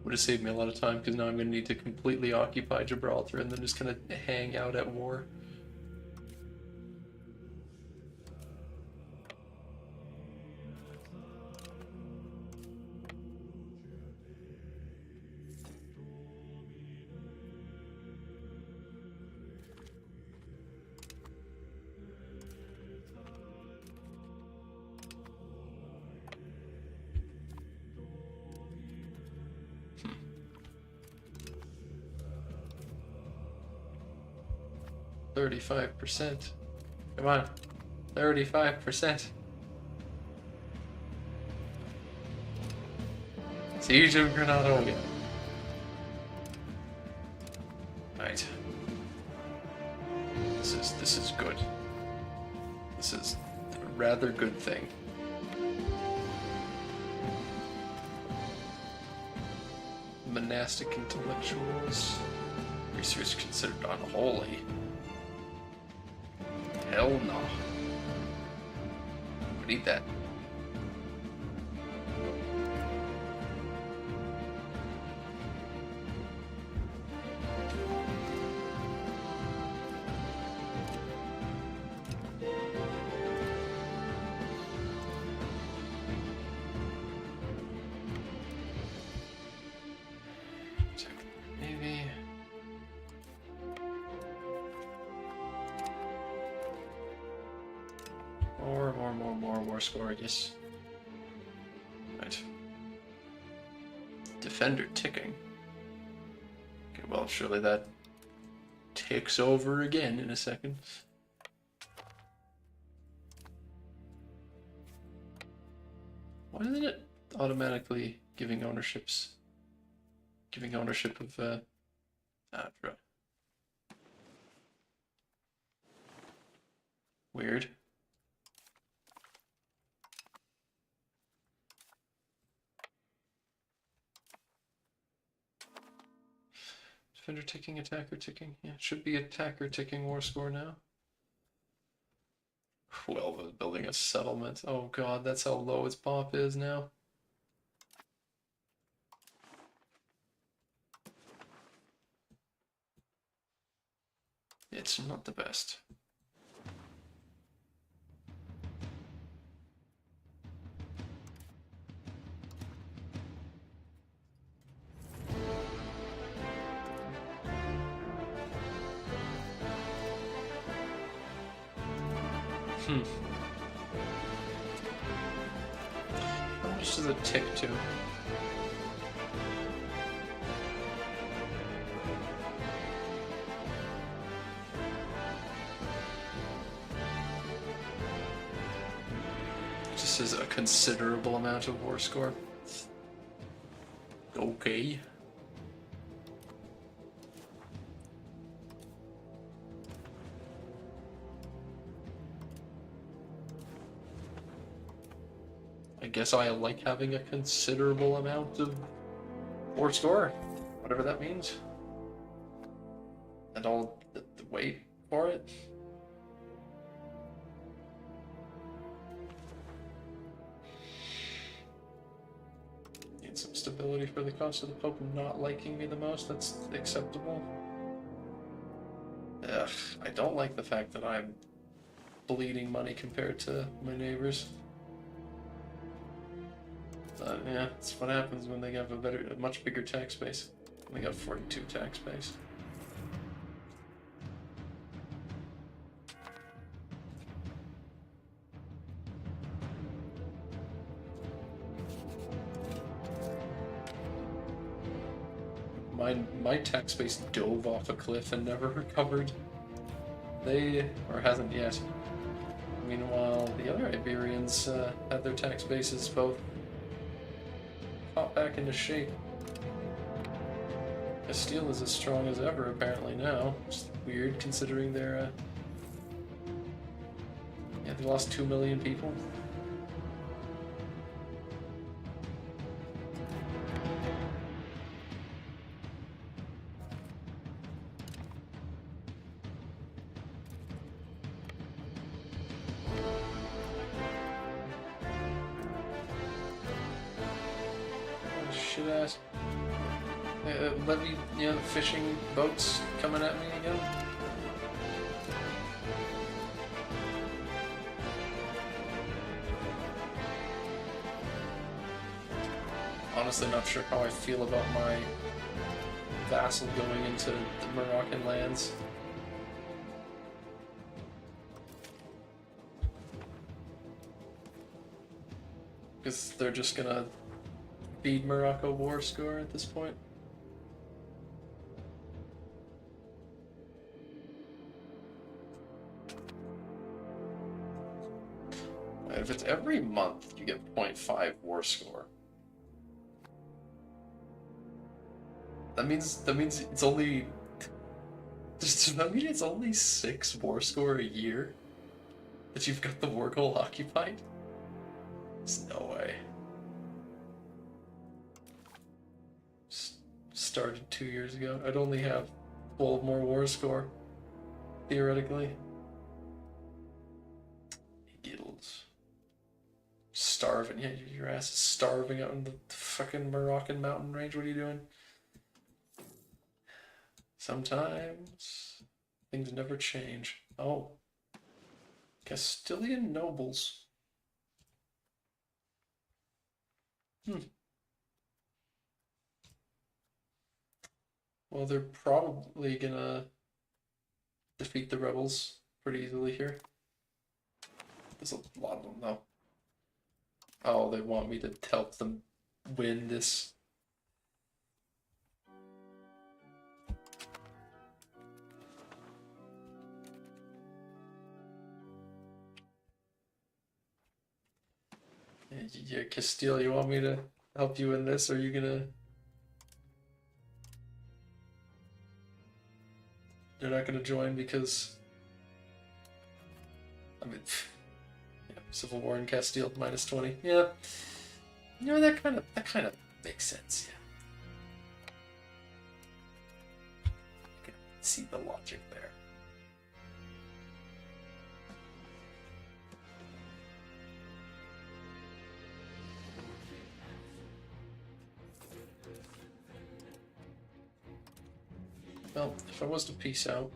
would have saved me a lot of time because now I'm going to need to completely occupy Gibraltar and then just kind of hang out at war. Hmm. 35%. Come on. 35%. Siege of Granada. Right. This is good. This is a rather good thing. Monastic intellectuals. Research considered unholy. Hell no. We need that. Maybe. More war score, I guess. Right. Defender ticking. Okay, well, surely that ticks over again in a second. Why isn't it automatically giving ownerships? Giving ownership of, I forgot. Weird. Defender ticking, attacker ticking. Yeah, it should be attacker ticking war score now. Well, building a settlement. Oh god, that's how low its pop is now. It's not the best. How much does it tick to? It just says a considerable amount of war score. Okay. I guess I like having a considerable amount of war score, whatever that means. And I'll wait for it. Need some stability for the cost of the Pope not liking me the most, that's acceptable. Ugh, I don't like the fact that I'm bleeding money compared to my neighbors. Yeah, that's what happens when they have a much bigger tax base. They got 42 tax base. My tax base dove off a cliff and never recovered. Or hasn't yet. Meanwhile, the other Iberians had their tax bases both pop back into shape. Castile is as strong as ever apparently now. It's weird considering they're yeah, they lost 2 million people. Shit ass. levy, fishing boats coming at me again. Honestly, not sure how I feel about my vassal going into the Moroccan lands. Because they're just gonna feed Morocco war score at this point. If it's every month, you get 0.5 war score. That means it's only. Does that mean it's only 6 war score a year that you've got the war goal occupied? There's no way. Started 2 years ago. I'd only have 12 more war score, theoretically. Giddles. Starving. Yeah, your ass is starving out in the fucking Moroccan mountain range. What are you doing? Sometimes things never change. Oh. Castilian nobles. Well, they're probably gonna defeat the rebels pretty easily here. There's a lot of them, though. Oh, they want me to help them win this. Yeah, Castile, you want me to help you in this? Or are you gonna... They're not gonna join because... I mean... Yeah, Civil War in Castile, -20. Yeah. You know, that kind of makes sense, yeah. I can see the logic there. Well, if I was to peace out...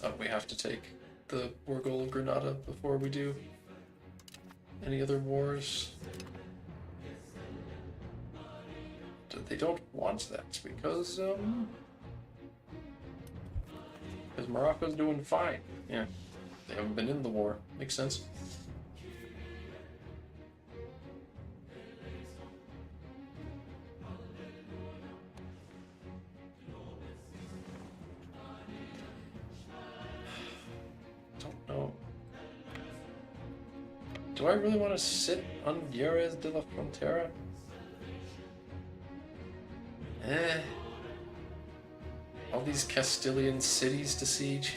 Oh, we have to take the war goal of Granada before we do any other wars. They don't want that because Morocco's doing fine. Yeah, they haven't been in the war. Makes sense. Do I really want to sit on Jerez de la Frontera? All these Castilian cities to siege.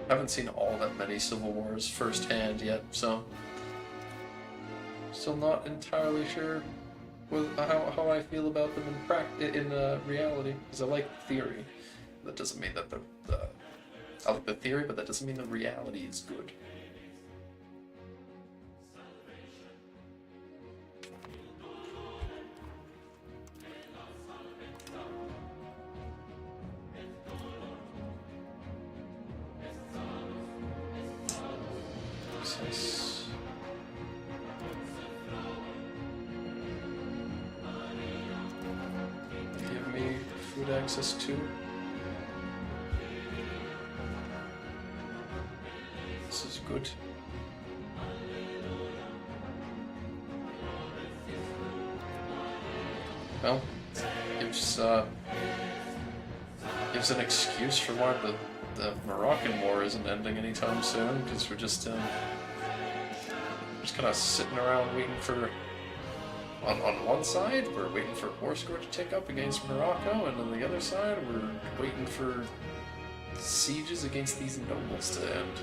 I haven't seen all that many civil wars firsthand yet, so still not entirely sure how I feel about them in reality. Because I like the theory. That doesn't mean that I like the theory, but that doesn't mean the reality is good. Give me food access too. This is good. Well, gives an excuse for why the Moroccan war isn't ending anytime soon, because we're just kind of sitting around waiting for on one side, we're waiting for war score to tick up against Morocco, and on the other side, we're waiting for sieges against these nobles to end.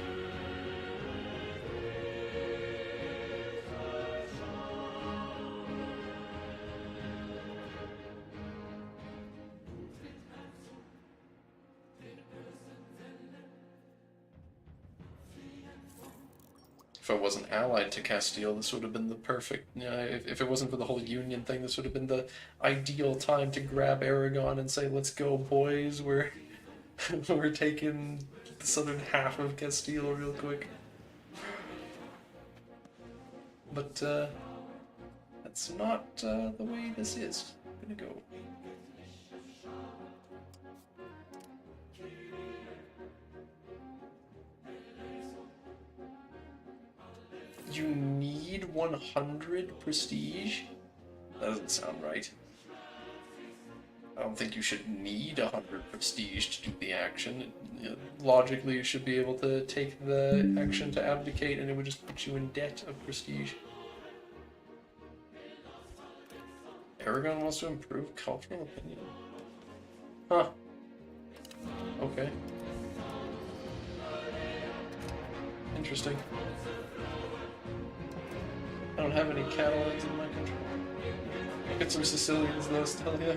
If I wasn't allied to Castile, this would have been the perfect. If it wasn't for the whole Union thing, this would have been the ideal time to grab Aragon and say, "Let's go, boys. We're we're taking the southern half of Castile real quick." But that's not the way this is gonna go. You need 100 prestige? That doesn't sound right. I don't think you should need 100 prestige to do the action. Logically, you should be able to take the action to abdicate, and it would just put you in debt of prestige. Aragon wants to improve cultural opinion. Huh. Okay. Interesting. I don't have any Catalans in my country. I get some Sicilians though still, yeah.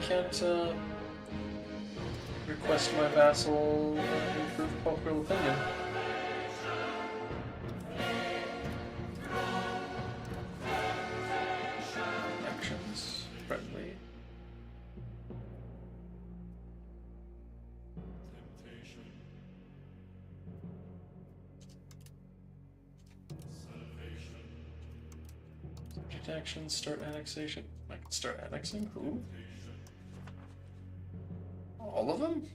Can't request my vassal improve cultural opinion. Actions friendly. Subject actions, start annexation. I can start annexing? Who? All of them?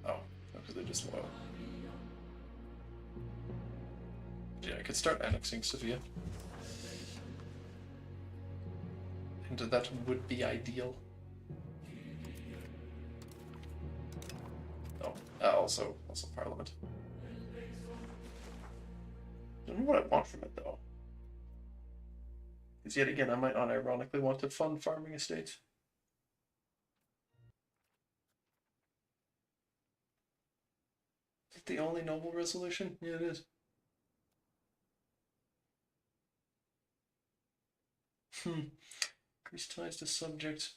Oh, because they just low. Yeah, I could start annexing Sevilla. And that would be ideal. Oh, also Parliament. Don't know what I want from it though. Because yet again, I might unironically want to fund farming estates. Is it the only noble resolution? Yeah, it is. Increase ties to subjects.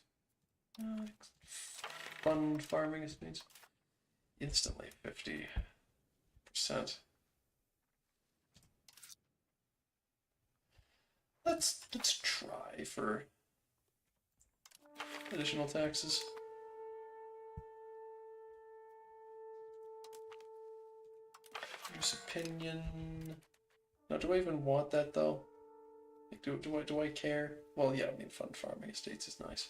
Fund farming estates. Instantly 50%. Let's try for additional taxes. Use opinion. Now, do I even want that though? Like, do I care? Well, yeah. I mean, fund farming estates is nice.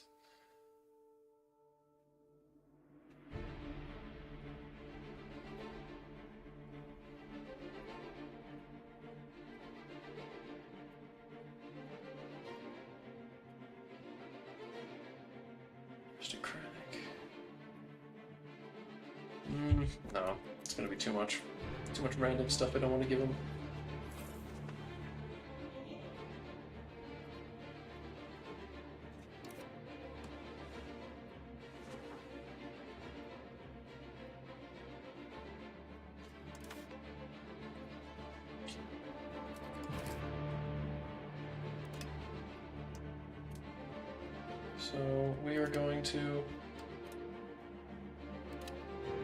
Aristocratic. No, it's gonna be too much. Too much random stuff I don't want to give him. So we are going to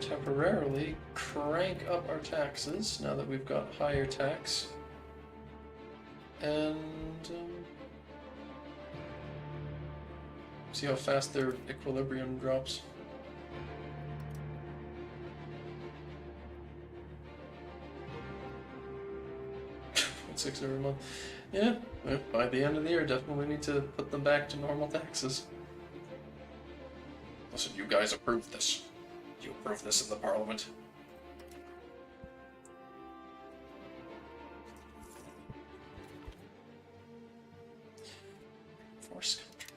temporarily crank up our taxes now that we've got higher tax, and see how fast their equilibrium drops. 6 every month. Yeah, well, by the end of the year, definitely need to put them back to normal taxes. Listen, you guys approved this. You approved this in the Parliament. Force country.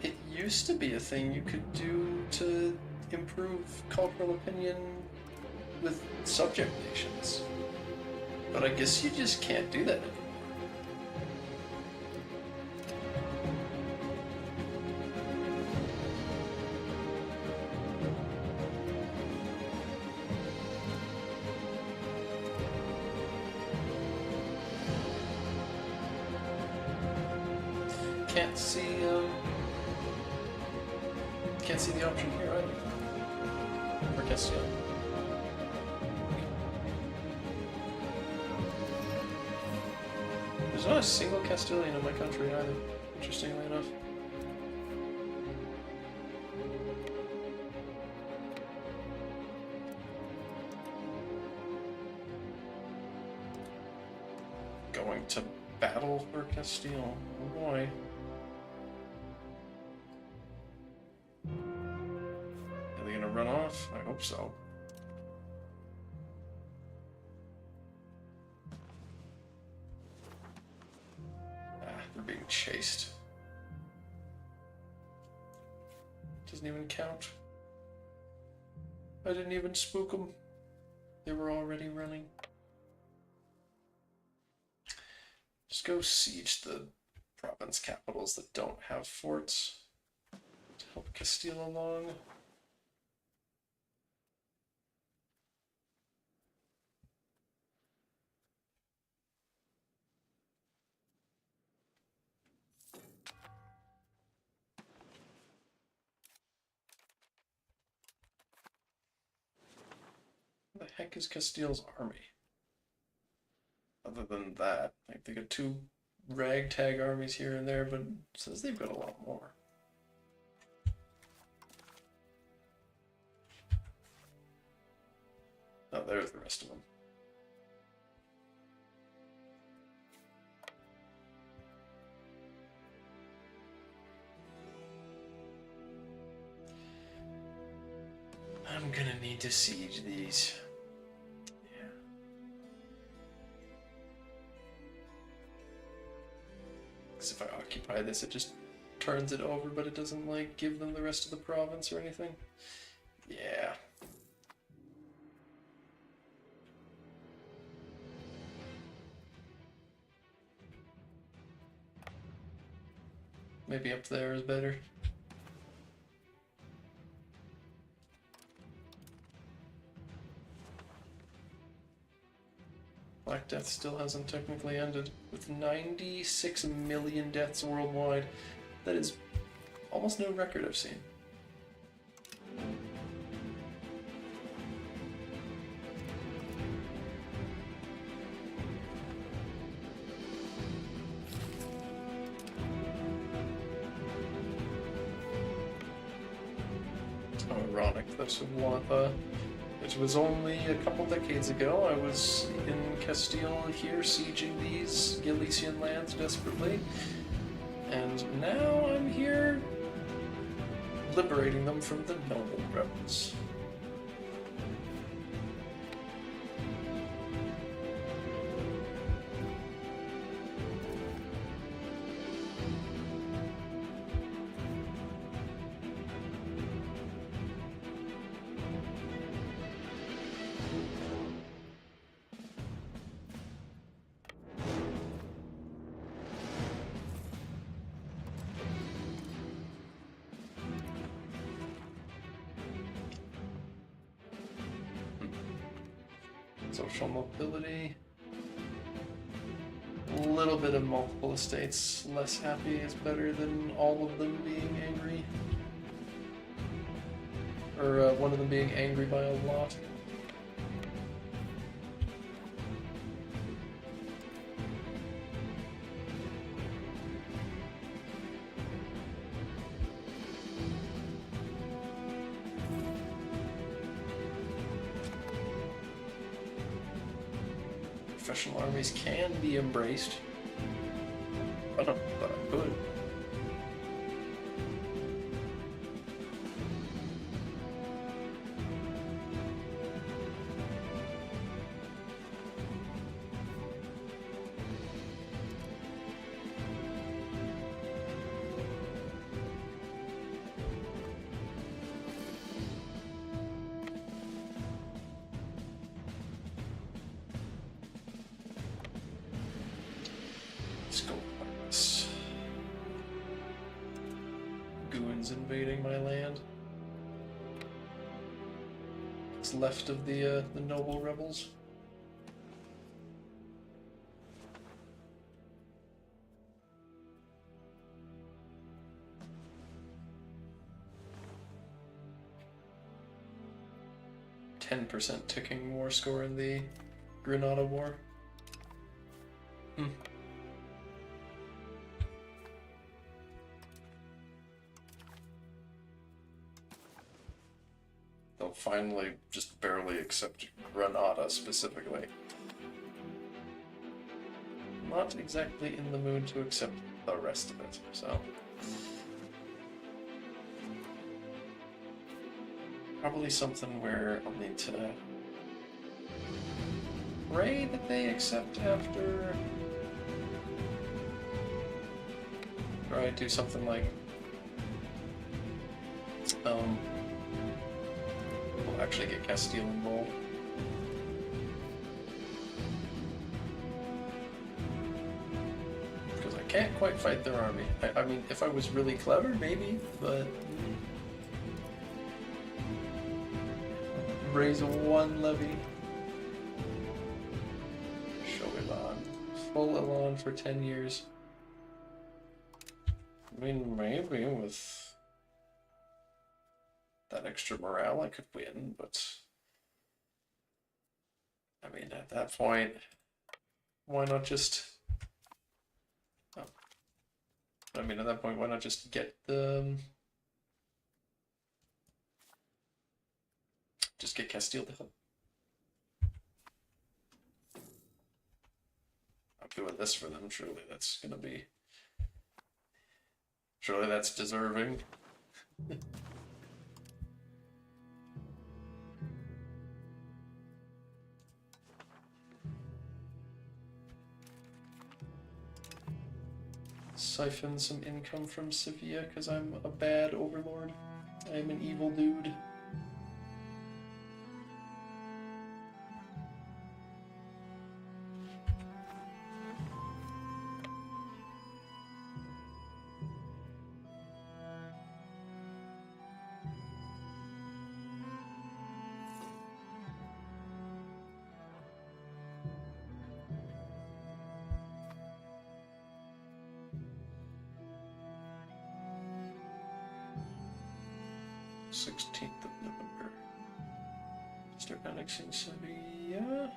It used to be a thing you could do to improve cultural opinion with subject nations. But I guess you just can't do that anymore. Can't see the option here either. For Castile. There's not a single Castilian in my country either, interestingly enough. Going to battle for Castile. Oh boy. Are they gonna run off? I hope so. They're being chased. Doesn't even count. I didn't even spook them. They were already running. Just go siege the province capitals that don't have forts to help Castile along. What the heck is Castile's army? Other than that, like they got 2 ragtag armies here and there, but it says they've got a lot more. Oh, there's the rest of them. I'm gonna need to siege these. Yeah. Because if I occupy this, it just turns it over, but it doesn't, like, give them the rest of the province or anything. Yeah. Maybe up there is better. Black Death still hasn't technically ended, with 96 million deaths worldwide. That is almost no record I've seen. Ironic, this would want it was only a couple decades ago I was in Castile here sieging these Galician lands desperately, and now I'm here liberating them from the noble rebels. Social mobility. A little bit of multiple estates. Less happy is better than all of them being angry. Or one of them being angry by a lot. professional armies can be embraced. But I could. Let's go like this. Goons invading my land. What's left of the noble rebels. %, ticking war score in the Granada War. They'll finally just barely accept Granada specifically. Not exactly in the mood to accept the rest of it, so. Probably something where I'll need to pray that they accept after. Or I do something like we'll actually get Castile involved. Because I can't quite fight their army. I mean, if I was really clever, maybe, but raise one levy. Show Elan. Full Elan for 10 years. I mean, maybe with that extra morale I could win, but I mean, at that point, why not just... Oh. I mean, at that point, why not just get the... Just get Castile to help. I'm doing this for them, surely that's gonna be... Surely that's deserving. Siphon some income from Sevilla because I'm a bad overlord. I'm an evil dude. November. Start annexing Sevilla.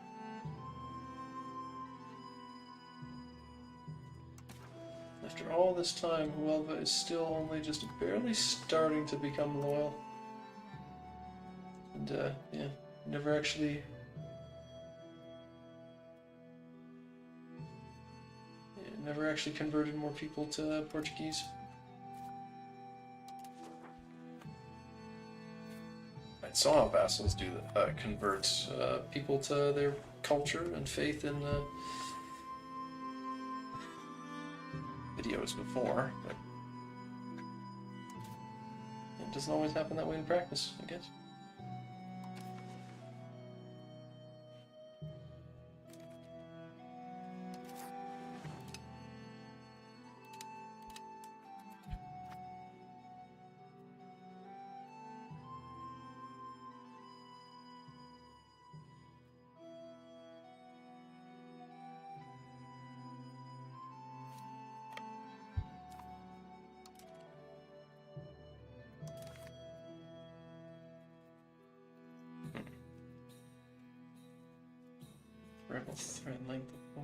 After all this time, Huelva is still only just barely starting to become loyal. And, yeah, never actually... Yeah, never actually converted more people to Portuguese. I saw vassals do that, convert people to their culture and faith in videos before, but it doesn't always happen that way in practice, I guess. Rebel threat length of 4.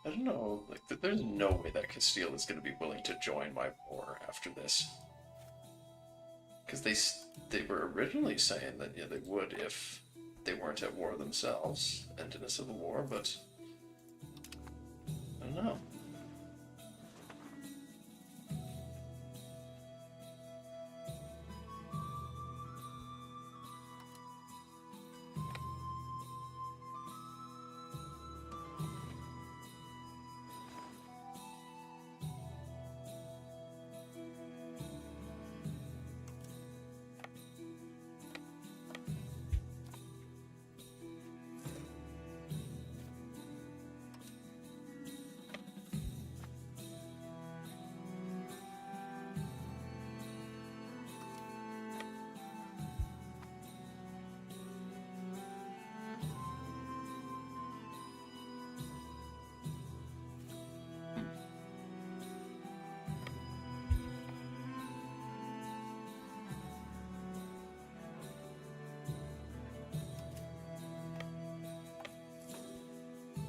I don't know, like, there's no way that Castile is going to be willing to join my war after this. Because they were originally saying that, yeah, they would if they weren't at war themselves and in a civil war, but I don't know.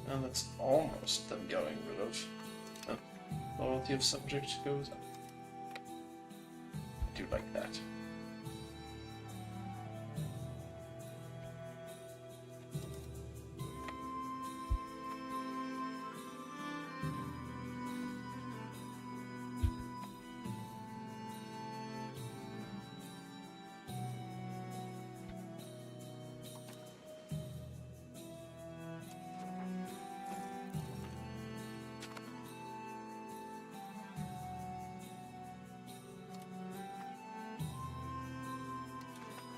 And that's almost them getting rid of. Loyalty of subject goes up. I do like that.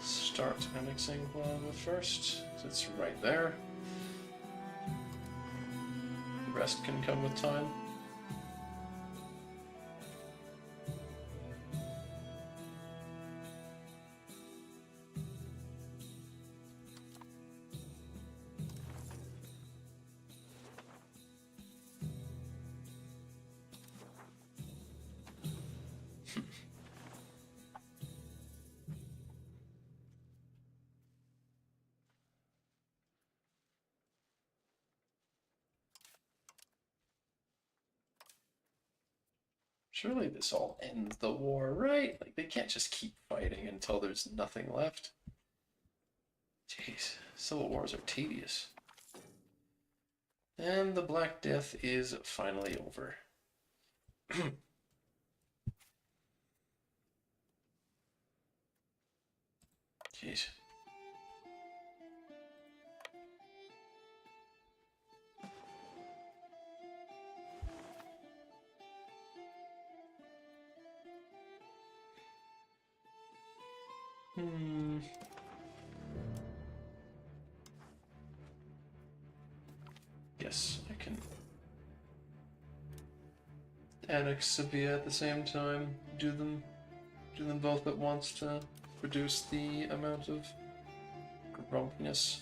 Start annexing Guava first, so it's right there. The rest can come with time. Surely this all ends the war, right? Like, they can't just keep fighting until there's nothing left. Jeez, civil wars are tedious. And the Black Death is finally over. Jeez. Yes, I can annex Sevilla at the same time. Do them both at once to reduce the amount of grumpiness.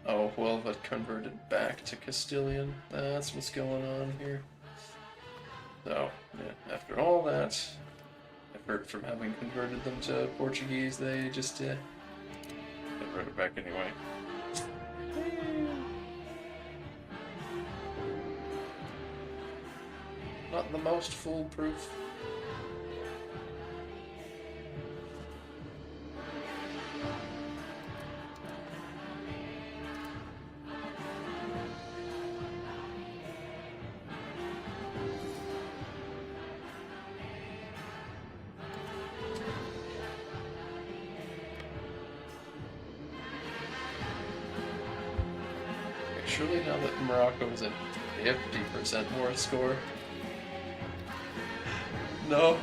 Oh, well, but converted back to Castilian. That's what's going on here. So, yeah, after all that effort from having converted them to Portuguese, they just converted back anyway. Not the most foolproof. Surely now that Morocco is at 50% more score. No.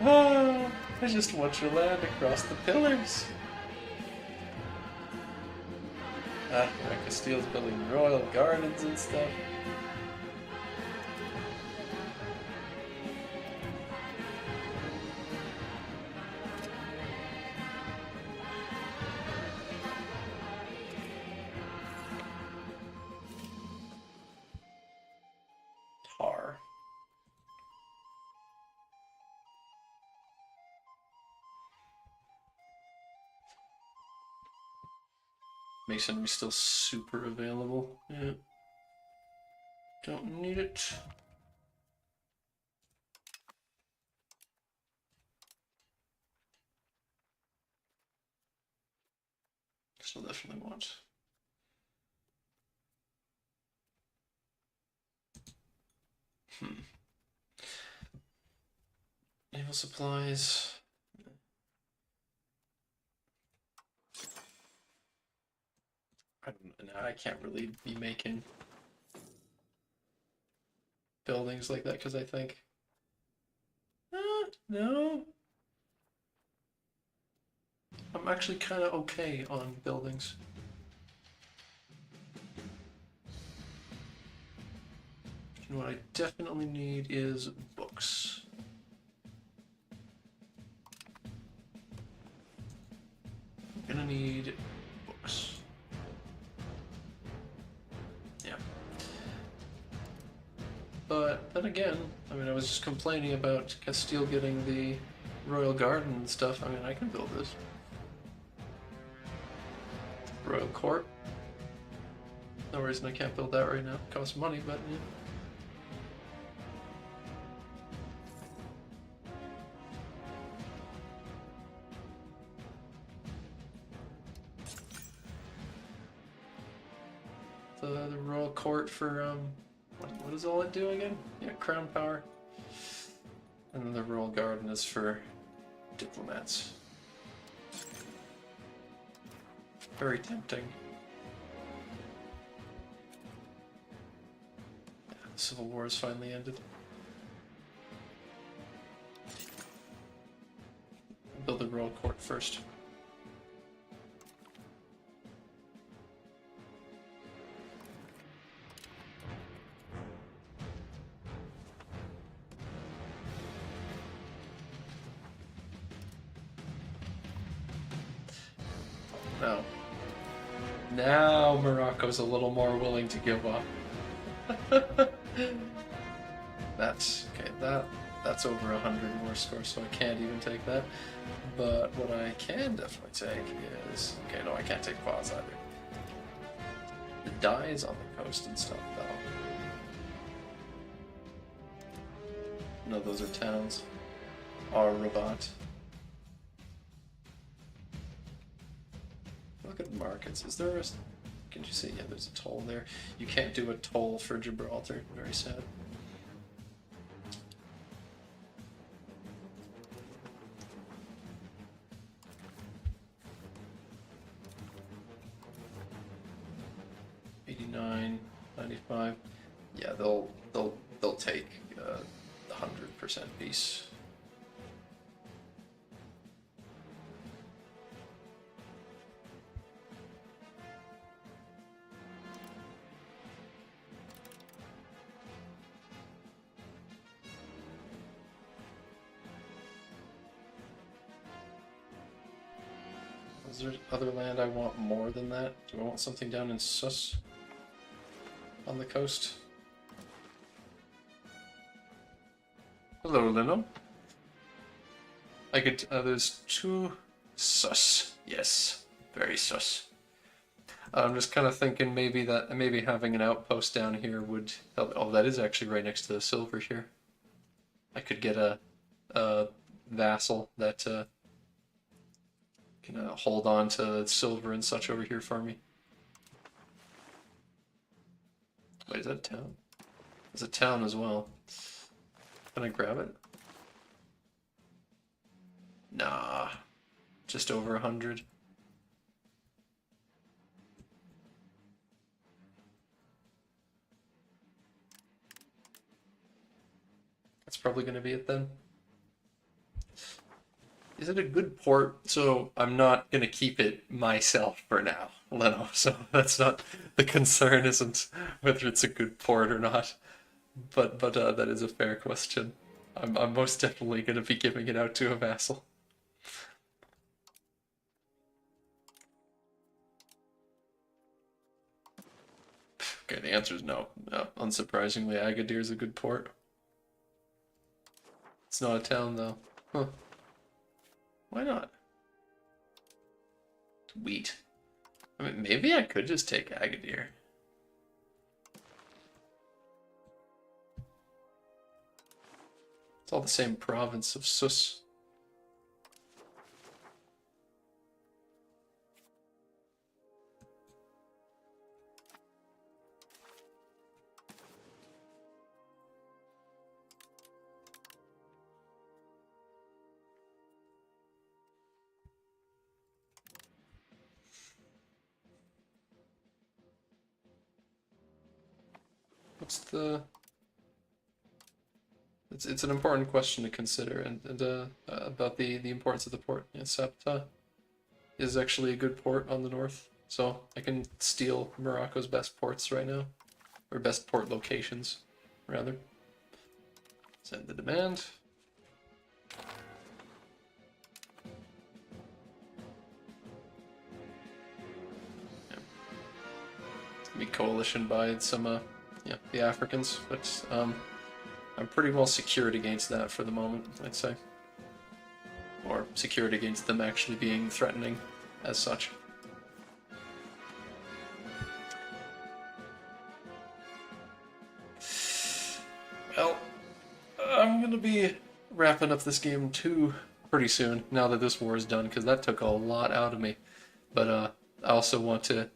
Ah, I just want your land across the pillars. Ah, Castile's building royal gardens and stuff. Masonry still super available. Yeah. Don't need it. Still definitely want. Naval supplies. I can't really be making buildings like that because I think. No. I'm actually kind of okay on buildings. And what I definitely need is books. I'm gonna need books. Yeah. But then again, I mean, I was just complaining about Castile getting the Royal Garden and stuff. I mean, I can build this. Royal Court. No reason I can't build that right now. It costs money, but yeah. The Royal Court for, what does all it do again? Yeah, Crown Power. And then the Royal Garden is for diplomats. Very tempting. Yeah, the Civil War has finally ended. Build the Royal Court first. No. Now Morocco's a little more willing to give up. That's okay. That's over 100 war score, so I can't even take that. But what I can definitely take is okay. No, I can't take pause either. The dye is on the coast and stuff, though. No, those are towns. Rabat. Look at markets. Is there a... Can you see? Yeah, there's a toll there. You can't do a toll for Gibraltar. Very sad. $89, $95. Yeah, they'll take 100% peace. Is there other land I want more than that? Do I want something down in Sus? On the coast? Hello, Lino. I could, there's two Sus. Yes, very sus. I'm just kind of thinking maybe having an outpost down here would help. Oh, that is actually right next to the silver here. I could get a vassal that can hold on to silver and such over here for me. Wait, is that a town? It's a town as well. Can I grab it? Nah, just over 100. That's probably going to be it then. Is it a good port? So I'm not going to keep it myself for now, Leno. So that's not the concern. Isn't whether it's a good port or not. But that is a fair question. I'm most definitely going to be giving it out to a vassal. Okay, the answer is no. No, unsurprisingly, Agadir is a good port. It's not a town though. Huh. Why not? Wheat. I mean, maybe I could just take Agadir. It's all the same province of Sus. What's the... It's an important question to consider, and about the importance of the port. Yeah, Sabta is actually a good port on the north, so I can steal Morocco's best ports right now, or best port locations, rather. Send the demand. Yeah. It's gonna be coalition by some, yeah, the Africans, but I'm pretty well secured against that for the moment, I'd say. Or secured against them actually being threatening as such. Well, I'm gonna be wrapping up this game too pretty soon, now that this war is done, because that took a lot out of me. But I also want to...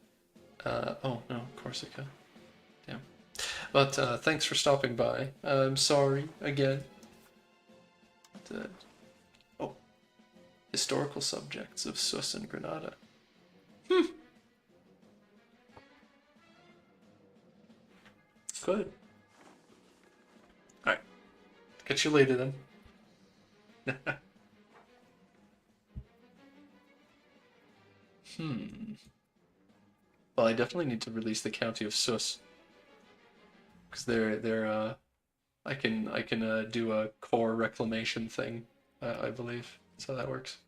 oh, no, Corsica. Damn. But thanks for stopping by. I'm sorry, again. Oh, historical subjects of Sus and Granada. Good. Alright. Catch you later then. Well, I definitely need to release the county of Sus. Because I can do a core reclamation thing, I believe. That's how that works.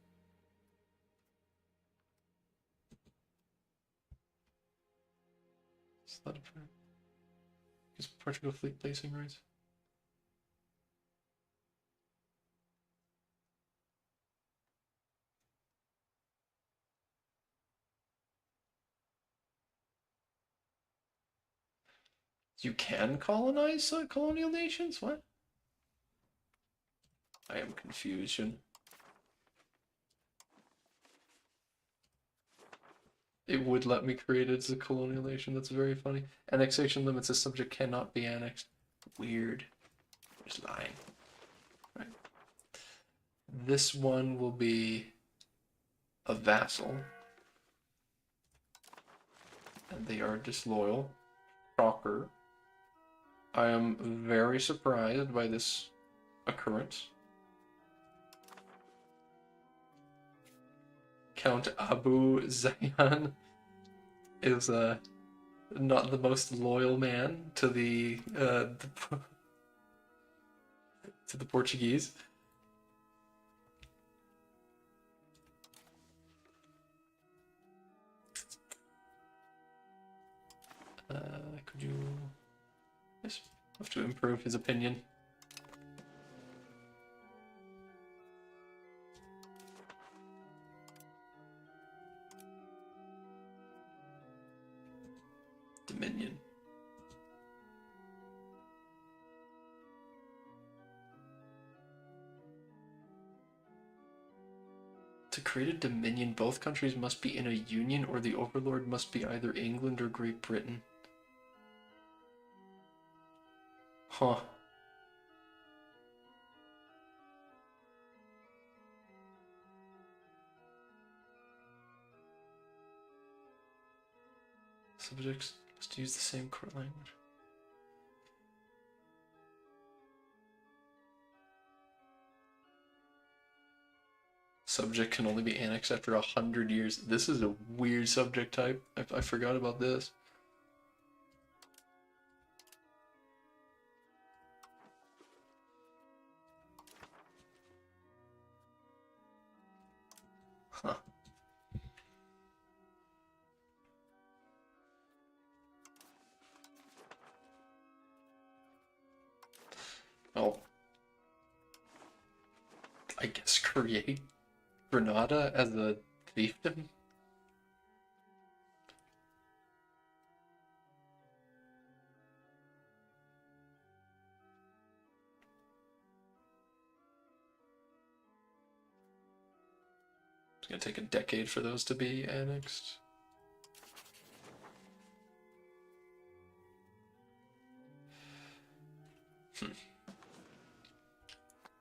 Is Portugal fleet placing rights? You can colonize colonial nations? What? I am confusion. It would let me create it as a colonial nation. That's very funny. Annexation limits a subject cannot be annexed. Weird. There's lying. Right. This one will be a vassal. And they are disloyal. Shocker. I am very surprised by this occurrence. Count Abu Zayan is not the most loyal man to the to the Portuguese. Could you... Yes, have to improve his opinion. Dominion. To create a dominion, both countries must be in a union, or the overlord must be either England or Great Britain. Huh. Subjects must use the same court language. Subject can only be annexed after 100 years. This is a weird subject type. I forgot about this. Huh. Oh. I guess create Granada as a fiefdom? gonna take a decade for those to be annexed.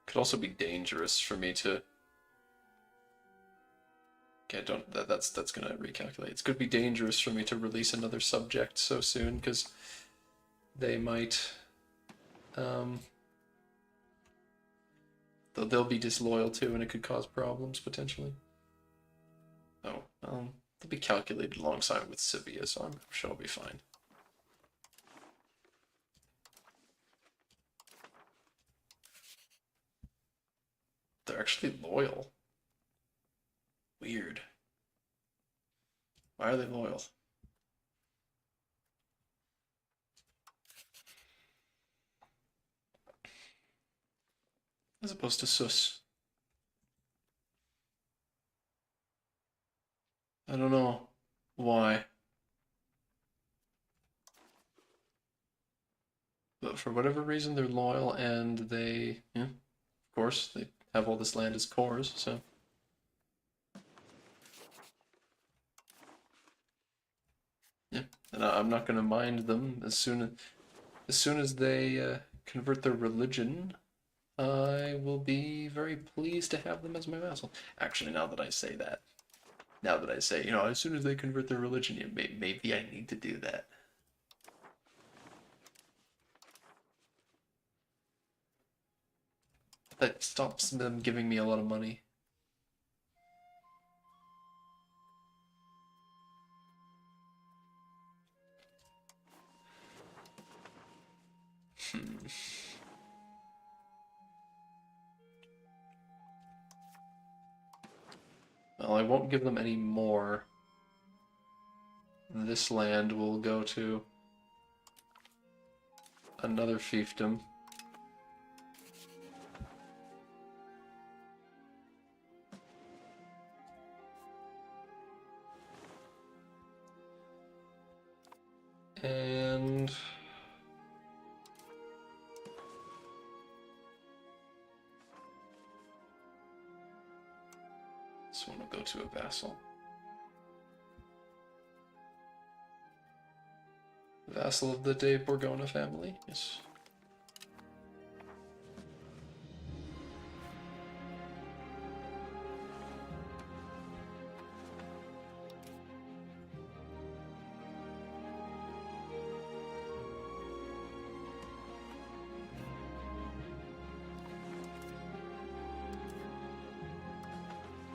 Could also be dangerous for me to. Okay, don't. That's gonna recalculate. It's could be dangerous for me to release another subject so soon because they might. They'll be disloyal too, and it could cause problems potentially. Oh, they'll be calculated alongside with Sevilla, so I'm sure I'll be fine. They're actually loyal. Weird. Why are they loyal? As opposed to sus. I don't know why. But for whatever reason, they're loyal, and they, yeah, of course, they have all this land as cores, so. Yeah, and I'm not going to mind them as soon as they convert their religion. I will be very pleased to have them as my vassal. Actually, now that I say, as soon as they convert their religion, yeah, maybe I need to do that. That stops them giving me a lot of money. Well, I won't give them any more. This land will go to another fiefdom. And this one will go to a vassal. Vassal of the De Borgona family, yes.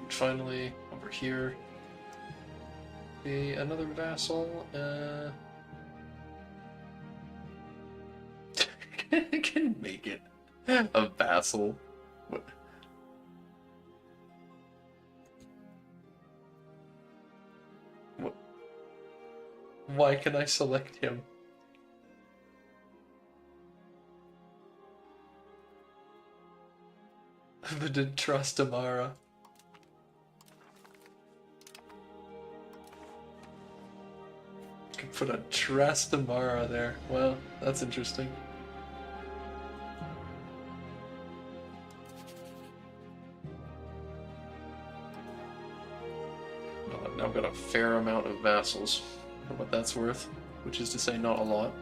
And finally, over here, be another vassal. I can make it a vassal. What? What? Why can I select him? But didn't trust Amara. Could put a Trastamara there. Well, that's interesting. Well, I've now got a fair amount of vassals, for what that's worth, which is to say not a lot,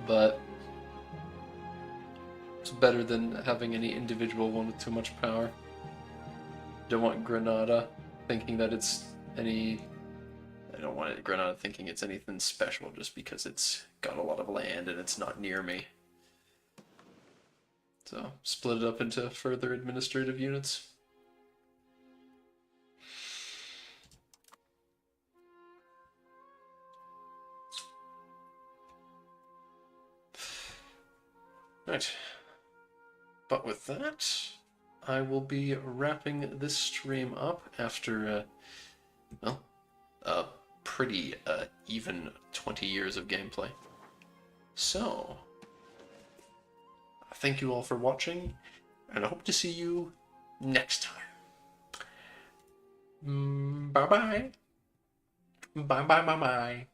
but it's better than having any individual one with too much power. Don't want Granada thinking that it's any... I don't want Granada thinking it's anything special just because it's got a lot of land and it's not near me. So, split it up into further administrative units. Right. But with that, I will be wrapping this stream up after, well, a pretty even 20 years of gameplay. So, thank you all for watching, and I hope to see you next time. Bye-bye. Bye-bye-bye-bye.